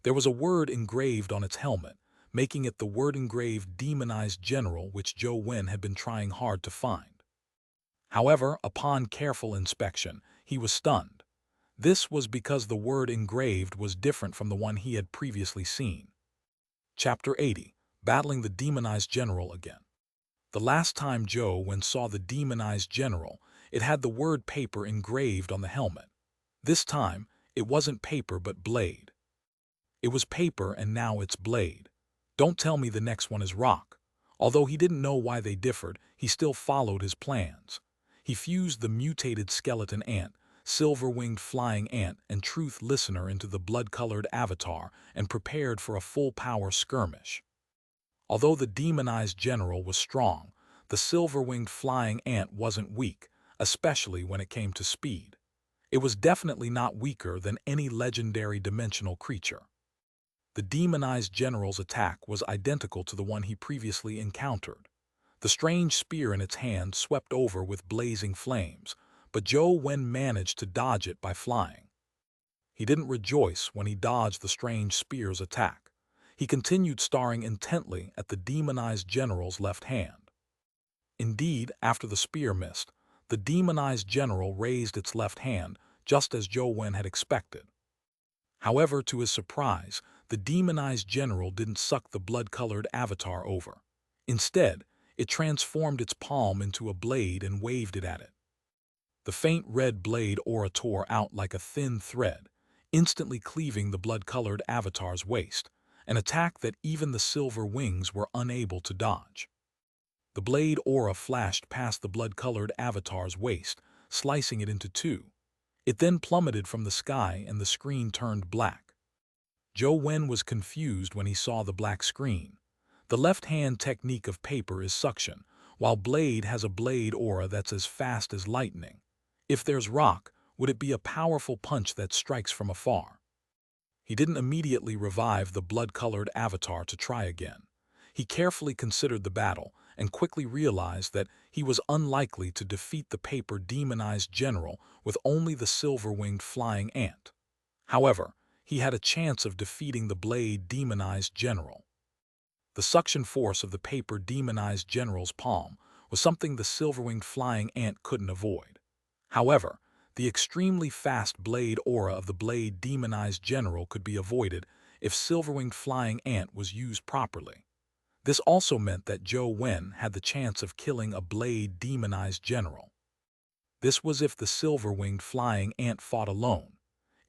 There was a word engraved on its helmet, making it the word-engraved demonized general which Zhou Wen had been trying hard to find. However, upon careful inspection, he was stunned. This was because the word engraved was different from the one he had previously seen. Chapter 80: Battling the Demonized General Again. The last time Zhou Wen saw the demonized general, it had the word paper engraved on the helmet. This time, it wasn't paper but blade. It was paper and now it's blade. Don't tell me the next one is rock. Although he didn't know why they differed, he still followed his plans. He fused the mutated skeleton ant, silver-winged flying ant, and Truth Listener into the blood-colored avatar and prepared for a full-power skirmish. Although the demonized general was strong, the silver-winged flying ant wasn't weak, especially when it came to speed. It was definitely not weaker than any legendary dimensional creature. The demonized general's attack was identical to the one he previously encountered. The strange spear in its hand swept over with blazing flames, but Zhou Wen managed to dodge it by flying. He didn't rejoice when he dodged the strange spear's attack. He continued staring intently at the demonized general's left hand. Indeed, after the spear missed, the demonized general raised its left hand, just as Zhou Wen had expected. However, to his surprise, the demonized general didn't suck the blood-colored avatar over. Instead, it transformed its palm into a blade and waved it at it. The faint red blade aura tore out like a thin thread, instantly cleaving the blood-colored avatar's waist, an attack that even the silver wings were unable to dodge. The blade aura flashed past the blood-colored avatar's waist, slicing it into two. It then plummeted from the sky and the screen turned black. Zhou Wen was confused when he saw the black screen. The left-hand technique of paper is suction, while blade has a blade aura that's as fast as lightning. If there's rock, would it be a powerful punch that strikes from afar? He didn't immediately revive the blood-colored avatar to try again. He carefully considered the battle and quickly realized that he was unlikely to defeat the paper demonized general with only the silver-winged flying ant. However, he had a chance of defeating the blade demonized general. The suction force of the paper demonized general's palm was something the silver-winged flying ant couldn't avoid. However, the extremely fast blade aura of the blade demonized general could be avoided if silver-winged flying ant was used properly. This also meant that Zhou Wen had the chance of killing a blade demonized general. This was if the silver-winged flying ant fought alone.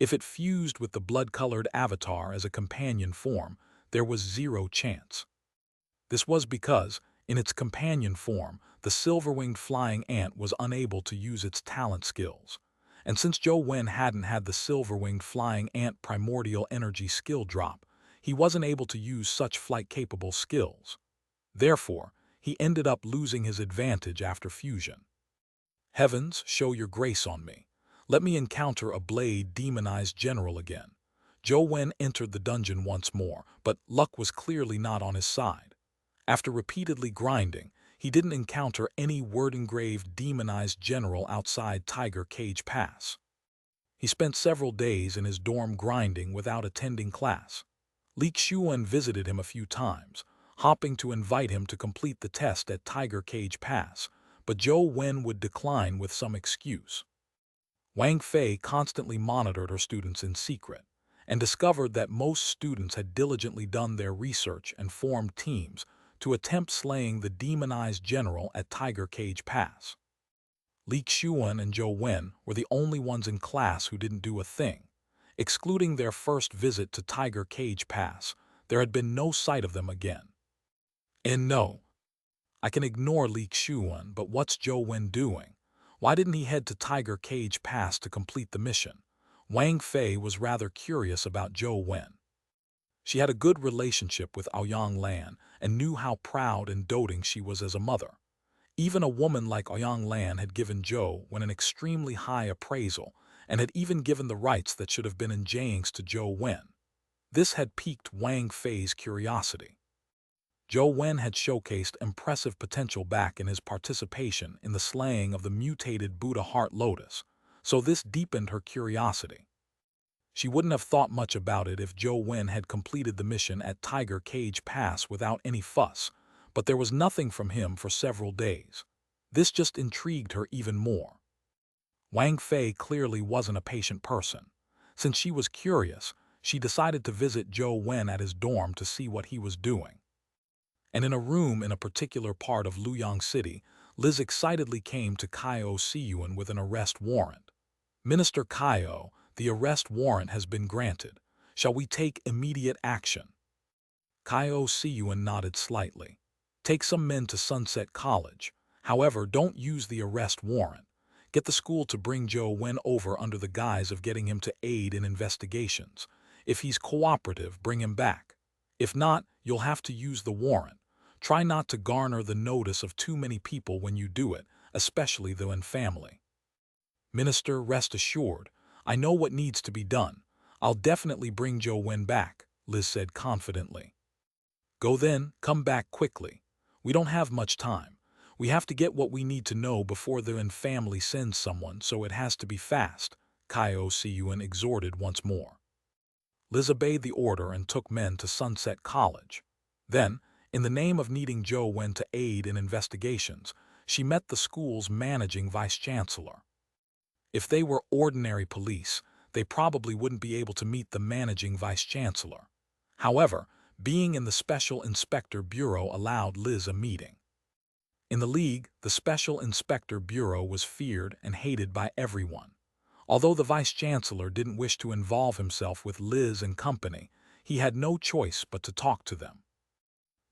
If it fused with the blood-colored avatar as a companion form, there was zero chance. This was because, in its companion form, the silver-winged flying ant was unable to use its talent skills. And since Zhou Wen hadn't had the silver-winged flying ant primordial energy skill drop, he wasn't able to use such flight-capable skills. Therefore, he ended up losing his advantage after fusion. Heavens, show your grace on me. Let me encounter a blade demonized general again. Zhou Wen entered the dungeon once more, but luck was clearly not on his side. After repeatedly grinding, he didn't encounter any word-engraved demonized general outside Tiger Cage Pass. He spent several days in his dorm grinding without attending class. Xianxia visited him a few times, hoping to invite him to complete the test at Tiger Cage Pass, but Zhou Wen would decline with some excuse. Wang Fei constantly monitored her students in secret, and discovered that most students had diligently done their research and formed teams to attempt slaying the demonized general at Tiger Cage Pass. Xianxia and Zhou Wen were the only ones in class who didn't do a thing. Excluding their first visit to Tiger Cage Pass, there had been no sight of them again. And no, I can ignore Xianxia, but what's Zhou Wen doing? Why didn't he head to Tiger Cage Pass to complete the mission? Wang Fei was rather curious about Zhou Wen. She had a good relationship with Aoyang Lan and knew how proud and doting she was as a mother. Even a woman like Aoyang Lan had given Zhou Wen an extremely high appraisal and had even given the rights that should have been in Jiang's to Zhou Wen. This had piqued Wang Fei's curiosity. Zhou Wen had showcased impressive potential back in his participation in the slaying of the mutated Buddha Heart Lotus, so this deepened her curiosity. She wouldn't have thought much about it if Zhou Wen had completed the mission at Tiger Cage Pass without any fuss, but there was nothing from him for several days. This just intrigued her even more. Wang Fei clearly wasn't a patient person. Since she was curious, she decided to visit Zhou Wen at his dorm to see what he was doing. And in a room in a particular part of Luoyang City, Liz excitedly came to Kaio Siyuan with an arrest warrant. Minister Kaio, the arrest warrant has been granted. Shall we take immediate action? Kaio Siyuan nodded slightly. Take some men to Sunset College. However, don't use the arrest warrant. Get the school to bring Zhou Wen over under the guise of getting him to aid in investigations. If he's cooperative, bring him back. If not, you'll have to use the warrant. Try not to garner the notice of too many people when you do it, especially the Wen family. Minister, rest assured, I know what needs to be done. I'll definitely bring Zhou Wen back, Liz said confidently. Go then, come back quickly. We don't have much time. We have to get what we need to know before the Wen family sends someone, so it has to be fast, Xianxia exhorted once more. Liz obeyed the order and took men to Sunset College. Then, in the name of needing Zhou Wen to aid in investigations, she met the school's managing vice-chancellor. If they were ordinary police, they probably wouldn't be able to meet the managing vice-chancellor. However, being in the Special Inspector Bureau allowed Liz a meeting. In the League, the Special Inspector Bureau was feared and hated by everyone. Although the vice-chancellor didn't wish to involve himself with Liz and company, he had no choice but to talk to them.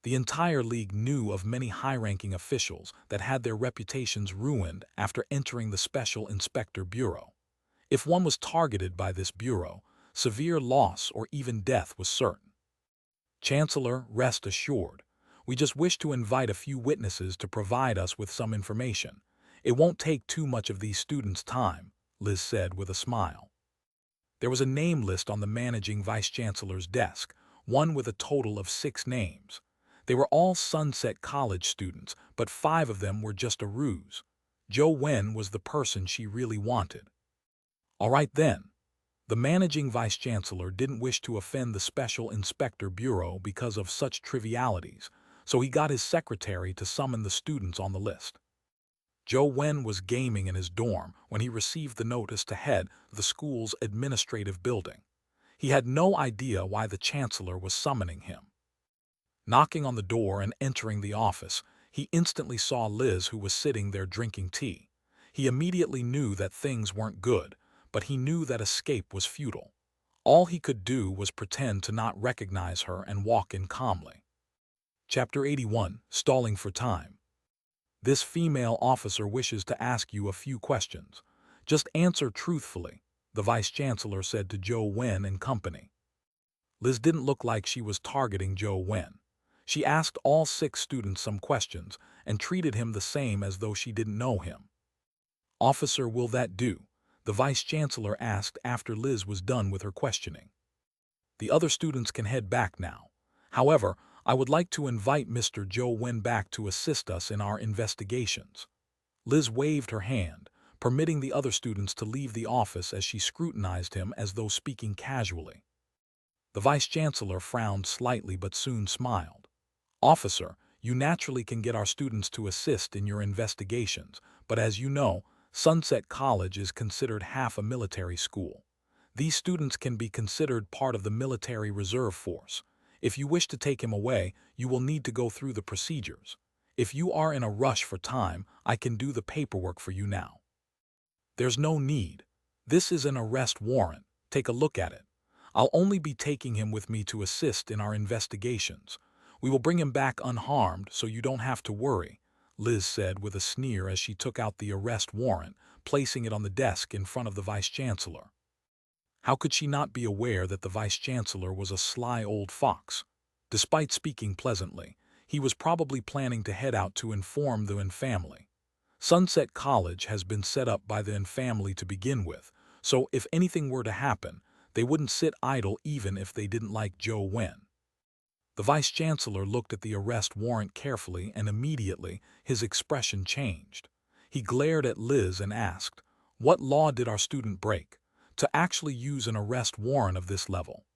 The entire League knew of many high-ranking officials that had their reputations ruined after entering the Special Inspector Bureau. If one was targeted by this bureau, severe loss or even death was certain. Chancellor, rest assured. We just wish to invite a few witnesses to provide us with some information. It won't take too much of these students' time, Liz said with a smile. There was a name list on the managing vice-chancellor's desk, one with a total of 6 names. They were all Sunset College students, but 5 of them were just a ruse. Zhou Wen was the person she really wanted. All right then. The managing vice-chancellor didn't wish to offend the Special Inspector Bureau because of such trivialities, so he got his secretary to summon the students on the list. Zhou Wen was gaming in his dorm when he received the notice to head the school's administrative building. He had no idea why the chancellor was summoning him. Knocking on the door and entering the office, he instantly saw Liz, who was sitting there drinking tea. He immediately knew that things weren't good, but he knew that escape was futile. All he could do was pretend to not recognize her and walk in calmly. Chapter 81, Stalling for Time. This female officer wishes to ask you a few questions. Just answer truthfully, the vice-chancellor said to Zhou Wen and company. Liz didn't look like she was targeting Zhou Wen. She asked all 6 students some questions and treated him the same as though she didn't know him. Officer, will that do? The vice-chancellor asked after Liz was done with her questioning. The other students can head back now. However, I would like to invite Mr. Zhou Wen back to assist us in our investigations. Liz waved her hand, permitting the other students to leave the office as she scrutinized him as though speaking casually. The vice-chancellor frowned slightly but soon smiled. Officer, you naturally can get our students to assist in your investigations, but as you know, Sunset College is considered half a military school. These students can be considered part of the military reserve force. If you wish to take him away, you will need to go through the procedures. If you are in a rush for time, I can do the paperwork for you now. There's no need. This is an arrest warrant. Take a look at it. I'll only be taking him with me to assist in our investigations. We will bring him back unharmed, so you don't have to worry, Liz said with a sneer as she took out the arrest warrant, placing it on the desk in front of the vice-chancellor. How could she not be aware that the vice-chancellor was a sly old fox? Despite speaking pleasantly, he was probably planning to head out to inform the Wen family. Sunset College has been set up by the Wen family to begin with, so if anything were to happen, they wouldn't sit idle even if they didn't like Zhou Wen. The vice-chancellor looked at the arrest warrant carefully and immediately his expression changed. He glared at Liz and asked, "What law did our student break to actually use an arrest warrant of this level?"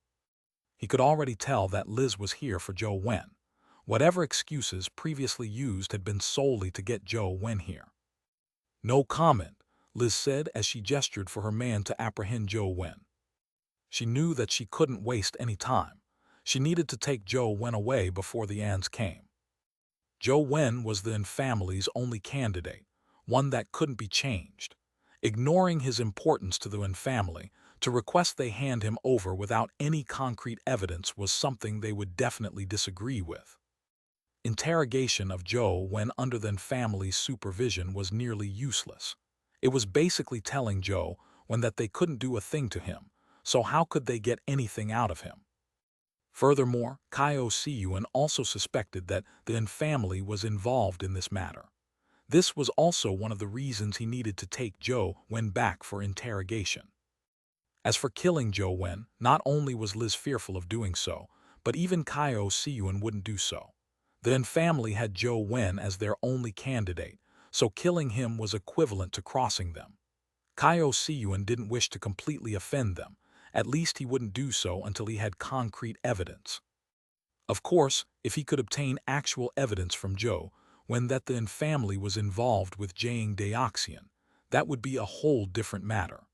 He could already tell that Liz was here for Zhou Wen. Whatever excuses previously used had been solely to get Zhou Wen here. No comment, Liz said as she gestured for her man to apprehend Zhou Wen. She knew that she couldn't waste any time. She needed to take Zhou Wen away before the Ans came. Zhou Wen was the Wen family's only candidate, one that couldn't be changed. Ignoring his importance to the Wen family, to request they hand him over without any concrete evidence was something they would definitely disagree with. Interrogation of Zhou Wen under the Wen family's supervision was nearly useless. It was basically telling Zhou Wen that they couldn't do a thing to him, so how could they get anything out of him? Furthermore, Xianxia also suspected that the Wen family was involved in this matter. This was also one of the reasons he needed to take Zhou Wen back for interrogation. As for killing Zhou Wen, not only was Liz fearful of doing so, but even Xianxia wouldn't do so. The Wen family had Zhou Wen as their only candidate, so killing him was equivalent to crossing them. Kaiyo Siyuan didn't wish to completely offend them. At least he wouldn't do so until he had concrete evidence. Of course, if he could obtain actual evidence from Zhou Wen that the family was involved with Jiang Daoxian, that would be a whole different matter.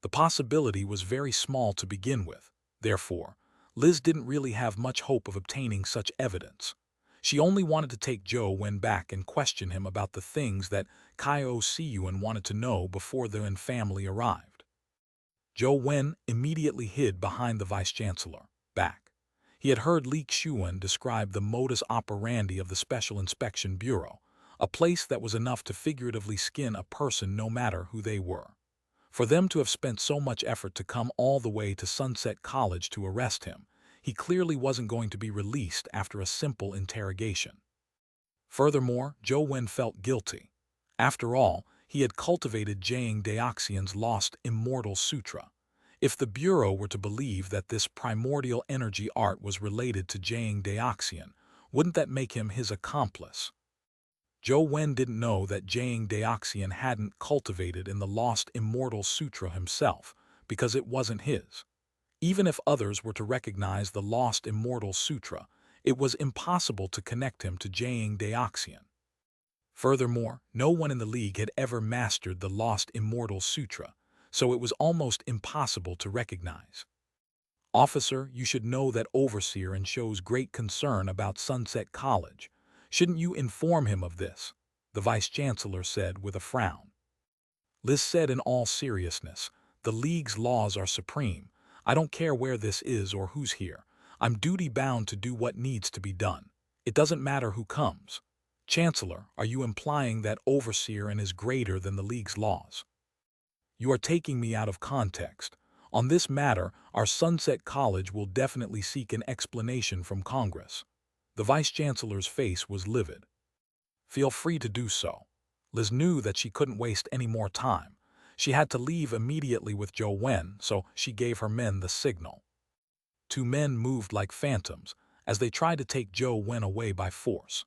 The possibility was very small to begin with. Therefore, Liz didn't really have much hope of obtaining such evidence. She only wanted to take Zhou Wen back and question him about the things that Kaiyo Siyuan wanted to know before the family arrived. Zhou Wen immediately hid behind the vice-chancellor, back. He had heard Li Xuan describe the modus operandi of the Special Inspection Bureau, a place that was enough to figuratively skin a person no matter who they were. For them to have spent so much effort to come all the way to Sunset College to arrest him, he clearly wasn't going to be released after a simple interrogation. Furthermore, Zhou Wen felt guilty. After all, he had cultivated Jiang Daoxian's lost immortal sutra. If the Bureau were to believe that this primordial energy art was related to Jiang Daoxian, wouldn't that make him his accomplice? Zhou Wen didn't know that Jiang Daoxian hadn't cultivated in the lost immortal sutra himself, because it wasn't his. Even if others were to recognize the lost immortal sutra, it was impossible to connect him to Jiang Daoxian. Furthermore, no one in the League had ever mastered the lost immortal sutra, so it was almost impossible to recognize. Officer, you should know that Overseer and shows great concern about Sunset College. Shouldn't you inform him of this? The Vice-Chancellor said with a frown. Liz said in all seriousness, the League's laws are supreme. I don't care where this is or who's here. I'm duty-bound to do what needs to be done. It doesn't matter who comes. Chancellor, are you implying that Overseer and is greater than the League's laws? You are taking me out of context. On this matter, our Sunset College will definitely seek an explanation from Congress. The Vice-Chancellor's face was livid. Feel free to do so. Liz knew that she couldn't waste any more time. She had to leave immediately with Zhou Wen, so she gave her men the signal. Two men moved like phantoms as they tried to take Zhou Wen away by force.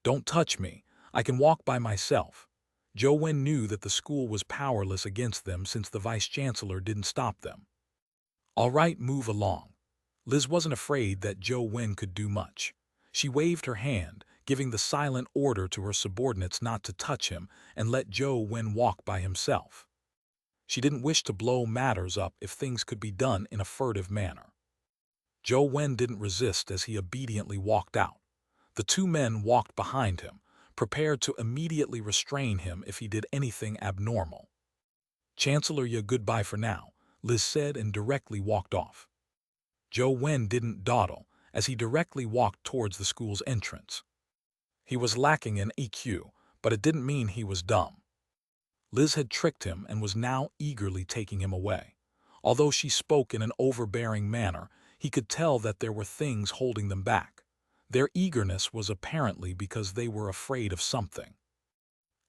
Don't touch me. I can walk by myself. Zhou Wen knew that the school was powerless against them since the Vice-Chancellor didn't stop them. All right, move along. Liz wasn't afraid that Zhou Wen could do much. She waved her hand, giving the silent order to her subordinates not to touch him and let Zhou Wen walk by himself. She didn't wish to blow matters up if things could be done in a furtive manner. Zhou Wen didn't resist as he obediently walked out. The two men walked behind him, prepared to immediately restrain him if he did anything abnormal. Chancellor, ya goodbye for now, Liz said and directly walked off. Zhou Wen didn't dawdle as he directly walked towards the school's entrance. He was lacking in EQ, but it didn't mean he was dumb. Liz had tricked him and was now eagerly taking him away. Although she spoke in an overbearing manner, he could tell that there were things holding them back. Their eagerness was apparently because they were afraid of something.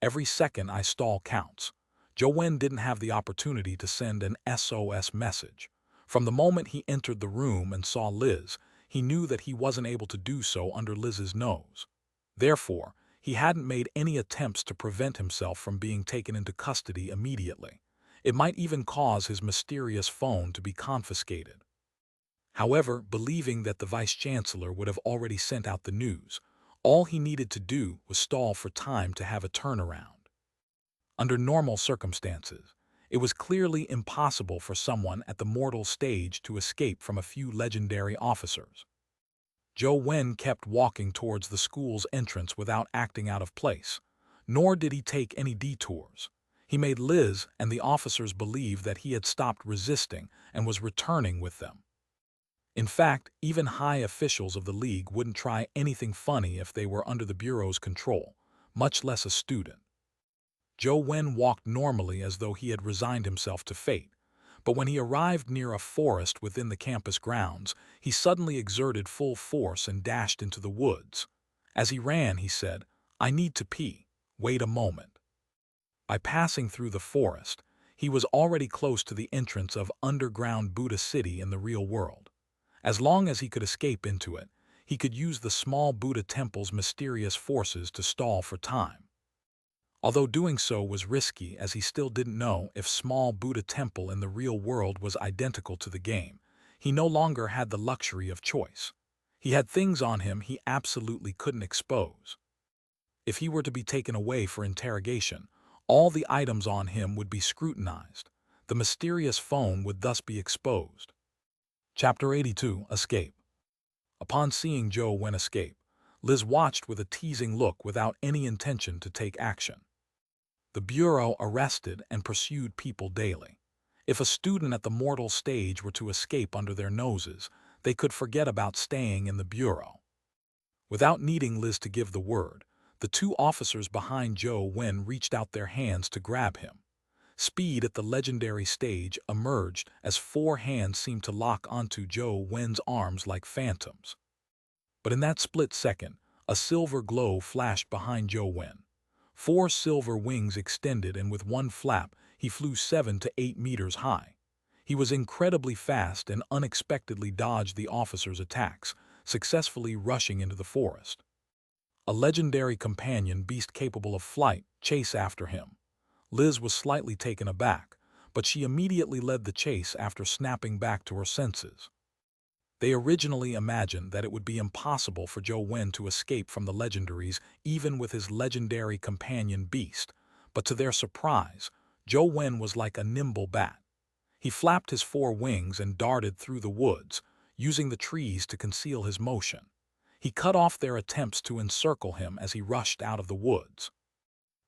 Every second I stall counts. Zhou Wen didn't have the opportunity to send an SOS message. From the moment he entered the room and saw Liz, he knew that he wasn't able to do so under Liz's nose. Therefore, he hadn't made any attempts to prevent himself from being taken into custody immediately. It might even cause his mysterious phone to be confiscated. However, believing that the Vice-Chancellor would have already sent out the news, all he needed to do was stall for time to have a turnaround. Under normal circumstances, it was clearly impossible for someone at the mortal stage to escape from a few legendary officers. Zhou Wen kept walking towards the school's entrance without acting out of place, nor did he take any detours. He made Liz and the officers believe that he had stopped resisting and was returning with them. In fact, even high officials of the League wouldn't try anything funny if they were under the Bureau's control, much less a student. Zhou Wen walked normally as though he had resigned himself to fate, but when he arrived near a forest within the campus grounds, he suddenly exerted full force and dashed into the woods. As he ran, he said, "I need to pee. Wait a moment." By passing through the forest, he was already close to the entrance of underground Buddha City in the real world. As long as he could escape into it, he could use the small Buddha temple's mysterious forces to stall for time. Although doing so was risky as he still didn't know if small Buddha temple in the real world was identical to the game, he no longer had the luxury of choice. He had things on him he absolutely couldn't expose. If he were to be taken away for interrogation, all the items on him would be scrutinized. The mysterious phone would thus be exposed. Chapter 82: Escape. Upon seeing Zhou Wen escape, Liz watched with a teasing look without any intention to take action. The Bureau arrested and pursued people daily. If a student at the mortal stage were to escape under their noses, they could forget about staying in the Bureau. Without needing Liz to give the word, the two officers behind Zhou Wen reached out their hands to grab him. Speed at the legendary stage emerged as four hands seemed to lock onto Zhou Wen's arms like phantoms. But in that split second, a silver glow flashed behind Zhou Wen. Four silver wings extended, and with one flap, he flew 7 to 8 meters high. He was incredibly fast and unexpectedly dodged the officers' attacks, successfully rushing into the forest. A legendary companion beast capable of flight chased after him. Liz was slightly taken aback, but she immediately led the chase after snapping back to her senses. They originally imagined that it would be impossible for Zhou Wen to escape from the legendaries even with his legendary companion beast, but to their surprise, Zhou Wen was like a nimble bat. He flapped his four wings and darted through the woods, using the trees to conceal his motion. He cut off their attempts to encircle him as he rushed out of the woods.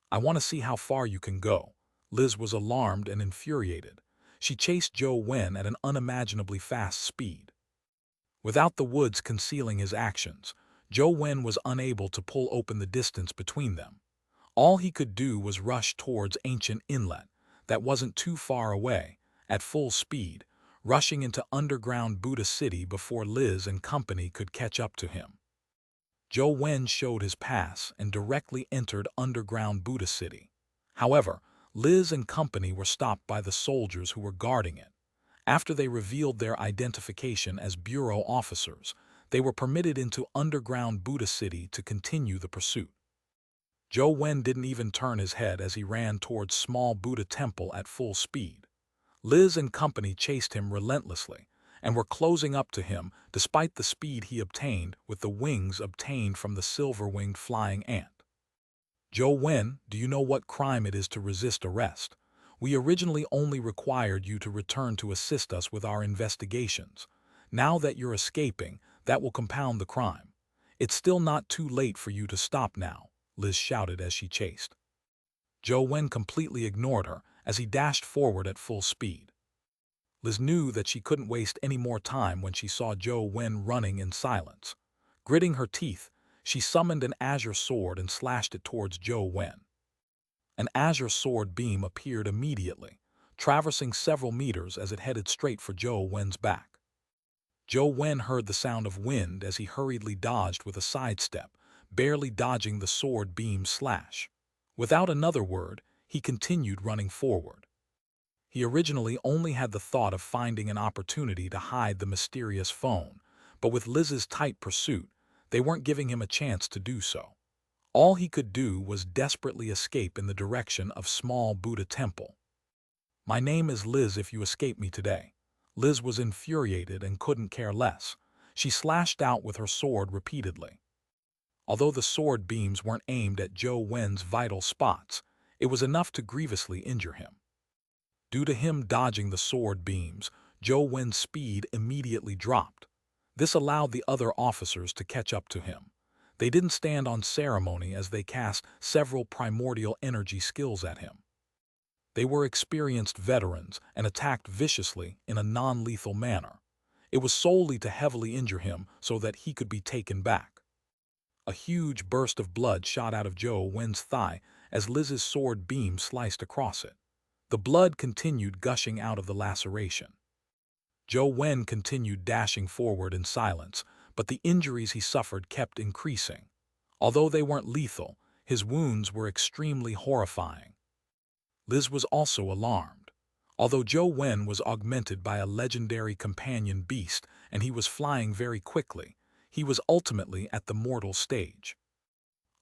"I want to see how far you can go." Liz was alarmed and infuriated. She chased Zhou Wen at an unimaginably fast speed. Without the woods concealing his actions, Zhou Wen was unable to pull open the distance between them. All he could do was rush towards Ancient Inlet, that wasn't too far away, at full speed, rushing into underground Buddha City before Liz and company could catch up to him. Zhou Wen showed his pass and directly entered underground Buddha City. However, Liz and company were stopped by the soldiers who were guarding it. After they revealed their identification as Bureau officers, they were permitted into underground Buddha City to continue the pursuit. Zhou Wen didn't even turn his head as he ran towards small Buddha temple at full speed. Liz and company chased him relentlessly and were closing up to him despite the speed he obtained with the wings obtained from the silver-winged flying ant. "Zhou Wen, do you know what crime it is to resist arrest? We originally only required you to return to assist us with our investigations. Now that you're escaping, that will compound the crime. It's still not too late for you to stop now," Liz shouted as she chased. Zhou Wen completely ignored her as he dashed forward at full speed. Liz knew that she couldn't waste any more time when she saw Zhou Wen running in silence. Gritting her teeth, she summoned an azure sword and slashed it towards Zhou Wen. An azure sword beam appeared immediately, traversing several meters as it headed straight for Zhou Wen's back. Zhou Wen heard the sound of wind as he hurriedly dodged with a sidestep, barely dodging the sword beam's slash. Without another word, he continued running forward. He originally only had the thought of finding an opportunity to hide the mysterious phone, but with Liz's tight pursuit, they weren't giving him a chance to do so. All he could do was desperately escape in the direction of small Buddha temple. "My name is Liz if you escape me today." Liz was infuriated and couldn't care less. She slashed out with her sword repeatedly. Although the sword beams weren't aimed at Zhou Wen's vital spots, it was enough to grievously injure him. Due to him dodging the sword beams, Zhou Wen's speed immediately dropped. This allowed the other officers to catch up to him. They didn't stand on ceremony as they cast several primordial energy skills at him. They were experienced veterans and attacked viciously in a non-lethal manner. It was solely to heavily injure him so that he could be taken back. A huge burst of blood shot out of Zhou Wen's thigh as Liz's sword beam sliced across it. The blood continued gushing out of the laceration. Zhou Wen continued dashing forward in silence, but the injuries he suffered kept increasing. Although they weren't lethal, his wounds were extremely horrifying. Liz was also alarmed. Although Zhou Wen was augmented by a legendary companion beast and he was flying very quickly, he was ultimately at the mortal stage.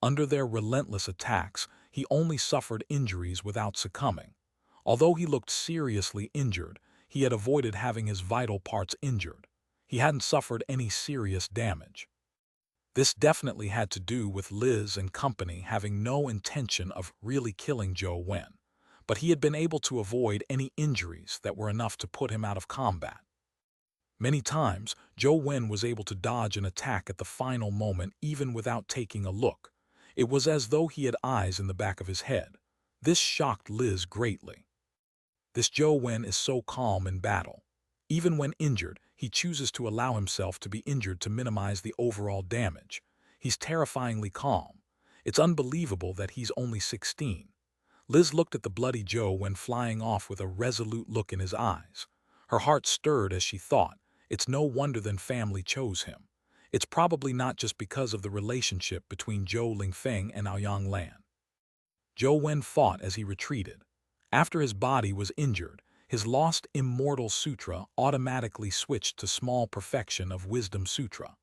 Under their relentless attacks, he only suffered injuries without succumbing. Although he looked seriously injured, he had avoided having his vital parts injured. He hadn't suffered any serious damage. This definitely had to do with Liz and company having no intention of really killing Zhou Wen, but he had been able to avoid any injuries that were enough to put him out of combat. Many times, Zhou Wen was able to dodge an attack at the final moment even without taking a look. It was as though he had eyes in the back of his head. This shocked Liz greatly. This Zhou Wen is so calm in battle. Even when injured, he chooses to allow himself to be injured to minimize the overall damage. He's terrifyingly calm. It's unbelievable that he's only 16. Liz looked at the bloody Zhou Wen flying off with a resolute look in his eyes. Her heart stirred as she thought, it's no wonder then family chose him. It's probably not just because of the relationship between Zhou Lingfeng and Aoyang Lan. Zhou Wen fought as he retreated. After his body was injured, his lost Immortal Sutra automatically switched to Small Perfection of Wisdom Sutra.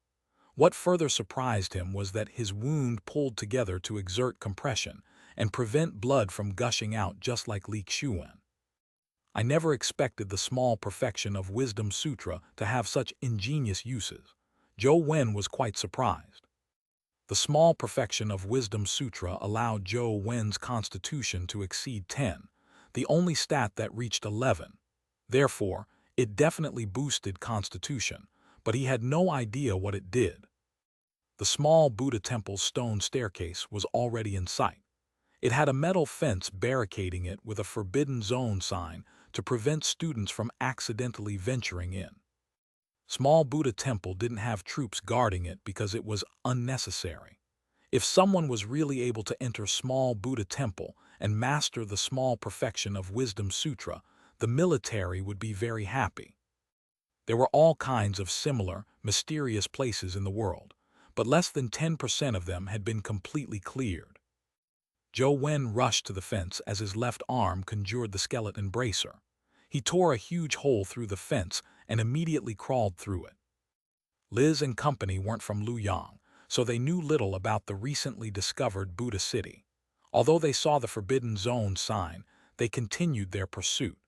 What further surprised him was that his wound pulled together to exert compression and prevent blood from gushing out just like Li Xuan. I never expected the Small Perfection of Wisdom Sutra to have such ingenious uses. Zhou Wen was quite surprised. The Small Perfection of Wisdom Sutra allowed Zhou Wen's constitution to exceed 10, the only stat that reached 11. Therefore, it definitely boosted constitution, but he had no idea what it did. The small Buddha temple's stone staircase was already in sight. It had a metal fence barricading it with a forbidden zone sign to prevent students from accidentally venturing in. Small Buddha temple didn't have troops guarding it because it was unnecessary. If someone was really able to enter Small Buddha temple and master the Small Perfection of Wisdom Sutra, the military would be very happy. There were all kinds of similar, mysterious places in the world, but less than 10% of them had been completely cleared. Zhou Wen rushed to the fence as his left arm conjured the skeleton bracer. He tore a huge hole through the fence and immediately crawled through it. Liz and company weren't from Luoyang, so they knew little about the recently discovered Buddha city. Although they saw the Forbidden Zone sign, they continued their pursuit.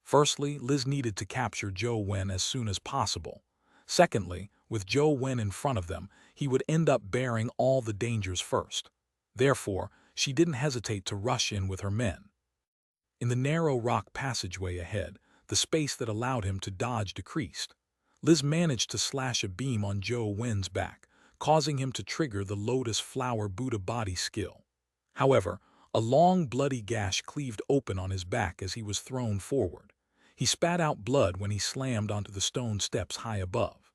Firstly, Liz needed to capture Zhou Wen as soon as possible. Secondly, with Zhou Wen in front of them, he would end up bearing all the dangers first. Therefore, she didn't hesitate to rush in with her men. In the narrow rock passageway ahead, the space that allowed him to dodge decreased. Liz managed to slash a beam on Zhou Wen's back, causing him to trigger the Lotus Flower Buddha body skill. However, a long bloody gash cleaved open on his back as he was thrown forward. He spat out blood when he slammed onto the stone steps high above.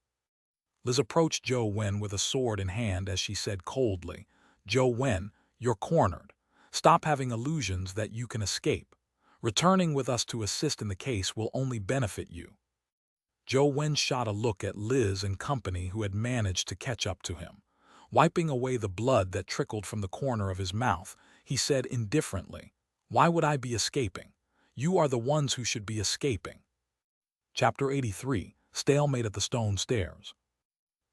Liz approached Zhou Wen with a sword in hand as she said coldly, "Zhou Wen, you're cornered. Stop having illusions that you can escape. Returning with us to assist in the case will only benefit you." Zhou Wen shot a look at Liz and company who had managed to catch up to him. Wiping away the blood that trickled from the corner of his mouth, he said indifferently, "Why would I be escaping? You are the ones who should be escaping." Chapter 83, Stalemate at the Stone Stairs.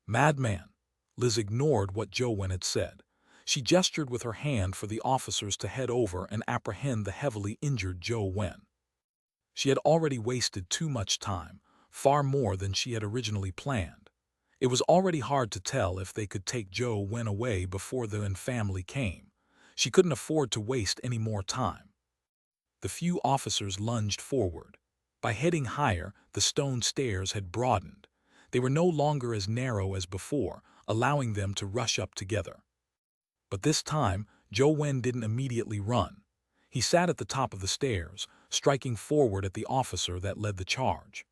Madman! Liz ignored what Zhou Wen had said. She gestured with her hand for the officers to head over and apprehend the heavily injured Zhou Wen. She had already wasted too much time, far more than she had originally planned. It was already hard to tell if they could take Zhou Wen away before the Wen family came. She couldn't afford to waste any more time. The few officers lunged forward. By heading higher, the stone stairs had broadened. They were no longer as narrow as before, allowing them to rush up together. But this time, Zhou Wen didn't immediately run. He sat at the top of the stairs, striking forward at the officer that led the charge.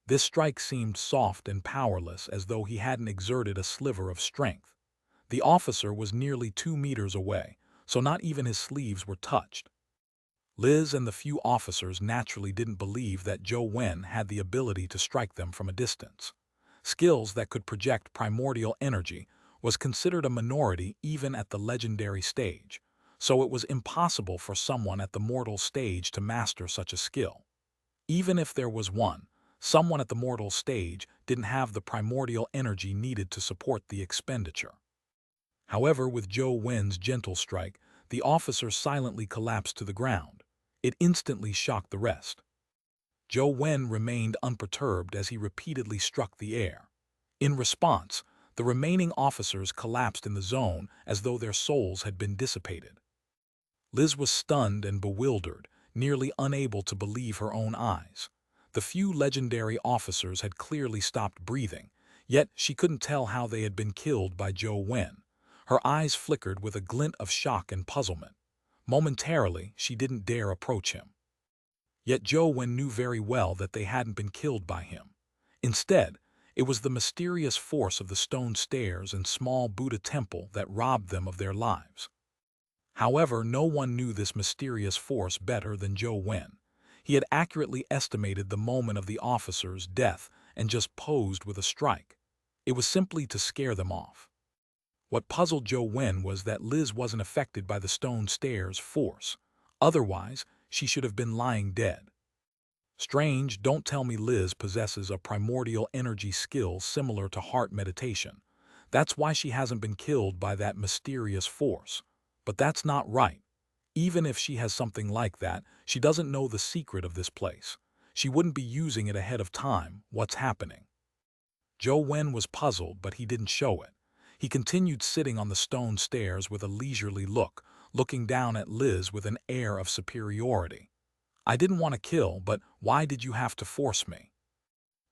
This strike seemed soft and powerless, as though he hadn't exerted a sliver of strength. The officer was nearly 2 meters away, so not even his sleeves were touched. Liz and the few officers naturally didn't believe that Zhou Wen had the ability to strike them from a distance. Skills that could project primordial energy was considered a minority even at the legendary stage, so it was impossible for someone at the mortal stage to master such a skill. Even if there was one, someone at the mortal stage didn't have the primordial energy needed to support the expenditure. However, with Zhou Wen's gentle strike, the officer silently collapsed to the ground. It instantly shocked the rest. Zhou Wen remained unperturbed as he repeatedly struck the air. In response, the remaining officers collapsed in the zone as though their souls had been dissipated. Liz was stunned and bewildered, nearly unable to believe her own eyes. The few legendary officers had clearly stopped breathing, yet she couldn't tell how they had been killed by Zhou Wen. Her eyes flickered with a glint of shock and puzzlement. Momentarily, she didn't dare approach him. Yet Zhou Wen knew very well that they hadn't been killed by him. Instead, it was the mysterious force of the stone stairs and small Buddha temple that robbed them of their lives. However, no one knew this mysterious force better than Zhou Wen. He had accurately estimated the moment of the officer's death and just posed with a strike. It was simply to scare them off. What puzzled Zhou Wen was that Liz wasn't affected by the stone stairs' force. Otherwise, she should have been lying dead. Strange, don't tell me Liz possesses a primordial energy skill similar to heart meditation. That's why she hasn't been killed by that mysterious force. But that's not right. Even if she has something like that, she doesn't know the secret of this place. She wouldn't be using it ahead of time. What's happening? Zhou Wen was puzzled, but he didn't show it. He continued sitting on the stone stairs with a leisurely look, looking down at Liz with an air of superiority. I didn't want to kill, but why did you have to force me?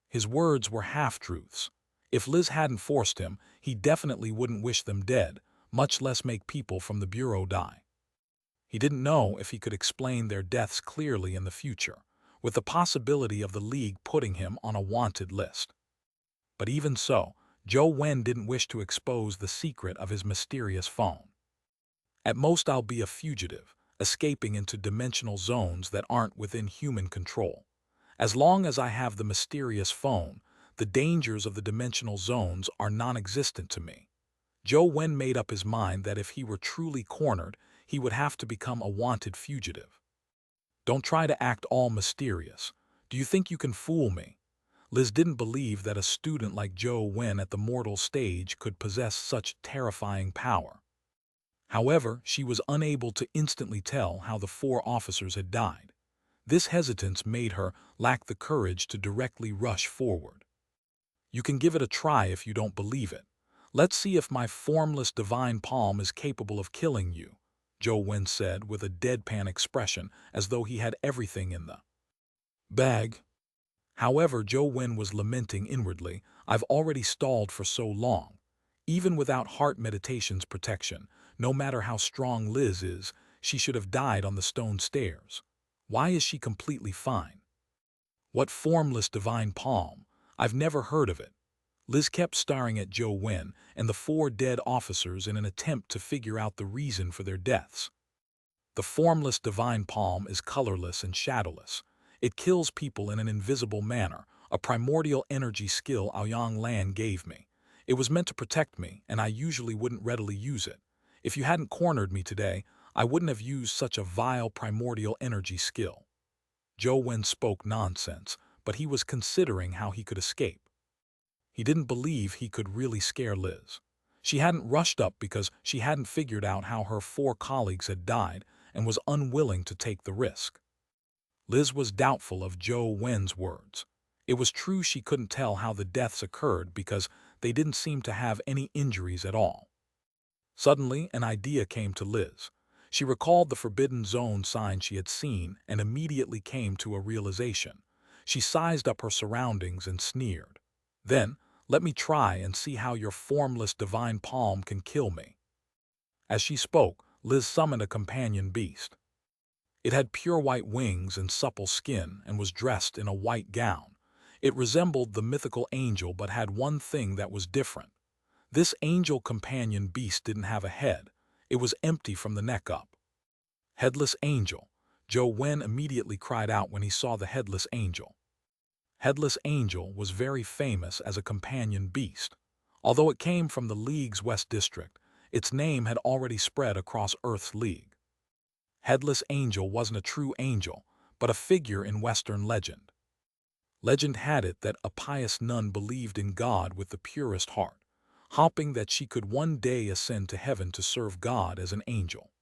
His words were half-truths. If Liz hadn't forced him, he definitely wouldn't wish them dead, much less make people from the Bureau die. He didn't know if he could explain their deaths clearly in the future, with the possibility of the League putting him on a wanted list. But even so, Zhou Wen didn't wish to expose the secret of his mysterious phone. At most I'll be a fugitive, escaping into dimensional zones that aren't within human control. As long as I have the mysterious phone, the dangers of the dimensional zones are non-existent to me. Zhou Wen made up his mind that if he were truly cornered, he would have to become a wanted fugitive. Don't try to act all mysterious. Do you think you can fool me? Liz didn't believe that a student like Zhou Wen at the mortal stage could possess such terrifying power. However, she was unable to instantly tell how the 4 officers had died. This hesitance made her lack the courage to directly rush forward. You can give it a try if you don't believe it. Let's see if my formless divine palm is capable of killing you, Zhou Wen said with a deadpan expression as though he had everything in the bag. However, Zhou Wen was lamenting inwardly, I've already stalled for so long. Even without heart meditation's protection, no matter how strong Liz is, she should have died on the stone stairs. Why is she completely fine? What formless divine palm? I've never heard of it. Liz kept staring at Zhou Wen and the 4 dead officers in an attempt to figure out the reason for their deaths. The formless divine palm is colorless and shadowless. It kills people in an invisible manner, a primordial energy skill Aoyang Lan gave me. It was meant to protect me, and I usually wouldn't readily use it. If you hadn't cornered me today, I wouldn't have used such a vile primordial energy skill. Zhou Wen spoke nonsense, but he was considering how he could escape. He didn't believe he could really scare Liz. She hadn't rushed up because she hadn't figured out how her 4 colleagues had died and was unwilling to take the risk. Liz was doubtful of Zhou Wen's words. It was true she couldn't tell how the deaths occurred because they didn't seem to have any injuries at all. Suddenly, an idea came to Liz. She recalled the Forbidden Zone sign she had seen and immediately came to a realization. She sized up her surroundings and sneered. Then, let me try and see how your formless divine palm can kill me. As she spoke, Liz summoned a companion beast. It had pure white wings and supple skin and was dressed in a white gown. It resembled the mythical angel but had one thing that was different. This angel companion beast didn't have a head. It was empty from the neck up. Headless angel. Zhou Wen immediately cried out when he saw the headless angel. Headless Angel was very famous as a companion beast. Although it came from the League's West District, its name had already spread across Earth's League. Headless Angel wasn't a true angel, but a figure in Western legend. Legend had it that a pious nun believed in God with the purest heart, hoping that she could one day ascend to heaven to serve God as an angel.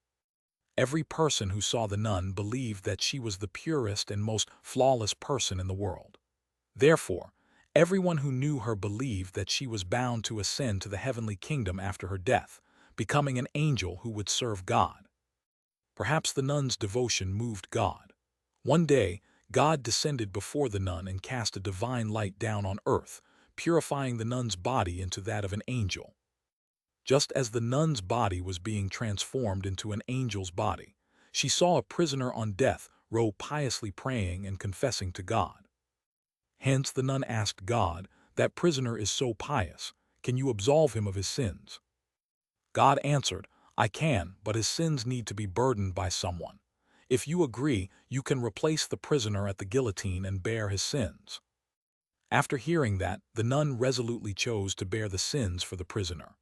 Every person who saw the nun believed that she was the purest and most flawless person in the world. Therefore, everyone who knew her believed that she was bound to ascend to the heavenly kingdom after her death, becoming an angel who would serve God. Perhaps the nun's devotion moved God. One day, God descended before the nun and cast a divine light down on earth, purifying the nun's body into that of an angel. Just as the nun's body was being transformed into an angel's body, she saw a prisoner on death row piously praying and confessing to God. Hence the nun asked God, "That prisoner is so pious, can you absolve him of his sins?" God answered, "I can, but his sins need to be burdened by someone. If you agree, you can replace the prisoner at the guillotine and bear his sins." After hearing that, the nun resolutely chose to bear the sins for the prisoner.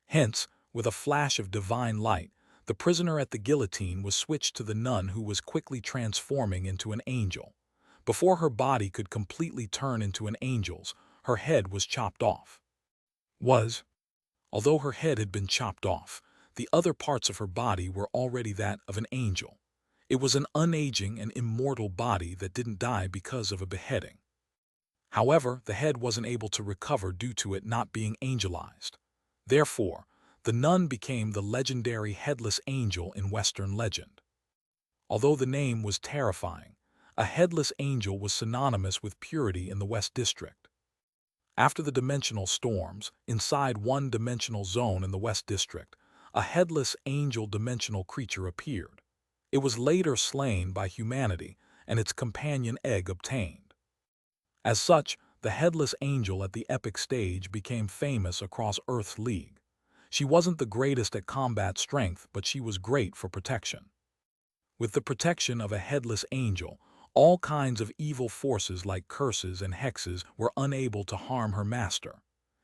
Hence, with a flash of divine light, the prisoner at the guillotine was switched to the nun, who was quickly transforming into an angel. Before her body could completely turn into an angel's, her head was chopped off. Although her head had been chopped off, the other parts of her body were already that of an angel. It was an unaging and immortal body that didn't die because of a beheading. However, the head wasn't able to recover due to it not being angelized. Therefore, the nun became the legendary headless angel in Western legend. Although the name was terrifying, a headless angel was synonymous with purity in the West District. After the dimensional storms, inside one dimensional zone in the West District, a headless angel dimensional creature appeared. It was later slain by humanity and its companion egg obtained. As such, the headless angel at the epic stage became famous across Earth's league. She wasn't the greatest at combat strength, but she was great for protection. With the protection of a headless angel, all kinds of evil forces like curses and hexes were unable to harm her master.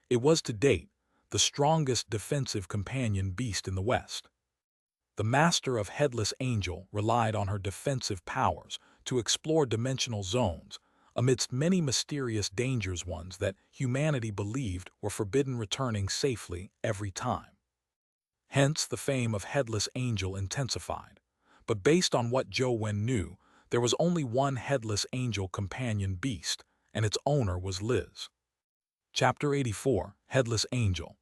It was to date the strongest defensive companion beast in the West. The master of Headless Angel relied on her defensive powers to explore dimensional zones, amidst many mysterious dangers, ones that humanity believed were forbidden, returning safely every time. Hence, the fame of Headless Angel intensified. But based on what Zhou Wen knew, there was only one Headless Angel companion beast, and its owner was Liz. Chapter 84, Headless Angel.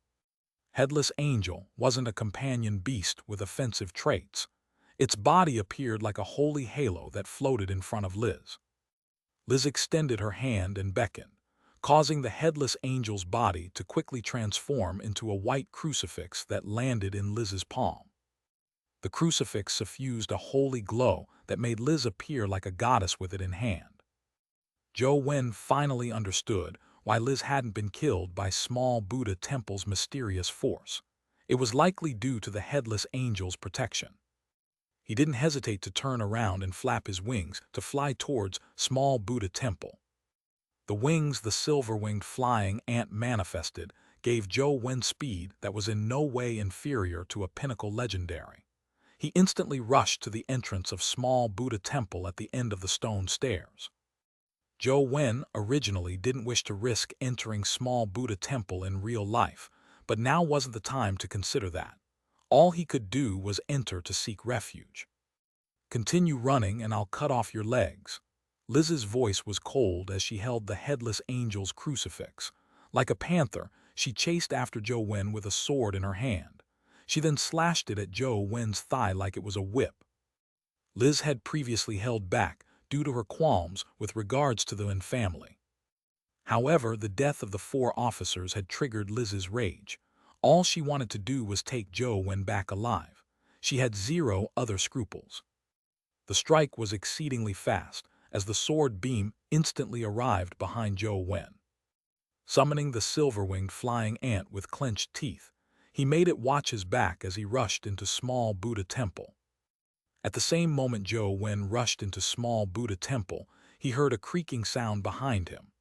Headless Angel wasn't a companion beast with offensive traits. Its body appeared like a holy halo that floated in front of Liz. Liz extended her hand and beckoned, causing the Headless Angel's body to quickly transform into a white crucifix that landed in Liz's palm. The crucifix suffused a holy glow that made Liz appear like a goddess with it in hand. Zhou Wen finally understood why Liz hadn't been killed by small Buddha temple's mysterious force. It was likely due to the Headless Angel's protection. He didn't hesitate to turn around and flap his wings to fly towards small Buddha temple. The wings the silver-winged flying ant manifested gave Zhou Wen speed that was in no way inferior to a pinnacle legendary. He instantly rushed to the entrance of small Buddha temple at the end of the stone stairs. Zhou Wen originally didn't wish to risk entering small Buddha temple in real life, but now wasn't the time to consider that. All he could do was enter to seek refuge. "Continue running and I'll cut off your legs." Liz's voice was cold as she held the Headless Angel's crucifix. Like a panther, she chased after Zhou Wen with a sword in her hand. She then slashed it at Zhou Wen's thigh like it was a whip. Liz had previously held back due to her qualms with regards to the Wen family. However, the death of the 4 officers had triggered Liz's rage. All she wanted to do was take Zhou Wen back alive. She had zero other scruples. The strike was exceedingly fast, as the sword beam instantly arrived behind Zhou Wen. Summoning the silver-winged flying ant with clenched teeth, he made it watch his back as he rushed into small Buddha temple. At the same moment Zhou Wen rushed into small Buddha temple, he heard a creaking sound behind him.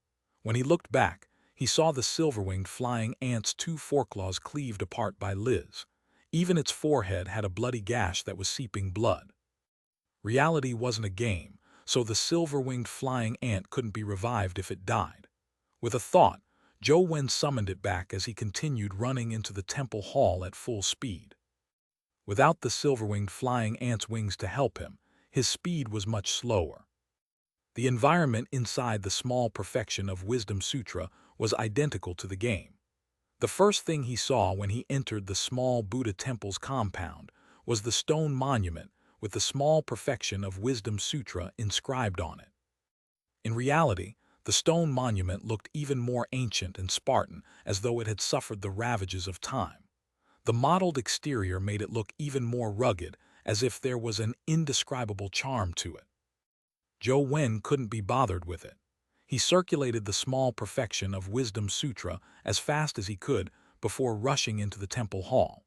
When he looked back, he saw the silver-winged flying ant's 2 foreclaws cleaved apart by Liz. Even its forehead had a bloody gash that was seeping blood. Reality wasn't a game, so the silver-winged flying ant couldn't be revived if it died. With a thought, Zhou Wen summoned it back as he continued running into the temple hall at full speed. Without the silver-winged flying ant's wings to help him, his speed was much slower. The environment inside the small perfection of Wisdom Sutra was identical to the game. The first thing he saw when he entered the small Buddha temple's compound was the stone monument with the small perfection of Wisdom Sutra inscribed on it. In reality, the stone monument looked even more ancient and Spartan, as though it had suffered the ravages of time. The mottled exterior made it look even more rugged, as if there was an indescribable charm to it. Zhou Wen couldn't be bothered with it. He circulated the small perfection of Wisdom Sutra as fast as he could before rushing into the temple hall.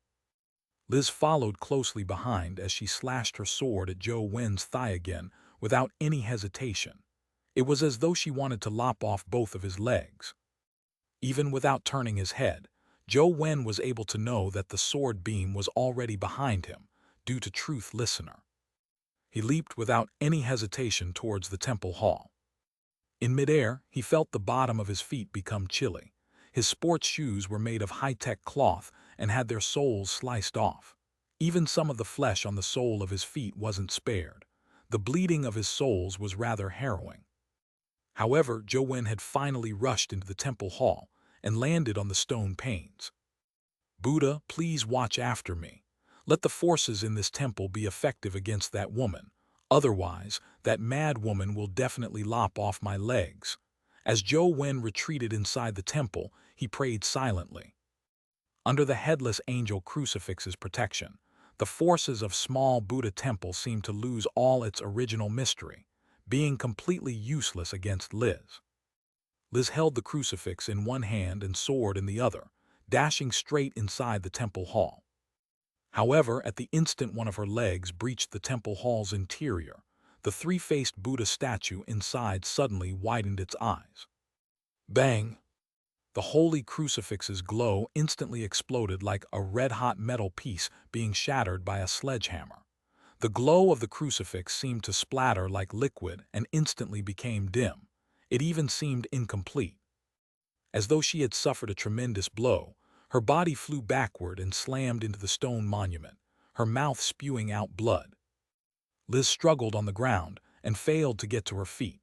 Liz followed closely behind as she slashed her sword at Zhou Wen's thigh again without any hesitation. It was as though she wanted to lop off both of his legs. Even without turning his head, Zhou Wen was able to know that the sword beam was already behind him, due to Truth Listener. He leaped without any hesitation towards the temple hall. In midair, he felt the bottom of his feet become chilly. His sports shoes were made of high-tech cloth and had their soles sliced off. Even some of the flesh on the sole of his feet wasn't spared. The bleeding of his soles was rather harrowing. However, Zhou Wen had finally rushed into the temple hall and landed on the stone panes. "Buddha, please watch after me. Let the forces in this temple be effective against that woman. Otherwise, that mad woman will definitely lop off my legs." As Zhou Wen retreated inside the temple, he prayed silently. Under the headless angel crucifix's protection, the forces of small Buddha temple seemed to lose all its original mystery, being completely useless against Liz. Liz held the crucifix in one hand and sword in the other, dashing straight inside the temple hall. However, at the instant one of her legs breached the temple hall's interior, the three-faced Buddha statue inside suddenly widened its eyes. Bang! The holy crucifix's glow instantly exploded like a red-hot metal piece being shattered by a sledgehammer. The glow of the crucifix seemed to splatter like liquid and instantly became dim. It even seemed incomplete. As though she had suffered a tremendous blow, her body flew backward and slammed into the stone monument, her mouth spewing out blood. Liz struggled on the ground and failed to get to her feet.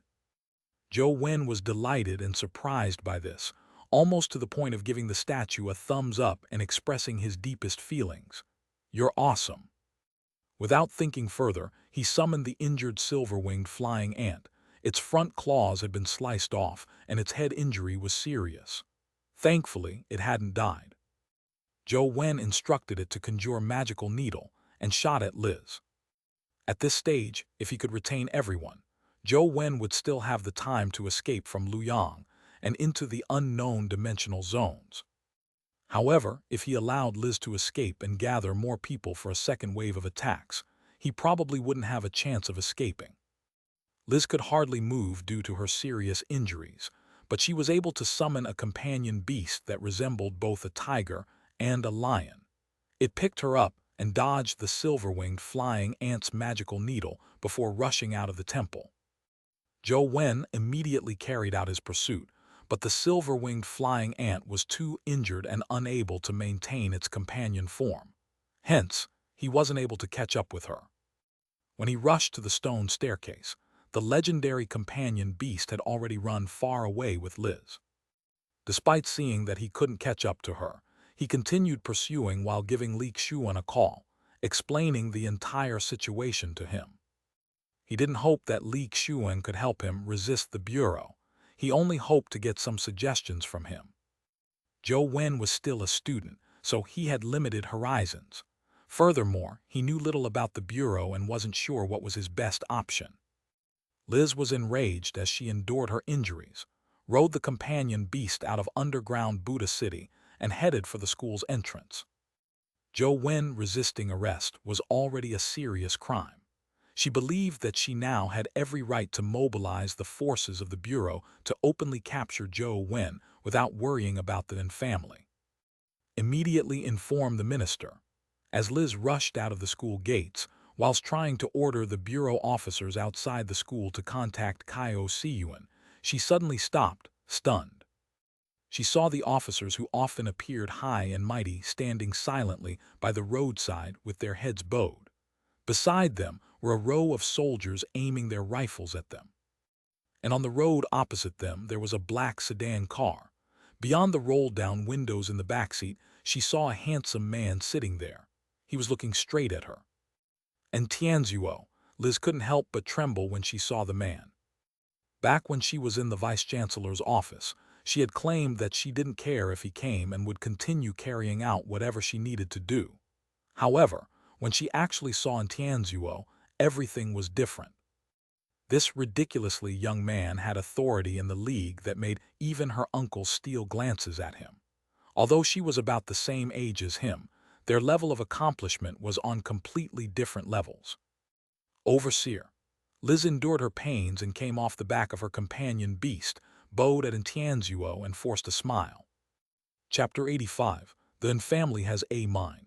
Zhou Wen was delighted and surprised by this, almost to the point of giving the statue a thumbs up and expressing his deepest feelings. "You're awesome." Without thinking further, he summoned the injured silver-winged flying ant. Its front claws had been sliced off, and its head injury was serious. Thankfully, it hadn't died. Zhou Wen instructed it to conjure magical needle and shot at Liz. At this stage, if he could retain everyone, Zhou Wen would still have the time to escape from Luoyang and into the unknown dimensional zones. However, if he allowed Liz to escape and gather more people for a second wave of attacks, he probably wouldn't have a chance of escaping. Liz could hardly move due to her serious injuries, but she was able to summon a companion beast that resembled both a tiger and a lion. It picked her up and dodged the silver-winged flying ant's magical needle before rushing out of the temple. Zhou Wen immediately carried out his pursuit, but the silver-winged flying ant was too injured and unable to maintain its companion form. Hence, he wasn't able to catch up with her. When he rushed to the stone staircase, the legendary companion beast had already run far away with Liz. Despite seeing that he couldn't catch up to her, he continued pursuing while giving Li Xuan a call, explaining the entire situation to him. He didn't hope that Li Xuan could help him resist the Bureau. He only hoped to get some suggestions from him. Zhou Wen was still a student, so he had limited horizons. Furthermore, he knew little about the Bureau and wasn't sure what was his best option. Liz was enraged as she endured her injuries, rode the companion beast out of underground Buddha City, and headed for the school's entrance. Zhou Wen resisting arrest was already a serious crime. She believed that she now had every right to mobilize the forces of the Bureau to openly capture Zhou Wen without worrying about the family. Immediately inform the minister. As Liz rushed out of the school gates, whilst trying to order the Bureau officers outside the school to contact Kaio Siyuan, she suddenly stopped, stunned. She saw the officers who often appeared high and mighty standing silently by the roadside with their heads bowed. Beside them were a row of soldiers aiming their rifles at them. And on the road opposite them there was a black sedan car. Beyond the roll-down windows in the backseat, she saw a handsome man sitting there. He was looking straight at her. And Tianzuo, Liz couldn't help but tremble when she saw the man. Back when she was in the vice-chancellor's office, she had claimed that she didn't care if he came and would continue carrying out whatever she needed to do. However, when she actually saw Tianzuo, everything was different. This ridiculously young man had authority in the league that made even her uncle steal glances at him. Although she was about the same age as him, their level of accomplishment was on completely different levels. Overseer. Liz endured her pains and came off the back of her companion beast, bowed at Tianzuo and forced a smile. Chapter 85. The Yin family has a mind.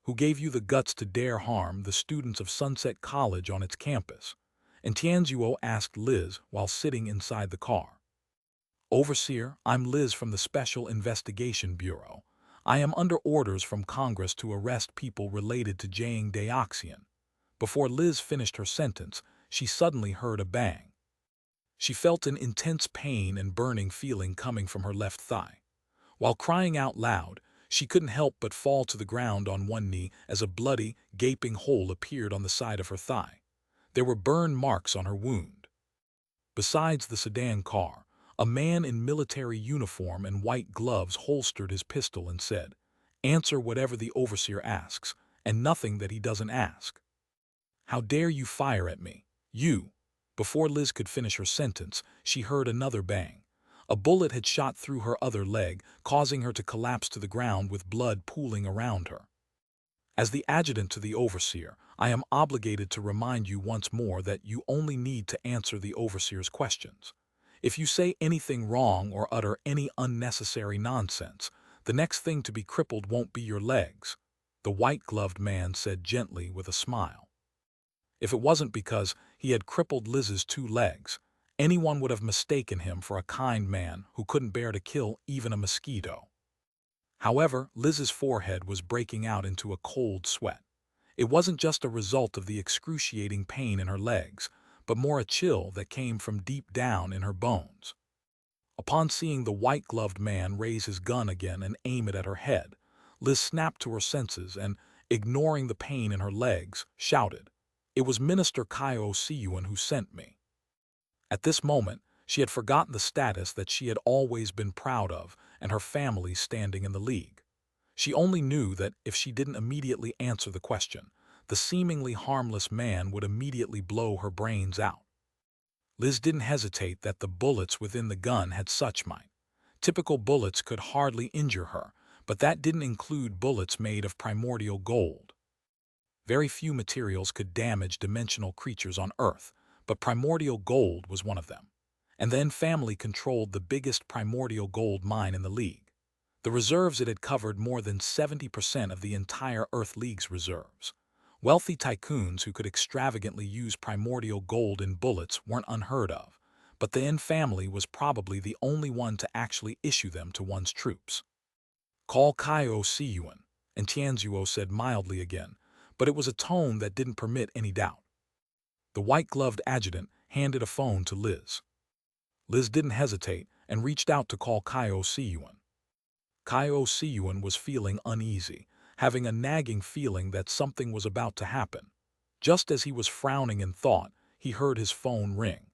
Who gave you the guts to dare harm the students of Sunset College on its campus? And Tianzuo asked Liz while sitting inside the car. Overseer, I'm Liz from the Special Investigation Bureau. I am under orders from Congress to arrest people related to Jiang Daoxian. Before Liz finished her sentence, she suddenly heard a bang. She felt an intense pain and burning feeling coming from her left thigh. While crying out loud, she couldn't help but fall to the ground on one knee as a bloody, gaping hole appeared on the side of her thigh. There were burn marks on her wound. Besides the sedan car, a man in military uniform and white gloves holstered his pistol and said, "Answer whatever the overseer asks, and nothing that he doesn't ask." "How dare you fire at me, you?" Before Liz could finish her sentence, she heard another bang. A bullet had shot through her other leg, causing her to collapse to the ground with blood pooling around her. As the adjutant to the overseer, I am obligated to remind you once more that you only need to answer the overseer's questions. If you say anything wrong or utter any unnecessary nonsense, the next thing to be crippled won't be your legs, the white-gloved man said gently with a smile. If it wasn't because he had crippled Liz's 2 legs, anyone would have mistaken him for a kind man who couldn't bear to kill even a mosquito. However, Liz's forehead was breaking out into a cold sweat. It wasn't just a result of the excruciating pain in her legs, but more a chill that came from deep down in her bones. Upon seeing the white-gloved man raise his gun again and aim it at her head, Liz snapped to her senses and, ignoring the pain in her legs, shouted, "It was Minister Kaio Siyuan who sent me." At this moment, she had forgotten the status that she had always been proud of and her family's standing in the league. She only knew that if she didn't immediately answer the question, the seemingly harmless man would immediately blow her brains out. Liz didn't hesitate that the bullets within the gun had such might. Typical bullets could hardly injure her, but that didn't include bullets made of primordial gold. Very few materials could damage dimensional creatures on Earth, but primordial gold was one of them. And the Yin family controlled the biggest primordial gold mine in the league. The reserves it had covered more than 70% of the entire Earth League's reserves. Wealthy tycoons who could extravagantly use primordial gold in bullets weren't unheard of, but the Yin family was probably the only one to actually issue them to one's troops. "Call Kaio Siyuan," and Tianzuo said mildly again, but it was a tone that didn't permit any doubt. The white-gloved adjutant handed a phone to Liz. Liz didn't hesitate and reached out to call Kaio Siyuan. Kaio Siyuan was feeling uneasy, having a nagging feeling that something was about to happen. Just as he was frowning in thought, he heard his phone ring.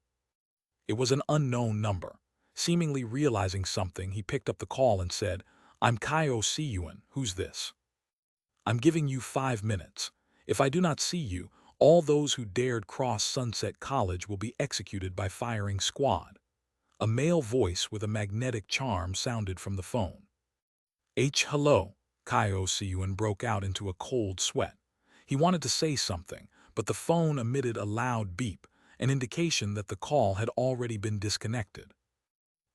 It was an unknown number. Seemingly realizing something, he picked up the call and said, "I'm Kaio Siyuan, who's this? I'm giving you 5 minutes. If I do not see you, all those who dared cross Sunset College will be executed by firing squad." A male voice with a magnetic charm sounded from the phone. Hello, Kaio Siyuan broke out into a cold sweat. He wanted to say something, but the phone emitted a loud beep, an indication that the call had already been disconnected.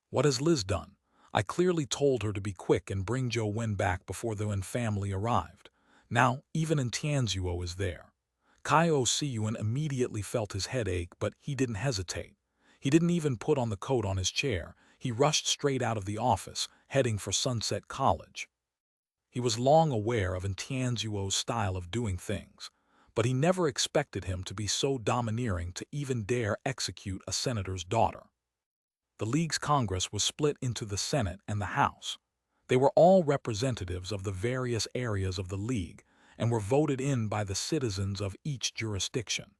"What has Liz done? I clearly told her to be quick and bring Zhou Wen back before the Wen family arrived. Now, even Tianzuo is there." Kaio Siyuan immediately felt his head ache, but he didn't hesitate. He didn't even put on the coat on his chair. He rushed straight out of the office, heading for Sunset College. He was long aware of Tianzuo's style of doing things, but he never expected him to be so domineering to even dare execute a senator's daughter. The League's Congress was split into the Senate and the House. They were all representatives of the various areas of the League and were voted in by the citizens of each jurisdiction.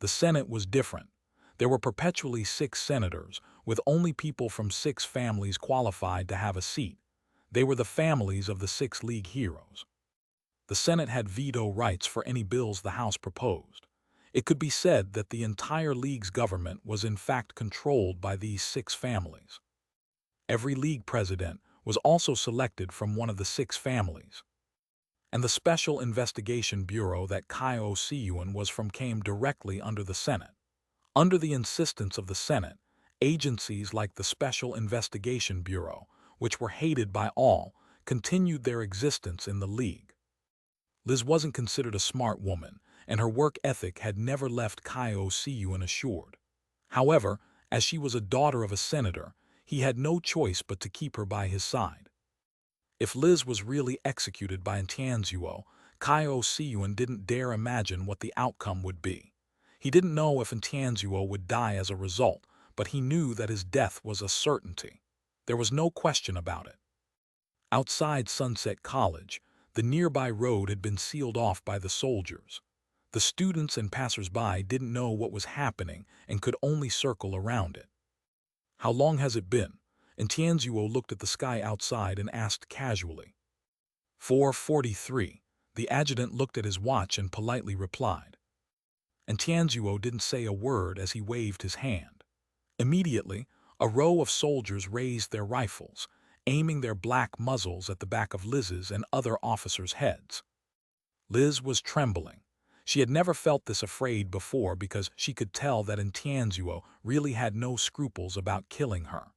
The Senate was different. There were perpetually 6 senators, with only people from 6 families qualified to have a seat. They were the families of the 6 League heroes. The Senate had veto rights for any bills the House proposed. It could be said that the entire League's government was in fact controlled by these 6 families. Every League president was also selected from one of the 6 families. And the Special Investigation Bureau that Xianxia was from came directly under the Senate. Under the insistence of the Senate, agencies like the Special Investigation Bureau, which were hated by all, continued their existence in the League. Liz wasn't considered a smart woman, and her work ethic had never left Xianxia assured. However, as she was a daughter of a senator, he had no choice but to keep her by his side. If Liz was really executed by Tianzuo, Xianxia didn't dare imagine what the outcome would be. He didn't know if Tianzuo would die as a result, but he knew that his death was a certainty. There was no question about it. Outside Sunset College, the nearby road had been sealed off by the soldiers. The students and passers-by didn't know what was happening and could only circle around it. "How long has it been?" And Tianzuo looked at the sky outside and asked casually. 4:43. The adjutant looked at his watch and politely replied. And Tianzuo didn't say a word as he waved his hand. Immediately, a row of soldiers raised their rifles, aiming their black muzzles at the back of Liz's and other officers' heads. Liz was trembling. She had never felt this afraid before because she could tell that Tianzuo really had no scruples about killing her.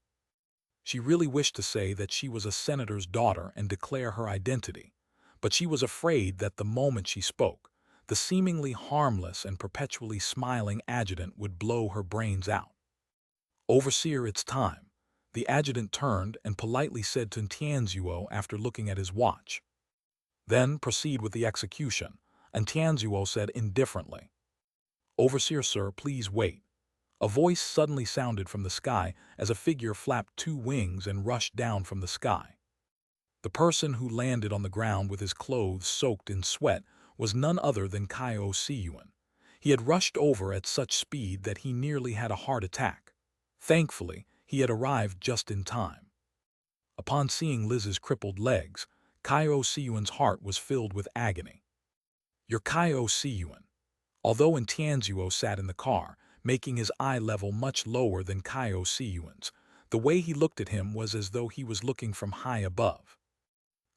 She really wished to say that she was a senator's daughter and declare her identity, but she was afraid that the moment she spoke, the seemingly harmless and perpetually smiling adjutant would blow her brains out. "Overseer, it's time." The adjutant turned and politely said to Tianzuo after looking at his watch. "Then proceed with the execution," and Tianzuo said indifferently. "Overseer, sir, please wait." A voice suddenly sounded from the sky as a figure flapped 2 wings and rushed down from the sky. The person who landed on the ground with his clothes soaked in sweat was none other than Xianxia. He had rushed over at such speed that he nearly had a heart attack. Thankfully, he had arrived just in time. Upon seeing Liz's crippled legs, Xianxia's heart was filled with agony. "You're Xianxia." Although Tianzuo sat in the car, making his eye level much lower than Xianxia's, the way he looked at him was as though he was looking from high above.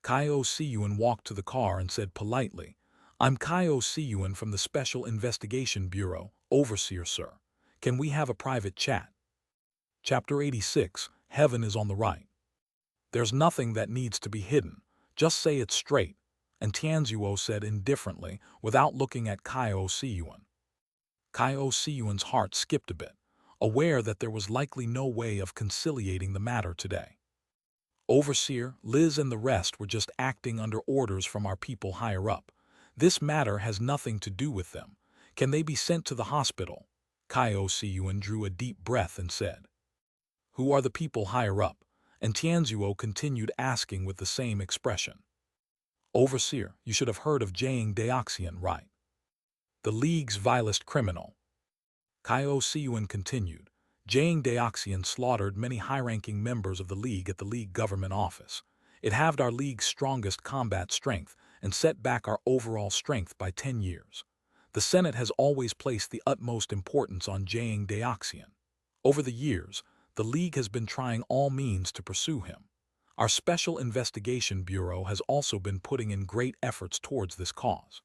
Xianxia walked to the car and said politely, "I'm Xianxia from the Special Investigation Bureau, Overseer, sir. Can we have a private chat?" Chapter 86, Heaven is on the right. "There's nothing that needs to be hidden. Just say it straight," and Tianzuo said indifferently without looking at Xianxia. Xianxia's heart skipped a bit, aware that there was likely no way of conciliating the matter today. "Overseer, Liz and the rest were just acting under orders from our people higher up. This matter has nothing to do with them. Can they be sent to the hospital?" Xianxia drew a deep breath and said. "Who are the people higher up?" And Tianzuo continued asking with the same expression. "Overseer, you should have heard of Xianxia, right? The League's vilest criminal." Xianxia continued. "Xianxia slaughtered many high-ranking members of the League at the League government office. It halved our League's strongest combat strength and set back our overall strength by 10 years. The Senate has always placed the utmost importance on Xianxia. Over the years, the League has been trying all means to pursue him. Our Special Investigation Bureau has also been putting in great efforts towards this cause.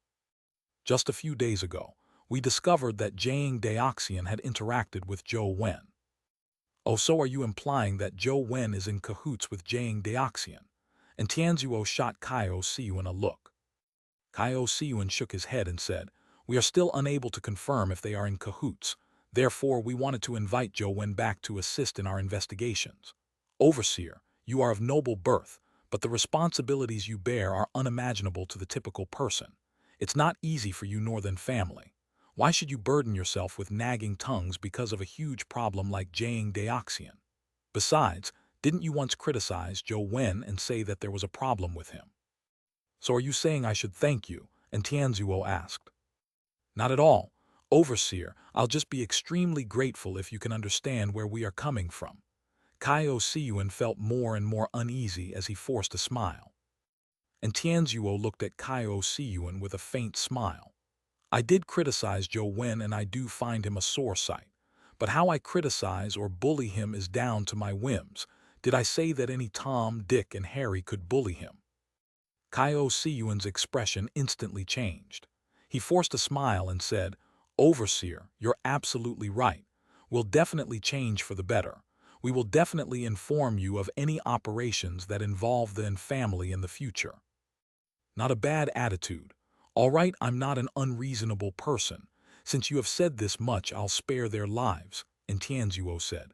Just a few days ago, we discovered that Xianxia had interacted with Zhou Wen." "Oh, so are you implying that Zhou Wen is in cahoots with Xianxia?" And Tianzuo shot Xianxia a look. Xianxia shook his head and said, "We are still unable to confirm if they are in cahoots. Therefore, we wanted to invite Zhou Wen back to assist in our investigations. Overseer, you are of noble birth, but the responsibilities you bear are unimaginable to the typical person. It's not easy for you nor than family. Why should you burden yourself with nagging tongues because of a huge problem like Jiang Daoxian? Besides, didn't you once criticize Zhou Wen and say that there was a problem with him? So are you saying I should thank you? And Tianzuo asked. Not at all. Overseer, I'll just be extremely grateful if you can understand where we are coming from. Kaio Siyuan felt more and more uneasy as he forced a smile. And Tianzuo looked at Kaio Siyuan with a faint smile. I did criticize Zhou Wen and I do find him a sore sight. But how I criticize or bully him is down to my whims. Did I say that any Tom, Dick, and Harry could bully him? Kaio Siyuan's expression instantly changed. He forced a smile and said, Overseer, you're absolutely right. We'll definitely change for the better. We will definitely inform you of any operations that involve the family in the future. Not a bad attitude. All right, I'm not an unreasonable person. Since you have said this much, I'll spare their lives, and Tianzuo said.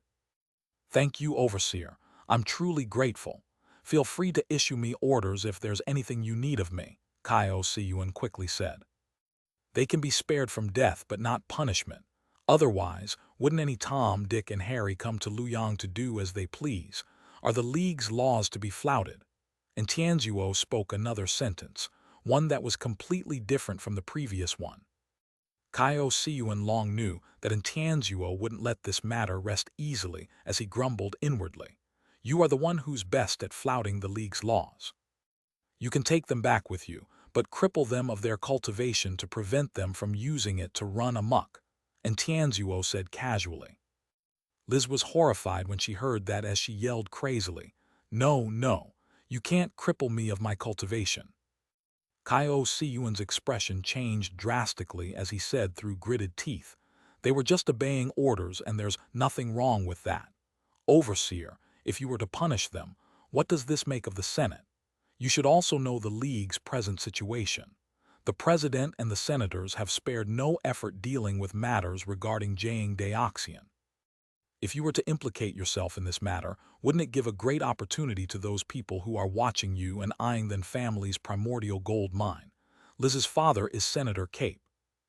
Thank you, Overseer. I'm truly grateful. Feel free to issue me orders if there's anything you need of me, Kaio Siyuan quickly said. They can be spared from death but not punishment. Otherwise, wouldn't any Tom, Dick, and Harry come to Luoyang to do as they please? Are the League's laws to be flouted? And Tianzuo spoke another sentence, one that was completely different from the previous one. Kaio Siyuan long knew that Tianzuo wouldn't let this matter rest easily as he grumbled inwardly. You are the one who's best at flouting the League's laws. You can take them back with you, but cripple them of their cultivation to prevent them from using it to run amok, and Tianzuo said casually. Liz was horrified when she heard that as she yelled crazily, No, no, you can't cripple me of my cultivation. Kaio Siyuan's expression changed drastically as he said through gritted teeth, They were just obeying orders and there's nothing wrong with that. Overseer, if you were to punish them, what does this make of the Senate? You should also know the League's present situation. The President and the Senators have spared no effort dealing with matters regarding Jiang Daoxian. If you were to implicate yourself in this matter, wouldn't it give a great opportunity to those people who are watching you and eyeing the family's primordial gold mine? Liz's father is Senator Cape.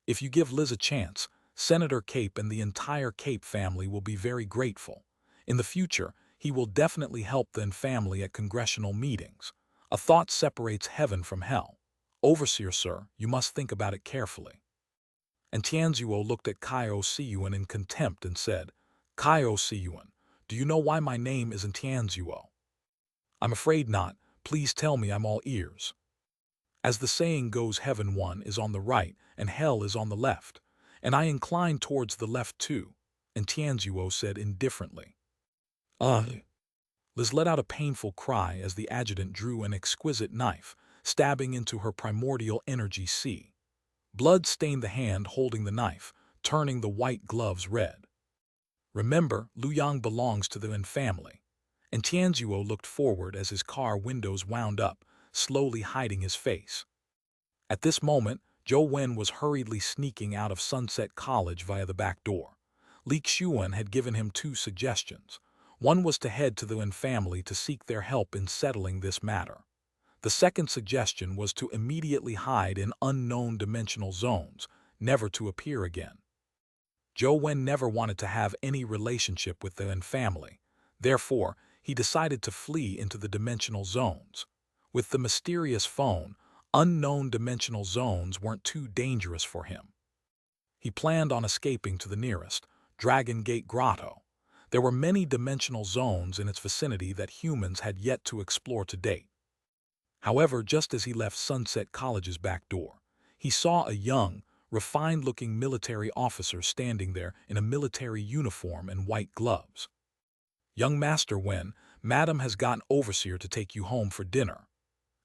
If you give Liz a chance, Senator Cape and the entire Cape family will be very grateful. In the future, he will definitely help the family at congressional meetings. A thought separates heaven from hell. Overseer, sir, you must think about it carefully. And Tianzuo looked at Kaio Siyuan in contempt and said, Kaio Siyuan, do you know why my name isn't Tianzuo? I'm afraid not. Please tell me, I'm all ears. As the saying goes, heaven one is on the right and hell is on the left, and I incline towards the left too, and Tianzuo said indifferently. Liz let out a painful cry as the adjutant drew an exquisite knife, stabbing into her primordial energy sea. Blood stained the hand holding the knife, turning the white gloves red. Remember, Luoyang belongs to the Wen family. And Tianzuo looked forward as his car windows wound up, slowly hiding his face. At this moment, Zhou Wen was hurriedly sneaking out of Sunset College via the back door. Li Xuan had given him two suggestions. One was to head to the Wen family to seek their help in settling this matter. The second suggestion was to immediately hide in unknown dimensional zones, never to appear again. Zhou Wen never wanted to have any relationship with the Wen family. Therefore, he decided to flee into the dimensional zones. With the mysterious phone, unknown dimensional zones weren't too dangerous for him. He planned on escaping to the nearest, Dragon Gate Grotto. There were many dimensional zones in its vicinity that humans had yet to explore to date. However, just as he left Sunset College's back door, he saw a young, refined-looking military officer standing there in a military uniform and white gloves. Young Master Wen, Madam has gotten Overseer to take you home for dinner.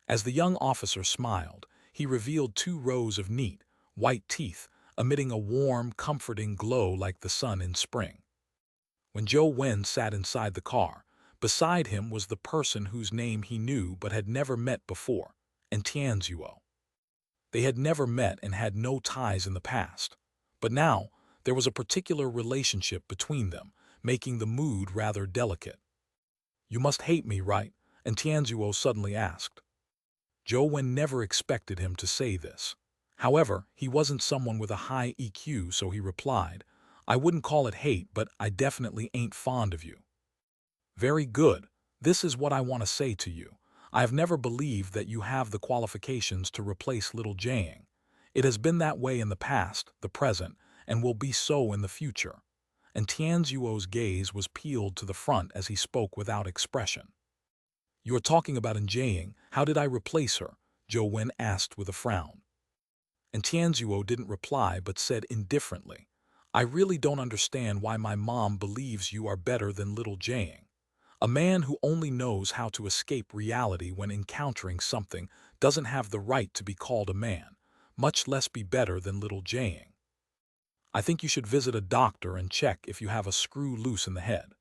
As the young officer smiled, he revealed 2 rows of neat, white teeth, emitting a warm, comforting glow like the sun in spring. When Zhou Wen sat inside the car, beside him was the person whose name he knew but had never met before, and Tianzuo. They had never met and had no ties in the past. But now, There was a particular relationship between them, making the mood rather delicate. "You must hate me, right?" and Tianzuo suddenly asked. Zhou Wen never expected him to say this. However, he wasn't someone with a high EQ, so he replied, "I wouldn't call it hate, but I definitely ain't fond of you." "Very good. This is what I want to say to you. I have never believed that you have the qualifications to replace little Jiang. It has been that way in the past, the present, and will be so in the future." And Tianzuo's gaze was peeled to the front as he spoke without expression. "You are talking about Jiang. How did I replace her?" Zhou Wen asked with a frown. And Tianzuo didn't reply but said indifferently, "I really don't understand why my mom believes you are better than little Jiang. A man who only knows how to escape reality when encountering something doesn't have the right to be called a man, much less be better than little Jiang. I think you should visit a doctor and check if you have a screw loose in the head."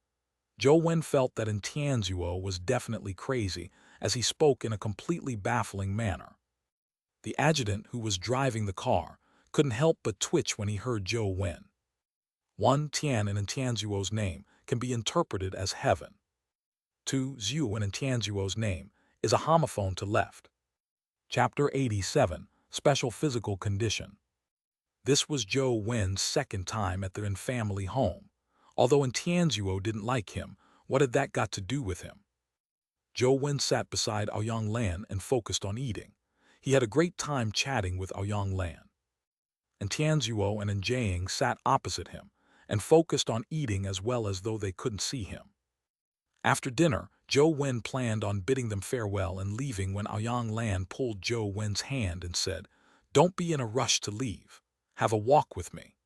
Zhou Wen felt that Tianzuo was definitely crazy as he spoke in a completely baffling manner. The adjutant who was driving the car couldn't help but twitch when he heard Zhou Wen. One, Tian in Tianzuo's name can be interpreted as heaven. Two, Zhu in Tianzuo's name is a homophone to left. Chapter 87, Special Physical Condition. This was Zhou Wen's second time at their family home. Although Tianzuo didn't like him, what had that got to do with him? Zhou Wen sat beside Aoyang Lan and focused on eating. He had a great time chatting with Aoyang Lan. And Tianzuo and Jiang sat opposite him and focused on eating as well as though they couldn't see him. After dinner, Zhou Wen planned on bidding them farewell and leaving when Aoyang Lan pulled Zhou Wen's hand and said, "Don't be in a rush to leave. Have a walk with me."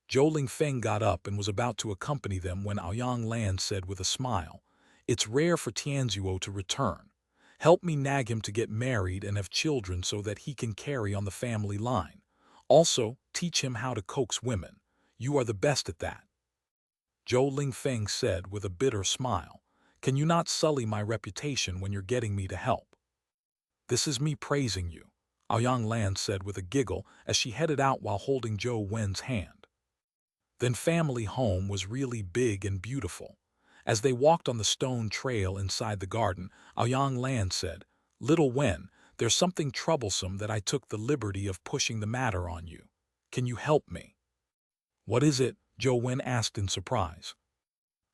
Zhou Lingfeng got up and was about to accompany them when Aoyang Lan said with a smile, "It's rare for Tianzuo to return. Help me nag him to get married and have children so that he can carry on the family line. Also, teach him how to coax women. You are the best at that." Zhou Lingfeng said with a bitter smile, "Can you not sully my reputation when you're getting me to help?" "This is me praising you," Aoyang Lan said with a giggle as she headed out while holding Zhou Wen's hand. Then family home was really big and beautiful. As they walked on the stone trail inside the garden, Aoyang Lan said, "Little Wen, there's something troublesome that I took the liberty of pushing the matter on you. Can you help me?" "What is it?" Zhou Wen asked in surprise.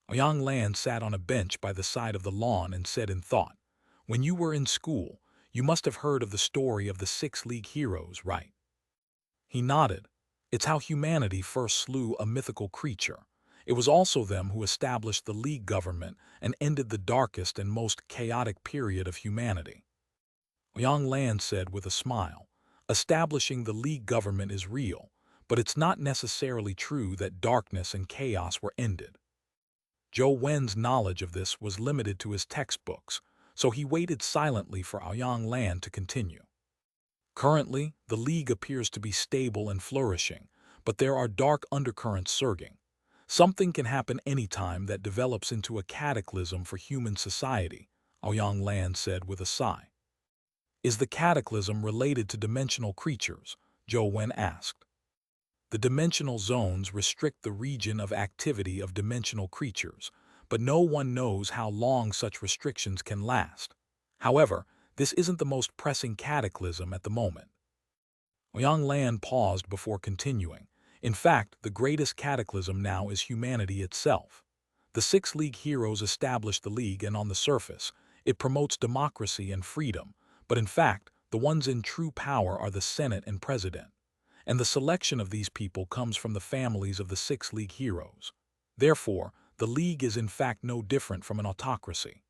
Aoyang Lan sat on a bench by the side of the lawn and said in thought, "When you were in school, you must have heard of the story of the 6 League Heroes, right?" He nodded. "It's how humanity first slew a mythical creature. It was also them who established the League government and ended the darkest and most chaotic period of humanity." Yang Lan said with a smile, "Establishing the League government is real, but it's not necessarily true that darkness and chaos were ended." Zhou Wen's knowledge of this was limited to his textbooks, so he waited silently for Aoyang Lan to continue. "Currently, the League appears to be stable and flourishing, but there are dark undercurrents surging. Something can happen anytime that develops into a cataclysm for human society," Aoyang Lan said with a sigh. "Is the cataclysm related to dimensional creatures?" Zhou Wen asked. "The dimensional zones restrict the region of activity of dimensional creatures, but no one knows how long such restrictions can last. However, this isn't the most pressing cataclysm at the moment." Yang Lan paused before continuing. "In fact, the greatest cataclysm now is humanity itself. The 6 League Heroes established the League, and on the surface, it promotes democracy and freedom, but in fact, the ones in true power are the Senate and President. And the selection of these people comes from the families of the 6 League Heroes. Therefore, the League is in fact no different from an autocracy.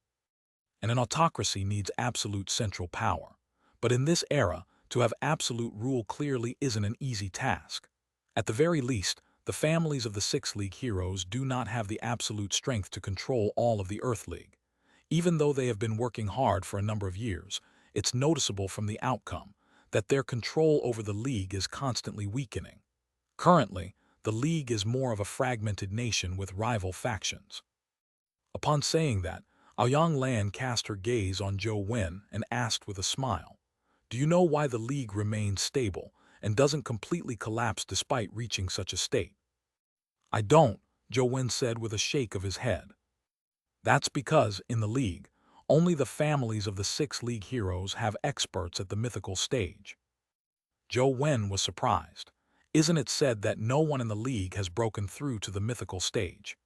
And an autocracy needs absolute central power. But in this era, to have absolute rule clearly isn't an easy task. At the very least, the families of the 6 League Heroes do not have the absolute strength to control all of the Earth League. Even though they have been working hard for a number of years, it's noticeable from the outcome that their control over the League is constantly weakening. Currently, the League is more of a fragmented nation with rival factions." Upon saying that, Aoyang Lan cast her gaze on Zhou Wen and asked with a smile, "Do you know why the League remains stable and doesn't completely collapse despite reaching such a state?" I don't, Zhou Wen said with a shake of his head. That's because, in the League, only the families of the 6 League heroes have experts at the mythical stage. Zhou Wen was surprised. Isn't it said that no one in the League has broken through to the mythical stage?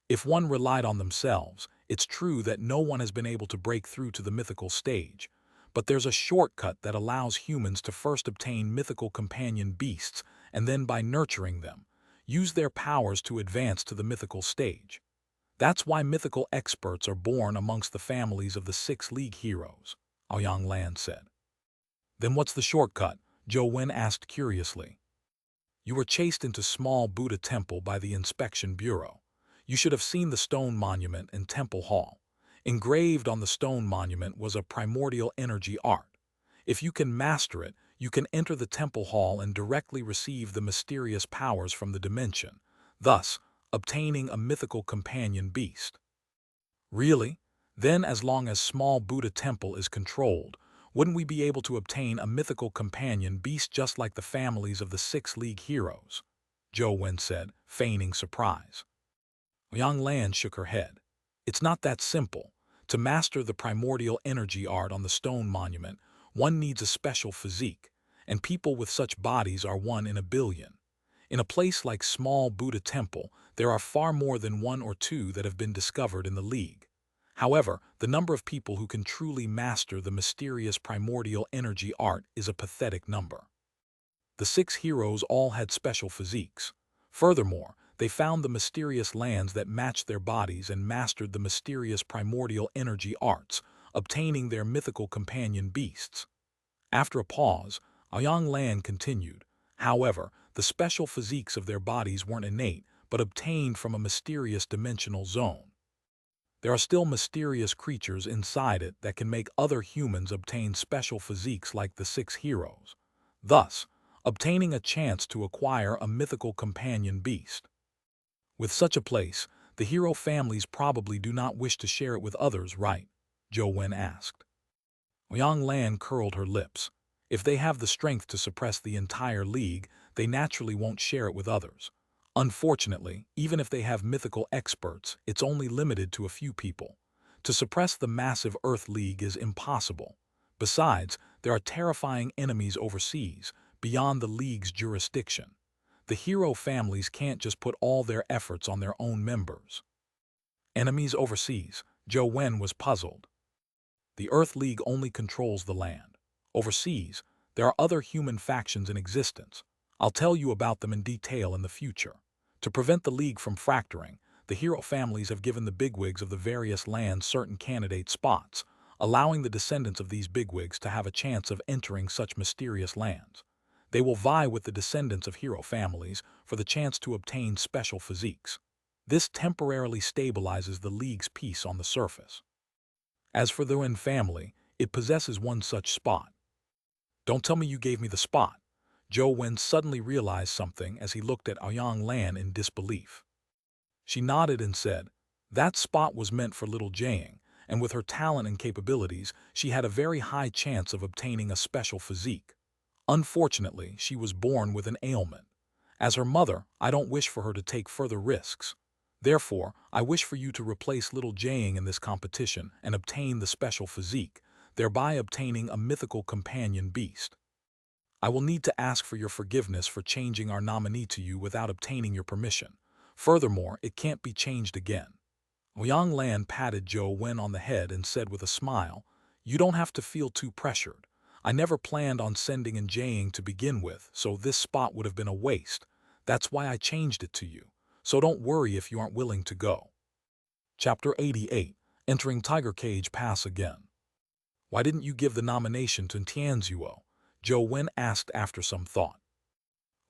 If one relied on themselves, it's true that no one has been able to break through to the mythical stage, but there's a shortcut that allows humans to first obtain mythical companion beasts and then, by nurturing them, use their powers to advance to the mythical stage. That's why mythical experts are born amongst the families of the 6 League heroes, Aoyang Lan said. Then what's the shortcut? Zhou Wen asked curiously. You were chased into small Buddha temple by the inspection bureau. You should have seen the stone monument in Temple Hall. Engraved on the stone monument was a primordial energy art. If you can master it, you can enter the temple hall and directly receive the mysterious powers from the dimension, thus obtaining a mythical companion beast. Really? Then, as long as small Buddha temple is controlled, wouldn't we be able to obtain a mythical companion beast just like the families of the 6 League heroes? Zhou Wen said, feigning surprise. Yang Lan shook her head. It's not that simple. To master the primordial energy art on the stone monument, one needs a special physique, and people with such bodies are 1 in a billion. In a place like small Buddha temple, there are far more than 1 or 2 that have been discovered in the League. However, the number of people who can truly master the mysterious primordial energy art is a pathetic number. The 6 heroes all had special physiques. Furthermore, they found the mysterious lands that matched their bodies and mastered the mysterious primordial energy arts, obtaining their mythical companion beasts. After a pause, Aoyang Lan continued. However, the special physiques of their bodies weren't innate, but obtained from a mysterious dimensional zone. There are still mysterious creatures inside it that can make other humans obtain special physiques like the 6 heroes, thus obtaining a chance to acquire a mythical companion beast. With such a place, the hero families probably do not wish to share it with others, right? Zhou Wen asked. Yang Lan curled her lips. If they have the strength to suppress the entire League, they naturally won't share it with others. Unfortunately, even if they have mythical experts, it's only limited to a few people. To suppress the massive Earth League is impossible. Besides, there are terrifying enemies overseas, beyond the League's jurisdiction. The hero families can't just put all their efforts on their own members. Enemies overseas, Zhou Wen was puzzled. The Earth League only controls the land. Overseas, there are other human factions in existence. I'll tell you about them in detail in the future. To prevent the League from fracturing, the hero families have given the bigwigs of the various lands certain candidate spots, allowing the descendants of these bigwigs to have a chance of entering such mysterious lands. They will vie with the descendants of hero families for the chance to obtain special physiques. This temporarily stabilizes the League's peace on the surface. As for the Wen family, it possesses one such spot. Don't tell me you gave me the spot. Zhou Wen suddenly realized something as he looked at Aoyang Lan in disbelief. She nodded and said, that spot was meant for little Jiang, and with her talent and capabilities, she had a very high chance of obtaining a special physique. Unfortunately, she was born with an ailment. As her mother, I don't wish for her to take further risks. Therefore, I wish for you to replace little Jiang in this competition and obtain the special physique, thereby obtaining a mythical companion beast. I will need to ask for your forgiveness for changing our nominee to you without obtaining your permission. Furthermore, it can't be changed again. Yang Lan patted Zhou Wen on the head and said with a smile, you don't have to feel too pressured. I never planned on sending in Jiang to begin with, so this spot would have been a waste. That's why I changed it to you. So don't worry if you aren't willing to go. Chapter 88, Entering Tiger Cage Pass Again. Why didn't you give the nomination to Tianzuo? Zhou Wen asked after some thought.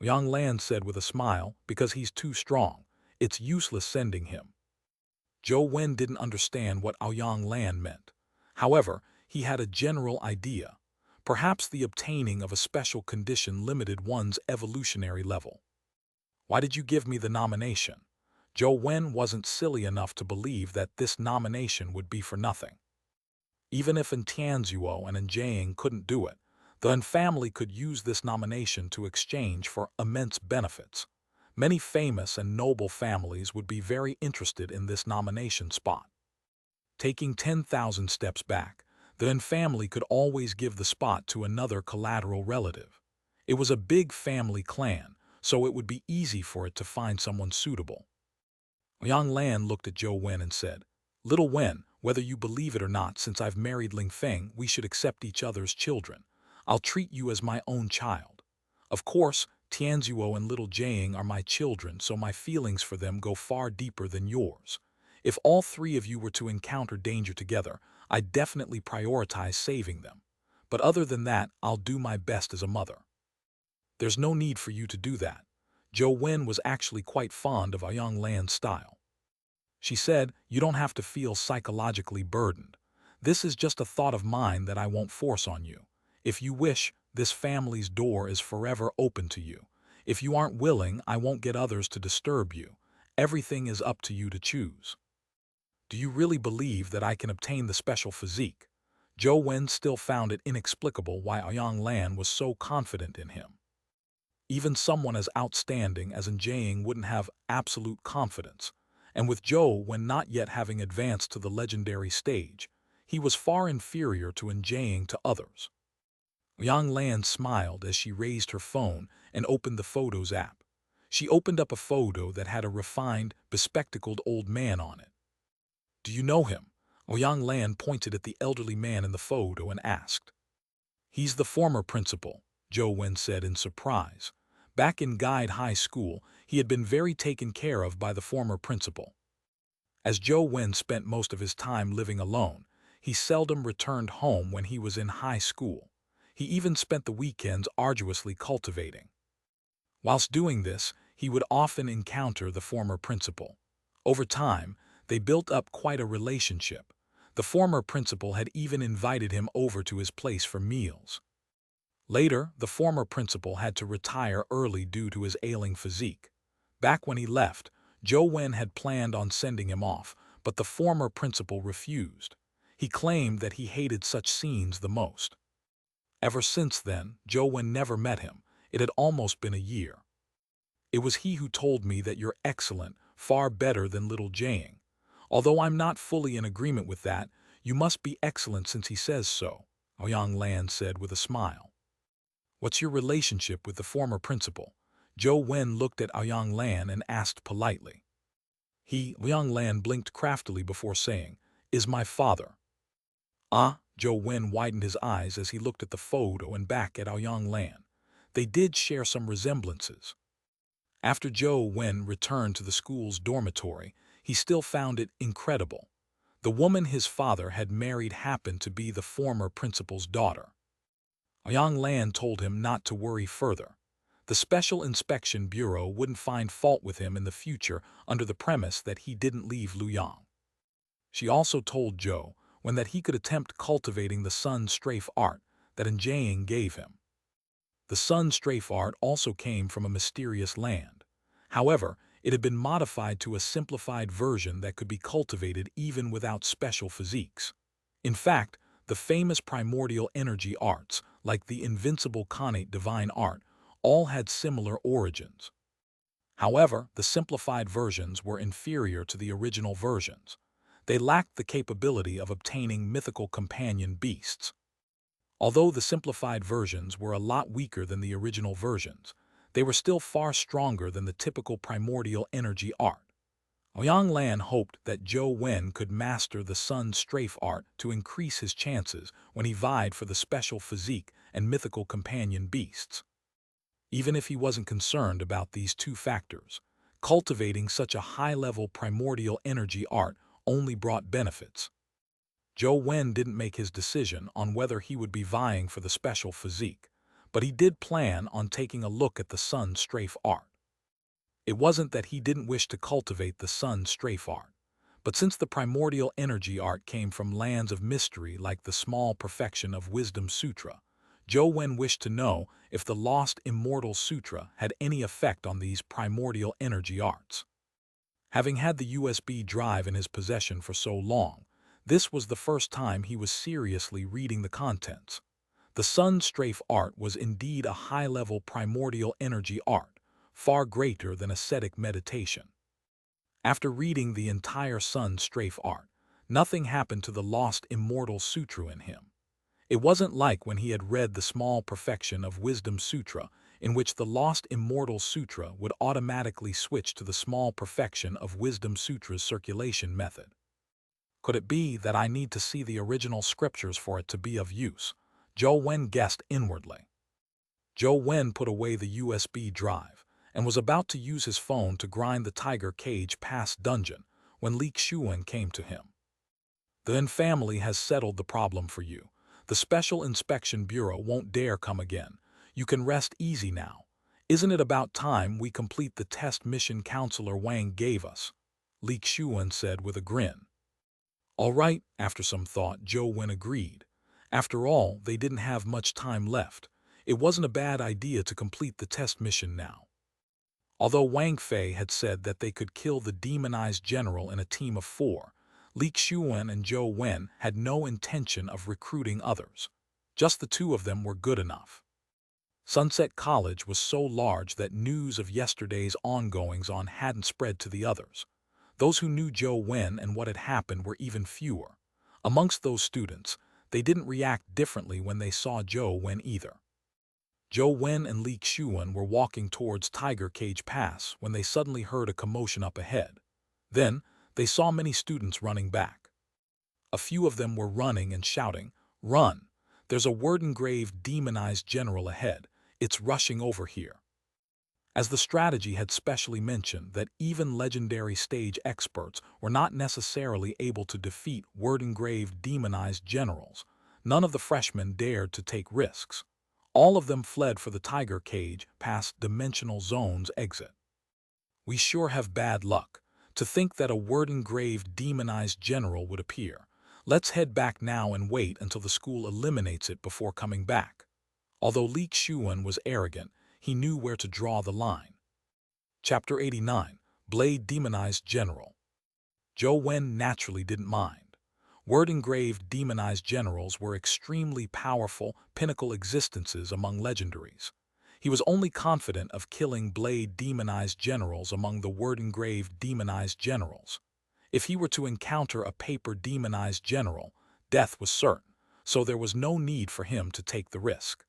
Yang Lan said with a smile, because he's too strong. It's useless sending him. Zhou Wen didn't understand what Aoyang Lan meant. However, he had a general idea. Perhaps the obtaining of a special condition limited one's evolutionary level. Why did you give me the nomination? Zhou Wen wasn't silly enough to believe that this nomination would be for nothing. Even if Tianzuo and Jiang couldn't do it, the Han family could use this nomination to exchange for immense benefits. Many famous and noble families would be very interested in this nomination spot. Taking 10,000 steps back, the Wen family could always give the spot to another collateral relative. It was a big family clan, so it would be easy for it to find someone suitable. Yang Lan looked at Zhou Wen and said, "Little Wen, whether you believe it or not, since I've married Ling Feng, we should accept each other's children. I'll treat you as my own child. Of course, Tianzuo and little Jiang are my children, so my feelings for them go far deeper than yours. If all three of you were to encounter danger together, I'd definitely prioritize saving them. But other than that, I'll do my best as a mother." "There's no need for you to do that." Zhou Wen was actually quite fond of Yang Lan's style. She said, "You don't have to feel psychologically burdened. This is just a thought of mine that I won't force on you. If you wish, this family's door is forever open to you. If you aren't willing, I won't get others to disturb you. Everything is up to you to choose." "Do you really believe that I can obtain the special physique?" Zhou Wen still found it inexplicable why Yang Lan was so confident in him. Even someone as outstanding as Jiang wouldn't have absolute confidence, and with Zhou Wen not yet having advanced to the legendary stage, he was far inferior to Jiang to others. Yang Lan smiled as she raised her phone and opened the Photos app. She opened up a photo that had a refined, bespectacled old man on it. "Do you know him?" Yang Lan pointed at the elderly man in the photo and asked. "He's the former principal," Zhou Wen said in surprise. Back in Guide High School, he had been very taken care of by the former principal. As Zhou Wen spent most of his time living alone, he seldom returned home when he was in high school. He even spent the weekends arduously cultivating. Whilst doing this, he would often encounter the former principal. Over time, they built up quite a relationship. The former principal had even invited him over to his place for meals. Later, the former principal had to retire early due to his ailing physique. Back when he left, Zhou Wen had planned on sending him off, but the former principal refused. He claimed that he hated such scenes the most. Ever since then, Zhou Wen never met him. It had almost been a year. "It was he who told me that you're excellent, far better than little Jiang. Although I'm not fully in agreement with that, you must be excellent since he says so," Yang Lan said with a smile. "What's your relationship with the former principal?" Zhou Wen looked at Yang Lan and asked politely. Yang Lan blinked craftily before saying, "Is my father." "Ah," Zhou Wen widened his eyes as he looked at the photo and back at Yang Lan. They did share some resemblances. After Zhou Wen returned to the school's dormitory, he still found it incredible. The woman his father had married happened to be the former principal's daughter. Yang Lan told him not to worry further. The Special Inspection Bureau wouldn't find fault with him in the future under the premise that he didn't leave Luoyang. She also told Zhou Wen that he could attempt cultivating the Sun Strafe art that Jiang gave him. The Sun Strafe art also came from a mysterious land. However, it had been modified to a simplified version that could be cultivated even without special physiques. In fact, the famous primordial energy arts, like the invincible connate divine art, all had similar origins. However, the simplified versions were inferior to the original versions. They lacked the capability of obtaining mythical companion beasts. Although the simplified versions were a lot weaker than the original versions, they were still far stronger than the typical primordial energy art. Yang Lan hoped that Zhou Wen could master the Sun Strafe art to increase his chances when he vied for the special physique and mythical companion beasts. Even if he wasn't concerned about these two factors, cultivating such a high-level primordial energy art only brought benefits. Zhou Wen didn't make his decision on whether he would be vying for the special physique, but he did plan on taking a look at the Sun Strafe art. It wasn't that he didn't wish to cultivate the Sun Strafe art, but since the primordial energy art came from lands of mystery like the small perfection of Wisdom Sutra, Zhou Wen wished to know if the lost Immortal Sutra had any effect on these primordial energy arts. Having had the USB drive in his possession for so long, this was the first time he was seriously reading the contents. The Sun Strafe art was indeed a high-level primordial energy art, far greater than ascetic meditation. After reading the entire Sun Strafe art, nothing happened to the lost immortal sutra in him. It wasn't like when he had read the small perfection of Wisdom Sutra, in which the lost immortal sutra would automatically switch to the small perfection of Wisdom Sutra's circulation method. Could it be that I need to see the original scriptures for it to be of use? Zhou Wen guessed inwardly. Zhou Wen put away the USB drive and was about to use his phone to grind the tiger cage past dungeon when Li Xuan came to him. The Wen family has settled the problem for you. The Special Inspection Bureau won't dare come again. You can rest easy now. Isn't it about time we complete the test mission Counselor Wang gave us? Li Xuan said with a grin. All right, after some thought, Zhou Wen agreed. After all, they didn't have much time left. It wasn't a bad idea to complete the test mission now. Although Wang Fei had said that they could kill the demonized general in a team of 4, Li Xuan and Zhou Wen had no intention of recruiting others. Just the two of them were good enough. Sunset College was so large that news of yesterday's ongoings on hadn't spread to the others. Those who knew Zhou Wen and what had happened were even fewer. Amongst those students, they didn't react differently when they saw Zhou Wen either. Zhou Wen and Li Xuan were walking towards Tiger Cage Pass when they suddenly heard a commotion up ahead. Then, they saw many students running back. A few of them were running and shouting, "Run! There's a word-engraved demonized general ahead. It's rushing over here." As the strategy had specially mentioned that even legendary stage experts were not necessarily able to defeat word-engraved demonized generals, none of the freshmen dared to take risks. All of them fled for the tiger cage past Dimensional Zone's exit. We sure have bad luck. To think that a word-engraved demonized general would appear. Let's head back now and wait until the school eliminates it before coming back. Although Li Xuan was arrogant, he knew where to draw the line. Chapter 89, Blade Demonized General. Zhou Wen naturally didn't mind. Word-engraved demonized generals were extremely powerful, pinnacle existences among legendaries. He was only confident of killing blade demonized generals among the word-engraved demonized generals. If he were to encounter a paper demonized general, death was certain, so there was no need for him to take the risk.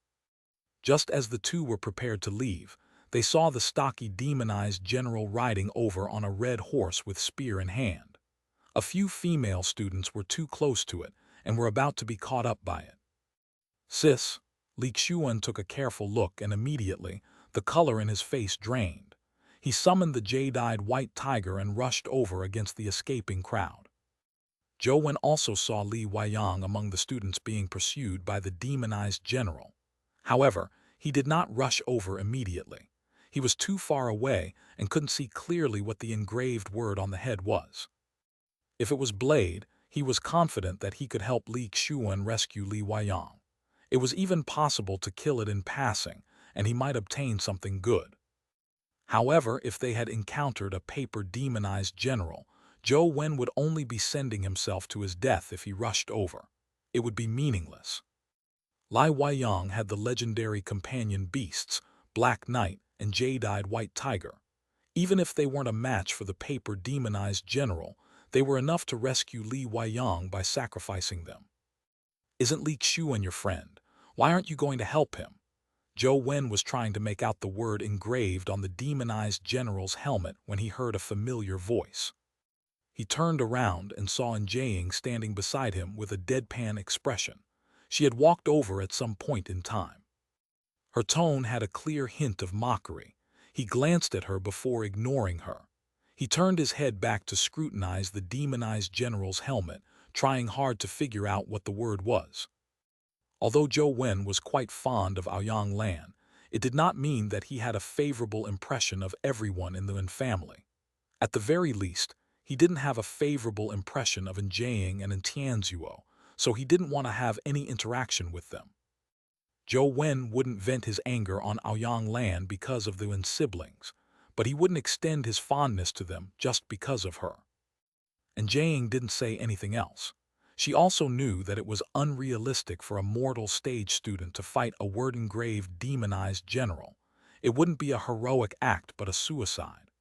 Just as the two were prepared to leave, they saw the stocky demonized general riding over on a red horse with spear in hand. A few female students were too close to it and were about to be caught up by it. "Sis," Li Xuan took a careful look and immediately, the color in his face drained. He summoned the jade-eyed white tiger and rushed over against the escaping crowd. Zhou Wen also saw Li Weiyang among the students being pursued by the demonized general. However, he did not rush over immediately. He was too far away and couldn't see clearly what the engraved word on the head was. If it was Blade, he was confident that he could help Li Xuan rescue Li Weiyang. It was even possible to kill it in passing, and he might obtain something good. However, if they had encountered a paper demonized general, Zhou Wen would only be sending himself to his death if he rushed over. It would be meaningless. Li Weiyang had the legendary companion beasts, Black Knight and Jade-eyed White Tiger. Even if they weren't a match for the paper demonized general, they were enough to rescue Li Weiyang by sacrificing them. "Isn't Li Xuan your friend? Why aren't you going to help him?" Zhou Wen was trying to make out the word engraved on the demonized general's helmet when he heard a familiar voice. He turned around and saw Jiaying standing beside him with a deadpan expression. She had walked over at some point in time. Her tone had a clear hint of mockery. He glanced at her before ignoring her. He turned his head back to scrutinize the demonized general's helmet, trying hard to figure out what the word was. Although Zhou Wen was quite fond of Aoyang Lan, it did not mean that he had a favorable impression of everyone in the Wen family. At the very least, he didn't have a favorable impression of Jiaying and Tianzuo, so he didn't want to have any interaction with them. Zhou Wen wouldn't vent his anger on Aoyang Lan because of the Wen siblings, but he wouldn't extend his fondness to them just because of her. And Jiaying didn't say anything else. She also knew that it was unrealistic for a mortal stage student to fight a word-engraved demonized general. It wouldn't be a heroic act but a suicide.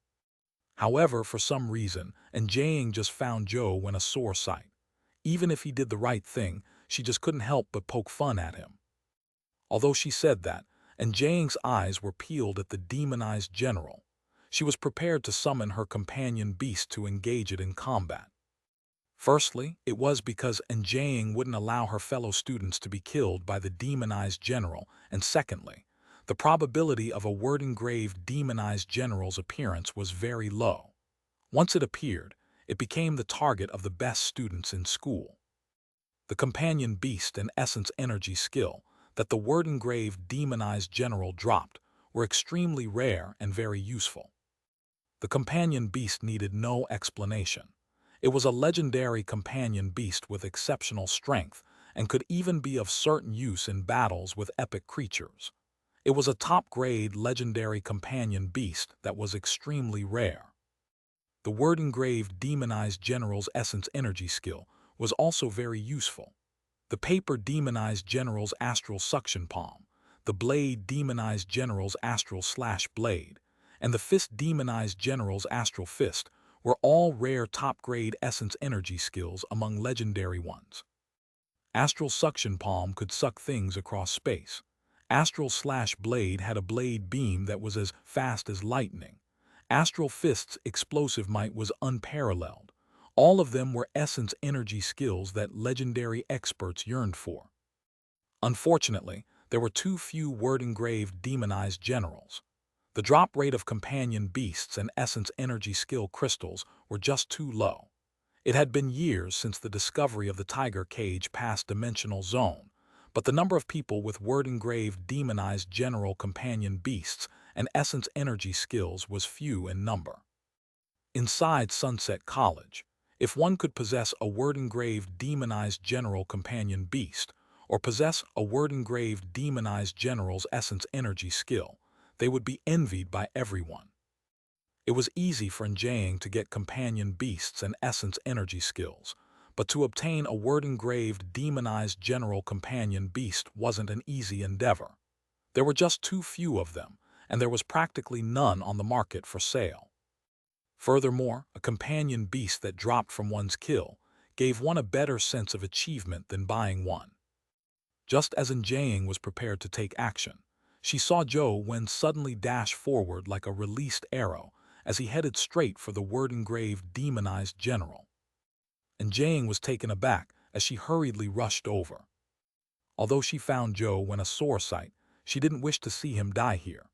However, for some reason, Jiang just found Zhou Wen a sore sight. Even if he did the right thing, she just couldn't help but poke fun at him. Although she said that, and Jiang's eyes were peeled at the demonized general, she was prepared to summon her companion beast to engage it in combat. Firstly, it was because Jiang wouldn't allow her fellow students to be killed by the demonized general, and secondly, the probability of a word-engraved demonized general's appearance was very low. Once it appeared, it became the target of the best students in school. The companion beast and essence energy skill that the word-engraved demonized general dropped were extremely rare and very useful. The companion beast needed no explanation. It was a legendary companion beast with exceptional strength and could even be of certain use in battles with epic creatures. It was a top-grade legendary companion beast that was extremely rare. The word-engraved demonized general's essence energy skill was also very useful. The paper demonized general's astral suction palm, the blade demonized general's astral slash blade, and the fist demonized general's astral fist were all rare top-grade essence energy skills among legendary ones. Astral suction palm could suck things across space. Astral slash blade had a blade beam that was as fast as lightning. Astral fist's explosive might was unparalleled. All of them were essence energy skills that legendary experts yearned for. Unfortunately, there were too few word-engraved demonized generals. The drop rate of companion beasts and essence energy skill crystals were just too low. It had been years since the discovery of the tiger cage past dimensional zone, but the number of people with word-engraved demonized general companion beasts and essence energy skills was few in number. Inside Sunset College, if one could possess a word-engraved demonized general companion beast, or possess a word-engraved demonized general's essence energy skill, they would be envied by everyone. It was easy for Jiang to get companion beasts and essence energy skills, but to obtain a word-engraved demonized general companion beast wasn't an easy endeavor. There were just too few of them, and there was practically none on the market for sale. Furthermore, a companion beast that dropped from one's kill gave one a better sense of achievement than buying one. Just as Jiang was prepared to take action, she saw Zhou Wen suddenly dash forward like a released arrow as he headed straight for the word-engraved demonized general. Jiang was taken aback as she hurriedly rushed over. Although she found Zhou Wen a sore sight, she didn't wish to see him die here.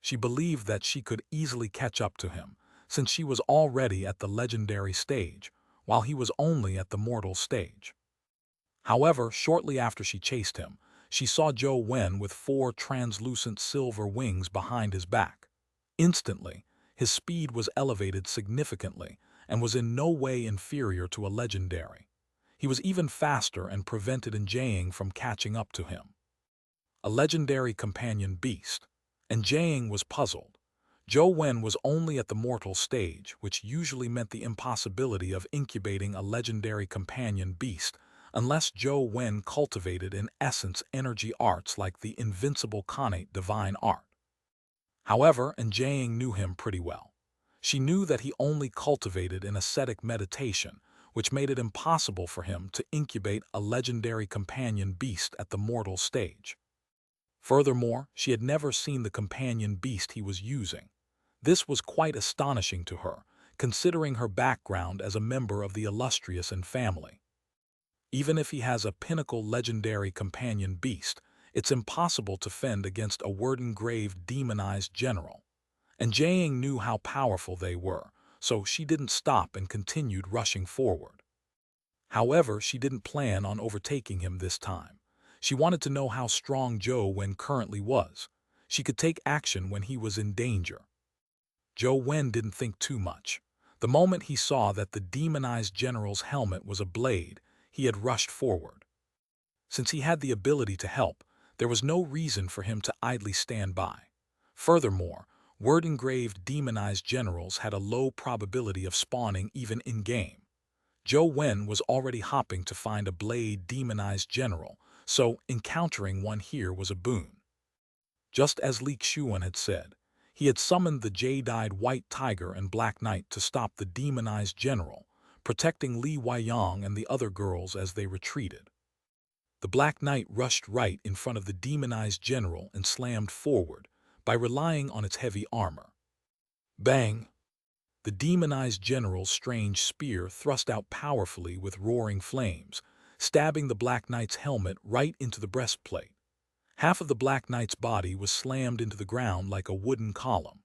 She believed that she could easily catch up to him, since she was already at the legendary stage, while he was only at the mortal stage. However, shortly after she chased him, she saw Zhou Wen with 4 translucent silver wings behind his back. Instantly, his speed was elevated significantly and was in no way inferior to a legendary. He was even faster and prevented Jiang from catching up to him. A legendary companion beast, and Jiang was puzzled. Zhou Wen was only at the mortal stage, which usually meant the impossibility of incubating a legendary companion beast unless Zhou Wen cultivated in essence energy arts like the invincible connate divine art. However, Jiang knew him pretty well. She knew that he only cultivated in ascetic meditation, which made it impossible for him to incubate a legendary companion beast at the mortal stage. Furthermore, she had never seen the companion beast he was using. This was quite astonishing to her, considering her background as a member of the illustrious and family. Even if he has a pinnacle legendary companion beast, it's impossible to fend against a word-engraved demonized general. Jiang knew how powerful they were, so she didn't stop and continued rushing forward. However, she didn't plan on overtaking him this time. She wanted to know how strong Zhou Wen currently was. She could take action when he was in danger. Zhou Wen didn't think too much. The moment he saw that the demonized general's helmet was a blade, he had rushed forward. Since he had the ability to help, there was no reason for him to idly stand by. Furthermore, word-engraved demonized generals had a low probability of spawning even in-game. Zhou Wen was already hopping to find a blade demonized general, so encountering one here was a boon. Just as Li Xiuan had said, he had summoned the jade-eyed White Tiger and Black Knight to stop the demonized general, protecting Li Weiyang and the other girls as they retreated. The Black Knight rushed right in front of the demonized general and slammed forward by relying on its heavy armor. Bang! The demonized general's strange spear thrust out powerfully with roaring flames, stabbing the Black Knight's helmet right into the breastplate. Half of the Black Knight's body was slammed into the ground like a wooden column.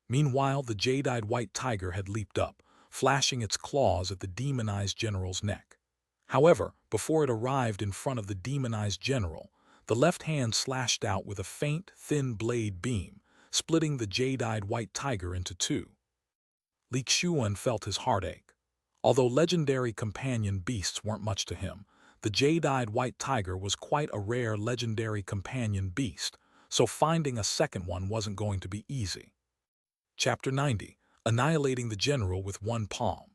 Meanwhile, the jade-eyed White Tiger had leaped up, flashing its claws at the demonized general's neck. However, before it arrived in front of the demonized general, the left hand slashed out with a faint, thin blade beam, splitting the jade-eyed White Tiger into two. Li Xiuan felt his heart ache. Although legendary companion beasts weren't much to him, the jade-eyed White Tiger was quite a rare legendary companion beast, so finding a second one wasn't going to be easy. Chapter 90. Annihilating the General with One Palm.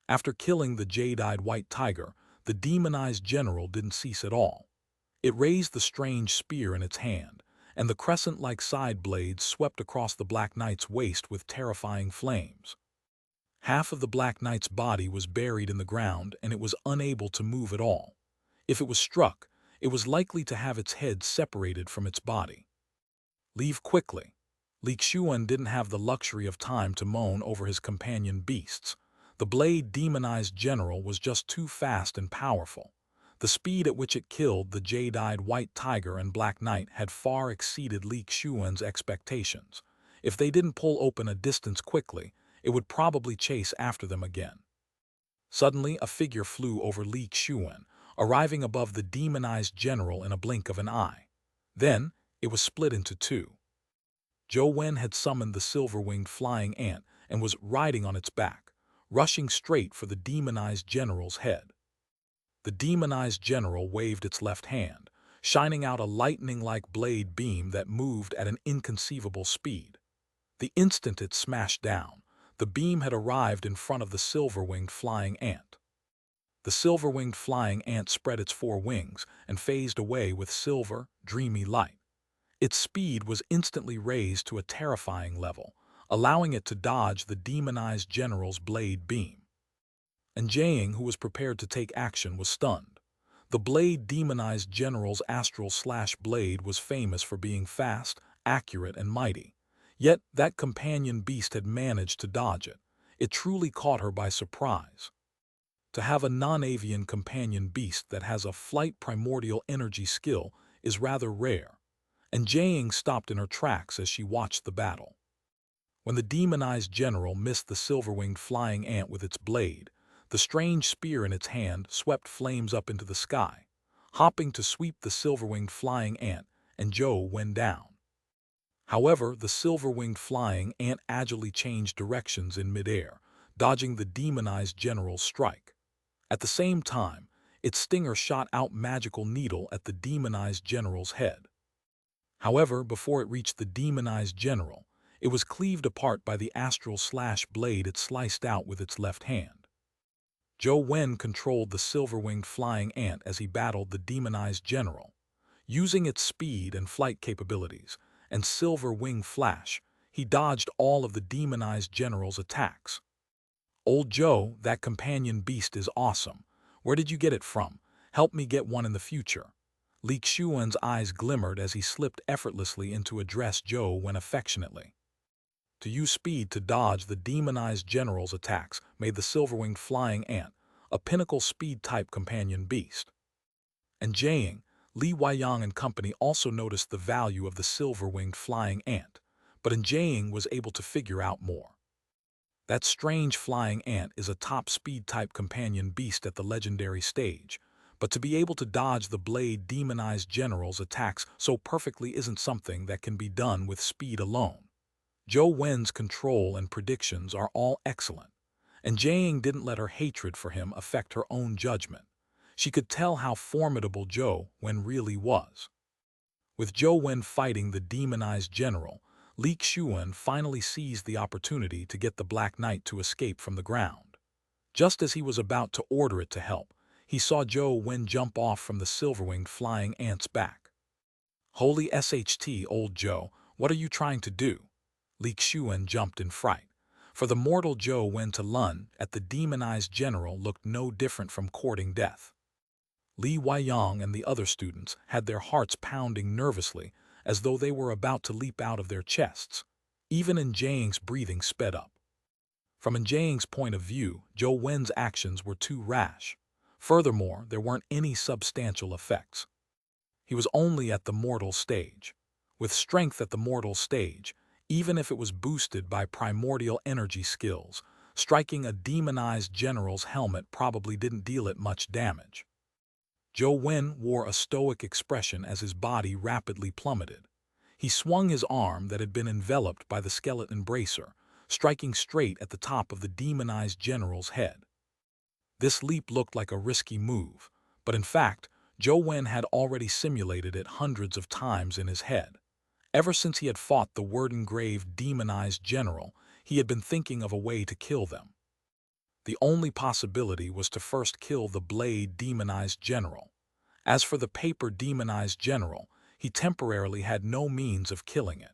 After killing the jade-eyed White Tiger, the demonized general didn't cease at all. It raised the strange spear in its hand, and the crescent-like side blades swept across the Black Knight's waist with terrifying flames. Half of the Black Knight's body was buried in the ground, and it was unable to move at all. If it was struck, it was likely to have its head separated from its body. Leave quickly. Li Xiuan didn't have the luxury of time to moan over his companion beasts. The blade demonized general was just too fast and powerful. The speed at which it killed the jade-eyed White Tiger and Black Knight had far exceeded Li Xiuan's expectations. If they didn't pull open a distance quickly, it would probably chase after them again. Suddenly, a figure flew over Li Xiuan, arriving above the demonized general in a blink of an eye. Then, it was split into two. Zhou Wen had summoned the silver-winged flying ant and was riding on its back, rushing straight for the demonized general's head. The demonized general waved its left hand, shining out a lightning-like blade beam that moved at an inconceivable speed. The instant it smashed down, the beam had arrived in front of the silver-winged flying ant. The silver-winged flying ant spread its four wings and phased away with silver, dreamy light. Its speed was instantly raised to a terrifying level, allowing it to dodge the demonized general's blade beam. And Jiang, who was prepared to take action, was stunned. The blade demonized general's astral slash blade was famous for being fast, accurate, and mighty. Yet that companion beast had managed to dodge it. It truly caught her by surprise. To have a non-avian companion beast that has a flight primordial energy skill is rather rare, and Jiang stopped in her tracks as she watched the battle. When the demonized general missed the silver-winged flying ant with its blade, the strange spear in its hand swept flames up into the sky, hopping to sweep the silver-winged flying ant, and Zhou Wen down. However, the silver-winged flying ant agilely changed directions in midair, dodging the demonized general's strike. At the same time, its stinger shot out magical needle at the demonized general's head. However, before it reached the demonized general, it was cleaved apart by the astral slash blade it sliced out with its left hand. Zhou Wen controlled the silver-winged flying ant as he battled the demonized general. Using its speed and flight capabilities, and silver wing flash, he dodged all of the demonized general's attacks. Old Zhou, that companion beast is awesome. Where did you get it from? Help me get one in the future. Li Xiuan's eyes glimmered as he slipped effortlessly into address Zhou Wen affectionately. To use speed to dodge the demonized general's attacks made the silver-winged flying ant a pinnacle speed-type companion beast. And Jiang, Li Weiyang and company also noticed the value of the silver-winged flying ant, but Jiang was able to figure out more. That strange flying ant is a top speed-type companion beast at the legendary stage, but to be able to dodge the blade demonized general's attacks so perfectly isn't something that can be done with speed alone. Zhou Wen's control and predictions are all excellent, and Jiang didn't let her hatred for him affect her own judgment. She could tell how formidable Zhou Wen really was. With Zhou Wen fighting the demonized general, Li Xiuan finally seized the opportunity to get the Black Knight to escape from the ground. Just as he was about to order it to help, he saw Zhou Wen jump off from the silver-winged flying ant's back. Holy SHT, old Zhou, what are you trying to do? Li Xian jumped in fright. For the mortal Zhou Wen to lunge at the demonized general looked no different from courting death. Li Weiyang and the other students had their hearts pounding nervously as though they were about to leap out of their chests. Even Jiang's breathing sped up. From Jiang's point of view, Zhou Wen's actions were too rash. Furthermore, there weren't any substantial effects. He was only at the mortal stage. With strength at the mortal stage, even if it was boosted by primordial energy skills, striking a demonized general's helmet probably didn't deal it much damage. Zhou Wen wore a stoic expression as his body rapidly plummeted. He swung his arm that had been enveloped by the skeleton bracer, striking straight at the top of the demonized general's head. This leap looked like a risky move, but in fact, Zhou Wen had already simulated it hundreds of times in his head. Ever since he had fought the word-engraved demonized general, he had been thinking of a way to kill them. The only possibility was to first kill the blade demonized general. As for the paper demonized general, he temporarily had no means of killing it.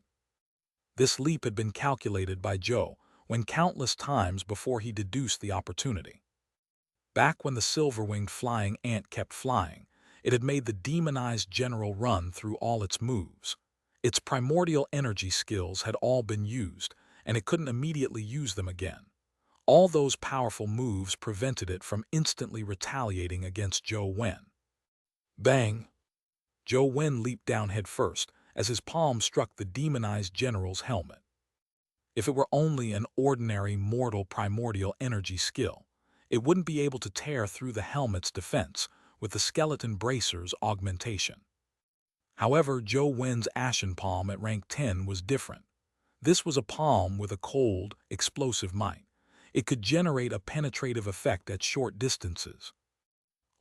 This leap had been calculated by Zhou Wen countless times before he deduced the opportunity. Back when the silver-winged flying ant kept flying, it had made the demonized general run through all its moves. Its primordial energy skills had all been used, and it couldn't immediately use them again. All those powerful moves prevented it from instantly retaliating against Zhou Wen. Bang! Zhou Wen leaped down headfirst as his palm struck the demonized general's helmet. If it were only an ordinary mortal primordial energy skill, it wouldn't be able to tear through the helmet's defense with the skeleton bracer's augmentation. However, Zhou Wen's ashen palm at rank 10 was different. This was a palm with a cold, explosive might. It could generate a penetrative effect at short distances.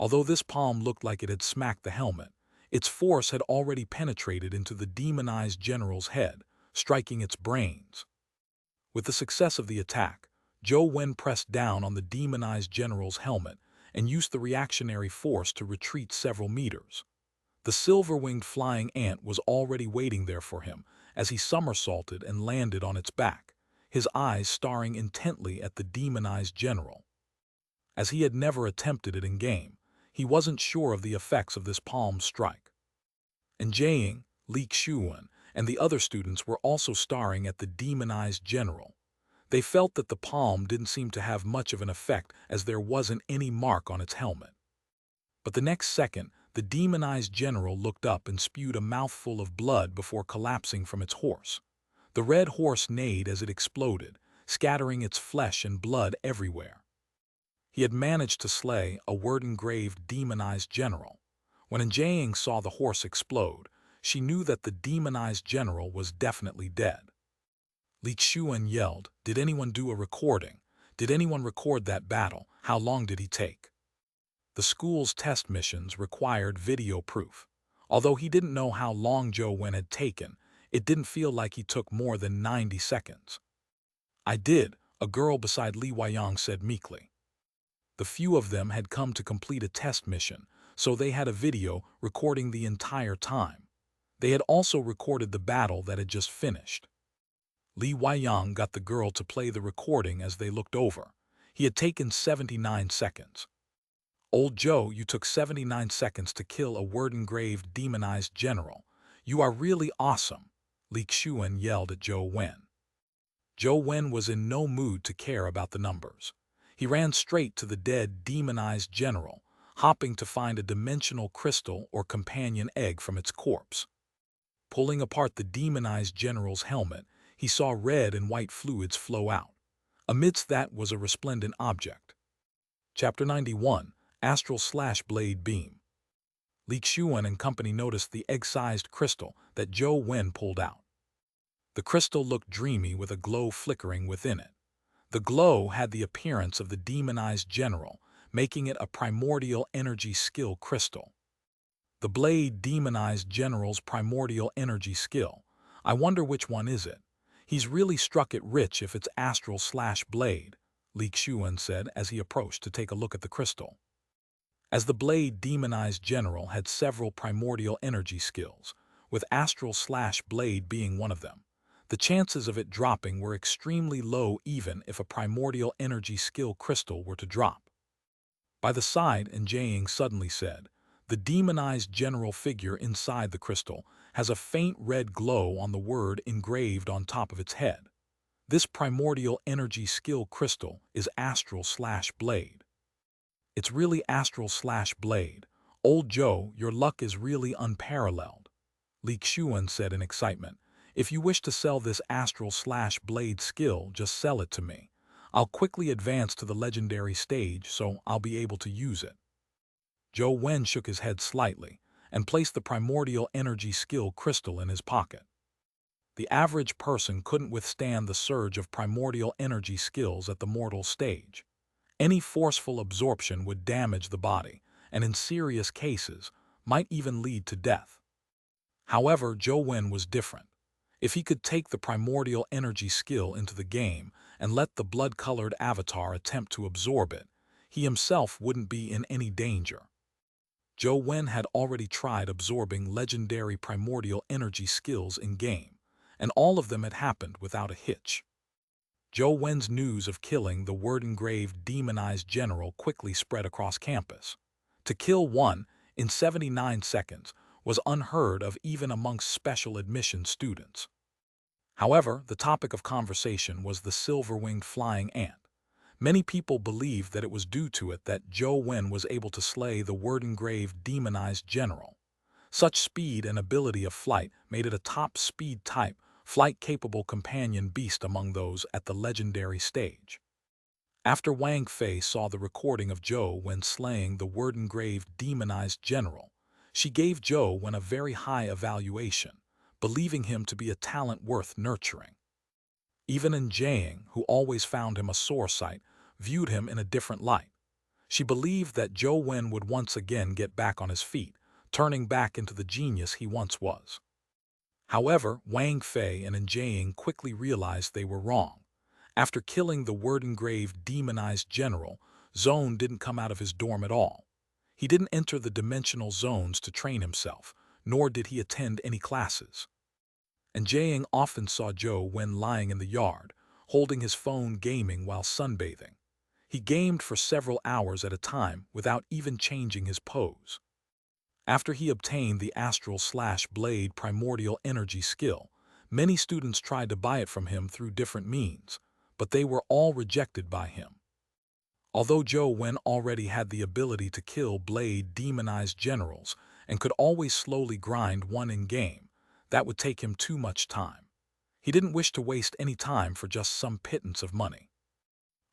Although this palm looked like it had smacked the helmet, its force had already penetrated into the demonized general's head, striking its brains. With the success of the attack, Zhou Wen pressed down on the demonized general's helmet and used the reactionary force to retreat several meters. The silver-winged flying ant was already waiting there for him as he somersaulted and landed on its back, his eyes staring intently at the demonized general. As he had never attempted it in game, he wasn't sure of the effects of this palm strike. And Jiang, Li Xian, and the other students were also staring at the demonized general. They felt that the palm didn't seem to have much of an effect as there wasn't any mark on its helmet. But the next second, the demonized general looked up and spewed a mouthful of blood before collapsing from its horse. The red horse neighed as it exploded, scattering its flesh and blood everywhere. He had managed to slay a word-engraved demonized general. When Jiang saw the horse explode, she knew that the demonized general was definitely dead. Li Xian yelled, "Did anyone do a recording? Did anyone record that battle? How long did he take?" The school's test missions required video proof. Although he didn't know how long Zhou Wen had taken, it didn't feel like he took more than 90 seconds. "I did," a girl beside Li Weiyang said meekly. The few of them had come to complete a test mission, so they had a video recording the entire time. They had also recorded the battle that had just finished. Li Weiyang got the girl to play the recording as they looked over. He had taken 79 seconds. "Old Zhou, you took 79 seconds to kill a word-engraved demonized general. You are really awesome," Li Xian yelled at Zhou Wen. Zhou Wen was in no mood to care about the numbers. He ran straight to the dead demonized general, hopping to find a dimensional crystal or companion egg from its corpse. Pulling apart the demonized general's helmet, he saw red and white fluids flow out. Amidst that was a resplendent object. Chapter 91, Astral/Blade Beam. Li Xian and company noticed the egg-sized crystal that Zhou Wen pulled out. The crystal looked dreamy with a glow flickering within it. The glow had the appearance of the demonized general, making it a primordial energy skill crystal. The blade demonized general's primordial energy skill. I wonder which one is it. He's really struck it rich if it's Astral/Blade, Li Xian said as he approached to take a look at the crystal. As the blade demonized general had several primordial energy skills, with Astral Slash Blade being one of them. The chances of it dropping were extremely low even if a primordial energy skill crystal were to drop. By the side, Jiang suddenly said, "The demonized general figure inside the crystal has a faint red glow on the word engraved on top of its head. This primordial energy skill crystal is Astral Slash Blade." "It's really Astral Slash Blade. Old Joe, your luck is really unparalleled," Li Xuan said in excitement. "If you wish to sell this Astral Slash Blade skill, just sell it to me. I'll quickly advance to the legendary stage so I'll be able to use it." Zhou Wen shook his head slightly and placed the primordial energy skill crystal in his pocket. The average person couldn't withstand the surge of primordial energy skills at the mortal stage. Any forceful absorption would damage the body, and in serious cases, might even lead to death. However, Zhou Wen was different. If he could take the primordial energy skill into the game and let the blood-colored avatar attempt to absorb it, he himself wouldn't be in any danger. Zhou Wen had already tried absorbing legendary primordial energy skills in-game, and all of them had happened without a hitch. Zhou Wen's news of killing the word-engraved demonized general quickly spread across campus. To kill one in 79 seconds was unheard of even amongst special admission students. However, the topic of conversation was the silver-winged flying ant. Many people believed that it was due to it that Zhou Wen was able to slay the word-engraved demonized general. Such speed and ability of flight made it a top speed type, flight-capable companion beast among those at the legendary stage. After Wang Fei saw the recording of Zhou Wen slaying the word-engraved demonized general, she gave Zhou Wen a very high evaluation, believing him to be a talent worth nurturing. Even Jiang, who always found him a sore sight, viewed him in a different light. She believed that Zhou Wen would once again get back on his feet, turning back into the genius he once was. However, Wang Fei and Jiang quickly realized they were wrong. After killing the word-engraved demonized general, Zone didn't come out of his dorm at all. He didn't enter the dimensional zones to train himself, nor did he attend any classes. And Jiang often saw Zhou Wen lying in the yard, holding his phone gaming while sunbathing. He gamed for several hours at a time without even changing his pose. After he obtained the Astral Slash Blade primordial energy skill, many students tried to buy it from him through different means, but they were all rejected by him. Although Zhou Wen already had the ability to kill blade demonized generals and could always slowly grind one in-game, that would take him too much time. He didn't wish to waste any time for just some pittance of money.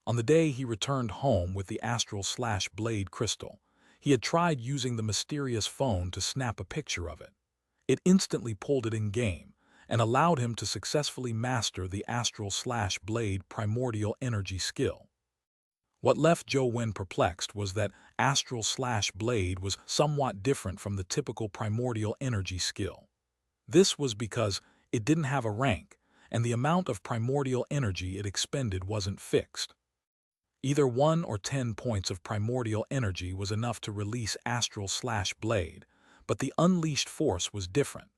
On the day he returned home with the Astral Slash Blade crystal, he had tried using the mysterious phone to snap a picture of it. It instantly pulled it in-game and allowed him to successfully master the Astral Slash Blade primordial energy skill. What left Zhou Wen perplexed was that Astral Slash Blade was somewhat different from the typical primordial energy skill. This was because it didn't have a rank, and the amount of primordial energy it expended wasn't fixed. Either 1 or 10 points of primordial energy was enough to release Astral Slash Blade, but the unleashed force was different.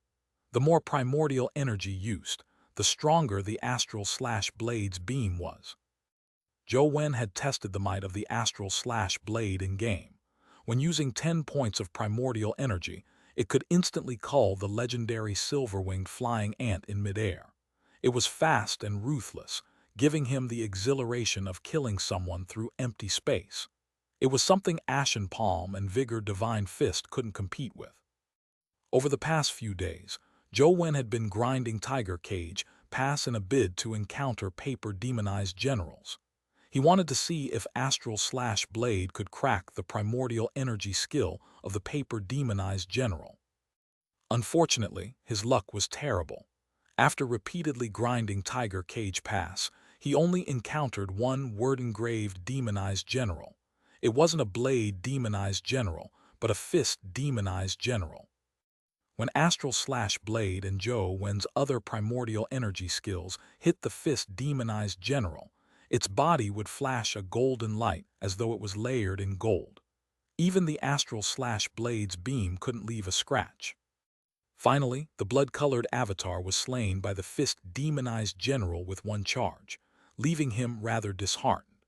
The more primordial energy used, the stronger the Astral Slash Blade's beam was. Zhou Wen had tested the might of the Astral Slash Blade in-game. When using 10 points of primordial energy, it could instantly cull the legendary silver-winged flying ant in midair. It was fast and ruthless, giving him the exhilaration of killing someone through empty space. It was something Ashen Palm and Vigor Divine Fist couldn't compete with. Over the past few days, Zhou Wen had been grinding Tiger Cage Pass in a bid to encounter paper demonized generals. He wanted to see if Astral Slash Blade could crack the primordial energy skill of the paper demonized general. Unfortunately, his luck was terrible. After repeatedly grinding Tiger Cage Pass, he only encountered one word-engraved demonized general. It wasn't a blade demonized general, but a fist demonized general. When Astral Slash Blade and Zhou Wen's other primordial energy skills hit the fist demonized general, its body would flash a golden light as though it was layered in gold. Even the Astral Slash Blade's beam couldn't leave a scratch. Finally, the blood-colored avatar was slain by the fist-demonized general with one charge, leaving him rather disheartened.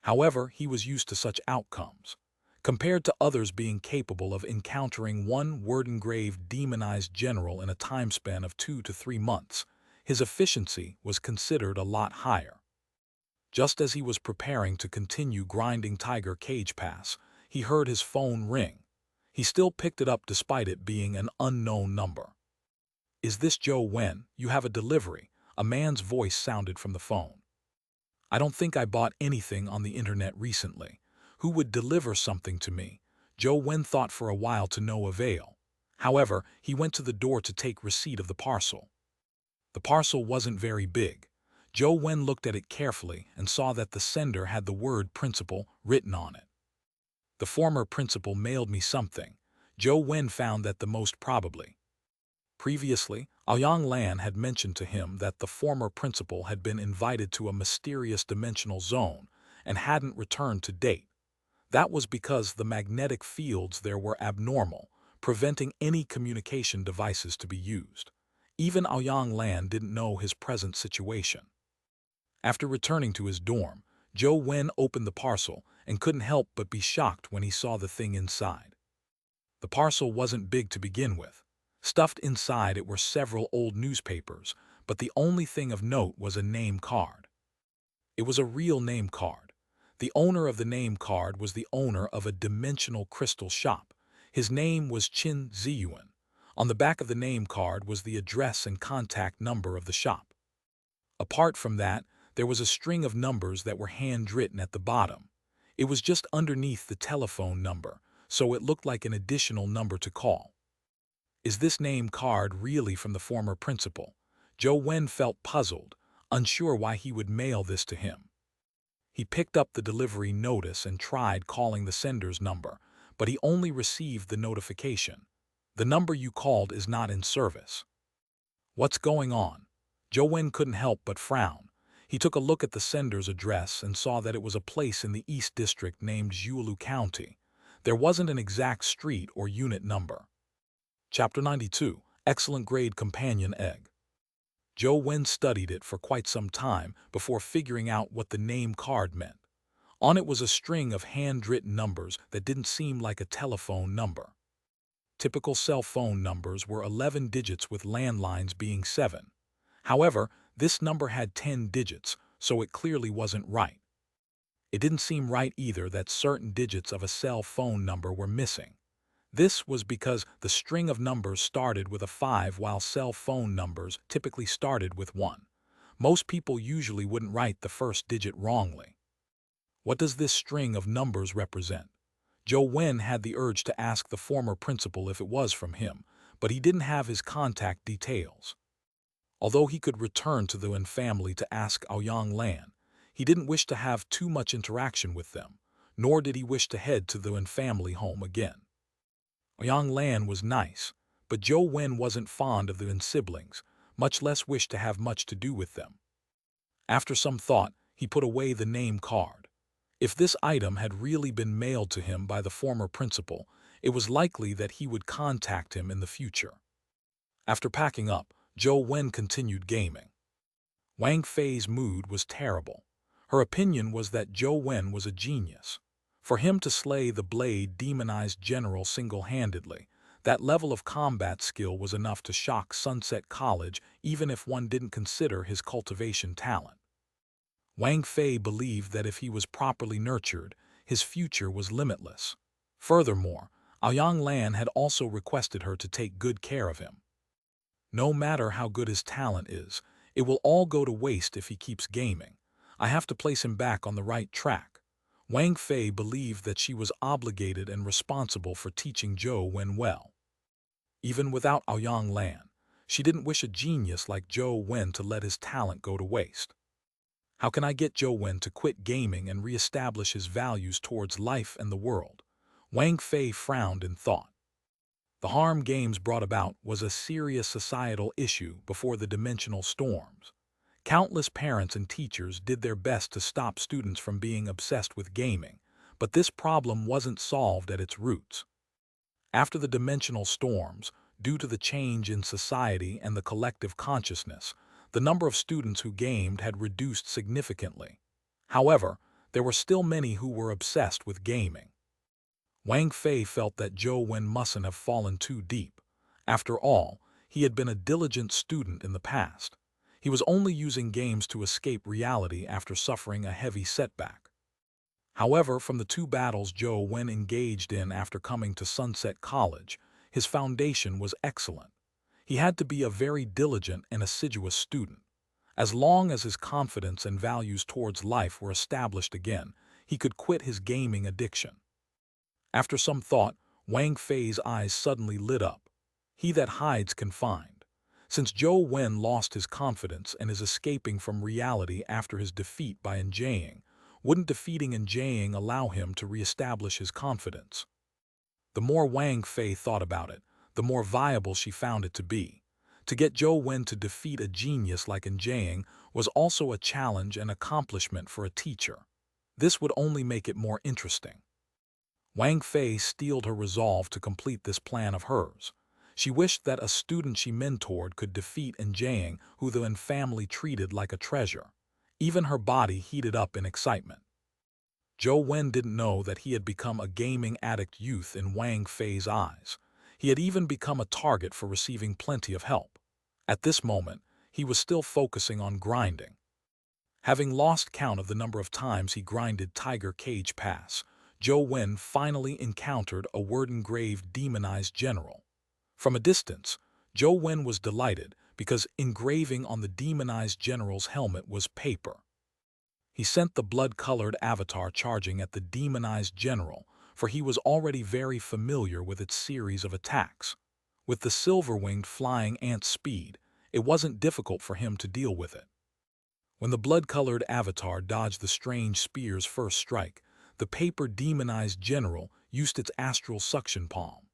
However, he was used to such outcomes. Compared to others being capable of encountering one word-engraved demonized general in a time span of 2 to 3 months, his efficiency was considered a lot higher. Just as he was preparing to continue grinding Tiger Cage Pass, he heard his phone ring. He still picked it up despite it being an unknown number. "Is this Zhou Wen? You have a delivery," a man's voice sounded from the phone. "I don't think I bought anything on the internet recently. Who would deliver something to me?" Zhou Wen thought for a while to no avail. However, he went to the door to take receipt of the parcel. The parcel wasn't very big. Zhou Wen looked at it carefully and saw that the sender had the word principal written on it. "The former principal mailed me something." Zhou Wen found that the most probably. Previously, Aoyang Lan had mentioned to him that the former principal had been invited to a mysterious dimensional zone and hadn't returned to date. That was because the magnetic fields there were abnormal, preventing any communication devices to be used. Even Aoyang Lan didn't know his present situation. After returning to his dorm, Zhou Wen opened the parcel and couldn't help but be shocked when he saw the thing inside. The parcel wasn't big to begin with. Stuffed inside it were several old newspapers, but the only thing of note was a name card. It was a real name card. The owner of the name card was the owner of a dimensional crystal shop. His name was Qin Ziyuan. On the back of the name card was the address and contact number of the shop. Apart from that, there was a string of numbers that were handwritten at the bottom. It was just underneath the telephone number, so it looked like an additional number to call. Is this name card really from the former principal? Zhou Wen felt puzzled, unsure why he would mail this to him. He picked up the delivery notice and tried calling the sender's number, but he only received the notification. "The number you called is not in service." What's going on? Zhou Wen couldn't help but frown. He took a look at the sender's address and saw that it was a place in the East District named Zhuolu County. There wasn't an exact street or unit number. Chapter 92, Excellent Grade Companion Egg. Zhou Wen studied it for quite some time before figuring out what the name card meant. On it was a string of handwritten numbers that didn't seem like a telephone number. Typical cell phone numbers were 11 digits with landlines being 7. However, this number had 10 digits, so it clearly wasn't right. It didn't seem right either that certain digits of a cell phone number were missing. This was because the string of numbers started with a 5 while cell phone numbers typically started with 1. Most people usually wouldn't write the first digit wrongly. What does this string of numbers represent? Zhou Wen had the urge to ask the former principal if it was from him, but he didn't have his contact details. Although he could return to the Wen family to ask Aoyang Lan, he didn't wish to have too much interaction with them, nor did he wish to head to the Wen family home again. Aoyang Lan was nice, but Zhou Wen wasn't fond of the Wen siblings, much less wished to have much to do with them. After some thought, he put away the name card. If this item had really been mailed to him by the former principal, it was likely that he would contact him in the future. After packing up, Zhou Wen continued gaming. Wang Fei's mood was terrible. Her opinion was that Zhou Wen was a genius. For him to slay the blade-demonized general single-handedly, that level of combat skill was enough to shock Sunset College even if one didn't consider his cultivation talent. Wang Fei believed that if he was properly nurtured, his future was limitless. Furthermore, Aoyang Lan had also requested her to take good care of him. No matter how good his talent is, it will all go to waste if he keeps gaming. I have to place him back on the right track. Wang Fei believed that she was obligated and responsible for teaching Zhou Wen well. Even without Aoyang Lan, she didn't wish a genius like Zhou Wen to let his talent go to waste. How can I get Zhou Wen to quit gaming and re-establish his values towards life and the world? Wang Fei frowned in thought. The harm games brought about was a serious societal issue before the dimensional storms. Countless parents and teachers did their best to stop students from being obsessed with gaming, but this problem wasn't solved at its roots. After the dimensional storms, Due to the change in society and the collective consciousness, the number of students who gamed had reduced significantly. However, there were still many who were obsessed with gaming. Wang Fei felt that Zhou Wen mustn't have fallen too deep. After all, he had been a diligent student in the past. He was only using games to escape reality after suffering a heavy setback. However, from the 2 battles Zhou Wen engaged in after coming to Sunset College, his foundation was excellent. He had to be a very diligent and assiduous student. As long as his confidence and values towards life were established again, he could quit his gaming addiction. After some thought, Wang Fei's eyes suddenly lit up. He that hides can find. Since Zhou Wen lost his confidence and is escaping from reality after his defeat by Njaying, wouldn't defeating Njaying allow him to reestablish his confidence? The more Wang Fei thought about it, the more viable she found it to be. To get Zhou Wen to defeat a genius like Njaying was also a challenge and accomplishment for a teacher. This would only make it more interesting. Wang Fei steeled her resolve to complete this plan of hers. She wished that a student she mentored could defeat Njaying, who the Wen family treated like a treasure. Even her body heated up in excitement. Zhou Wen didn't know that he had become a gaming addict youth in Wang Fei's eyes. He had even become a target for receiving plenty of help. At this moment, he was still focusing on grinding. Having lost count of the number of times he grinded Tiger Cage Pass, Zhou Wen finally encountered a word-engraved demonized general. From a distance, Zhou Wen was delighted because engraving on the demonized general's helmet was paper. He sent the blood-colored avatar charging at the demonized general, for he was already very familiar with its series of attacks. With the silver-winged flying ant's speed, it wasn't difficult for him to deal with it. When the blood-colored avatar dodged the strange spear's first strike, the paper-demonized general used its astral suction palm.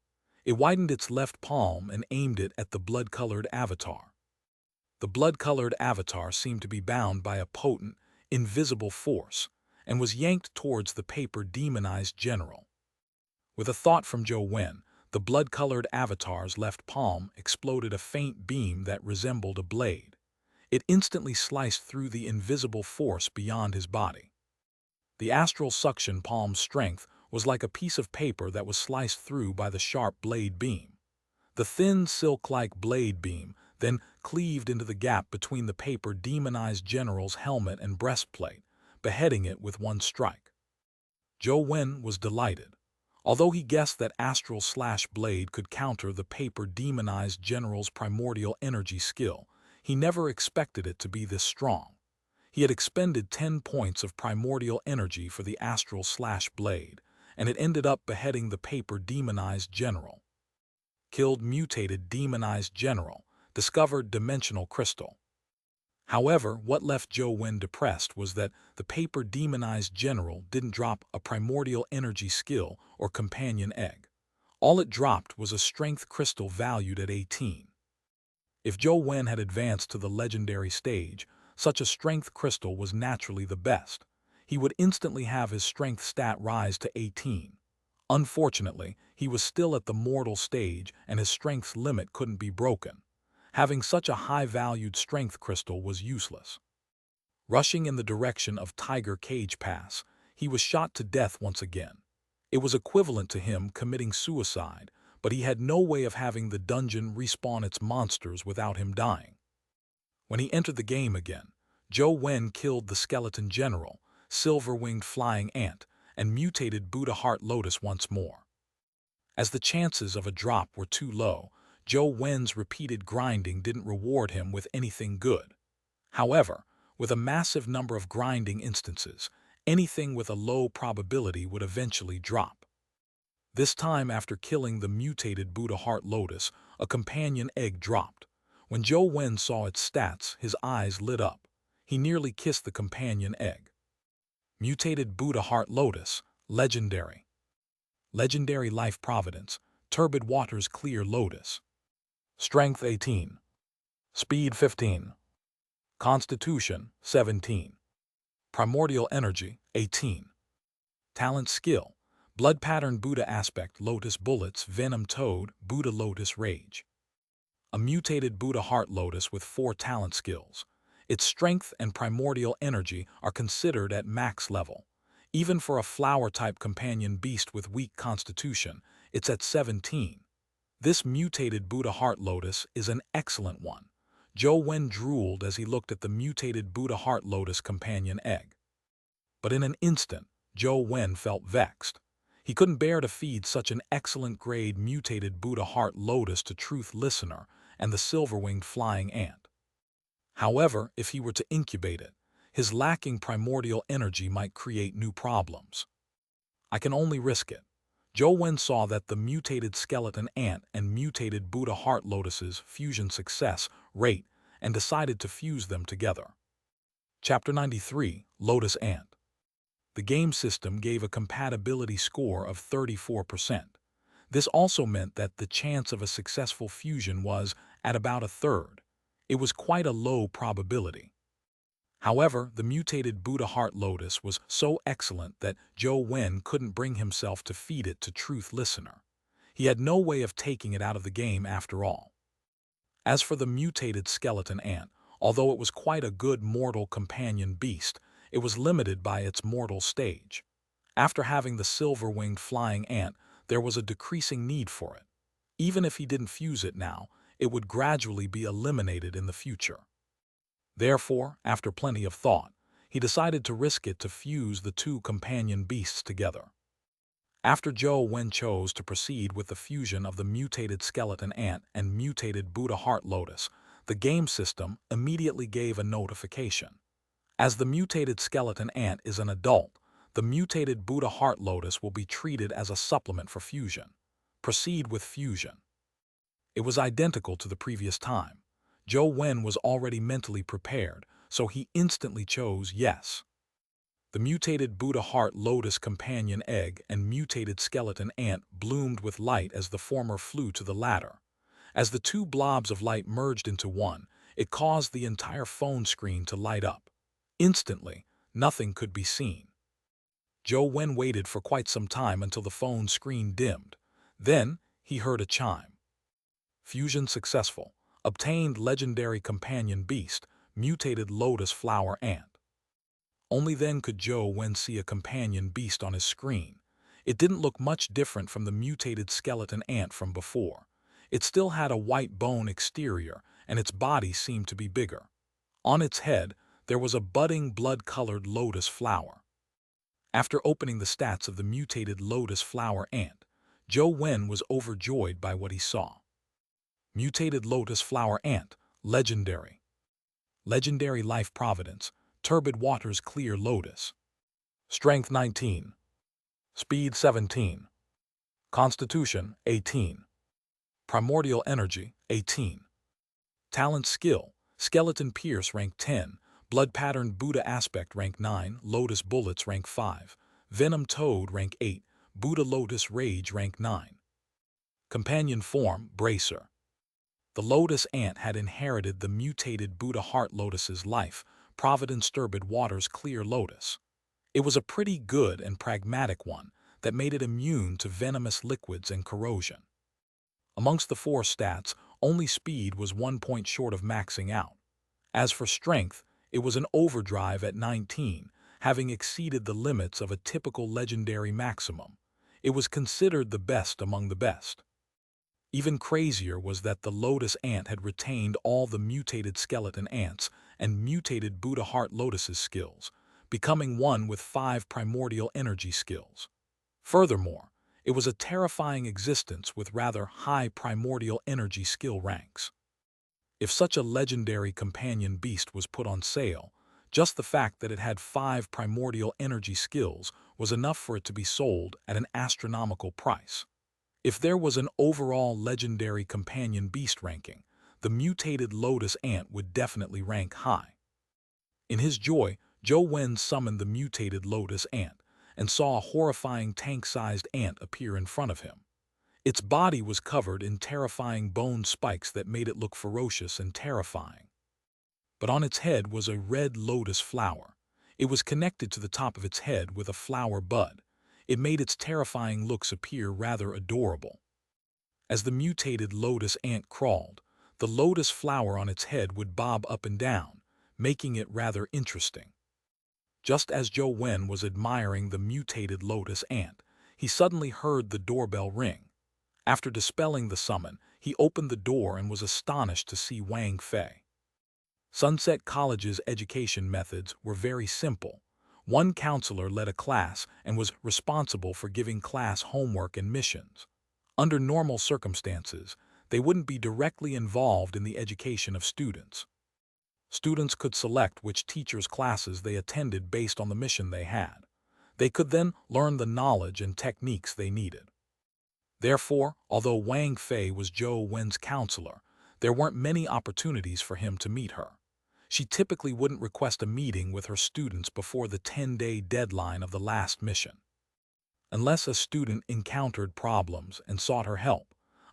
It widened its left palm and aimed it at the blood-colored avatar. The blood-colored avatar seemed to be bound by a potent, invisible force, and was yanked towards the paper-demonized general. With a thought from Zhou Wen, the blood-colored avatar's left palm exploded a faint beam that resembled a blade. It instantly sliced through the invisible force beyond his body. The astral suction palm's strength was like a piece of paper that was sliced through by the sharp blade beam. The thin, silk-like blade beam then cleaved into the gap between the paper-demonized general's helmet and breastplate, beheading it with one strike. Zhou Wen was delighted. Although he guessed that astral slash blade could counter the paper-demonized general's primordial energy skill, he never expected it to be this strong. He had expended 10 points of primordial energy for the astral slash blade, and it ended up beheading the paper-demonized general. Killed mutated demonized general, discovered dimensional crystal. However, what left Zhou Wen depressed was that the paper-demonized general didn't drop a primordial energy skill or companion egg. All it dropped was a strength crystal valued at 18. If Zhou Wen had advanced to the legendary stage, such a strength crystal was naturally the best. He would instantly have his strength stat rise to 18. Unfortunately, he was still at the mortal stage and his strength's limit couldn't be broken. Having such a high-valued strength crystal was useless. Rushing in the direction of Tiger Cage Pass, he was shot to death once again. It was equivalent to him committing suicide, but he had no way of having the dungeon respawn its monsters without him dying. When he entered the game again, Zhou Wen killed the skeleton general, silver-winged flying ant, and mutated Buddha Heart Lotus once more. As the chances of a drop were too low, Zhou Wen's repeated grinding didn't reward him with anything good. However, with a massive number of grinding instances, anything with a low probability would eventually drop. This time, after killing the mutated Buddha Heart Lotus, a companion egg dropped. When Zhou Wen saw its stats, his eyes lit up. He nearly kissed the companion egg. Mutated Buddha Heart Lotus, legendary. Legendary Life Providence, Turbid Waters Clear Lotus. Strength 18. Speed 15. Constitution 17. Primordial Energy 18. Talent Skill, Blood Pattern Buddha Aspect Lotus Bullets Venom Toad Buddha Lotus Rage. a mutated Buddha heart lotus with 4 talent skills. Its strength and primordial energy are considered at max level. Even for a flower-type companion beast with weak constitution, it's at 17. This mutated Buddha heart lotus is an excellent one. Zhou Wen drooled as he looked at the mutated Buddha heart lotus companion egg. But in an instant, Zhou Wen felt vexed. He couldn't bear to feed such an excellent-grade mutated Buddha heart lotus to Truth Listener and the silver-winged flying ant. However, if he were to incubate it, his lacking primordial energy might create new problems. I can only risk it. Zhou Wen saw that the mutated skeleton ant and mutated Buddha heart lotus's fusion success rate and decided to fuse them together. Chapter 93, Lotus Ant. The game system gave a compatibility score of 34%. This also meant that the chance of a successful fusion was at about a third. It was quite a low probability. However, the mutated Buddha heart lotus was so excellent that Zhou Wen couldn't bring himself to feed it to Truth Listener. He had no way of taking it out of the game after all. As for the mutated skeleton ant, although it was quite a good mortal companion beast, it was limited by its mortal stage. After having the silver-winged flying ant, there was a decreasing need for it. Even if he didn't fuse it now, it would gradually be eliminated in the future. Therefore, after plenty of thought, he decided to risk it to fuse the 2 companion beasts together. After Zhou Wen chose to proceed with the fusion of the mutated skeleton ant and mutated Buddha heart lotus, the game system immediately gave a notification. As the mutated skeleton ant is an adult, the mutated Buddha heart lotus will be treated as a supplement for fusion. Proceed with fusion. It was identical to the previous time. Zhou Wen was already mentally prepared, so he instantly chose yes. The mutated Buddha heart lotus companion egg and mutated skeleton ant bloomed with light as the former flew to the latter. As the 2 blobs of light merged into one, it caused the entire phone screen to light up. Instantly, nothing could be seen. Zhou Wen waited for quite some time until the phone screen dimmed. Then, he heard a chime. Fusion successful. Obtained legendary companion beast, mutated lotus flower ant. Only then could Zhou Wen see a companion beast on his screen. It didn't look much different from the mutated skeleton ant from before. It still had a white bone exterior, and its body seemed to be bigger. On its head, there was a budding blood-colored lotus flower. After opening the stats of the mutated lotus flower ant, Zhou Wen was overjoyed by what he saw. Mutated lotus flower ant, legendary. Legendary life providence, turbid waters clear lotus. Strength 19. Speed 17. Constitution 18. Primordial energy 18. Talent skill, skeleton pierce rank 10, blood pattern Buddha aspect rank 9, lotus bullets rank 5, venom toad rank 8, Buddha lotus rage rank 9. Companion form bracer. The lotus ant had inherited the mutated Buddha heart lotus's life, providence turbid waters clear lotus. It was a pretty good and pragmatic one that made it immune to venomous liquids and corrosion. Amongst the 4 stats, only speed was 1 point short of maxing out. As for strength, it was an overdrive at 19, having exceeded the limits of a typical legendary maximum. It was considered the best among the best. Even crazier was that the lotus ant had retained all the mutated skeleton ants and mutated Buddha heart lotus's skills, becoming one with 5 primordial energy skills. Furthermore, it was a terrifying existence with rather high primordial energy skill ranks. If such a legendary companion beast was put on sale, just the fact that it had 5 primordial energy skills was enough for it to be sold at an astronomical price. If there was an overall legendary companion beast ranking, the mutated lotus ant would definitely rank high. In his joy, Zhou Wen summoned the mutated lotus ant and saw a horrifying tank-sized ant appear in front of him. Its body was covered in terrifying bone spikes that made it look ferocious and terrifying. But on its head was a red lotus flower. It was connected to the top of its head with a flower bud. It made its terrifying looks appear rather adorable. As the mutated lotus ant crawled, The lotus flower on its head would bob up and down, making it rather interesting. Just as Zhou Wen was admiring the mutated lotus ant, he suddenly heard the doorbell ring. After dispelling the summon, he opened the door and was astonished to see Wang Fei. Sunset College's education methods were very simple. One counselor led a class and was responsible for giving class homework and missions. Under normal circumstances, they wouldn't be directly involved in the education of students. Students could select which teachers' classes they attended based on the mission they had. They could then learn the knowledge and techniques they needed. Therefore, although Wang Fei was Zhou Wen's counselor, there weren't many opportunities for him to meet her. She typically wouldn't request a meeting with her students before the 10-day deadline of the last mission. Unless a student encountered problems and sought her help,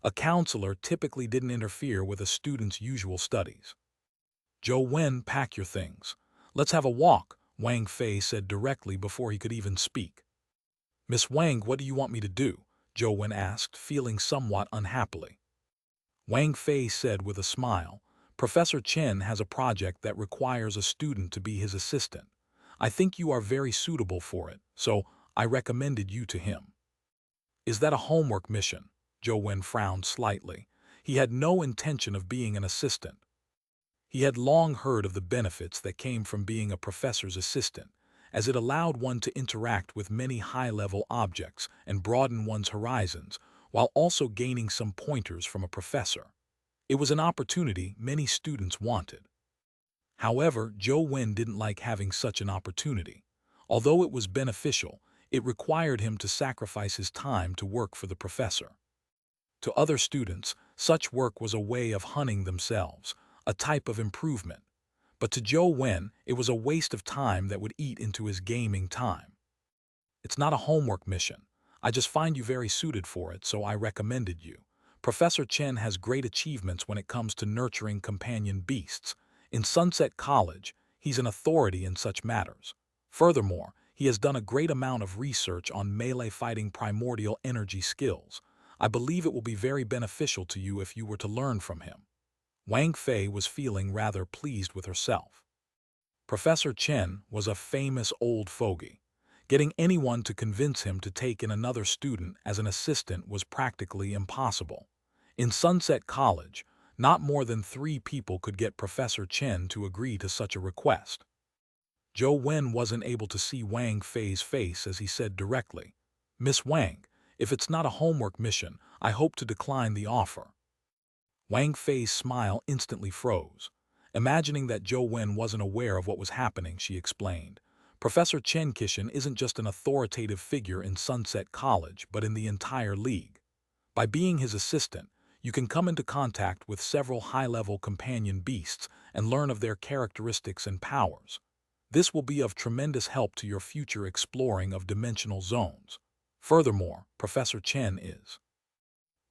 a counselor typically didn't interfere with a student's usual studies. "Zhou Wen, pack your things. Let's have a walk," Wang Fei said directly before he could even speak. "Miss Wang, what do you want me to do?" Zhou Wen asked, feeling somewhat unhappily. Wang Fei said with a smile, "Professor Chen has a project that requires a student to be his assistant. I think you are very suitable for it, so I recommended you to him." "Is that a homework mission?" Zhou Wen frowned slightly. He had no intention of being an assistant. He had long heard of the benefits that came from being a professor's assistant, as it allowed one to interact with many high-level objects and broaden one's horizons, while also gaining some pointers from a professor. It was an opportunity many students wanted. However, Zhou Wen didn't like having such an opportunity. Although it was beneficial, it required him to sacrifice his time to work for the professor. To other students, such work was a way of hunting themselves, a type of improvement. But to Zhou Wen, it was a waste of time that would eat into his gaming time. "It's not a homework mission. I just find you very suited for it, so I recommended you. Professor Chen has great achievements when it comes to nurturing companion beasts. In Sunset College, he's an authority in such matters. Furthermore, he has done a great amount of research on melee fighting primordial energy skills. I believe it will be very beneficial to you if you were to learn from him." Wang Fei was feeling rather pleased with herself. Professor Chen was a famous old fogey. Getting anyone to convince him to take in another student as an assistant was practically impossible. In Sunset College, not more than 3 people could get Professor Chen to agree to such a request. Zhou Wen wasn't able to see Wang Fei's face as he said directly, "Miss Wang, if it's not a homework mission, I hope to decline the offer." Wang Fei's smile instantly froze. Imagining that Zhou Wen wasn't aware of what was happening, she explained, "Professor Chen Kishan isn't just an authoritative figure in Sunset College, but in the entire league. By being his assistant, you can come into contact with several high-level companion beasts and learn of their characteristics and powers. This will be of tremendous help to your future exploring of dimensional zones. Furthermore, Professor Chen is—"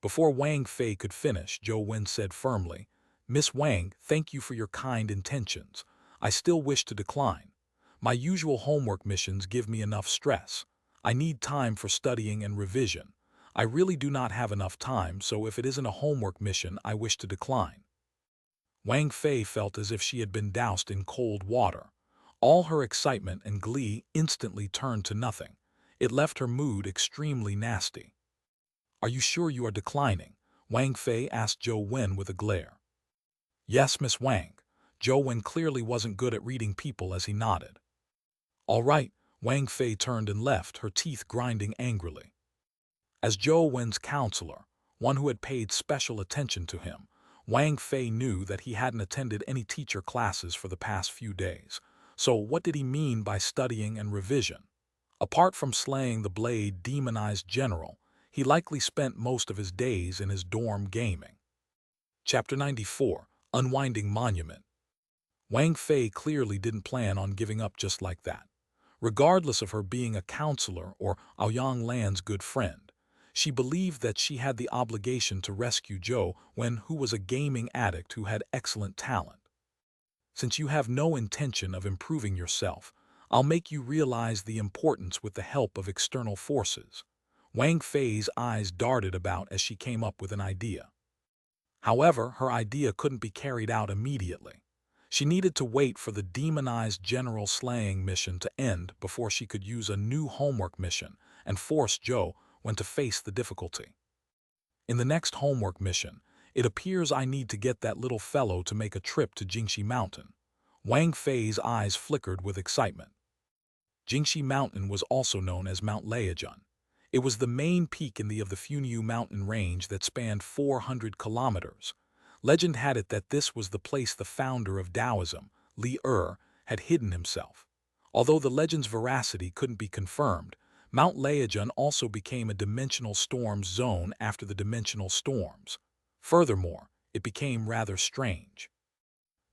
Before Wang Fei could finish, Zhou Wen said firmly, "Miss Wang, thank you for your kind intentions. I still wish to decline. My usual homework missions give me enough stress. I need time for studying and revision. I really do not have enough time, so if it isn't a homework mission, I wish to decline." Wang Fei felt as if she had been doused in cold water. All her excitement and glee instantly turned to nothing. It left her mood extremely nasty. "Are you sure you are declining?" Wang Fei asked Zhou Wen with a glare. "Yes, Miss Wang." Zhou Wen clearly wasn't good at reading people as he nodded. "All right." Wang Fei turned and left, her teeth grinding angrily. As Zhou Wen's counselor, one who had paid special attention to him, Wang Fei knew that he hadn't attended any teacher classes for the past few days. So what did he mean by studying and revision? Apart from slaying the Blade demonized general, he likely spent most of his days in his dorm gaming. Chapter 94, Unwinding Monument. Wang Fei clearly didn't plan on giving up just like that. Regardless of her being a counselor or Aoyang Lan's good friend, she believed that she had the obligation to rescue Zhou Wen, who was a gaming addict who had excellent talent. "Since you have no intention of improving yourself, I'll make you realize the importance with the help of external forces." Wang Fei's eyes darted about as she came up with an idea. However, her idea couldn't be carried out immediately. She needed to wait for the demonized general slaying mission to end before she could use a new homework mission and force Zhou Wen to face the difficulty. In the next homework mission, it appears I need to get that little fellow to make a trip to Jingxi Mountain. Wang Fei's eyes flickered with excitement. Jingxi Mountain was also known as Mount Leijun. It was the main peak in the Funiu mountain range that spanned 400 kilometers. Legend had it that this was the place the founder of Taoism, Li had hidden himself. Although the legend's veracity couldn't be confirmed, Mount Leijun also became a dimensional storm zone after the dimensional storms. Furthermore, it became rather strange.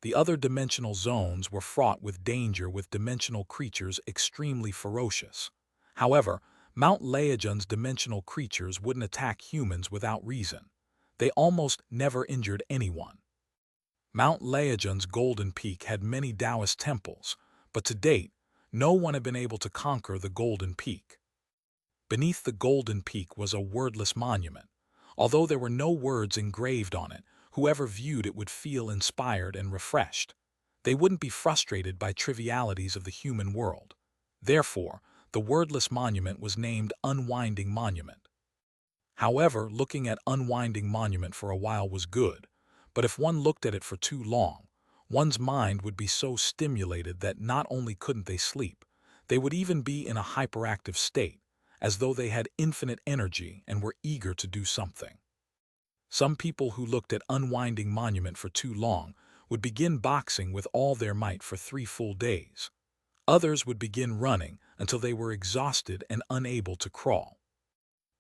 The other dimensional zones were fraught with danger, with dimensional creatures extremely ferocious. However, Mount Leijun's dimensional creatures wouldn't attack humans without reason. They almost never injured anyone. Mount Leijun's Golden Peak had many Taoist temples, but to date, no one had been able to conquer the Golden Peak. Beneath the Golden Peak was a wordless monument. Although there were no words engraved on it, whoever viewed it would feel inspired and refreshed. They wouldn't be frustrated by trivialities of the human world. Therefore, the wordless monument was named Unwinding Monument. However, looking at Unwinding Monument for a while was good, but if one looked at it for too long, one's mind would be so stimulated that not only couldn't they sleep, they would even be in a hyperactive state, as though they had infinite energy and were eager to do something. Some people who looked at Unwinding Monument for too long would begin boxing with all their might for 3 full days. Others would begin running until they were exhausted and unable to crawl.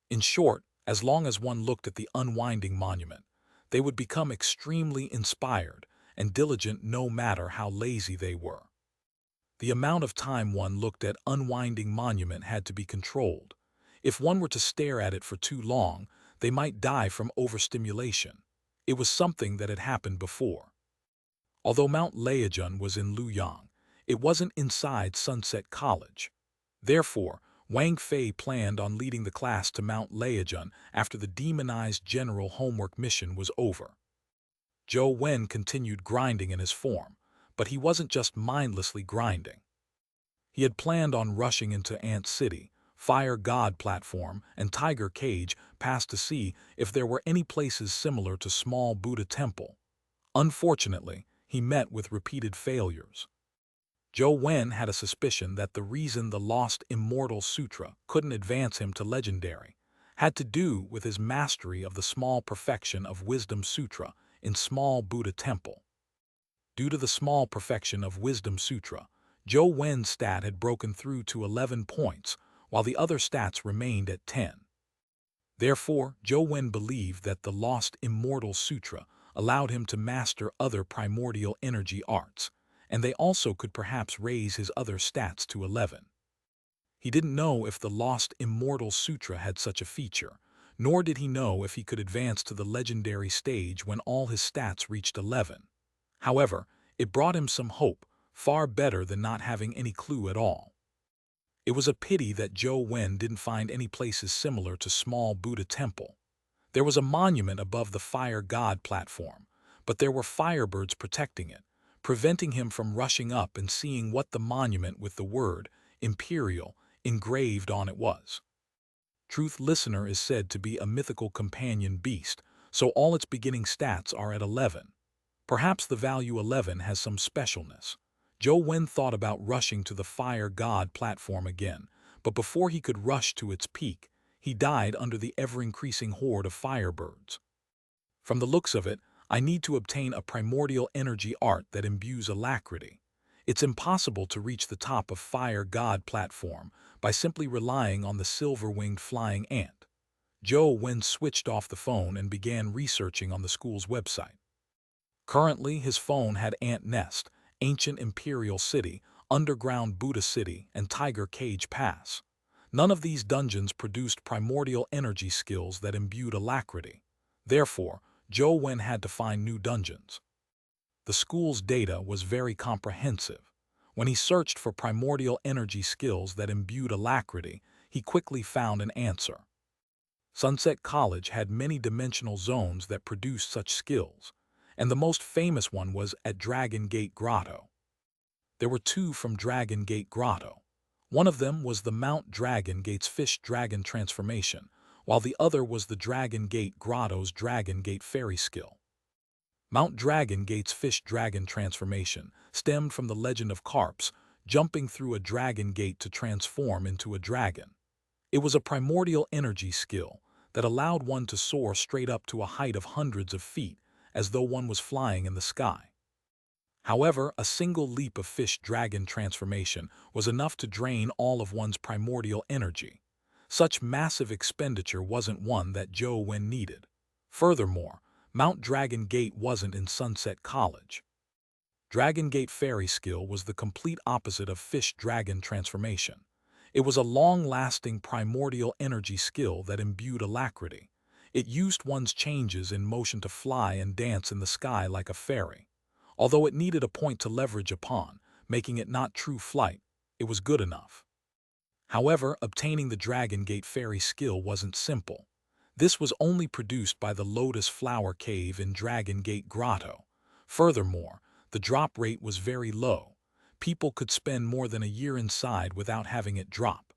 In short, as long as one looked at the Unwinding Monument, they would become extremely inspired and diligent no matter how lazy they were. The amount of time one looked at Unwinding Monument had to be controlled. If one were to stare at it for too long, they might die from overstimulation. It was something that had happened before. Although Mount Leijun was in Luoyang, it wasn't inside Sunset College. Therefore, Wang Fei planned on leading the class to Mount Leijun after the demonized general homework mission was over. Zhou Wen continued grinding in his form, but he wasn't just mindlessly grinding. He had planned on rushing into Ant City, Fire God Platform, and Tiger Cage Pass to see if there were any places similar to Small Buddha Temple. Unfortunately, he met with repeated failures. Zhou Wen had a suspicion that the reason the Lost Immortal Sutra couldn't advance him to legendary had to do with his mastery of the Small Perfection of Wisdom Sutra in Small Buddha Temple. Due to the Small Perfection of Wisdom Sutra, Zhou Wen's stat had broken through to 11 points, while the other stats remained at 10. Therefore, Zhou Wen believed that the Lost Immortal Sutra allowed him to master other primordial energy arts, and they also could perhaps raise his other stats to 11. He didn't know if the Lost Immortal Sutra had such a feature, nor did he know if he could advance to the legendary stage when all his stats reached 11. However, it brought him some hope, far better than not having any clue at all. It was a pity that Zhou Wen didn't find any places similar to Small Buddha Temple. There was a monument above the Fire God platform, but there were firebirds protecting it, preventing him from rushing up and seeing what the monument with the word Imperial engraved on it was. Truth Listener is said to be a mythical companion beast, so all its beginning stats are at 11. Perhaps the value 11 has some specialness. Zhou Wen thought about rushing to the Fire God platform again, but before he could rush to its peak, he died under the ever-increasing horde of firebirds. From the looks of it, I need to obtain a primordial energy art that imbues alacrity. It's impossible to reach the top of Fire God platform by simply relying on the silver-winged flying ant. Zhou Wen switched off the phone and began researching on the school's website. Currently, his phone had Ant Nest, Ancient Imperial City, Underground Buddha City, and Tiger Cage Pass. None of these dungeons produced primordial energy skills that imbued alacrity. Therefore, Zhou Wen had to find new dungeons. The school's data was very comprehensive. When he searched for primordial energy skills that imbued alacrity, he quickly found an answer. Sunset College had many dimensional zones that produced such skills, and the most famous one was at Dragon Gate Grotto. There were two from Dragon Gate Grotto. One of them was the Mount Dragon Gate's Fish Dragon transformation, while the other was the Dragon Gate Grotto's Dragon Gate Fairy skill. Mount Dragon Gate's Fish Dragon transformation stemmed from the legend of Carps jumping through a dragon gate to transform into a dragon. It was a primordial energy skill that allowed one to soar straight up to a height of hundreds of feet, as though one was flying in the sky. However, a single leap of Fish Dragon transformation was enough to drain all of one's primordial energy. Such massive expenditure wasn't one that Zhou Wen needed. Furthermore, Mount Dragon Gate wasn't in Sunset College. Dragon Gate Fairy skill was the complete opposite of Fish Dragon transformation. It was a long-lasting primordial energy skill that imbued alacrity. It used one's changes in motion to fly and dance in the sky like a fairy. Although it needed a point to leverage upon, making it not true flight, it was good enough. However, obtaining the Dragon Gate Fairy skill wasn't simple. This was only produced by the Lotus Flower Cave in Dragon Gate Grotto. Furthermore, the drop rate was very low. People could spend more than a year inside without having it drop.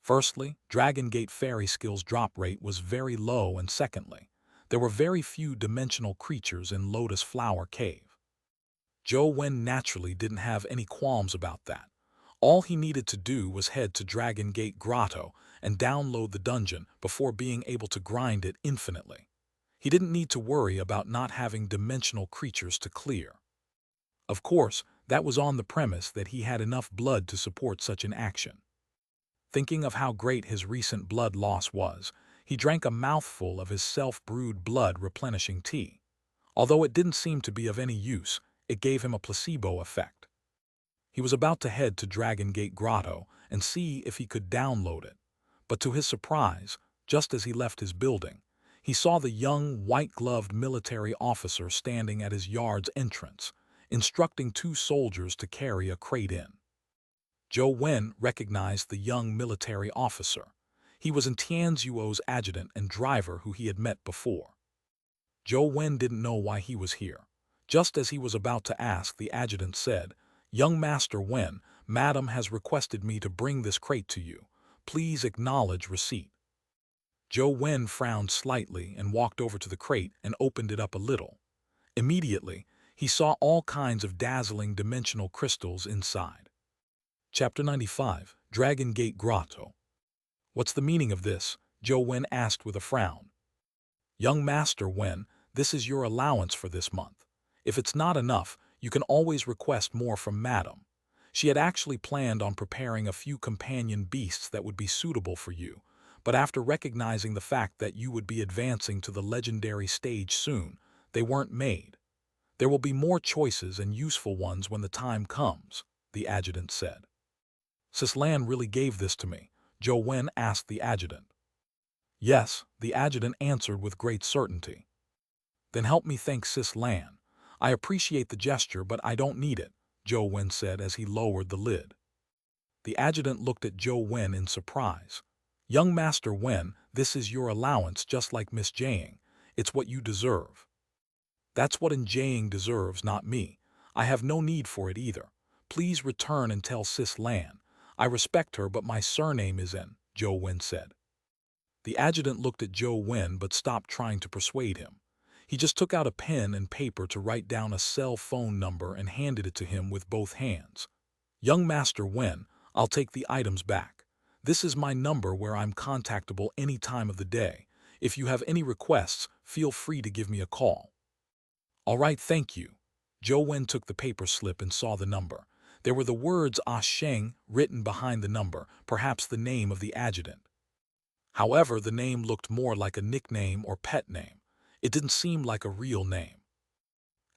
Firstly, Dragon Gate Fairy skill's drop rate was very low, and secondly, there were very few dimensional creatures in Lotus Flower Cave. Zhou Wen naturally didn't have any qualms about that. All he needed to do was head to Dragon Gate Grotto and download the dungeon before being able to grind it infinitely. He didn't need to worry about not having dimensional creatures to clear. Of course, that was on the premise that he had enough blood to support such an action. Thinking of how great his recent blood loss was, he drank a mouthful of his self-brewed blood-replenishing tea. Although it didn't seem to be of any use, it gave him a placebo effect. He was about to head to Dragon Gate Grotto and see if he could download it. But to his surprise, just as he left his building, he saw the young, white-gloved military officer standing at his yard's entrance, instructing two soldiers to carry a crate in. Zhou Wen recognized the young military officer. He was Tianzuo's adjutant and driver who he had met before. Zhou Wen didn't know why he was here. Just as he was about to ask, the adjutant said, "Young Master Wen, Madam has requested me to bring this crate to you. Please acknowledge receipt." Zhou Wen frowned slightly and walked over to the crate and opened it up a little. Immediately, he saw all kinds of dazzling dimensional crystals inside. Chapter 95, Dragon Gate Grotto. "What's the meaning of this?" Zhou Wen asked with a frown. "Young Master Wen, this is your allowance for this month. If it's not enough, you can always request more from Madam." She had actually planned on preparing a few companion beasts that would be suitable for you, but after recognizing the fact that you would be advancing to the legendary stage soon, they weren't made. "There will be more choices and useful ones when the time comes," the adjutant said. "Sis Lan really gave this to me?" Zhou Wen asked the adjutant. "Yes," the adjutant answered with great certainty. "Then help me thank Sis Lan. I appreciate the gesture, but I don't need it," Zhou Wen said as he lowered the lid. The adjutant looked at Zhou Wen in surprise. "Young Master Wen, this is your allowance just like Miss Jiang. It's what you deserve." "That's what Jiang deserves, not me. I have no need for it either. Please return and tell Sis Lan. I respect her, but my surname is En," Zhou Wen said. The adjutant looked at Zhou Wen but stopped trying to persuade him. He just took out a pen and paper to write down a cell phone number and handed it to him with both hands. "Young Master Wen, I'll take the items back. This is my number where I'm contactable any time of the day. If you have any requests, feel free to give me a call." "All right, thank you." Zhou Wen took the paper slip and saw the number. There were the words "Ah Sheng" written behind the number, perhaps the name of the adjutant. However, the name looked more like a nickname or pet name. It didn't seem like a real name.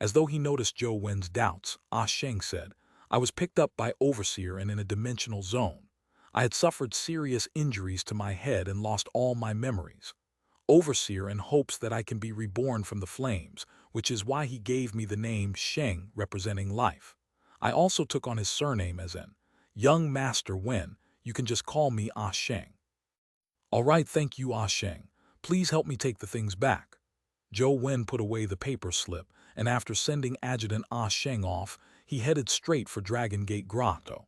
As though he noticed Zhou Wen's doubts, Ah Sheng said, "I was picked up by Overseer and in a dimensional zone. I had suffered serious injuries to my head and lost all my memories. Overseer in hopes that I can be reborn from the flames, which is why he gave me the name Sheng, representing life. I also took on his surname as En. Young Master Wen, you can just call me Ah Sheng." All right, thank you, Ah Sheng. Please help me take the things back. Zhou Wen put away the paper slip, and after sending Adjutant Ah Sheng off, he headed straight for Dragon Gate Grotto.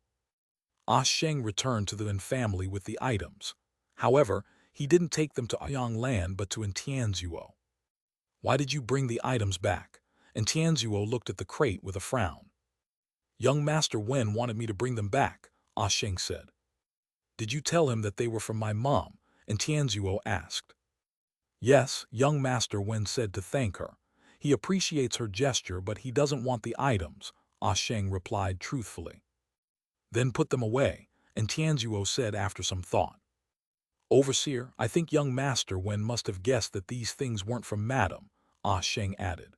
Ah Sheng returned to the Wen family with the items. However, he didn't take them to Yanglan but to Tianzuo. Why did you bring the items back? And Tianzuo looked at the crate with a frown. Young Master Wen wanted me to bring them back, Ah Sheng said. Did you tell him that they were from my mom? And Tianzuo asked. Yes, young Master Wen said to thank her. He appreciates her gesture, but he doesn't want the items, Ah Sheng replied truthfully. Then put them away, and Tianzuo said after some thought. Overseer, I think young Master Wen must have guessed that these things weren't from Madam, Ah Sheng added.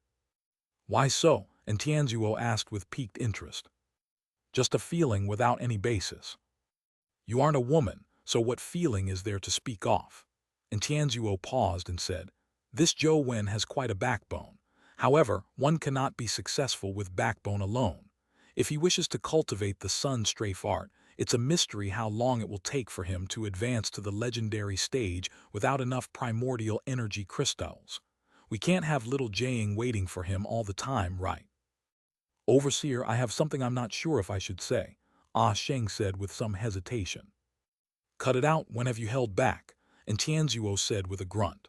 Why so? And Tianzuo asked with piqued interest. Just a feeling without any basis. You aren't a woman, so what feeling is there to speak off? And Tianzuo paused and said, This Zhou Wen has quite a backbone. However, one cannot be successful with backbone alone. If he wishes to cultivate the sun strafe art, it's a mystery how long it will take for him to advance to the legendary stage without enough primordial energy crystals. We can't have little Jiang waiting for him all the time, right? Overseer, I have something I'm not sure if I should say, Ah Sheng said with some hesitation. Cut it out, when have you held back? And Tianzuo said with a grunt.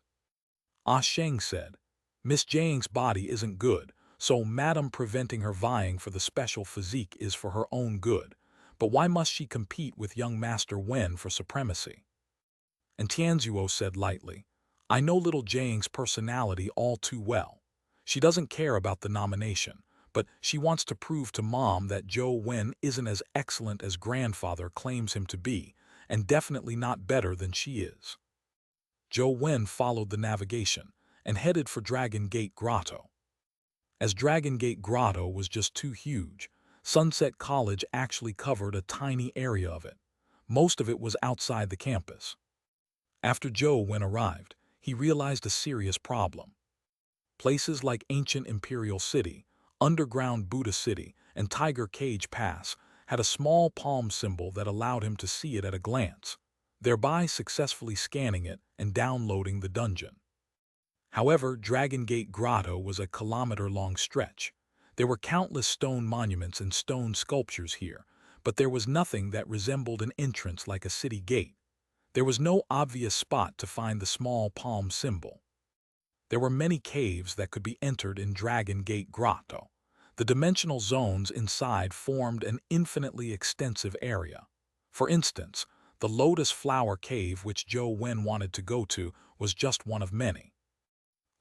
Ah Sheng said, Miss Jiang's body isn't good, so Madam preventing her vying for the special physique is for her own good. But why must she compete with young Master Wen for supremacy? And Tianzuo said lightly, I know little Jiang's personality all too well. She doesn't care about the nomination, but she wants to prove to Mom that Zhou Wen isn't as excellent as grandfather claims him to be, and definitely not better than she is. Zhou Wen followed the navigation and headed for Dragon Gate Grotto. As Dragon Gate Grotto was just too huge, Sunset College actually covered a tiny area of it. Most of it was outside the campus. After Zhou Wen arrived, he realized a serious problem. Places like Ancient Imperial City, Underground Buddha City, and Tiger Cage Pass had a small palm symbol that allowed him to see it at a glance, thereby successfully scanning it and downloading the dungeon. However, Dragon Gate Grotto was a kilometer-long stretch. There were countless stone monuments and stone sculptures here, but there was nothing that resembled an entrance like a city gate. There was no obvious spot to find the small palm symbol. There were many caves that could be entered in Dragon Gate Grotto. The dimensional zones inside formed an infinitely extensive area. For instance, the Lotus Flower Cave which Zhou Wen wanted to go to was just one of many.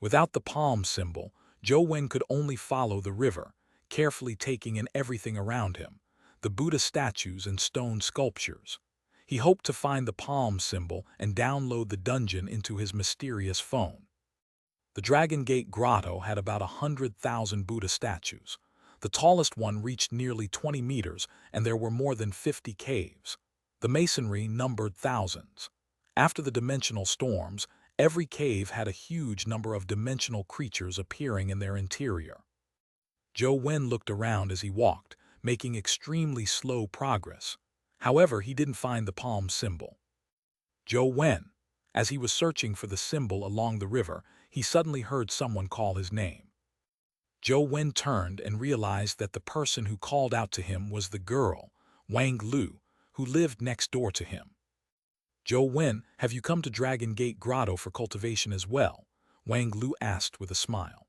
Without the palm symbol, Zhou Wen could only follow the river, carefully taking in everything around him, the Buddha statues and stone sculptures. He hoped to find the palm symbol and download the dungeon into his mysterious phone. The Dragon Gate Grotto had about 100,000 Buddha statues. The tallest one reached nearly 20 meters, and there were more than 50 caves. The masonry numbered thousands. After the dimensional storms, every cave had a huge number of dimensional creatures appearing in their interior. Zhou Wen looked around as he walked, making extremely slow progress. However, he didn't find the palm symbol. Zhou Wen. As he was searching for the symbol along the river, he suddenly heard someone call his name. Zhou Wen turned and realized that the person who called out to him was the girl, Wang Lu, who lived next door to him. Zhou Wen, have you come to Dragon Gate Grotto for cultivation as well? Wang Lu asked with a smile.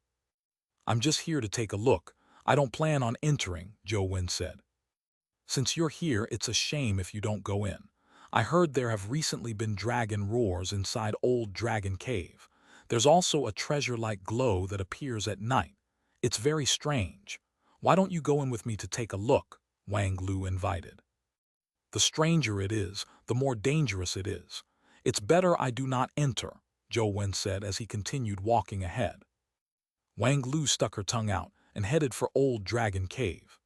I'm just here to take a look. I don't plan on entering, Zhou Wen said. Since you're here, it's a shame if you don't go in. I heard there have recently been dragon roars inside Old Dragon Cave. There's also a treasure-like glow that appears at night. It's very strange. Why don't you go in with me to take a look? Wang Lu invited. The stranger it is, the more dangerous it is. It's better I do not enter, Zhou Wen said as he continued walking ahead. Wang Lu stuck her tongue out and headed for Old Dragon Cave.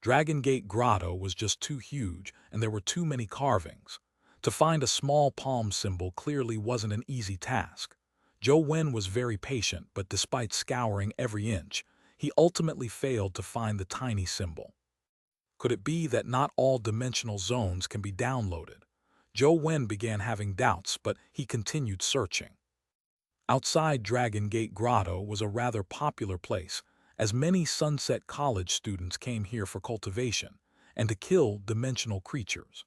Dragon Gate Grotto was just too huge, and there were too many carvings. To find a small palm symbol clearly wasn't an easy task. Zhou Wen was very patient, but despite scouring every inch, he ultimately failed to find the tiny symbol. Could it be that not all dimensional zones can be downloaded? Zhou Wen began having doubts, but he continued searching. Outside Dragon Gate Grotto was a rather popular place, as many Sunset College students came here for cultivation and to kill dimensional creatures.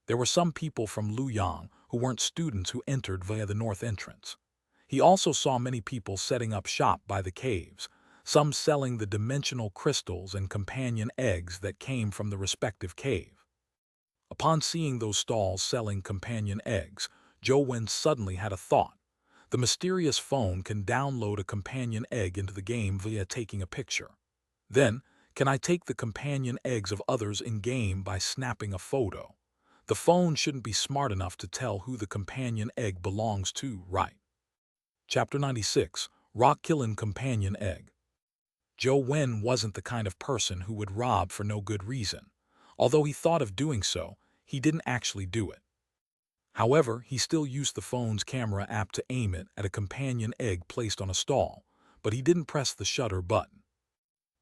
There were some people from Luoyang who weren't students who entered via the north entrance. He also saw many people setting up shop by the caves, some selling the dimensional crystals and companion eggs that came from the respective cave. Upon seeing those stalls selling companion eggs, Zhou Wen suddenly had a thought. The mysterious phone can download a companion egg into the game via taking a picture. Then, can I take the companion eggs of others in-game by snapping a photo? The phone shouldn't be smart enough to tell who the companion egg belongs to, right? Chapter 96, Rock-Killing Companion Egg. Zhou Wen wasn't the kind of person who would rob for no good reason. Although he thought of doing so, he didn't actually do it. However, he still used the phone's camera app to aim it at a companion egg placed on a stall, but he didn't press the shutter button.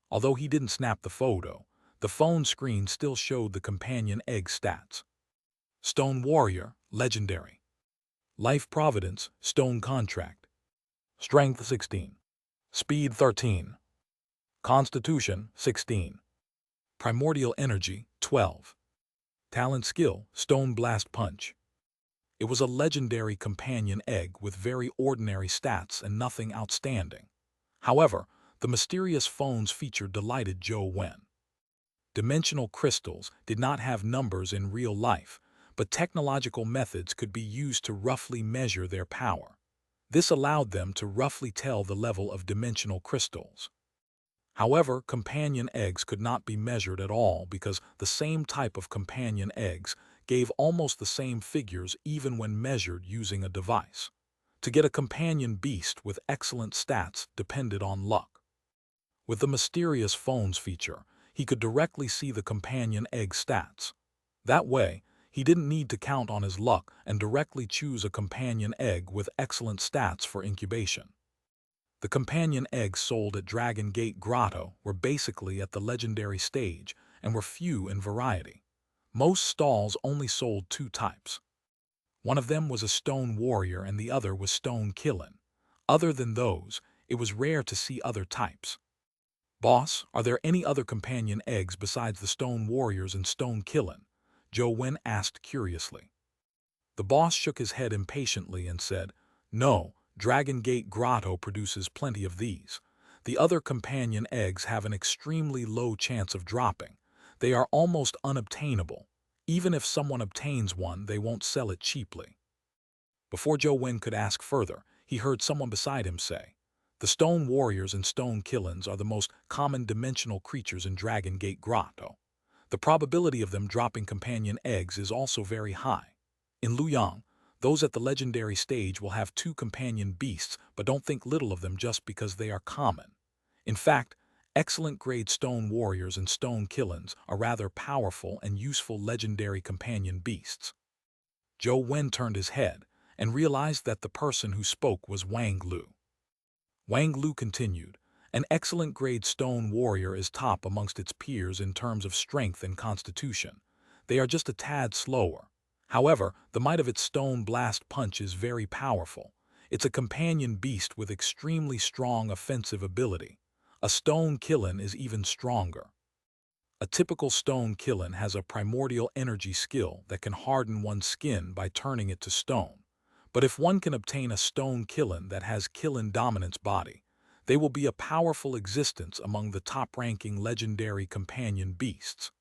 Although he didn't snap the photo, the phone screen still showed the companion egg stats. Stone Warrior, Legendary. Life Providence, Stone Contract. Strength 16. Speed 13. Constitution 16. Primordial Energy 12. Talent Skill, Stone Blast Punch. It was a legendary companion egg with very ordinary stats and nothing outstanding. However, the mysterious phone's feature delighted Zhou Wen. Dimensional crystals did not have numbers in real life, but technological methods could be used to roughly measure their power. This allowed them to roughly tell the level of dimensional crystals. However, companion eggs could not be measured at all because the same type of companion eggs gave almost the same figures even when measured using a device. To get a companion beast with excellent stats depended on luck. With the mysterious phones feature, he could directly see the companion egg stats. That way, he didn't need to count on his luck and directly choose a companion egg with excellent stats for incubation. The companion eggs sold at Dragon Gate Grotto were basically at the legendary stage and were few in variety. Most stalls only sold two types. One of them was a Stone Warrior and the other was Stone Killin. Other than those, it was rare to see other types. Boss, are there any other companion eggs besides the Stone Warriors and Stone Killin? Zhou Wen asked curiously. The boss shook his head impatiently and said, No, Dragon Gate Grotto produces plenty of these. The other companion eggs have an extremely low chance of dropping. They are almost unobtainable. Even if someone obtains one, they won't sell it cheaply. Before Zhou Wen could ask further, he heard someone beside him say, The Stone Warriors and Stone Killins are the most common dimensional creatures in Dragon Gate Grotto. The probability of them dropping companion eggs is also very high. In Luoyang, those at the legendary stage will have two companion beasts, but don't think little of them just because they are common. In fact, excellent grade Stone Warriors and Stone Killins are rather powerful and useful legendary companion beasts. Zhou Wen turned his head and realized that the person who spoke was Wang Lu. Wang Lu continued, An excellent grade Stone Warrior is top amongst its peers in terms of strength and constitution. They are just a tad slower. However, the might of its Stone Blast Punch is very powerful. It's a companion beast with extremely strong offensive ability. A Stone Killin is even stronger. A typical Stone Killin has a primordial energy skill that can harden one's skin by turning it to stone. But if one can obtain a Stone Killin that has Killin Dominance body, they will be a powerful existence among the top-ranking legendary companion beasts.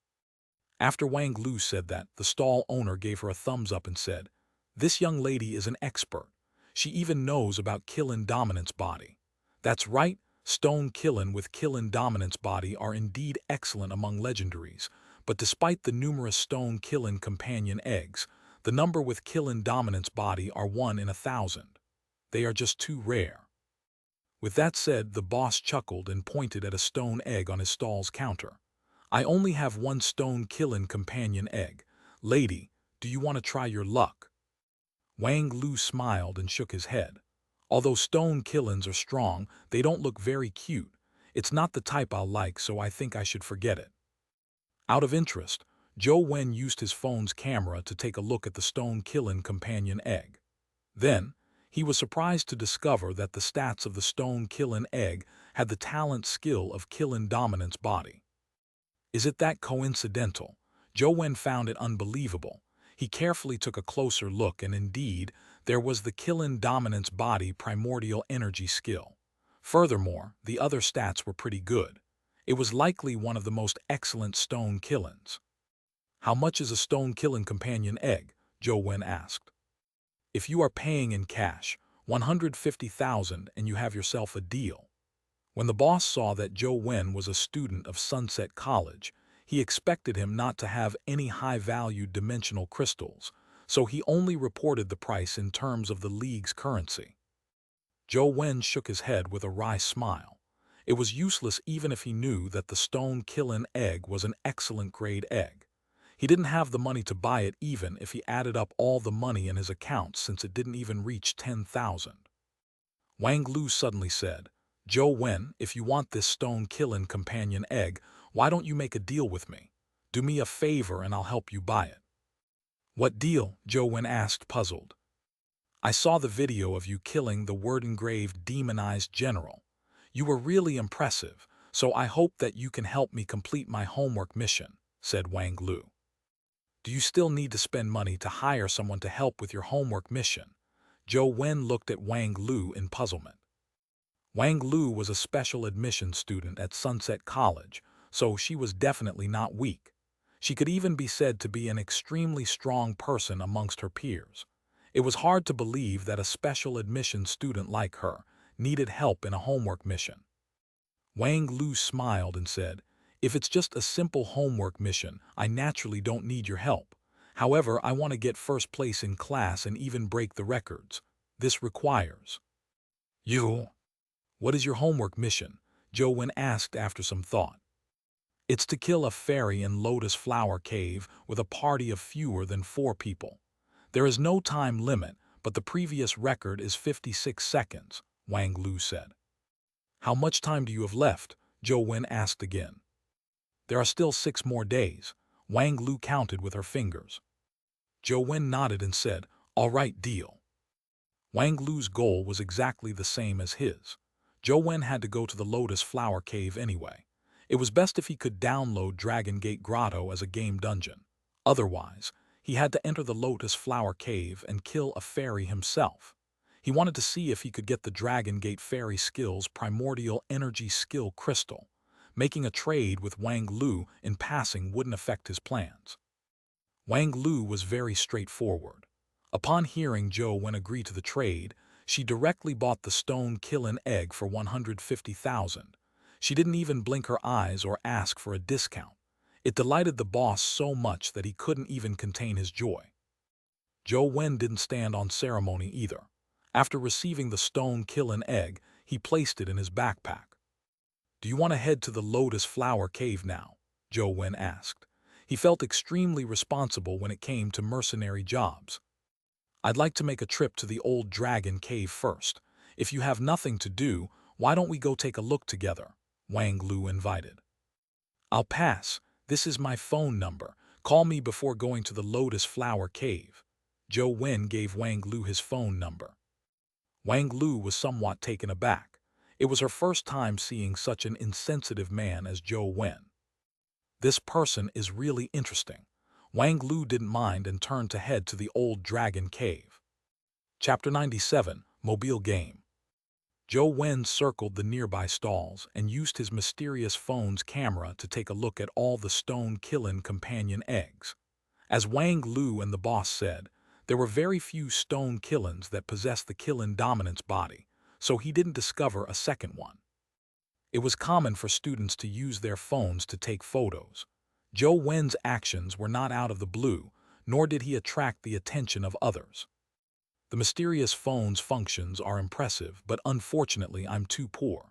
After Wang Lu said that, the stall owner gave her a thumbs up and said, This young lady is an expert. She even knows about Killin Dominance body. That's right, Stone Killin with Killin Dominance body are indeed excellent among legendaries, but despite the numerous Stone Killin companion eggs, the number with Killin Dominance body are 1 in 1,000. They are just too rare. With that said, the boss chuckled and pointed at a stone egg on his stall's counter. I only have one Stone Killin companion egg. Lady, do you want to try your luck? Wang Lu smiled and shook his head. Although Stone Killins are strong, they don't look very cute. It's not the type I'll like, so I think I should forget it. Out of interest, Zhou Wen used his phone's camera to take a look at the stone-killing companion egg. Then, he was surprised to discover that the stats of the stone-killing egg had the talent skill of killing dominant's body. Is it that coincidental? Zhou Wen found it unbelievable. He carefully took a closer look, and indeed, there was the killing dominant's body primordial energy skill. Furthermore, the other stats were pretty good. It was likely one of the most excellent stone killings. How much is a stone-killing companion egg? Zhou Wen asked. If you are paying in cash, 150,000 and you have yourself a deal. When the boss saw that Zhou Wen was a student of Sunset College, he expected him not to have any high-valued dimensional crystals, so he only reported the price in terms of the league's currency. Zhou Wen shook his head with a wry smile. It was useless even if he knew that the stone-killing egg was an excellent grade egg. He didn't have the money to buy it even if he added up all the money in his account, since it didn't even reach 10,000. Wang Lu suddenly said, Zhou Wen, if you want this stone-killing companion egg, why don't you make a deal with me? Do me a favor and I'll help you buy it. What deal? Zhou Wen asked, puzzled. I saw the video of you killing the word-engraved demonized general. You were really impressive, so I hope that you can help me complete my homework mission, said Wang Lu. Do you still need to spend money to hire someone to help with your homework mission? Zhou Wen looked at Wang Lu in puzzlement. Wang Lu was a special admission student at Sunset College, so she was definitely not weak. She could even be said to be an extremely strong person amongst her peers. It was hard to believe that a special admission student like her needed help in a homework mission. Wang Lu smiled and said, if it's just a simple homework mission, I naturally don't need your help. However, I want to get first place in class and even break the records. This requires you. What is your homework mission? Zhou Wen asked after some thought. It's to kill a fairy in Lotus Flower Cave with a party of fewer than 4 people. There is no time limit, but the previous record is 56 seconds, Wang Lu said. How much time do you have left? Zhou Wen asked again. There are still 6 more days, Wang Lu counted with her fingers. Zhou Wen nodded and said, all right, deal. Wang Lu's goal was exactly the same as his. Zhou Wen had to go to the Lotus Flower Cave anyway. It was best if he could download Dragon Gate Grotto as a game dungeon. Otherwise, he had to enter the Lotus Flower Cave and kill a fairy himself. He wanted to see if he could get the Dragon Gate Fairy Skill's Primordial Energy Skill Crystal. Making a trade with Wang Lu in passing wouldn't affect his plans. Wang Lu was very straightforward. Upon hearing Zhou Wen agree to the trade, she directly bought the stone-killing egg for 150,000. She didn't even blink her eyes or ask for a discount. It delighted the boss so much that he couldn't even contain his joy. Zhou Wen didn't stand on ceremony either. After receiving the stone-killing egg, he placed it in his backpack. Do you want to head to the Lotus Flower Cave now? Zhou Wen asked. He felt extremely responsible when it came to mercenary jobs. I'd like to make a trip to the old dragon cave first. If you have nothing to do, why don't we go take a look together? Wang Lu invited. I'll pass. This is my phone number. Call me before going to the Lotus Flower Cave. Zhou Wen gave Wang Lu his phone number. Wang Lu was somewhat taken aback. It was her first time seeing such an insensitive man as Zhou Wen. This person is really interesting. Wang Lu didn't mind and turned to head to the old dragon cave. Chapter 97, Mobile Game. Zhou Wen circled the nearby stalls and used his mysterious phone's camera to take a look at all the stone-killing companion eggs. As Wang Lu and the boss said, there were very few stone killings that possessed the killing dominant's body, so he didn't discover a second one. It was common for students to use their phones to take photos. Zhou Wen's actions were not out of the blue, nor did he attract the attention of others. The mysterious phone's functions are impressive, but unfortunately I'm too poor.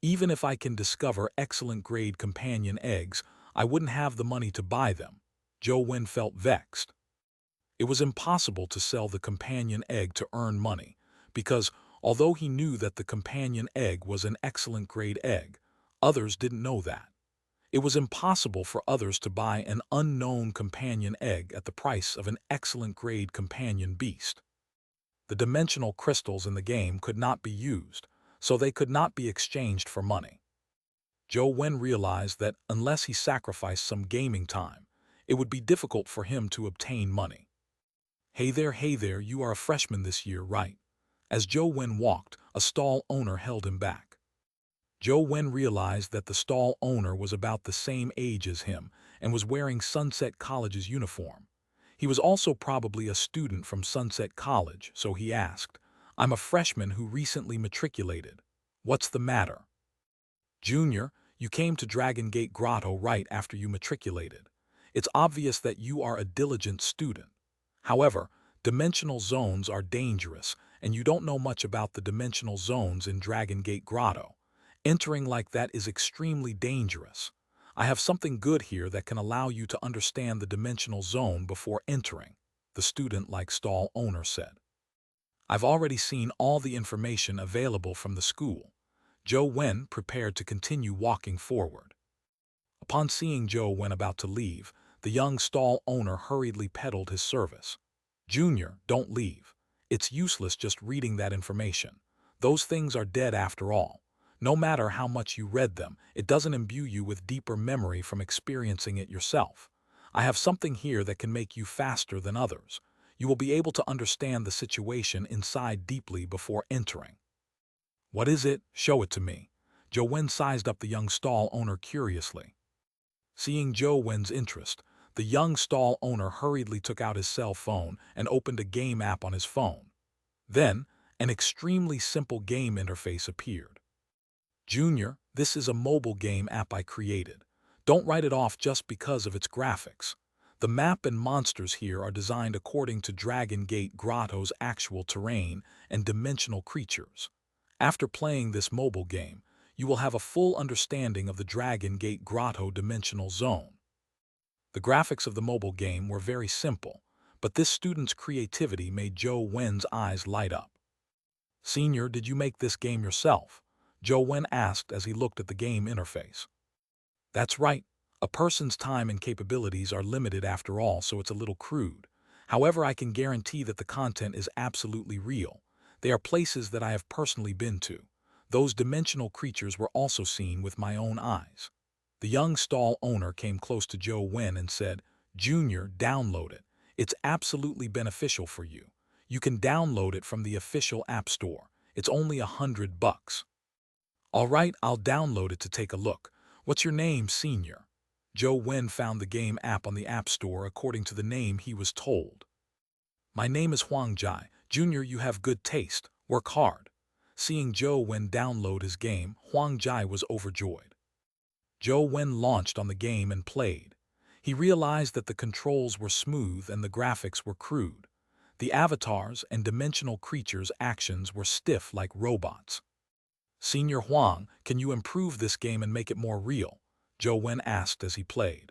Even if I can discover excellent-grade companion eggs, I wouldn't have the money to buy them. Zhou Wen felt vexed. It was impossible to sell the companion egg to earn money, because although he knew that the companion egg was an excellent-grade egg, others didn't know that. It was impossible for others to buy an unknown companion egg at the price of an excellent-grade companion beast. The dimensional crystals in the game could not be used, so they could not be exchanged for money. Zhou Wen realized that unless he sacrificed some gaming time, it would be difficult for him to obtain money. Hey there, you are a freshman this year, right? As Zhou Wen walked, a stall owner held him back. Zhou Wen realized that the stall owner was about the same age as him and was wearing Sunset College's uniform. He was also probably a student from Sunset College, so he asked, "I'm a freshman who recently matriculated. What's the matter?" "Junior, you came to Dragon Gate Grotto right after you matriculated. It's obvious that you are a diligent student. However, dimensional zones are dangerous, and you don't know much about the dimensional zones in Dragon Gate Grotto. Entering like that is extremely dangerous. I have something good here that can allow you to understand the dimensional zone before entering," the student-like stall owner said. "I've already seen all the information available from the school." Zhou Wen prepared to continue walking forward. Upon seeing Zhou Wen about to leave, the young stall owner hurriedly peddled his service. "Junior, don't leave. It's useless just reading that information. Those things are dead after all. No matter how much you read them, it doesn't imbue you with deeper memory from experiencing it yourself. I have something here that can make you faster than others. You will be able to understand the situation inside deeply before entering." "What is it? Show it to me." Zhou Wen sized up the young stall owner curiously. Seeing Zhou Wen's interest, the young stall owner hurriedly took out his cell phone and opened a game app on his phone. Then, an extremely simple game interface appeared. "Junior, this is a mobile game app I created. Don't write it off just because of its graphics. The map and monsters here are designed according to Dragon Gate Grotto's actual terrain and dimensional creatures. After playing this mobile game, you will have a full understanding of the Dragon Gate Grotto dimensional zone." The graphics of the mobile game were very simple, but this student's creativity made Zhou Wen's eyes light up. "Senior, did you make this game yourself?" Zhou Wen asked as he looked at the game interface. "That's right. A person's time and capabilities are limited after all, so it's a little crude. However, I can guarantee that the content is absolutely real. They are places that I have personally been to. Those dimensional creatures were also seen with my own eyes." The young stall owner came close to Zhou Wen and said, "Junior, download it. It's absolutely beneficial for you. You can download it from the official app store. It's only $100. "All right, I'll download it to take a look. What's your name, Senior?" Zhou Wen found the game app on the App Store according to the name he was told. "My name is Huang Jai. Junior, you have good taste. Work hard." Seeing Zhou Wen download his game, Huang Jai was overjoyed. Zhou Wen launched on the game and played. He realized that the controls were smooth and the graphics were crude. The avatars and dimensional creatures' actions were stiff like robots. "Senior Huang, can you improve this game and make it more real?" Zhou Wen asked as he played.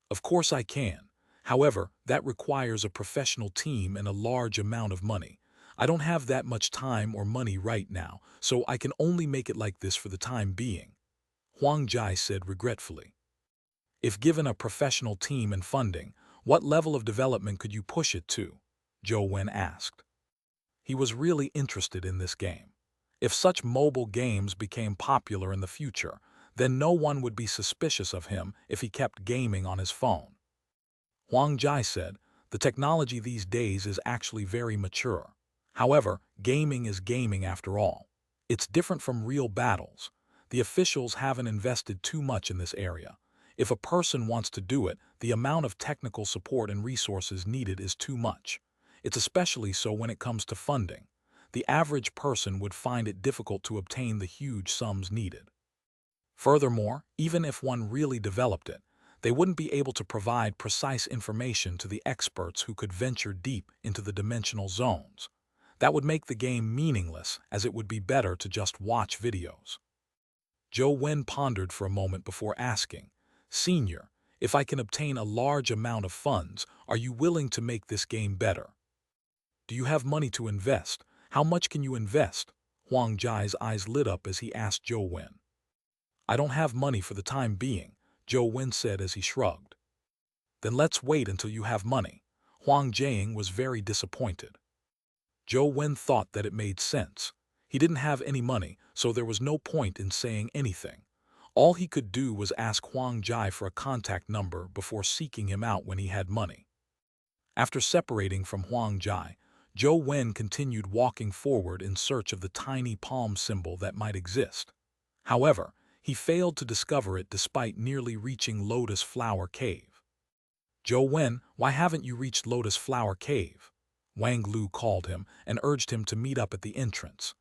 "Of course I can. However, that requires a professional team and a large amount of money. I don't have that much time or money right now, so I can only make it like this for the time being," Huang Jai said regretfully. "If given a professional team and funding, what level of development could you push it to?" Zhou Wen asked. He was really interested in this game. If such mobile games became popular in the future, then no one would be suspicious of him if he kept gaming on his phone. Huang Jai said, "The technology these days is actually very mature. However, gaming is gaming after all. It's different from real battles. The officials haven't invested too much in this area. If a person wants to do it, the amount of technical support and resources needed is too much. It's especially so when it comes to funding. The average person would find it difficult to obtain the huge sums needed. Furthermore, even if one really developed it, they wouldn't be able to provide precise information to the experts who could venture deep into the dimensional zones. That would make the game meaningless, as it would be better to just watch videos." Zhou Wen pondered for a moment before asking, "Senior, if I can obtain a large amount of funds, are you willing to make this game better? Do you have money to invest? How much can you invest?" Huang Jai's eyes lit up as he asked Zhou Wen. "I don't have money for the time being," Zhou Wen said as he shrugged. Then let's wait until you have money. Huang Jiang was very disappointed. Zhou Wen thought that it made sense. He didn't have any money, so there was no point in saying anything. All he could do was ask Huang Jai for a contact number before seeking him out when he had money. After separating from Huang Jai, Zhou Wen continued walking forward in search of the tiny palm symbol that might exist. However, he failed to discover it despite nearly reaching Lotus Flower Cave. Zhou Wen, why haven't you reached Lotus Flower Cave? Wang Lu called him and urged him to meet up at the entrance.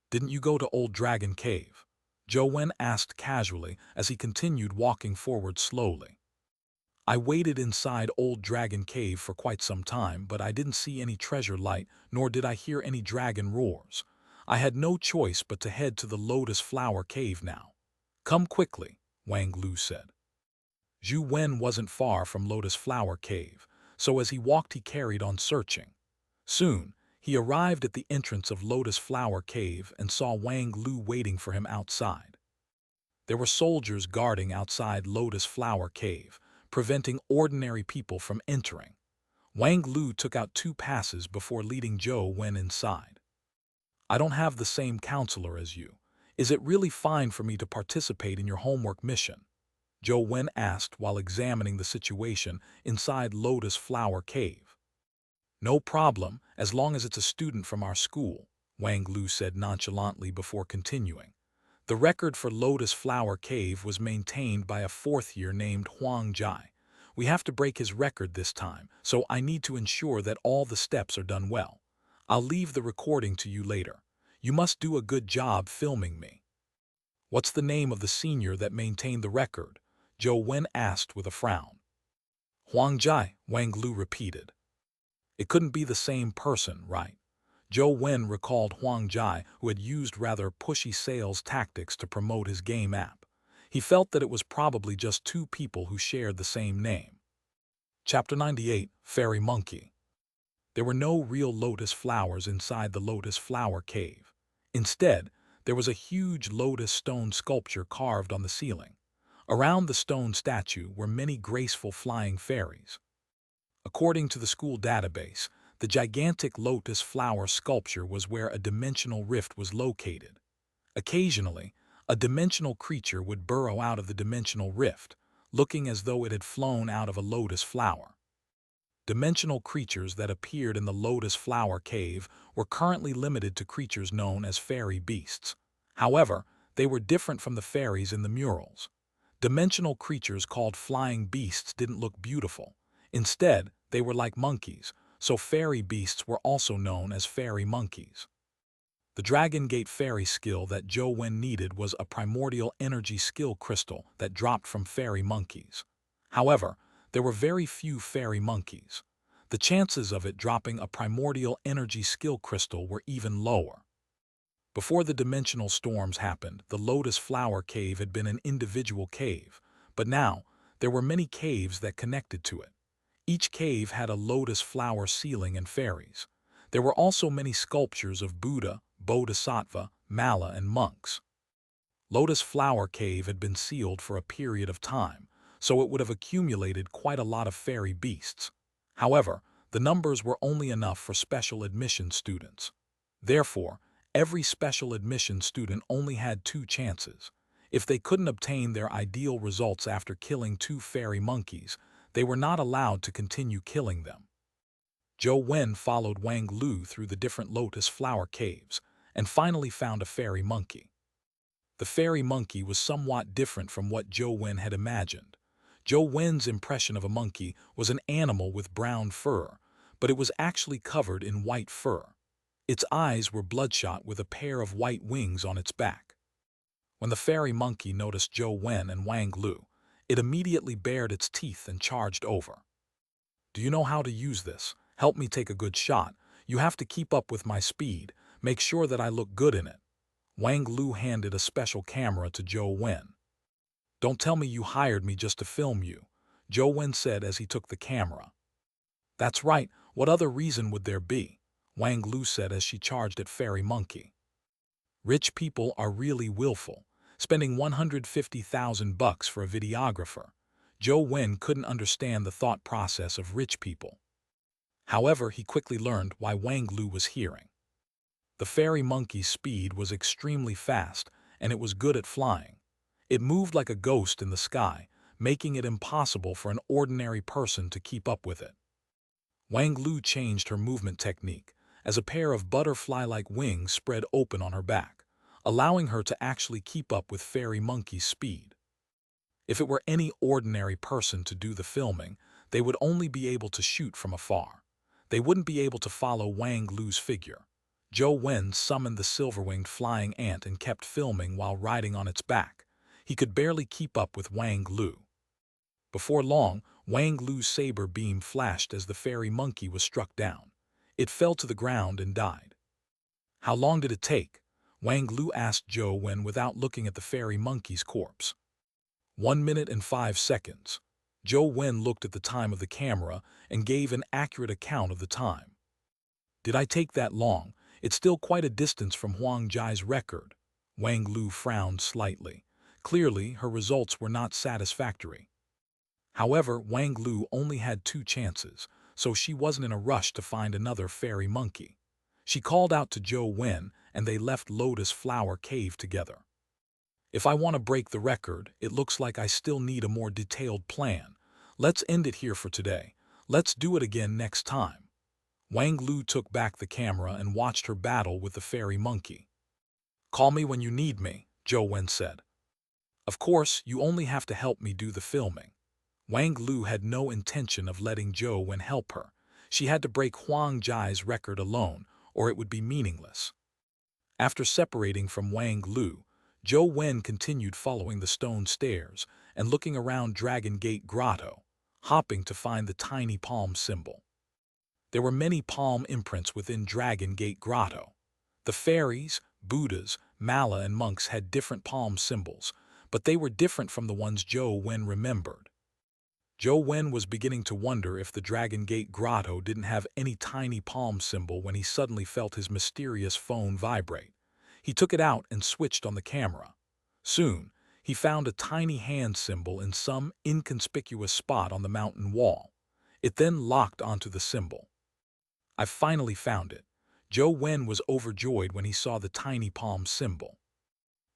Didn't you go to Old Dragon Cave? Zhou Wen asked casually as he continued walking forward slowly. I waited inside Old Dragon Cave for quite some time, but I didn't see any treasure light, nor did I hear any dragon roars. I had no choice but to head to the Lotus Flower Cave now. Come quickly, Wang Lu said. Zhou Wen wasn't far from Lotus Flower Cave, so as he walked he carried on searching. Soon, he arrived at the entrance of Lotus Flower Cave and saw Wang Lu waiting for him outside. There were soldiers guarding outside Lotus Flower Cave, preventing ordinary people from entering. Wang Lu took out 2 passes before leading Zhou Wen inside. I don't have the same counselor as you. Is it really fine for me to participate in your homework mission? Zhou Wen asked while examining the situation inside Lotus Flower Cave. No problem, as long as it's a student from our school, Wang Lu said nonchalantly before continuing. The record for Lotus Flower Cave was maintained by a 4th year named Huang Jai. We have to break his record this time, so I need to ensure that all the steps are done well. I'll leave the recording to you later. You must do a good job filming me. What's the name of the senior that maintained the record? Zhou Wen asked with a frown. Huang Jai, Wang Lu repeated. It couldn't be the same person, right? Zhou Wen recalled Huang Jai, who had used rather pushy sales tactics to promote his game app. He felt that it was probably just 2 people who shared the same name. Chapter 98, Fairy Monkey. There were no real lotus flowers inside the Lotus Flower Cave. Instead, there was a huge lotus stone sculpture carved on the ceiling. Around the stone statue were many graceful flying fairies. According to the school database, the gigantic lotus flower sculpture was where a dimensional rift was located. Occasionally, a dimensional creature would burrow out of the dimensional rift, looking as though it had flown out of a lotus flower. Dimensional creatures that appeared in the Lotus Flower Cave were currently limited to creatures known as fairy beasts. However, they were different from the fairies in the murals. Dimensional creatures called flying beasts didn't look beautiful. Instead, they were like monkeys, so fairy beasts were also known as fairy monkeys. The Dragon Gate fairy skill that Zhou Wen needed was a primordial energy skill crystal that dropped from fairy monkeys. However, there were very few fairy monkeys. The chances of it dropping a primordial energy skill crystal were even lower. Before the dimensional storms happened, the Lotus Flower Cave had been an individual cave, but now there were many caves that connected to it. Each cave had a lotus flower ceiling and fairies. There were also many sculptures of Buddha, Bodhisattva, Mala, and monks. Lotus Flower Cave had been sealed for a period of time, so it would have accumulated quite a lot of fairy beasts. However, the numbers were only enough for special admission students. Therefore, every special admission student only had 2 chances. If they couldn't obtain their ideal results after killing 2 fairy monkeys, they were not allowed to continue killing them. Zhou Wen followed Wang Lu through the different lotus flower caves and finally found a fairy monkey. The fairy monkey was somewhat different from what Zhou Wen had imagined. Zhou Wen's impression of a monkey was an animal with brown fur, but it was actually covered in white fur. Its eyes were bloodshot with a pair of white wings on its back. When the fairy monkey noticed Zhou Wen and Wang Lu, it immediately bared its teeth and charged over. Do you know how to use this? Help me take a good shot. You have to keep up with my speed. Make sure that I look good in it. Wang Lu handed a special camera to Zhou Wen. Don't tell me you hired me just to film you, Zhou Wen said as he took the camera. That's right, what other reason would there be? Wang Lu said as she charged at Fairy Monkey. Rich people are really willful. spending 150,000 bucks for a videographer. Zhou Wen couldn't understand the thought process of rich people. However, he quickly learned why Wang Lu was hearing. The fairy monkey's speed was extremely fast, and it was good at flying. It moved like a ghost in the sky, making it impossible for an ordinary person to keep up with it. Wang Lu changed her movement technique, as a pair of butterfly-like wings spread open on her back, allowing her to actually keep up with fairy monkey's speed. If it were any ordinary person to do the filming, they would only be able to shoot from afar. They wouldn't be able to follow Wang Lu's figure. Zhou Wen summoned the silver-winged flying ant and kept filming while riding on its back. He could barely keep up with Wang Lu. Before long, Wang Lu's saber beam flashed as the fairy monkey was struck down. It fell to the ground and died. How long did it take? Wang Lu asked Zhou Wen without looking at the fairy monkey's corpse. 1 minute and 5 seconds. Zhou Wen looked at the time of the camera and gave an accurate account of the time. Did I take that long? It's still quite a distance from Huang Jai's record. Wang Lu frowned slightly. Clearly, her results were not satisfactory. However, Wang Lu only had 2 chances, so she wasn't in a rush to find another fairy monkey. She called out to Zhou Wen, and they left Lotus Flower Cave together. If I want to break the record, it looks like I still need a more detailed plan. Let's end it here for today. Let's do it again next time. Wang Lu took back the camera and watched her battle with the fairy monkey. Call me when you need me, Zhou Wen said. Of course, you only have to help me do the filming. Wang Lu had no intention of letting Zhou Wen help her. She had to break Huang Jai's record alone, or it would be meaningless. After separating from Wang Lu, Zhou Wen continued following the stone stairs and looking around Dragon Gate Grotto, hopping to find the tiny palm symbol. There were many palm imprints within Dragon Gate Grotto. The fairies, Buddhas, Mala, and monks had different palm symbols, but they were different from the ones Zhou Wen remembered. Zhou Wen was beginning to wonder if the Dragon Gate Grotto didn't have any tiny palm symbol when he suddenly felt his mysterious phone vibrate. He took it out and switched on the camera. Soon, he found a tiny hand symbol in some inconspicuous spot on the mountain wall. It then locked onto the symbol. I finally found it. Zhou Wen was overjoyed when he saw the tiny palm symbol.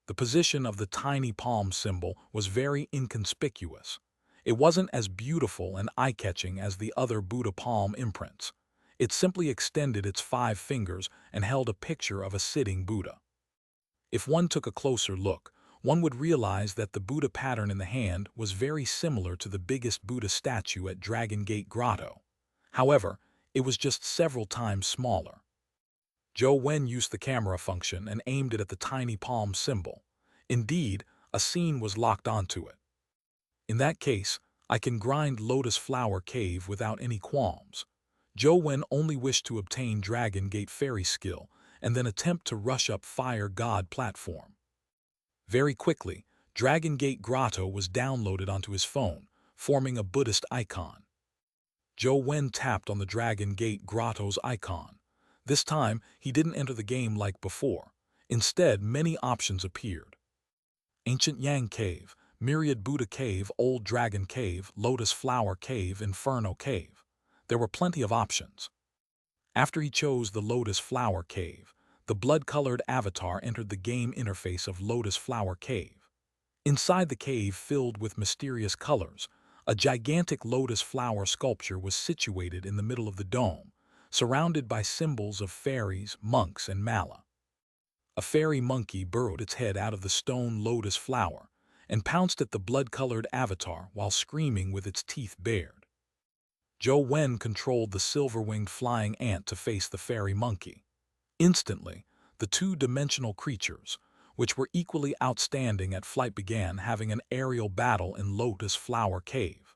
The position of the tiny palm symbol was very inconspicuous. It wasn't as beautiful and eye-catching as the other Buddha palm imprints. It simply extended its 5 fingers and held a picture of a sitting Buddha. If one took a closer look, one would realize that the Buddha pattern in the hand was very similar to the biggest Buddha statue at Dragon Gate Grotto. However, it was just several times smaller. Zhou Wen used the camera function and aimed it at the tiny palm symbol. Indeed, a scene was locked onto it. In that case, I can grind Lotus Flower Cave without any qualms. Zhou Wen only wished to obtain Dragon Gate Fairy skill and then attempt to rush up Fire God platform. Very quickly, Dragon Gate Grotto was downloaded onto his phone, forming a Buddhist icon. Zhou Wen tapped on the Dragon Gate Grotto's icon. This time, he didn't enter the game like before. Instead, many options appeared. Ancient Yang Cave, Myriad Buddha Cave, Old Dragon Cave, Lotus Flower Cave, Inferno Cave. There were plenty of options. After he chose the Lotus Flower Cave, the blood-colored avatar entered the game interface of Lotus Flower Cave. Inside the cave filled with mysterious colors, a gigantic lotus flower sculpture was situated in the middle of the dome, surrounded by symbols of fairies, monks, and Mala. A fairy monkey burrowed its head out of the stone lotus flower and pounced at the blood-colored avatar while screaming with its teeth bared. Zhou Wen controlled the silver-winged flying ant to face the fairy monkey. Instantly, the 2-dimensional creatures, which were equally outstanding at flight, began having an aerial battle in Lotus Flower Cave.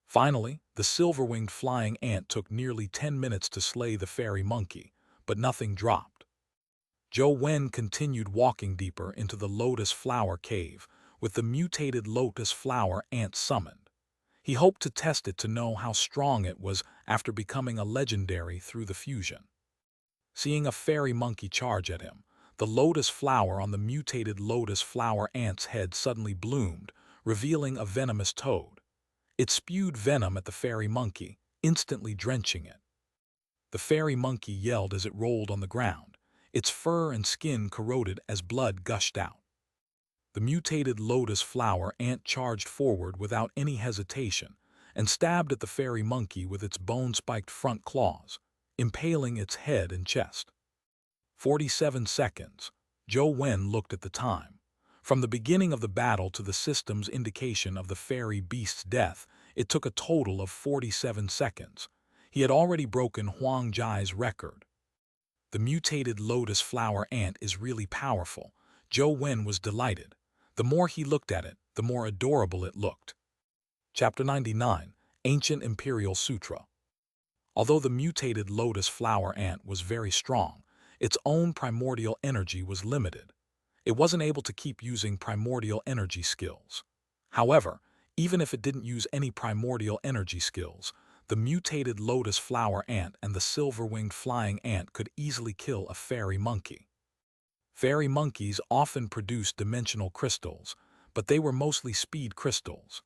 Finally, the silver-winged flying ant took nearly 10 minutes to slay the fairy monkey, but nothing dropped. Zhou Wen continued walking deeper into the Lotus Flower Cave with the mutated Lotus Flower ant summoned. He hoped to test it to know how strong it was after becoming a legendary through the fusion. Seeing a fairy monkey charge at him, The lotus flower on the mutated lotus flower ant's head suddenly bloomed, revealing a venomous toad. It spewed venom at the fairy monkey, instantly drenching it. The fairy monkey yelled as it rolled on the ground. Its fur and skin corroded as blood gushed out. The mutated lotus flower ant charged forward without any hesitation and stabbed at the fairy monkey with its bone-spiked front claws, impaling its head and chest. 47 seconds. Zhou Wen looked at the time. From the beginning of the battle to the system's indication of the fairy beast's death, it took a total of 47 seconds. He had already broken Huang Jai's record. The mutated lotus flower ant is really powerful. Zhou Wen was delighted. The more he looked at it, the more adorable it looked. Chapter 99, Ancient Imperial Sutra. Although the mutated lotus flower ant was very strong, its own primordial energy was limited. It wasn't able to keep using primordial energy skills. However, even if it didn't use any primordial energy skills, the mutated lotus flower ant and the silver-winged flying ant could easily kill a fairy monkey. Fairy monkeys often produced dimensional crystals, but they were mostly speed crystals.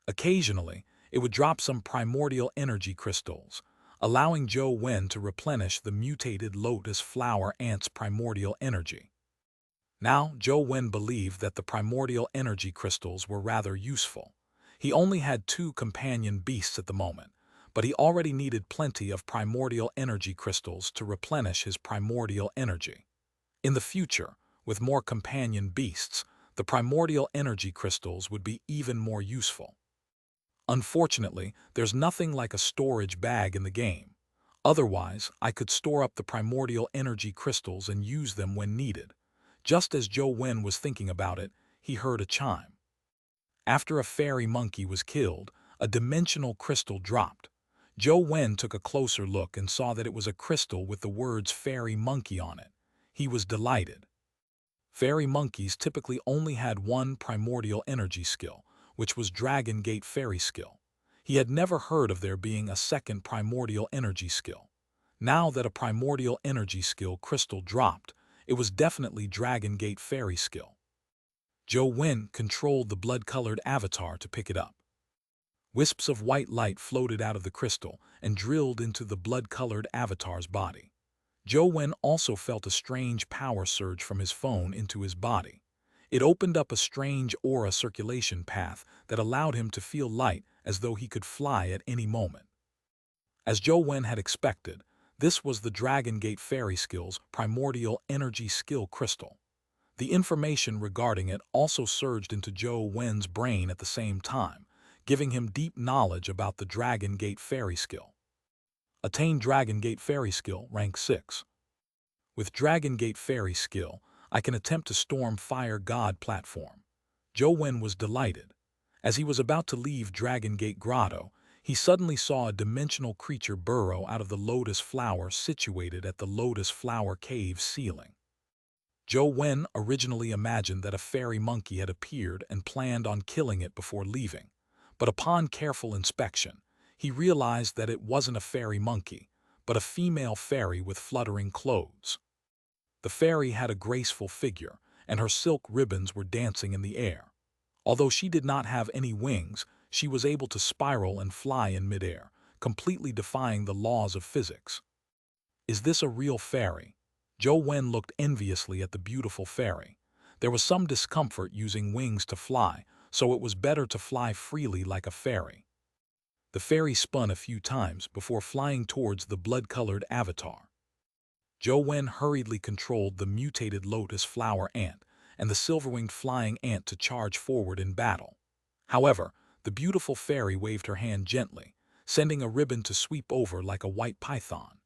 Occasionally, it would drop some primordial energy crystals, allowing Zhou Wen to replenish the mutated lotus flower ant's primordial energy. Now, Zhou Wen believed that the primordial energy crystals were rather useful. He only had 2 companion beasts at the moment, but he already needed plenty of primordial energy crystals to replenish his primordial energy. In the future, with more companion beasts, the primordial energy crystals would be even more useful. Unfortunately, there's nothing like a storage bag in the game. Otherwise, I could store up the primordial energy crystals and use them when needed. Just as Zhou Wen was thinking about it, he heard a chime. After a fairy monkey was killed, a dimensional crystal dropped. Zhou Wen took a closer look and saw that it was a crystal with the words fairy monkey on it. He was delighted. Fairy monkeys typically only had one primordial energy skill, which was Dragon Gate Fairy skill. He had never heard of there being a second primordial energy skill. Now that a primordial energy skill crystal dropped, it was definitely Dragon Gate Fairy skill. Zhou Wen controlled the blood-colored avatar to pick it up. Wisps of white light floated out of the crystal and drilled into the blood-colored avatar's body. Zhou Wen also felt a strange power surge from his phone into his body. It opened up a strange aura circulation path that allowed him to feel light as though he could fly at any moment. As Zhou Wen had expected, this was the Dragon Gate Fairy skill's primordial energy skill crystal. The information regarding it also surged into Zhou Wen's brain at the same time, giving him deep knowledge about the Dragon Gate Fairy skill. Attain Dragon Gate Fairy skill, rank 6. With Dragon Gate Fairy skill, I can attempt to storm Fire God platform. Zhou Wen was delighted. As he was about to leave Dragon Gate Grotto, he suddenly saw a dimensional creature burrow out of the lotus flower situated at the lotus flower cave ceiling. Zhou Wen originally imagined that a fairy monkey had appeared and planned on killing it before leaving, but upon careful inspection, he realized that it wasn't a fairy monkey, but a female fairy with fluttering clothes. The fairy had a graceful figure, and her silk ribbons were dancing in the air. Although she did not have any wings, she was able to spiral and fly in midair, completely defying the laws of physics. Is this a real fairy? Zhou Wen looked enviously at the beautiful fairy. There was some discomfort using wings to fly, so it was better to fly freely like a fairy. The fairy spun a few times before flying towards the blood-colored avatar. Zhou Wen hurriedly controlled the mutated lotus flower ant and the silver-winged flying ant to charge forward in battle. However, the beautiful fairy waved her hand gently, sending a ribbon to sweep over like a white python.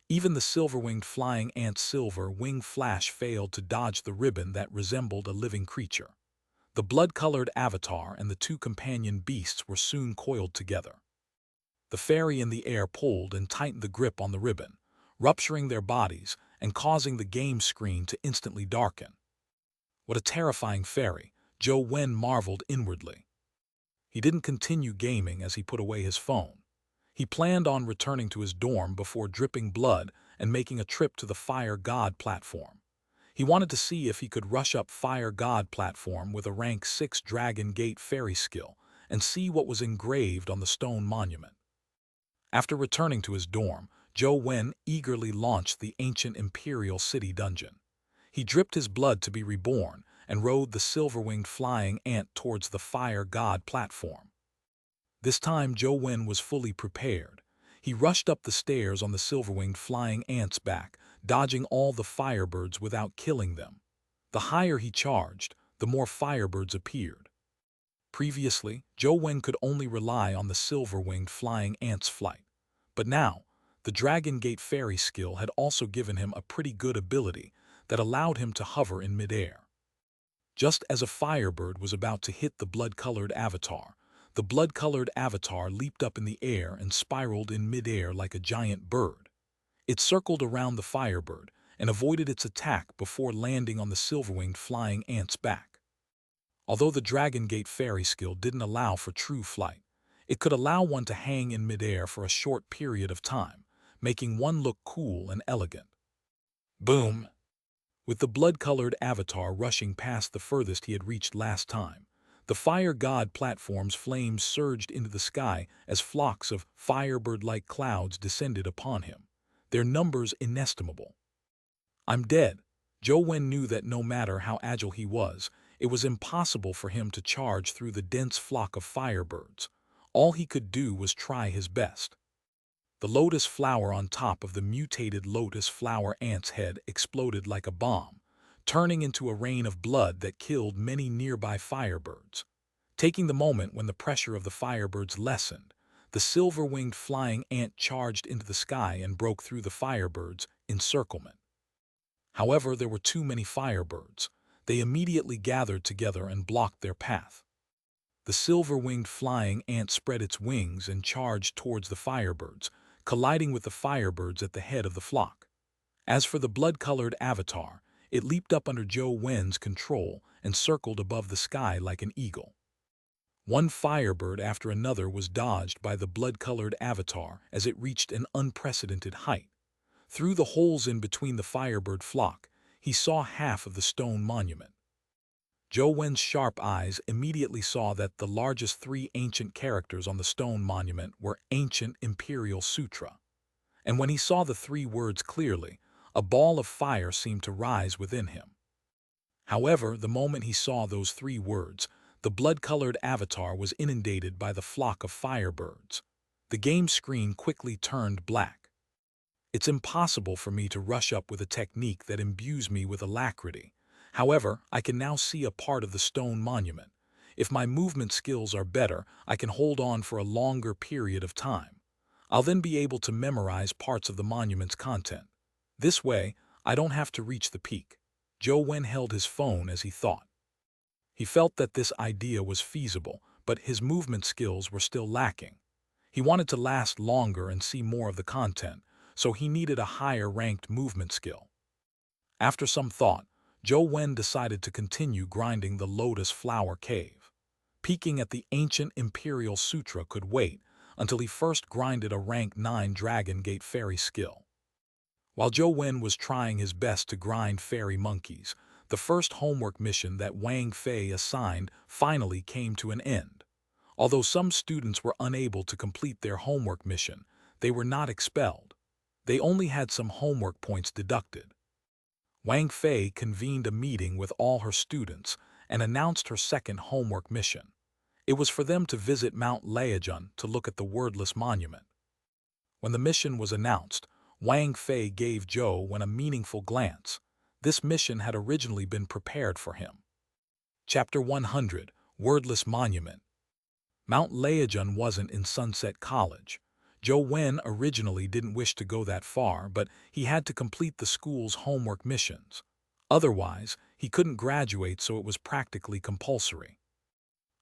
Even the silver-winged flying ant's silver wing flash failed to dodge the ribbon that resembled a living creature. The blood-colored avatar and the 2 companion beasts were soon coiled together. The fairy in the air pulled and tightened the grip on the ribbon, rupturing their bodies and causing the game screen to instantly darken. What a terrifying fairy, Zhou Wen marveled inwardly. He didn't continue gaming as he put away his phone. He planned on returning to his dorm before dripping blood and making a trip to the Fire God platform. He wanted to see if he could rush up Fire God platform with a rank 6 Dragon Gate fairy skill and see what was engraved on the stone monument. After returning to his dorm, Zhou Wen eagerly launched the ancient Imperial City dungeon. He dripped his blood to be reborn and rode the silver-winged flying ant towards the Fire God platform. This time Zhou Wen was fully prepared. He rushed up the stairs on the silver-winged flying ant's back, dodging all the firebirds without killing them. The higher he charged, the more firebirds appeared. Previously, Zhou Wen could only rely on the silver-winged flying ant's flight. But now, the Dragon Gate fairy skill had also given him a pretty good ability that allowed him to hover in midair. Just as a firebird was about to hit the blood-colored avatar, the blood-colored avatar leaped up in the air and spiraled in midair like a giant bird. It circled around the firebird and avoided its attack before landing on the silver-winged flying ant's back. Although the Dragon Gate fairy skill didn't allow for true flight, it could allow one to hang in midair for a short period of time, making one look cool and elegant. Boom! With the blood-colored avatar rushing past the furthest he had reached last time, the Fire God platform's flames surged into the sky as flocks of firebird-like clouds descended upon him, their numbers inestimable. I'm dead. Zhou Wen knew that no matter how agile he was, it was impossible for him to charge through the dense flock of firebirds. All he could do was try his best. The lotus flower on top of the mutated lotus flower ant's head exploded like a bomb, turning into a rain of blood that killed many nearby firebirds. Taking the moment when the pressure of the firebirds lessened, the silver-winged flying ant charged into the sky and broke through the firebirds' encirclement. However, there were too many firebirds. They immediately gathered together and blocked their path. The silver-winged flying ant spread its wings and charged towards the firebirds, colliding with the firebirds at the head of the flock. As for the blood-colored avatar, it leaped up under Zhou Wen's control and circled above the sky like an eagle. One firebird after another was dodged by the blood-colored avatar as it reached an unprecedented height. Through the holes in between the firebird flock, he saw half of the stone monument. Zhou Wen's sharp eyes immediately saw that the largest three ancient characters on the stone monument were Ancient Imperial Sutra. And when he saw the three words clearly, a ball of fire seemed to rise within him. However, the moment he saw those three words, the blood-colored avatar was inundated by the flock of firebirds. The game screen quickly turned black. It's impossible for me to rush up with a technique that imbues me with alacrity. However, I can now see a part of the stone monument. If my movement skills are better, I can hold on for a longer period of time. I'll then be able to memorize parts of the monument's content. This way, I don't have to reach the peak. Zhou Wen held his phone as he thought. He felt that this idea was feasible, but his movement skills were still lacking. He wanted to last longer and see more of the content, so he needed a higher-ranked movement skill. After some thought, Zhou Wen decided to continue grinding the Lotus Flower Cave. Peeking at the Ancient Imperial Sutra could wait until he first grinded a rank 9 Dragon Gate fairy skill. While Zhou Wen was trying his best to grind fairy monkeys, the first homework mission that Wang Fei assigned finally came to an end. Although some students were unable to complete their homework mission, they were not expelled. They only had some homework points deducted. Wang Fei convened a meeting with all her students and announced her second homework mission. It was for them to visit Mount Liajun to look at the wordless monument. When the mission was announced, Wang Fei gave Zhou Wen a meaningful glance. This mission had originally been prepared for him. Chapter 100, Wordless Monument. Mount Liajun wasn't in Sunset College. Zhou Wen originally didn't wish to go that far, but he had to complete the school's homework missions. Otherwise, he couldn't graduate, so it was practically compulsory.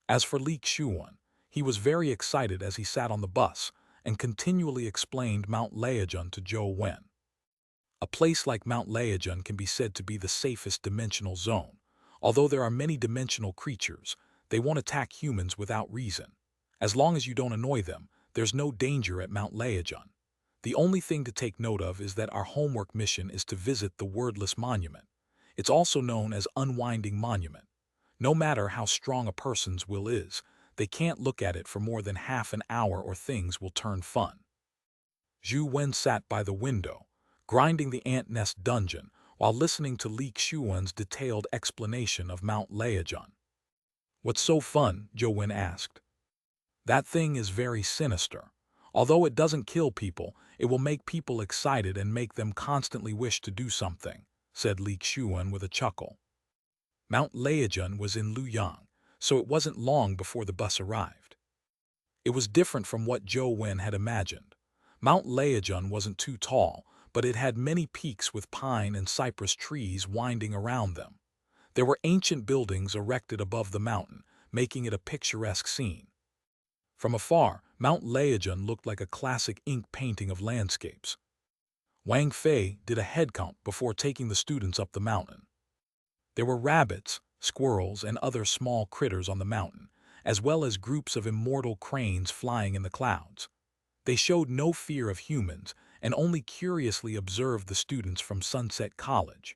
As for Li Xuan, he was very excited as he sat on the bus and continually explained Mount Liajun to Zhou Wen. A place like Mount Liajun can be said to be the safest dimensional zone. Although there are many dimensional creatures, they won't attack humans without reason. As long as you don't annoy them, there's no danger at Mount Liajun. The only thing to take note of is that our homework mission is to visit the wordless monument. It's also known as Unwinding Monument. No matter how strong a person's will is, they can't look at it for more than half an hour or things will turn fun. Zhou Wen sat by the window, grinding the ant nest dungeon, while listening to Li Xiuwen's detailed explanation of Mount Leijun. "What's so fun?" Zhou Wen asked. "That thing is very sinister. Although it doesn't kill people, it will make people excited and make them constantly wish to do something," said Li Xiuwen with a chuckle. Mount Leijun was in Luoyang, so it wasn't long before the bus arrived. It was different from what Zhou Wen had imagined. Mount Leijun wasn't too tall, but it had many peaks with pine and cypress trees winding around them. There were ancient buildings erected above the mountain, making it a picturesque scene. From afar, Mount Leijun looked like a classic ink painting of landscapes. Wang Fei did a head count before taking the students up the mountain. There were rabbits, squirrels, and other small critters on the mountain, as well as groups of immortal cranes flying in the clouds. They showed no fear of humans and only curiously observed the students from Sunset College.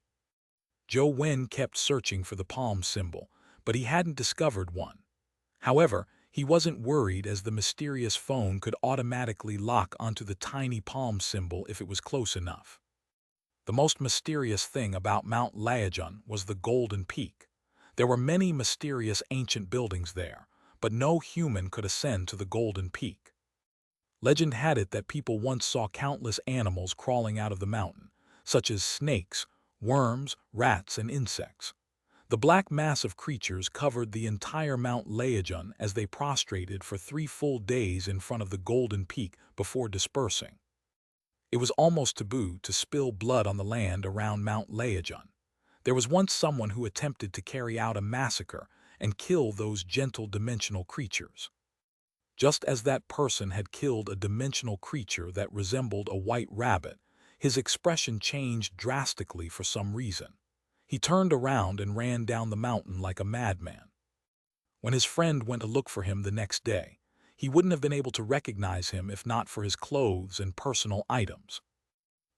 Zhou Wen kept searching for the palm symbol, but he hadn't discovered one. However, he wasn't worried as the mysterious phone could automatically lock onto the tiny palm symbol if it was close enough. The most mysterious thing about Mount Leijun was the Golden Peak. There were many mysterious ancient buildings there, but no human could ascend to the Golden Peak. Legend had it that people once saw countless animals crawling out of the mountain, such as snakes, worms, rats, and insects. The black mass of creatures covered the entire Mount Leijun as they prostrated for 3 full days in front of the Golden Peak before dispersing. It was almost taboo to spill blood on the land around Mount Leijun. There was once someone who attempted to carry out a massacre and kill those gentle dimensional creatures. Just as that person had killed a dimensional creature that resembled a white rabbit, his expression changed drastically for some reason. He turned around and ran down the mountain like a madman. When his friend went to look for him the next day, he wouldn't have been able to recognize him if not for his clothes and personal items.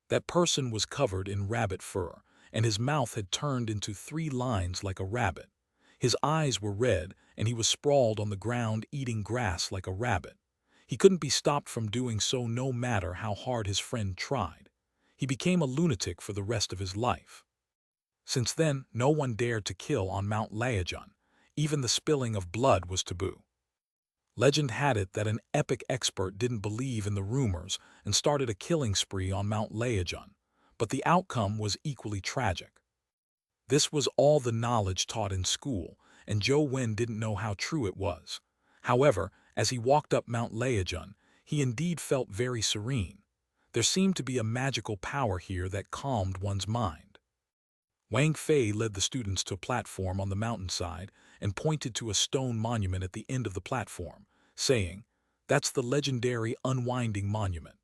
That person was covered in rabbit fur, and his mouth had turned into 3 lines like a rabbit. His eyes were red, and he was sprawled on the ground eating grass like a rabbit. He couldn't be stopped from doing so no matter how hard his friend tried. He became a lunatic for the rest of his life. Since then, no one dared to kill on Mount Leijun. Even the spilling of blood was taboo. Legend had it that an epic expert didn't believe in the rumors and started a killing spree on Mount Leijun, but the outcome was equally tragic. This was all the knowledge taught in school, and Zhou Wen didn't know how true it was. However, as he walked up Mount Leijun, he indeed felt very serene. There seemed to be a magical power here that calmed one's mind. Wang Fei led the students to a platform on the mountainside and pointed to a stone monument at the end of the platform, saying, "That's the legendary Unwinding Monument.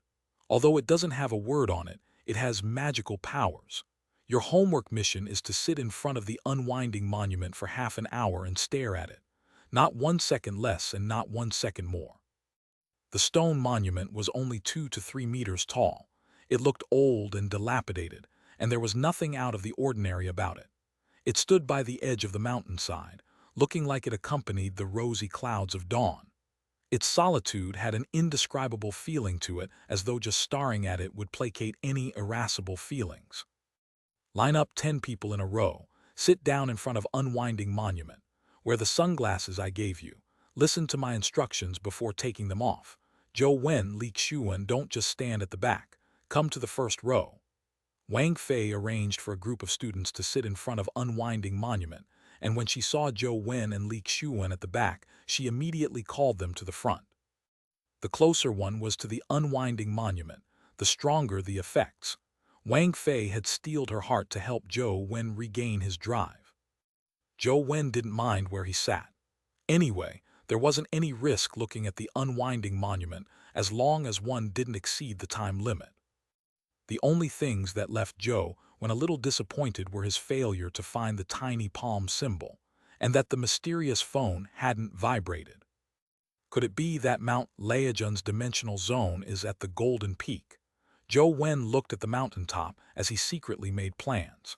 Although it doesn't have a word on it, it has magical powers. Your homework mission is to sit in front of the Unwinding Monument for half an hour and stare at it. Not 1 second less and not 1 second more." The stone monument was only 2 to 3 meters tall. It looked old and dilapidated, and there was nothing out of the ordinary about it. It stood by the edge of the mountainside, looking like it accompanied the rosy clouds of dawn. Its solitude had an indescribable feeling to it, as though just staring at it would placate any irascible feelings. Line up 10 people in a row. Sit down in front of Unwinding Monument. Wear the sunglasses I gave you. Listen to my instructions before taking them off. Zhou Wen, Li Xiuwen, don't just stand at the back. Come to the first row. Wang Fei arranged for a group of students to sit in front of Unwinding Monument, and when she saw Zhou Wen and Li Xiuwen at the back, she immediately called them to the front. The closer one was to the Unwinding Monument, the stronger the effects. Wang Fei had steeled her heart to help Zhou Wen regain his drive. Zhou Wen didn't mind where he sat. Anyway, there wasn't any risk looking at the Unwinding Monument as long as one didn't exceed the time limit. The only things that left Zhou Wen a little disappointed were his failure to find the tiny palm symbol, and that the mysterious phone hadn't vibrated. Could it be that Mount Leijun's dimensional zone is at the Golden Peak? Zhou Wen looked at the mountaintop as he secretly made plans.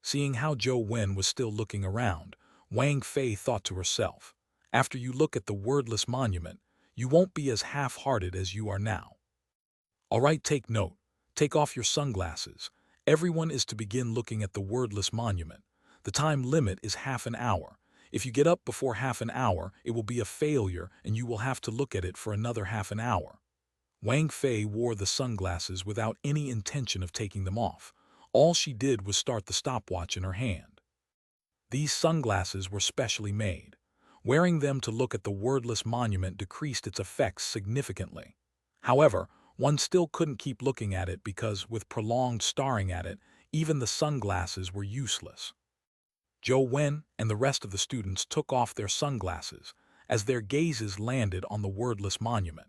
Seeing how Zhou Wen was still looking around, Wang Fei thought to herself, after you look at the wordless monument, you won't be as half-hearted as you are now. All right, take note. Take off your sunglasses. Everyone is to begin looking at the wordless monument. The time limit is half an hour. If you get up before half an hour, it will be a failure and you will have to look at it for another half an hour. Wang Fei wore the sunglasses without any intention of taking them off. All she did was start the stopwatch in her hand. These sunglasses were specially made. Wearing them to look at the wordless monument decreased its effects significantly. However, one still couldn't keep looking at it because, with prolonged staring at it, even the sunglasses were useless. Zhou Wen and the rest of the students took off their sunglasses as their gazes landed on the wordless monument.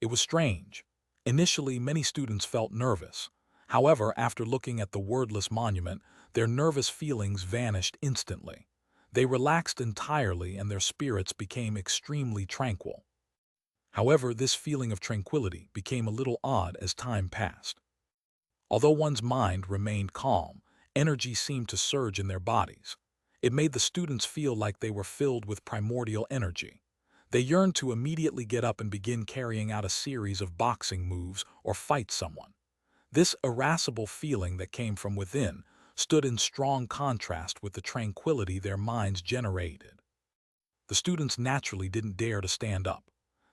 It was strange. Initially, many students felt nervous. However, after looking at the wordless monument, their nervous feelings vanished instantly. They relaxed entirely and their spirits became extremely tranquil. However, this feeling of tranquility became a little odd as time passed. Although one's mind remained calm, energy seemed to surge in their bodies. It made the students feel like they were filled with primordial energy. They yearned to immediately get up and begin carrying out a series of boxing moves or fight someone. This irascible feeling that came from within stood in strong contrast with the tranquility their minds generated. The students naturally didn't dare to stand up.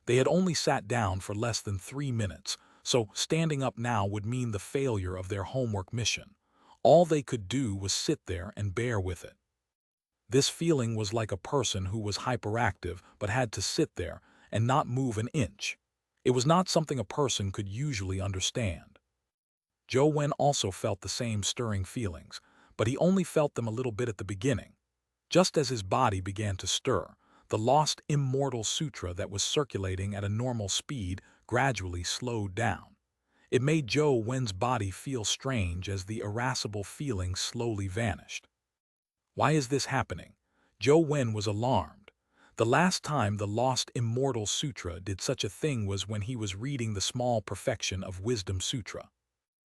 They had only sat down for less than 3 minutes, so standing up now would mean the failure of their homework mission. All they could do was sit there and bear with it. This feeling was like a person who was hyperactive but had to sit there and not move an inch. It was not something a person could usually understand. Zhou Wen also felt the same stirring feelings, but he only felt them a little bit at the beginning. Just as his body began to stir, the lost immortal sutra that was circulating at a normal speed gradually slowed down. It made Zhou Wen's body feel strange as the irascible feeling slowly vanished. Why is this happening? Zhou Wen was alarmed. The last time the lost immortal sutra did such a thing was when he was reading the Small Perfection of Wisdom Sutra.